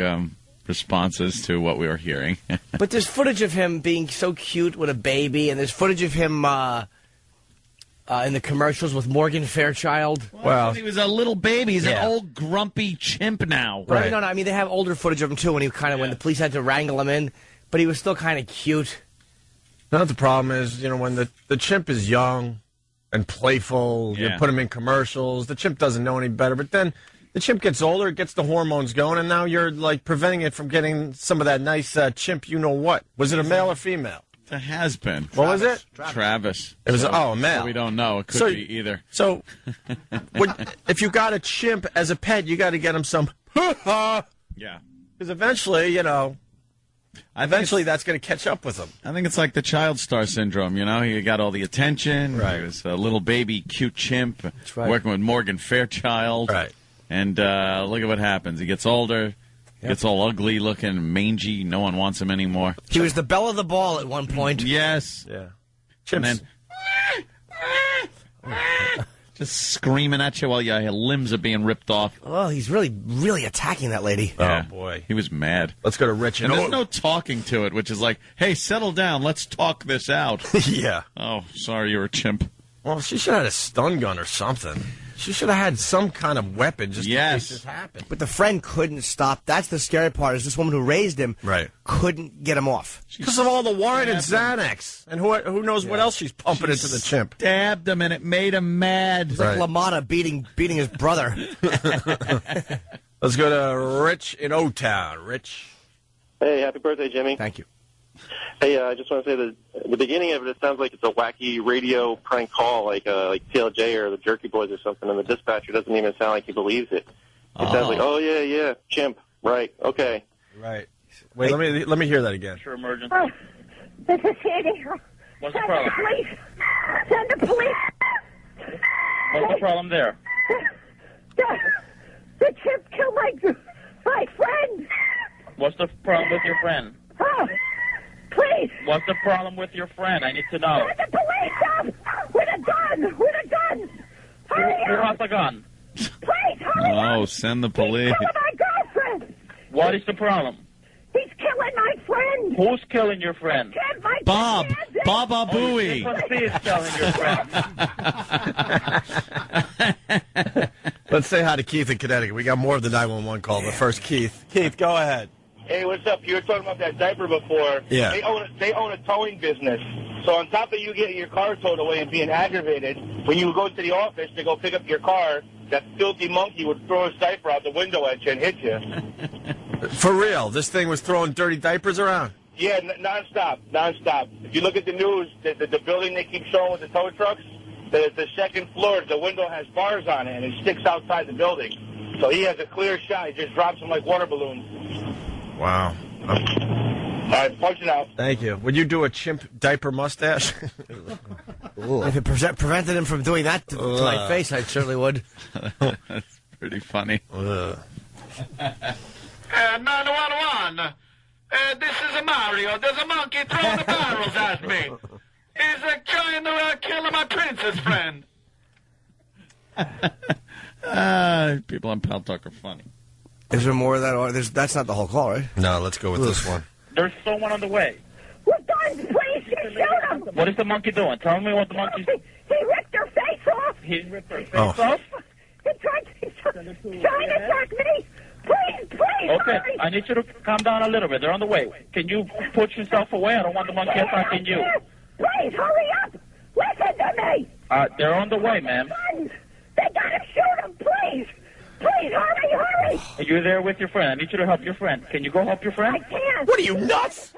responses to what we were hearing. But there's footage of him being so cute with a baby, and there's footage of him in the commercials with Morgan Fairchild. Well, he was a little baby. He's an old grumpy chimp now. Right. No, I mean, they have older footage of him, too, when he when the police had to wrangle him in. But he was still kind of cute. No, the problem is, when the chimp is young and playful, you put him in commercials. The chimp doesn't know any better. But then the chimp gets older, it gets the hormones going, and now you're, preventing it from getting some of that nice chimp you-know-what. Was it a male or female? It has been. What was it? Travis. It was, a male. So we don't know. It could be either. So, if you got a chimp as a pet, you got to get him some Yeah. Because eventually, eventually that's going to catch up with him. I think it's like the child star syndrome, He got all the attention. Right. He was a little baby, cute chimp. That's right. Working with Morgan Fairchild. Right. And look at what happens. He gets older. Gets all ugly looking, mangy. No one wants him anymore. He was the belle of the ball at one point. Yes. Yeah. And then just screaming at you while your limbs are being ripped off. Oh, he's really, really attacking that lady. Yeah. Oh, boy. He was mad. Let's go to Rich. And there's no talking to it, which is like, hey, settle down. Let's talk this out. Yeah. Oh, sorry, you're a chimp. Well, she should have had a stun gun or something. She should have had some kind of weapon just in case this happened. But the friend couldn't stop. That's the scary part, is this woman who raised him couldn't get him off. Because of all the wine and Xanax. And who knows what else she's pumping into the chimp. Stabbed him, and it made him mad. It's like LaMotta beating his brother. Let's go to Rich in O-Town. Rich. Hey, happy birthday, Jimmy. Thank you. Hey, I just want to say that the beginning of it sounds like it's a wacky radio prank call, like TLJ or the Jerky Boys or something, and the dispatcher doesn't even sound like he believes it. It sounds like, oh, yeah, chimp, right, okay. Right. Wait, let me hear that again. Sure, emergency. Oh, this is Sandy. What's the problem? Send the police. What's the problem there? The chimp killed my friend. What's the problem with your friend? Oh, please. What's the problem with your friend? I need to know. Send the police up with a gun. Hurry Who up. has the gun? Please, hurry up. Oh, send the police. He's killing my girlfriend. What is the problem? He's killing my friend. Who's killing your friend? Chimp, my Bob. friend. Baba Booey. Is killing your friend. Let's say hi to Keith in Connecticut. We got more of the 911 call, but first, Keith. Keith, go ahead. Hey, what's up? You were talking about that diaper before. Yeah. They own a towing business. So on top of you getting your car towed away and being aggravated, when you go to the office to go pick up your car, that filthy monkey would throw his diaper out the window at you and hit you. For real, this thing was throwing dirty diapers around? Yeah, nonstop. If you look at the news, the building they keep showing with the tow trucks, the second floor, the window has bars on it, and it sticks outside the building. So he has a clear shot. He just drops them like water balloons. Wow. All right, punch it out. Thank you. Would you do a chimp diaper mustache? If it prevented him from doing that to my face, I certainly would. That's pretty funny. 911. This is Mario. There's a monkey throwing the barrels at me. He's trying to kill my princess friend. People on Pal Talk are funny. Is there more of that? Or that's not the whole call, right? No, let's go with this one. There's someone on the way. With guns, please, shoot him. What is the monkey doing? Tell me what the monkey's... He ripped her face off. He ripped her face Oh. off? He's trying to attack me. Please, Okay, hurry. I need you to calm down a little bit. They're on the way. Can you put yourself away? I don't want the monkey attacking you. Please, hurry up. Listen to me. They're on the way, ma'am. Guns. They gotta shoot him, please. Please, hurry. Are you there with your friend? I need you to help your friend. Can you go help your friend? I can't. What are you, nuts?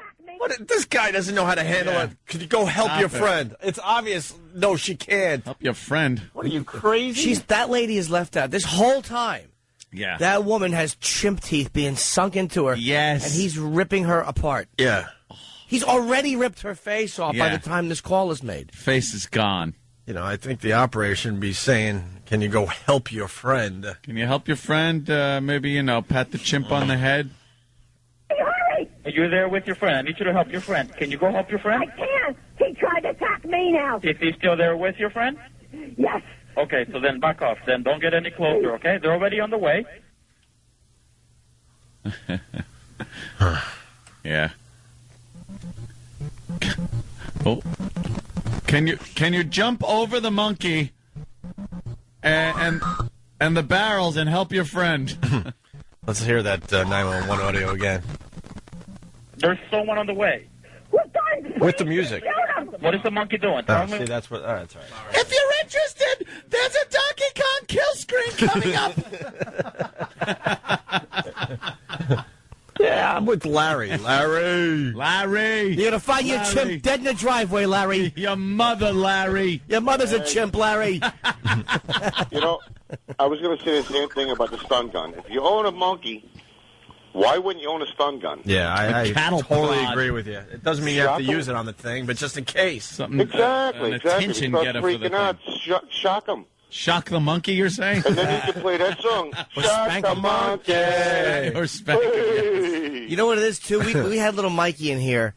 This guy doesn't know how to handle it. Could you go help your friend? It's obvious. No, she can't. Help your friend. What are you, crazy? That lady is left out this whole time. Yeah. That woman has chimp teeth being sunk into her. Yes. And he's ripping her apart. Yeah. He's already ripped her face off by the time this call is made. Face is gone. You know, I think the operator should be saying, can you go help your friend? Can you help your friend? Maybe, pat the chimp on the head? Hurry. Are you there with your friend? I need you to help your friend. Can you go help your friend? I can't. He tried to attack me now. Is he still there with your friend? Yes. Okay, so then back off. Then don't get any closer, okay? They're already on the way. Yeah. Oh. Can you jump over the monkey and the barrels and help your friend? Let's hear that 911 audio again. There's someone on the way. With the music. What is the monkey doing? Oh, see, that's what. All right, that's all right. If you're interested, there's a Donkey Kong kill screen coming up. Yeah, I'm with Larry. Larry. You're going to find your chimp dead in the driveway, Larry. Your mother, Larry. Your mother's a chimp, Larry. You know, I was going to say the same thing about the stun gun. If you own a monkey, why wouldn't you own a stun gun? Yeah, I cattle totally prod. agree with you. It doesn't mean you have to use it on the thing, but just in case. Something, Exactly, an exactly. attention If you getter start for the freaking out, thing. shock them. Shock the monkey, you're saying? And then you can play that song. Or Shock spank the a monkey. Or spank Hey. You know what it is, too? We had little Mikey in here.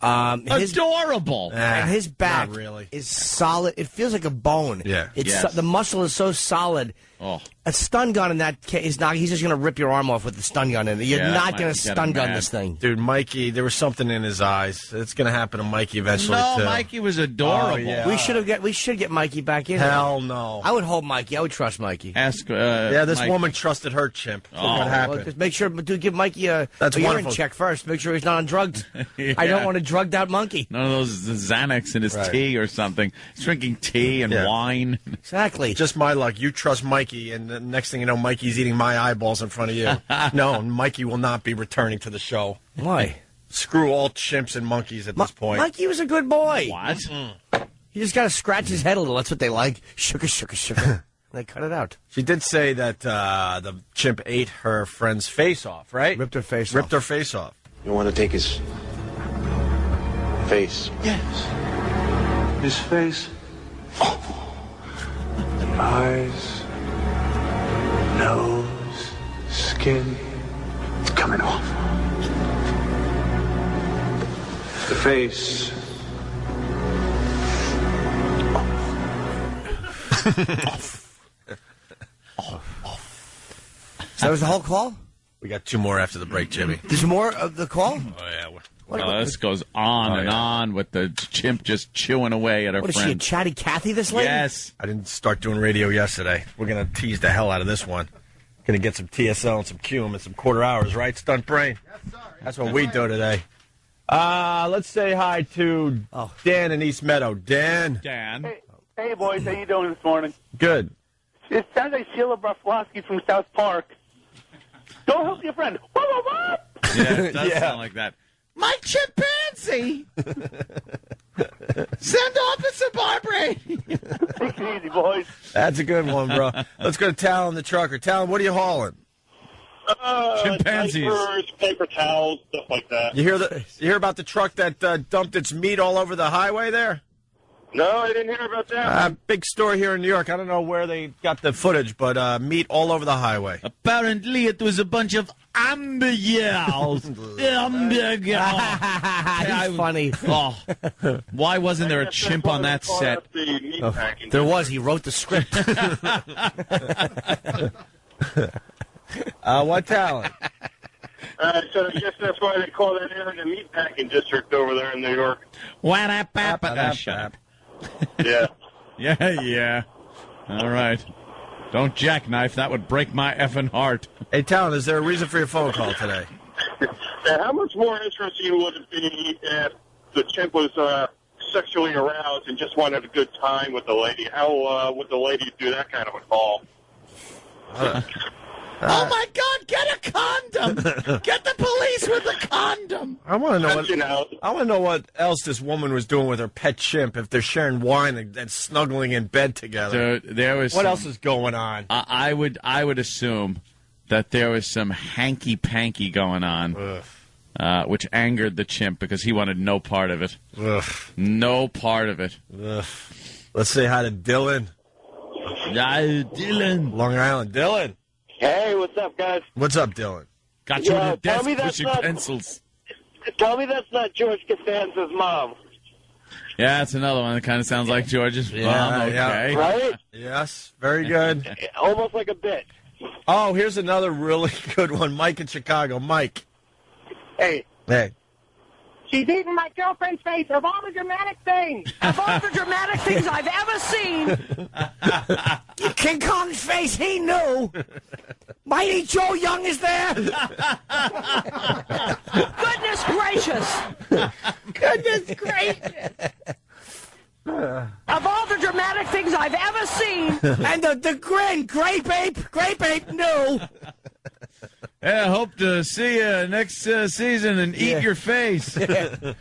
Adorable. And his back Not really. is solid. It feels like a bone. Yeah. It's the muscle is so solid. Oh. A stun gun in that case is not. He's just going to rip your arm off with the stun gun in it. You're Yeah, not might going get to him stun gun mad. this thing. Dude, Mikey, there was something in his eyes. It's going to happen to Mikey eventually, No, too. Mikey was adorable. Oh, yeah. We should get Mikey back in. Hell no. I would hold Mikey. I would trust Mikey. Ask. Yeah, this Mike. woman trusted her chimp. Oh. What Well, happened? just make sure, dude, give Mikey a That's urine wonderful. check first. Make sure he's not on drugs. Yeah. I don't want a drugged out monkey. None of those Xanax in his Right. tea or something. He's drinking tea and Yeah. wine. Exactly. Just my luck. You trust Mikey, and the next thing you know, Mikey's eating my eyeballs in front of you. No, Mikey will not be returning to the show. Why? Screw all chimps and monkeys at this point. Mikey was a good boy. What? He just got to scratch his head a little. That's what they like. Sugar. They cut it out. She did say that the chimp ate her friend's face off, right? Ripped her face Ripped off. her face off. You want to take his face? Yes. His face. Eyes. Nose. Skin. It's coming off. The face. So that was the whole call? We got 2 more after the break, Jimmy. There's more of the call? Oh, yeah. This goes on and on with the chimp just chewing away at her What is friend. she, a chatty Cathy, this lady? Yes. I didn't start doing radio yesterday. We're going to tease the hell out of this one. Going to get some TSL and some QM and some quarter hours, right, Stunt Brain? Yes, sir. That's what we do today. Let's say hi to Dan in East Meadow. Dan. Hey, boys, how you doing this morning? Good. It sounds like Sheila Broflovsky from South Park. Go help your friend. Whoa, whoa, whoa! Yeah, it does sound like that. My chimpanzee! Send Officer Barbary! Take it easy, boys. That's a good one, bro. Let's go to Talon the trucker. Talon, what are you hauling? Chimpanzees. Diapers, paper towels, stuff like that. You hear about the truck that dumped its meat all over the highway there? No, I didn't hear about that. Big story here in New York. I don't know where they got the footage, but meat all over the highway. Apparently, it was a bunch of hamburgers. He's funny. Oh, why wasn't there a chimp on that set? There was. He wrote the script. What talent? So I guess that's why they call that area the meatpacking district over there in New York. Shut up. Yeah. Yeah. All right. Don't jackknife. That would break my effing heart. Hey, Talon, is there a reason for your phone call today? Now, how much more interesting would it be if the chimp was sexually aroused and just wanted a good time with the lady? How would the lady do that kind of a call? Oh, my God, get a condom. Get the police with a condom. I want to know what else this woman was doing with her pet chimp. If they're sharing wine and snuggling in bed together, there was what else is going on? I would assume that there was some hanky panky going on, which angered the chimp because he wanted no part of it. No part of it. Let's say hi to Dylan. Dylan, Long Island, Dylan. Hey, what's up, guys? What's up, Dylan? Got you Yeah, to the desk tell me that's pushing not- pencils. Tell me that's not George Costanza's mom. Yeah, that's another one that kind of sounds like George's mom. Okay. Yeah. Right? Yes, very good. Almost like a bit. Oh, here's another really good one. Mike in Chicago. Mike. Hey. Hey. She's eating my girlfriend's face of all the dramatic things. Of all the dramatic things I've ever seen. King Kong's face, he knew. Mighty Joe Young is there. Goodness gracious. Goodness gracious. Of all the dramatic things I've ever seen. And the grin, grape ape knew. Yeah, I hope to see you next season and eat your face. Oh,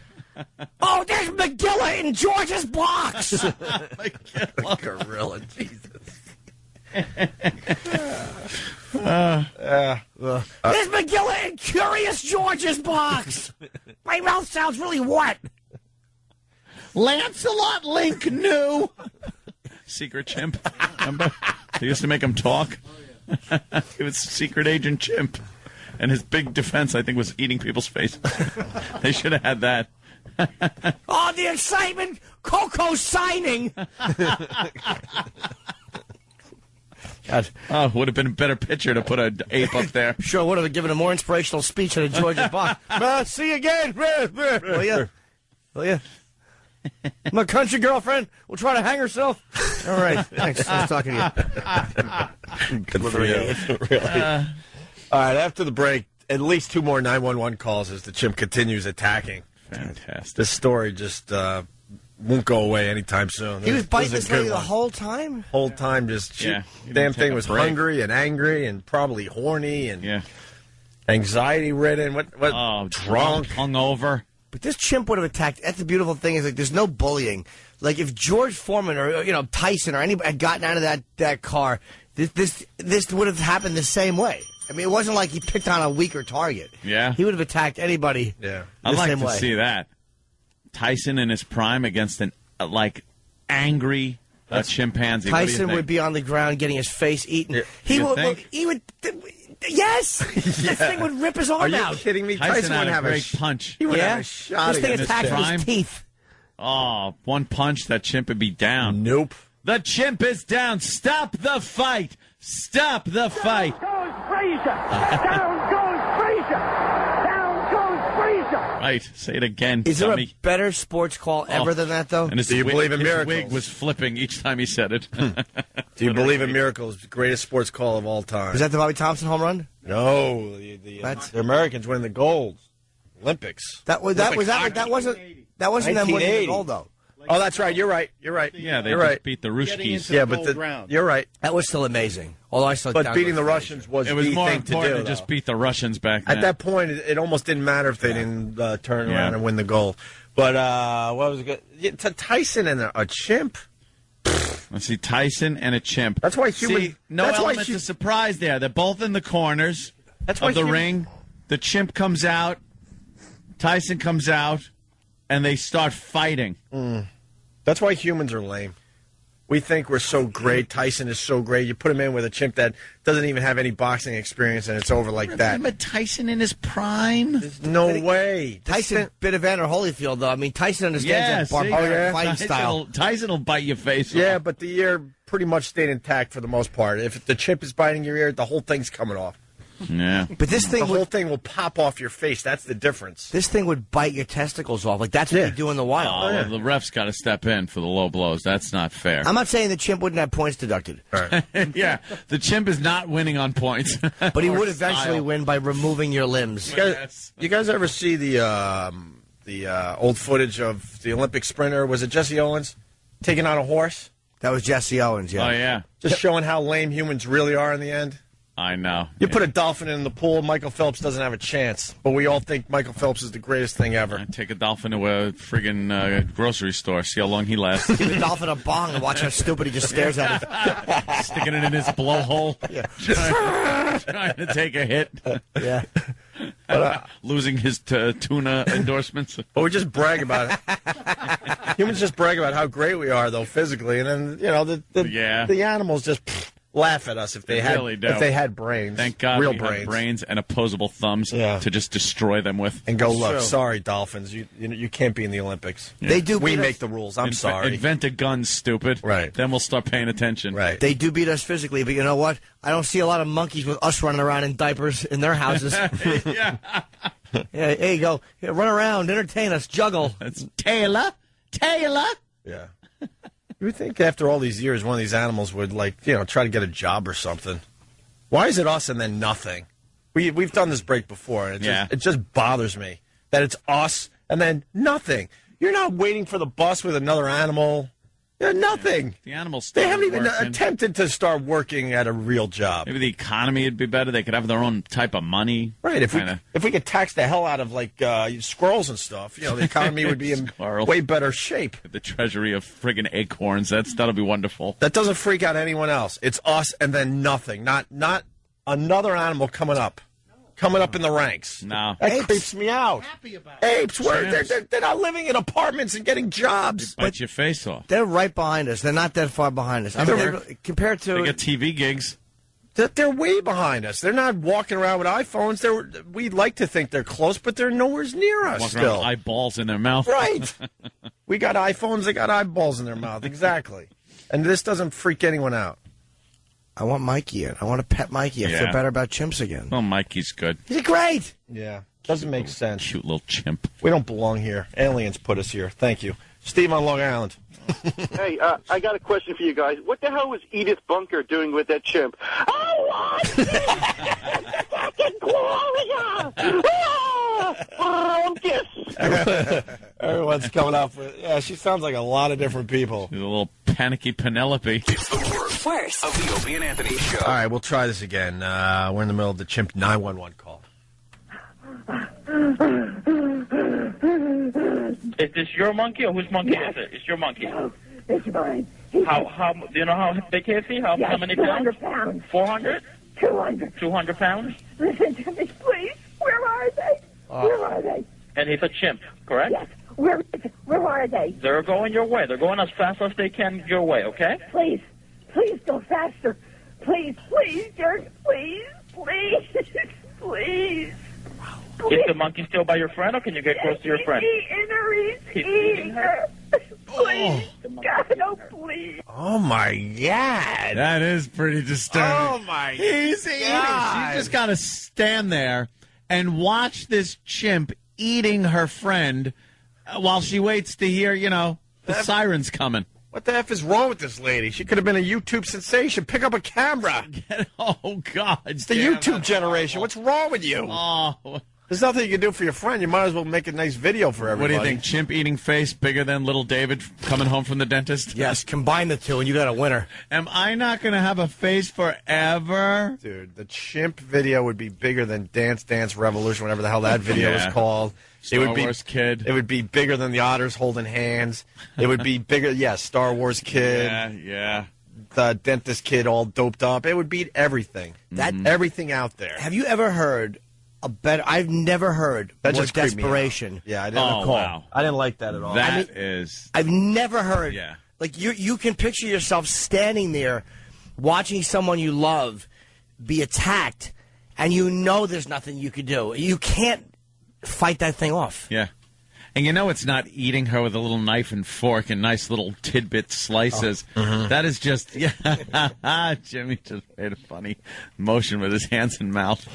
there's McGilla in George's box. McGilla. Gorilla, Jesus. There's McGilla in Curious George's box. My mouth sounds really wet. Lancelot Link knew. Secret Chimp. Remember? They used to make him talk. It was Secret Agent Chimp. And his big defense, I think, was eating people's face. They should have had that. Oh, the excitement! Coco signing! God. Oh, would have been a better picture to put an ape up there. Sure would have given a more inspirational speech than George's box. See you again! Will ya? Will ya? My country girlfriend will try to hang herself. All right, thanks. Nice talking to you. Good for you. Really. All right, after the break, at least 2 more 911 calls as the chimp continues attacking. Fantastic. This story just won't go away anytime soon. He was biting this lady the whole time? Whole time, just damn thing was hungry and angry and probably horny and anxiety-ridden. What drunk. Hungover. But this chimp would have attacked. That's the beautiful thing is like there's no bullying. Like if George Foreman or Tyson or anybody had gotten out of that car, this would have happened the same way. I mean, it wasn't like he picked on a weaker target. Yeah. He would have attacked anybody. Yeah. I'd like to see that. Tyson in his prime against an angry chimpanzee. Tyson would be on the ground getting his face eaten. Yeah. He would. Yes, this thing would rip his arm out. Are you kidding me? Tyson would had have a great punch. He would have a shot. This thing attacked with his teeth. Oh, one punch, that chimp would be down. Nope. The chimp is down. Stop the fight. Stop the fight. Down goes Fraser. Down goes Fraser. Down goes Fraser. Right. Say it again. Is there dummy. a better sports call ever than that, though? And Do you believe in miracles? His wig was flipping each time he said it. Do you believe in miracles? Greatest sports call of all time. Was that the Bobby Thompson home run? No, the Americans winning the gold Olympics. That wasn't them winning the gold though. Oh, that's right. You're right. Yeah, they You're just right. beat the Ruskies. Yeah, but you're right. That was still amazing. Although I still But beating the Russians was It was the more thing to important do. to just beat the Russians back then. At that point, it almost didn't matter if they didn't turn around and win the gold. But what was it good? Yeah, Tyson and a chimp. Let's see, Tyson and a chimp. That's why no element of surprise there. They're both in the corners of the ring. The chimp comes out, Tyson comes out, and they start fighting. That's why humans are lame. We think we're so great. Tyson is so great. You put him in with a chimp that doesn't even have any boxing experience, and it's over like that. Remember Tyson in his prime? There's no way. Tyson bit Evander Holyfield, though. I mean, Tyson understands that barbaric fighting style. Tyson will bite your face off. Yeah, but the ear pretty much stayed intact for the most part. If the chimp is biting your ear, the whole thing's coming off. Yeah. But this thing the whole thing will pop off your face. That's the difference. This thing would bite your testicles off. Like, that's what you do in the wild. Oh, well, the ref's got to step in for the low blows. That's not fair. I'm not saying the chimp wouldn't have points deducted. Right. Yeah, the chimp is not winning on points. But he would eventually win by removing your limbs. You guys ever see the old footage of the Olympic sprinter? Was it Jesse Owens taking on a horse? That was Jesse Owens, yeah. Oh, yeah. Just showing how lame humans really are in the end. I know. You put a dolphin in the pool, Michael Phelps doesn't have a chance. But we all think Michael Phelps is the greatest thing ever. Take a dolphin to a friggin' grocery store, see how long he lasts. Give the dolphin a bong and watch how stupid he just stares at it. Sticking it in his blowhole. Yeah. Trying to take a hit. Yeah. Losing his tuna endorsements. But we just brag about it. Humans just brag about how great we are, though, physically. And then, the animals just laugh at us if they had brains. Thank God real we brains. have brains and opposable thumbs to just destroy them with. And go, look, sorry, Dolphins, you can't be in the Olympics. Yeah. They do. We make the rules. I'm sorry. Invent a gun, stupid. Right. Then we'll start paying attention. Right. They do beat us physically, but you know what? I don't see a lot of monkeys with us running around in diapers in their houses. Yeah. Yeah, there you go. Yeah, run around, entertain us, juggle. That's Taylor. Yeah. You would think after all these years, one of these animals would, try to get a job or something. Why is it us and then nothing? We've done this break before, and it just bothers me that it's us and then nothing. You're not waiting for the bus with another animal. Nothing. The animals. They haven't even attempted to start working at a real job. Maybe the economy would be better. They could have their own type of money. Right. If we could tax the hell out of squirrels and stuff, the economy would be in way better shape. The treasury of friggin' acorns. That'll be wonderful. That doesn't freak out anyone else. It's us and then nothing. Not another animal coming up in the ranks. No. That creeps me out. Apes, they're not living in apartments and getting jobs. Bite your face off. They're right behind us. They're not that far behind us. Compared to... They got TV gigs. They're way behind us. They're not walking around with iPhones. We'd like to think they're close, but they're nowhere near us walking still. Around with eyeballs in their mouth. Right. We got iPhones, they got eyeballs in their mouth. Exactly. And this doesn't freak anyone out. I want Mikey in. I want to pet Mikey. I feel better about chimps again. Oh, Mikey's good. He's great. Yeah. Doesn't make sense. Cute little chimp. We don't belong here. Aliens put us here. Thank you. Steve on Long Island. Hey, I got a question for you guys. What the hell was Edith Bunker doing with that chimp? I want fucking Gloria! Kiss! Everyone's coming up with... Yeah, she sounds like a lot of different people. She's a little panicky Penelope. It's the worst of the Opie and Anthony show. All right, we'll try this again. We're in the middle of the Chimp 911 call. Is this your monkey or whose monkey is it? It's your monkey. No, it's mine. How do you know how big is he? How many pounds? 400 pounds. 400? 200. 200 pounds? Listen to me, please. Where are they? Where are they? And he's a chimp, correct? Yes. Where are they? They're going your way. They're going as fast as they can your way, okay? Please go faster. Please, Jerk. Please. Is the monkey still by your friend, or can you get close to your friend? He's eating her. Please. God, no, please. Oh, my God. That is pretty disturbing. Oh, my God. He's eating. She's just got to stand there and watch this chimp eating her friend while she waits to hear, the sirens coming. What the F is wrong with this lady? She could have been a YouTube sensation. Pick up a camera. Oh, God. It's the YouTube generation. What's wrong with you? Oh. There's nothing you can do for your friend. You might as well make a nice video for everybody. What do you think? Chimp eating face bigger than little David coming home from the dentist? Yes, combine the two and you got a winner. Am I not going to have a face forever? Dude, the chimp video would be bigger than Dance Dance Revolution, whatever the hell that video is called. Star Wars Kid. It would be bigger than the otters holding hands. It would be bigger, Star Wars Kid. Yeah. The dentist kid all doped up. It would beat everything. Everything out there. Have you ever heard a better... I've never heard that more just desperation. Yeah, I didn't recall. Wow. I didn't like that at all. I've never heard... Yeah. Like, you can picture yourself standing there watching someone you love be attacked, and you know there's nothing you could do. You can't fight that thing off. Yeah. And it's not eating her with a little knife and fork and nice little tidbit slices. That is just, Jimmy just made a funny motion with his hands and mouth.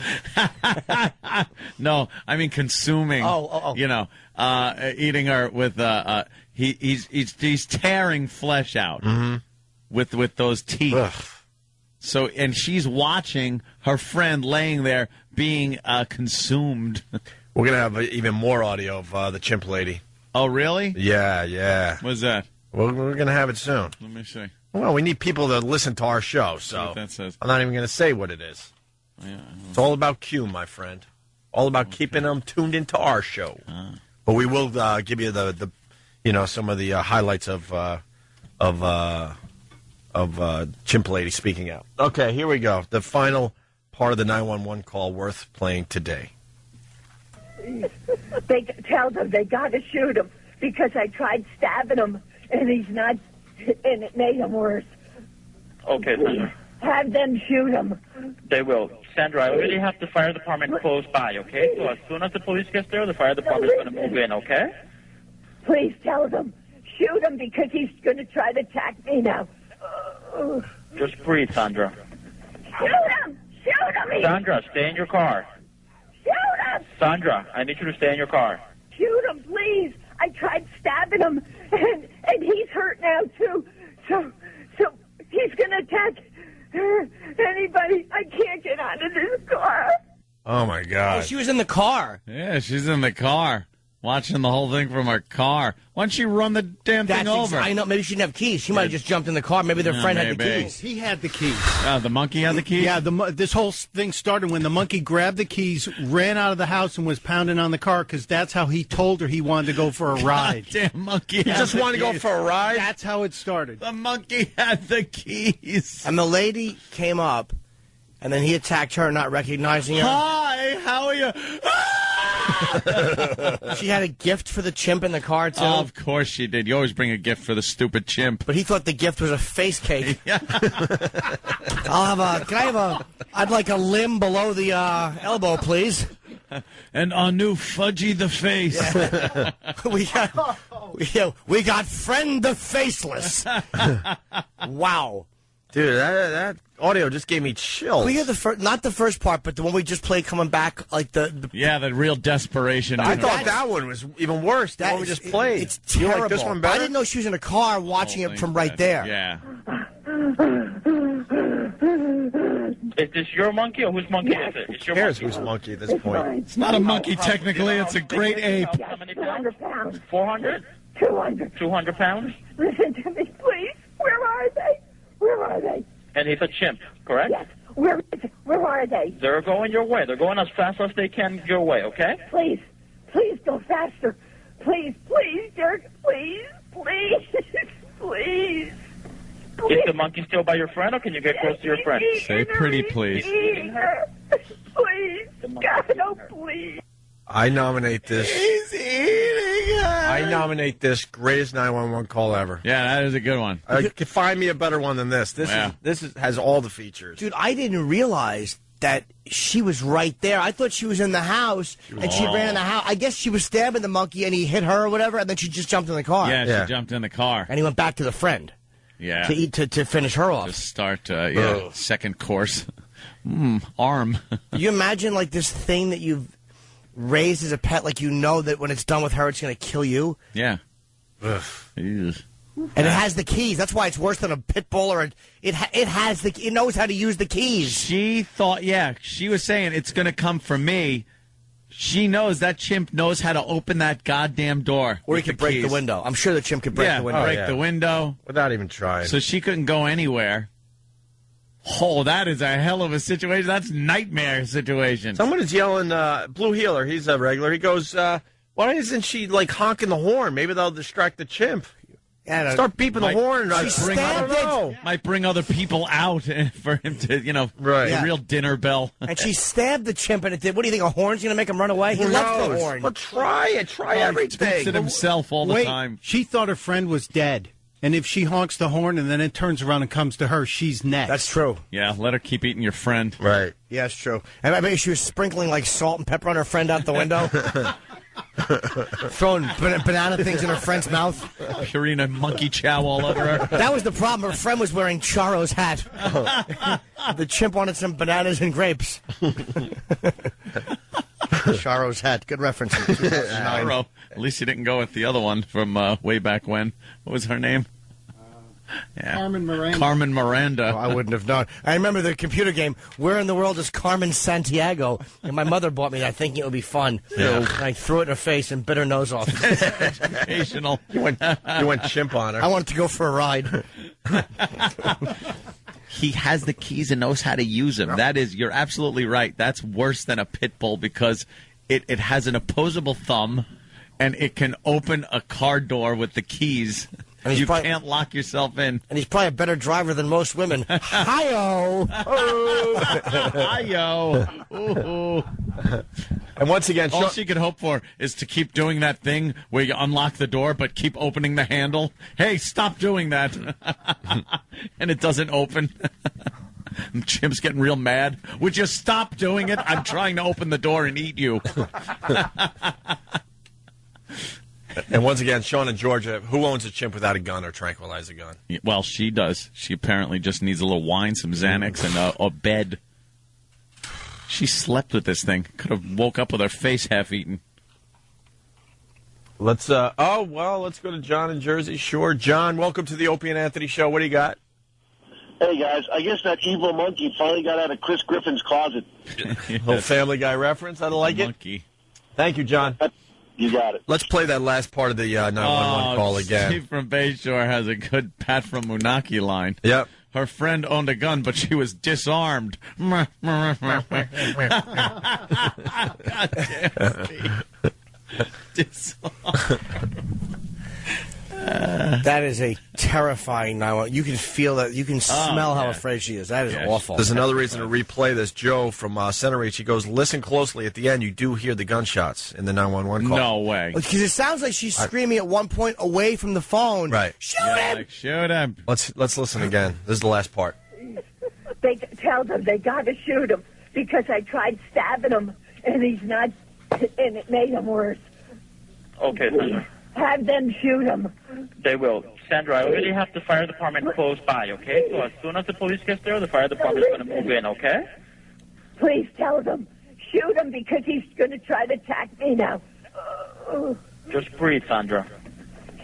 No, I mean consuming, eating her with, he's tearing flesh out with those teeth. Ugh. So, and she's watching her friend laying there being consumed. We're going to have even more audio of the chimp lady. Oh, really? Yeah. What's that? Well, we're going to have it soon. Let me see. Well, we need people to listen to our show, so what that says. I'm not even going to say what it is. Yeah, it's all about Q, my friend. All about keeping them tuned into our show. But we will give you the some of the highlights of Chimp Lady speaking out. Okay, here we go. The final part of the 911 call worth playing today. They tell them they got to shoot him because I tried stabbing him and he's not, and it made him worse. Okay, Have them shoot him. They will. Sandra, I already have the fire department close by, okay? So as soon as the police gets there, the fire department is going to move in, okay? Please tell them. Shoot him because he's going to try to attack me now. Just breathe, Sandra. Shoot him! Shoot him! Sandra, stay in your car. Shoot him! Sandra, I need you to stay in your car. Shoot him, please! I tried stabbing him, and he's hurt now, too. So he's going to attack anybody. I can't get out of this car. Oh, my God. Oh, she was in the car. Yeah, she's in the car. Watching the whole thing from her car. Why don't she run the damn thing over? I know. Maybe she didn't have keys. She might have just jumped in the car. Maybe their friend had the keys. He had the keys. The monkey had the keys? Yeah, this whole thing started when the monkey grabbed the keys, ran out of the house, and was pounding on the car because that's how he told her he wanted to go for a ride. Damn monkey. He just wanted to go for a ride? That's how it started. The monkey had the keys. And the lady came up, and then he attacked her, not recognizing her. Hi, how are you? She had a gift for the chimp in the car, too. Oh, of course she did. You always bring a gift for the stupid chimp. But he thought the gift was a face cake. I'd like a limb below the elbow, please. And our new Fudgy the Face. Yeah. we got Friend the Faceless. Wow. Dude, that audio just gave me chills. We hear not the first part, but the one we just played coming back, like the real desperation. I thought that one was even worse. That one we just played. It's terrible. You like this one better? I didn't know she was in a car watching it from right there. Yeah. Is this your monkey or whose monkey is it? It's your Who cares monkey. whose monkey at this point? It's not a monkey, technically. It's a great ape. How many pounds? 400? 200. 200 pounds? Listen to me, please. Where are they? Where are they? And he's a chimp, correct? Yes. Where are they? They're going your way. They're going as fast as they can your way, okay? Please go faster. Please, Dirk. Please. Is the monkey still by your friend, or can you get close to your friend? Say pretty, please. Eating her. Please. God, no, please. I nominate this. He's eating her. I nominate this greatest 911 call ever. Yeah, that is a good one. Could find me a better one than this. This has all the features. Dude, I didn't realize that she was right there. I thought she was in the house, and she ran in the house. I guess she was stabbing the monkey, and he hit her or whatever, and then she just jumped in the car. Yeah, she jumped in the car. And he went back to the friend. Yeah. To finish her off. To start, second course. Arm. You imagine, like, this thing that you've raised as a pet, like you know that when it's done with her, it's going to kill you? Yeah. Ugh. And it has the keys. That's why it's worse than a pit bull or it knows how to use the keys. She thought, she was saying it's going to come from me. She knows that chimp knows how to open that goddamn door. Or he could break the window. I'm sure the chimp could break the window. Break the window. Without even trying. So she couldn't go anywhere. Oh, that is a hell of a situation. That's nightmare situation. Someone is yelling, Blue Healer, he's a regular. He goes, why isn't she, like, honking the horn? Maybe they'll distract the chimp. Yeah, start beeping the horn. I don't know. Might bring other people out for him to, a real dinner bell. And she stabbed the chimp, and it did. What do you think, a horn's going to make him run away? He left the horn. Well, try it. Try everything. He it himself all the time. She thought her friend was dead. And if she honks the horn and then it turns around and comes to her, she's next. That's true. Yeah, let her keep eating your friend. Right. Yeah, it's true. And I bet she was sprinkling, like, salt and pepper on her friend out the window. Throwing banana things in her friend's mouth. Purina monkey chow all over her. That was the problem. Her friend was wearing Charo's hat. The chimp wanted some bananas and grapes. Charo's hat. Good reference. Charo. At least you didn't go with the other one from way back when. What was her name? Carmen Miranda. Carmen Miranda. Oh, I wouldn't have known. I remember the computer game, Where in the World is Carmen Santiago? And my mother bought me that thinking it would be fun. Yeah. And I threw it in her face and bit her nose off. Educational. You went chimp on her. I wanted to go for a ride. He has the keys and knows how to use them. That is, you're absolutely right. That's worse than a pit bull because it has an opposable thumb and it can open a car door with the keys. And you can't lock yourself in. And he's probably a better driver than most women. Hi-yo! Hi-yo! Ooh. And once again, all she could hope for is to keep doing that thing where you unlock the door but keep opening the handle. Hey, stop doing that. And it doesn't open. Chimp's getting real mad. Would you stop doing it? I'm trying to open the door and eat you. And once again, Sean in Georgia, who owns a chimp without a gun or tranquilizer gun? Well, she does. She apparently just needs a little wine, some Xanax, and a bed. She slept with this thing. Could have woke up with her face half-eaten. Let's go to John in Jersey. Sure. John, welcome to the Opie and Anthony Show. What do you got? Hey, guys, I guess that evil monkey finally got out of Chris Griffin's closet. Little Family Guy reference. I like it. Monkey. Thank you, John. You got it. Let's play that last part of the 911 call again. Steve from Bayshore has a good Pat from Moonachie line. Yep. Her friend owned a gun, but she was disarmed. God damn it. Disarmed. That is a terrifying 911. You can feel that. You can smell how afraid she is. That is awful. There's another reason to replay this. Joe from Center Reach, he goes, listen closely. At the end, you do hear the gunshots in the 911 call. No way. Because it sounds like she's screaming at one point away from the phone. Right. Shoot him! Like, shoot him. Let's listen again. This is the last part. They tell them they got to shoot him because I tried stabbing him and he's not, and it made him worse. Okay, Sandra. Have them shoot him. They will. Sandra, I already have the fire department close by, okay? So as soon as the police gets there, the fire department's going to move in, okay? Please tell them. Shoot him because he's going to try to attack me now. Just breathe, Sandra.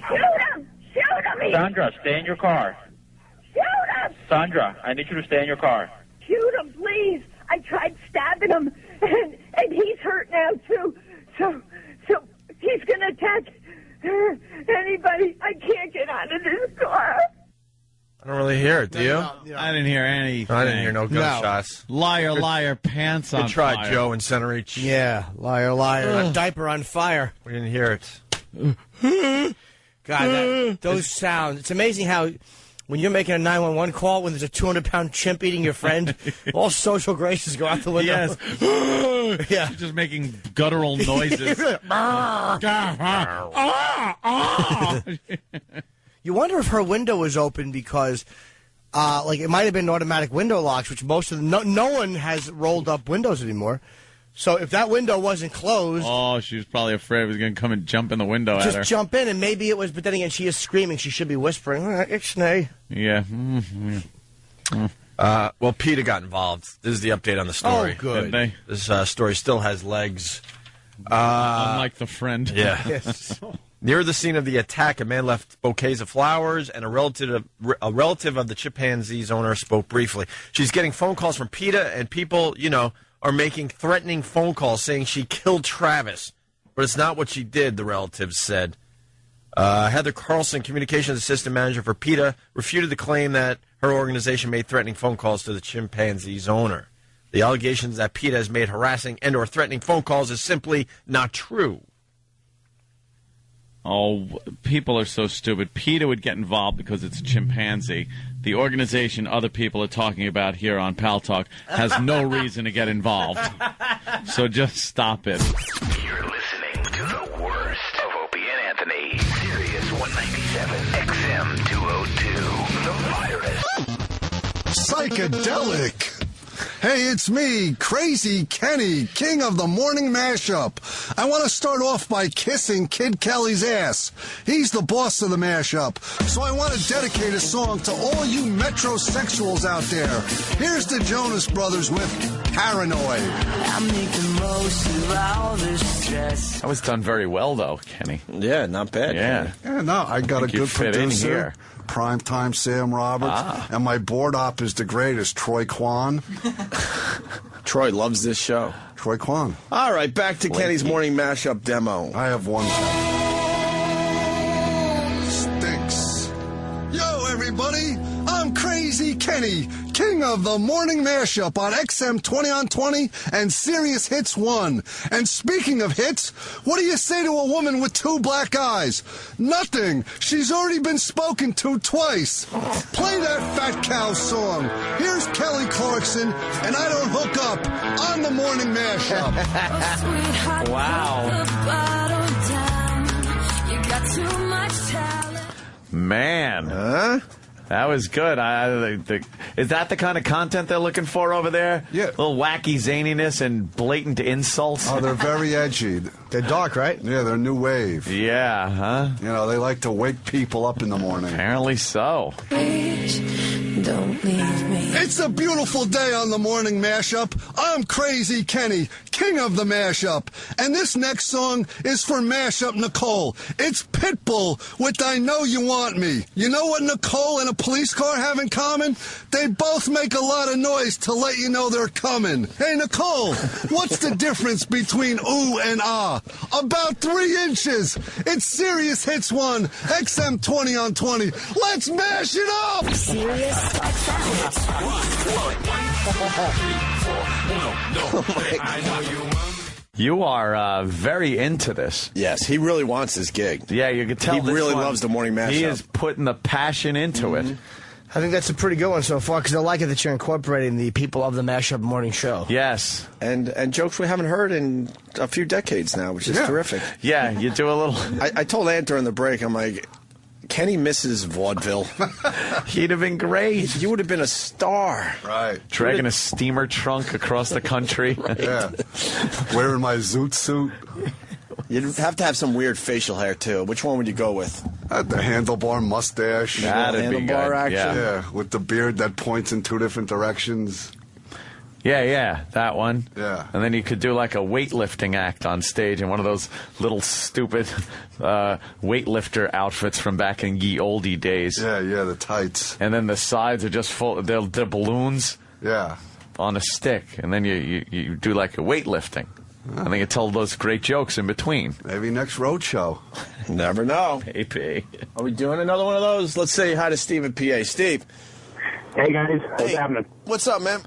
Shoot him! Shoot him! Sandra, stay in your car. Shoot him! Sandra, I need you to stay in your car. Shoot him, please. I tried stabbing him, and he's hurt now, too. So he's going to attack anybody. I can't get out of this car. I don't really hear it, do you? I didn't hear anything. I didn't hear no gunshots. Liar, liar, pants on Good try, fire. Joe in Center Reach. Yeah, liar, liar. A diaper on fire. We didn't hear it. God, those sounds. It's amazing how when you're making a 911 call, when there's a 200-pound chimp eating your friend, all social graces go out the window. Yes. Yeah. She's just making guttural noises. You wonder if her window was open because, it might have been automatic window locks, which most of no one has rolled up windows anymore. So if that window wasn't closed... Oh, she was probably afraid it was going to come and jump in the window at her. Just jump in, and maybe it was... But then again, she is screaming. She should be whispering, Ixnay. Yeah. Well, PETA got involved. This is the update on the story. Oh, good. Did they? This story still has legs. Unlike the friend. Yeah. Yes. Near the scene of the attack, a man left bouquets of flowers, and a relative of the chimpanzee's owner spoke briefly. She's getting phone calls from PETA, and people, are making threatening phone calls saying she killed Travis. But it's not what she did, the relatives said. Heather Carlson, communications assistant manager for PETA, refuted the claim that her organization made threatening phone calls to the chimpanzee's owner. The allegations that PETA has made harassing and or threatening phone calls is simply not true. Oh, people are so stupid. PETA would get involved because it's a chimpanzee. The organization other people are talking about here on Pal Talk has no reason to get involved. So just stop it. You're listening to the worst of Opie and Anthony. Sirius 197 XM 202. The virus. Psychedelic. Hey, it's me, Crazy Kenny, king of the morning mashup. I want to start off by kissing Kid Kelly's ass. He's the boss of the mashup, so I want to dedicate a song to all you metrosexuals out there. Here's the Jonas Brothers with Paranoid. I'm making most of all this stress. That was done very well, though, Kenny. Yeah, not bad. Yeah. Yeah, no, I got a good fit in producer. here. Primetime Sam Roberts, and my board op is the greatest, Troy Kwan. Troy loves this show. Troy Kwan. All right, back to Kenny's morning mashup demo. I have one. Stinks. Yo, everybody, I'm Crazy Kenny, king of the morning mashup on XM 20 on 20 and Sirius Hits 1. And speaking of hits, what do you say to a woman with two black eyes? Nothing. She's already been spoken to twice. Play that Fat Cow song. Here's Kelly Clarkson, and I don't hook up on the morning mashup. Wow. Man. That was good. Is that the kind of content they're looking for over there? Yeah. A little wacky zaniness and blatant insults. Oh, they're very edgy. They're dark, right? Yeah, they're new wave. Yeah, huh? You know, they like to wake people up in the morning. Apparently so. Don't leave me. It's a beautiful day on the morning mashup. I'm Crazy Kenny, king of the mashup. And this next song is for Mashup Nicole. It's Pitbull with I Know You Want Me. You know what Nicole and a police car have in common? They both make a lot of noise to let you know they're coming. Hey, Nicole, what's the difference between ooh and ah? About 3 inches. It's Serious Hits 1, XM 20 on 20. Let's mash it up! Serious You are very into this. Yes, he really wants this gig. Yeah, you can tell he this really one, loves the morning mashup. He is putting the passion into it. I think that's a pretty good one so far because I like it that you're incorporating the people of the mashup morning show. Yes. And jokes we haven't heard in a few decades now, which is terrific. Yeah, you do a little... I told Ant during the break, I'm like, Kenny misses vaudeville. He'd have been great. You would have been a star. Right. Dragging a steamer trunk across the country. Right. Yeah. Wearing my zoot suit. You'd have to have some weird facial hair, too. Which one would you go with? The handlebar mustache. That'd be good. Action. Yeah, with the beard that points in 2 different directions. Yeah, that one. Yeah. And then you could do like a weightlifting act on stage in one of those little stupid weightlifter outfits from back in ye oldie days. Yeah, the tights. And then the sides are just full, they're balloons. Yeah. On a stick. And then you do like a weightlifting. And then you tell those great jokes in between. Maybe next road show. Never know. Maybe. Are we doing another one of those? Let's say hi to Steve in PA. Steve. Hey, guys. What's happening? What's up, man?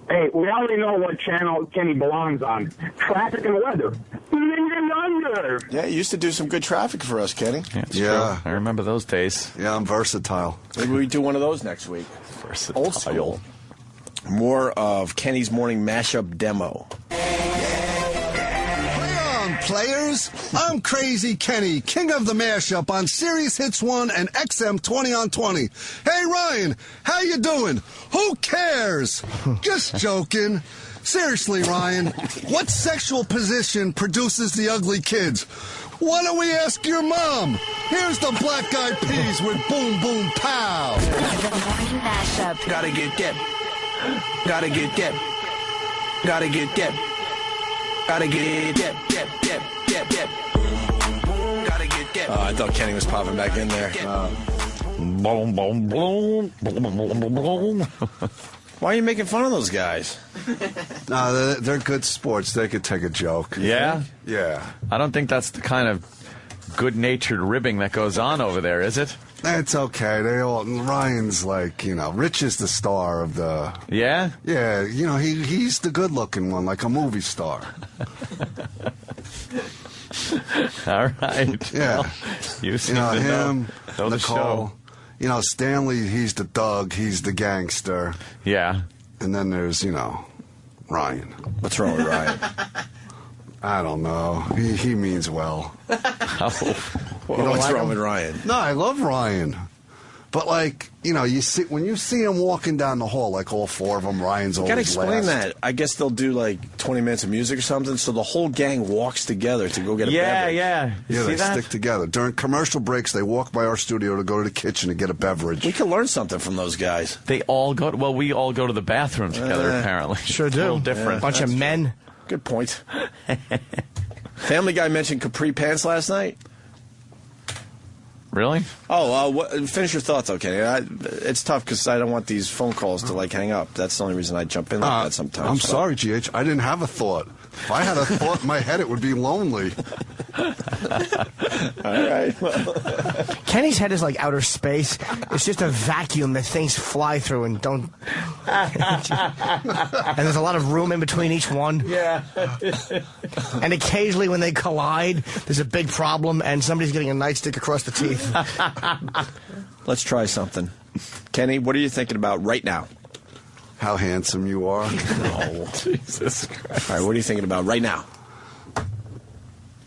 Hey, we already know what channel Kenny belongs on. Traffic and weather. Under. Yeah, you used to do some good traffic for us, Kenny. Yeah, I remember those days. Yeah, I'm versatile. Maybe we do one of those next week. Versatile. Old school. More of Kenny's morning mashup demo. Players, I'm Crazy Kenny, king of the mashup on Serious Hits 1 and XM 20 on 20. Hey Ryan, how you doing? Who cares? Just joking. Seriously, Ryan, what sexual position produces the ugly kids? Why don't we ask your mom? Here's the Black Eyed Peas with Boom Boom Pow. The morning mashup. Gotta get dip. Gotta get dip. Gotta get dip. Gotta get dip. Gotta get dip. I thought Kenny was popping back in there. Boom, boom, boom, boom, boom, boom. Why are you making fun of those guys? No, they're good sports. They could take a joke. Yeah? Yeah. I don't think that's the kind of good-natured ribbing that goes on over there, is it? It's okay. Ryan's like, Rich is the star of the... Yeah? Yeah, he's the good-looking one, like a movie star. All right. Yeah. Well, you seem to him, know the Nicole. show. Stanley, he's the thug, he's the gangster. Yeah. And then there's, Ryan. What's wrong with Ryan? I don't know. He means well. What's wrong with Ryan? No, I love Ryan. But when you see him walking down the hall, like all 4 of them, Ryan's always You gotta explain last. that. I guess they'll do 20 minutes of music or something, so the whole gang walks together to go get a beverage. Yeah. Yeah, they stick together. During commercial breaks, they walk by our studio to go to the kitchen to get a beverage. We can learn something from those guys. They all go we all go to the bathroom together, apparently. Sure do. A little different. Bunch of men. Good point. Family Guy mentioned capri pants last night. Really? Oh, finish your thoughts, okay? It's tough because I don't want these phone calls to hang up. That's the only reason I jump in like that sometimes. I'm sorry, GH. I didn't have a thought. If I had a thought in my head, it would be lonely. All right. Kenny's head is like outer space. It's just a vacuum that things fly through and don't. And there's a lot of room in between each one. Yeah. And occasionally when they collide, there's a big problem and somebody's getting a nightstick across the teeth. Let's try something. Kenny, what are you thinking about right now? How handsome you are. Oh, Jesus Christ. All right, what are you thinking about right now?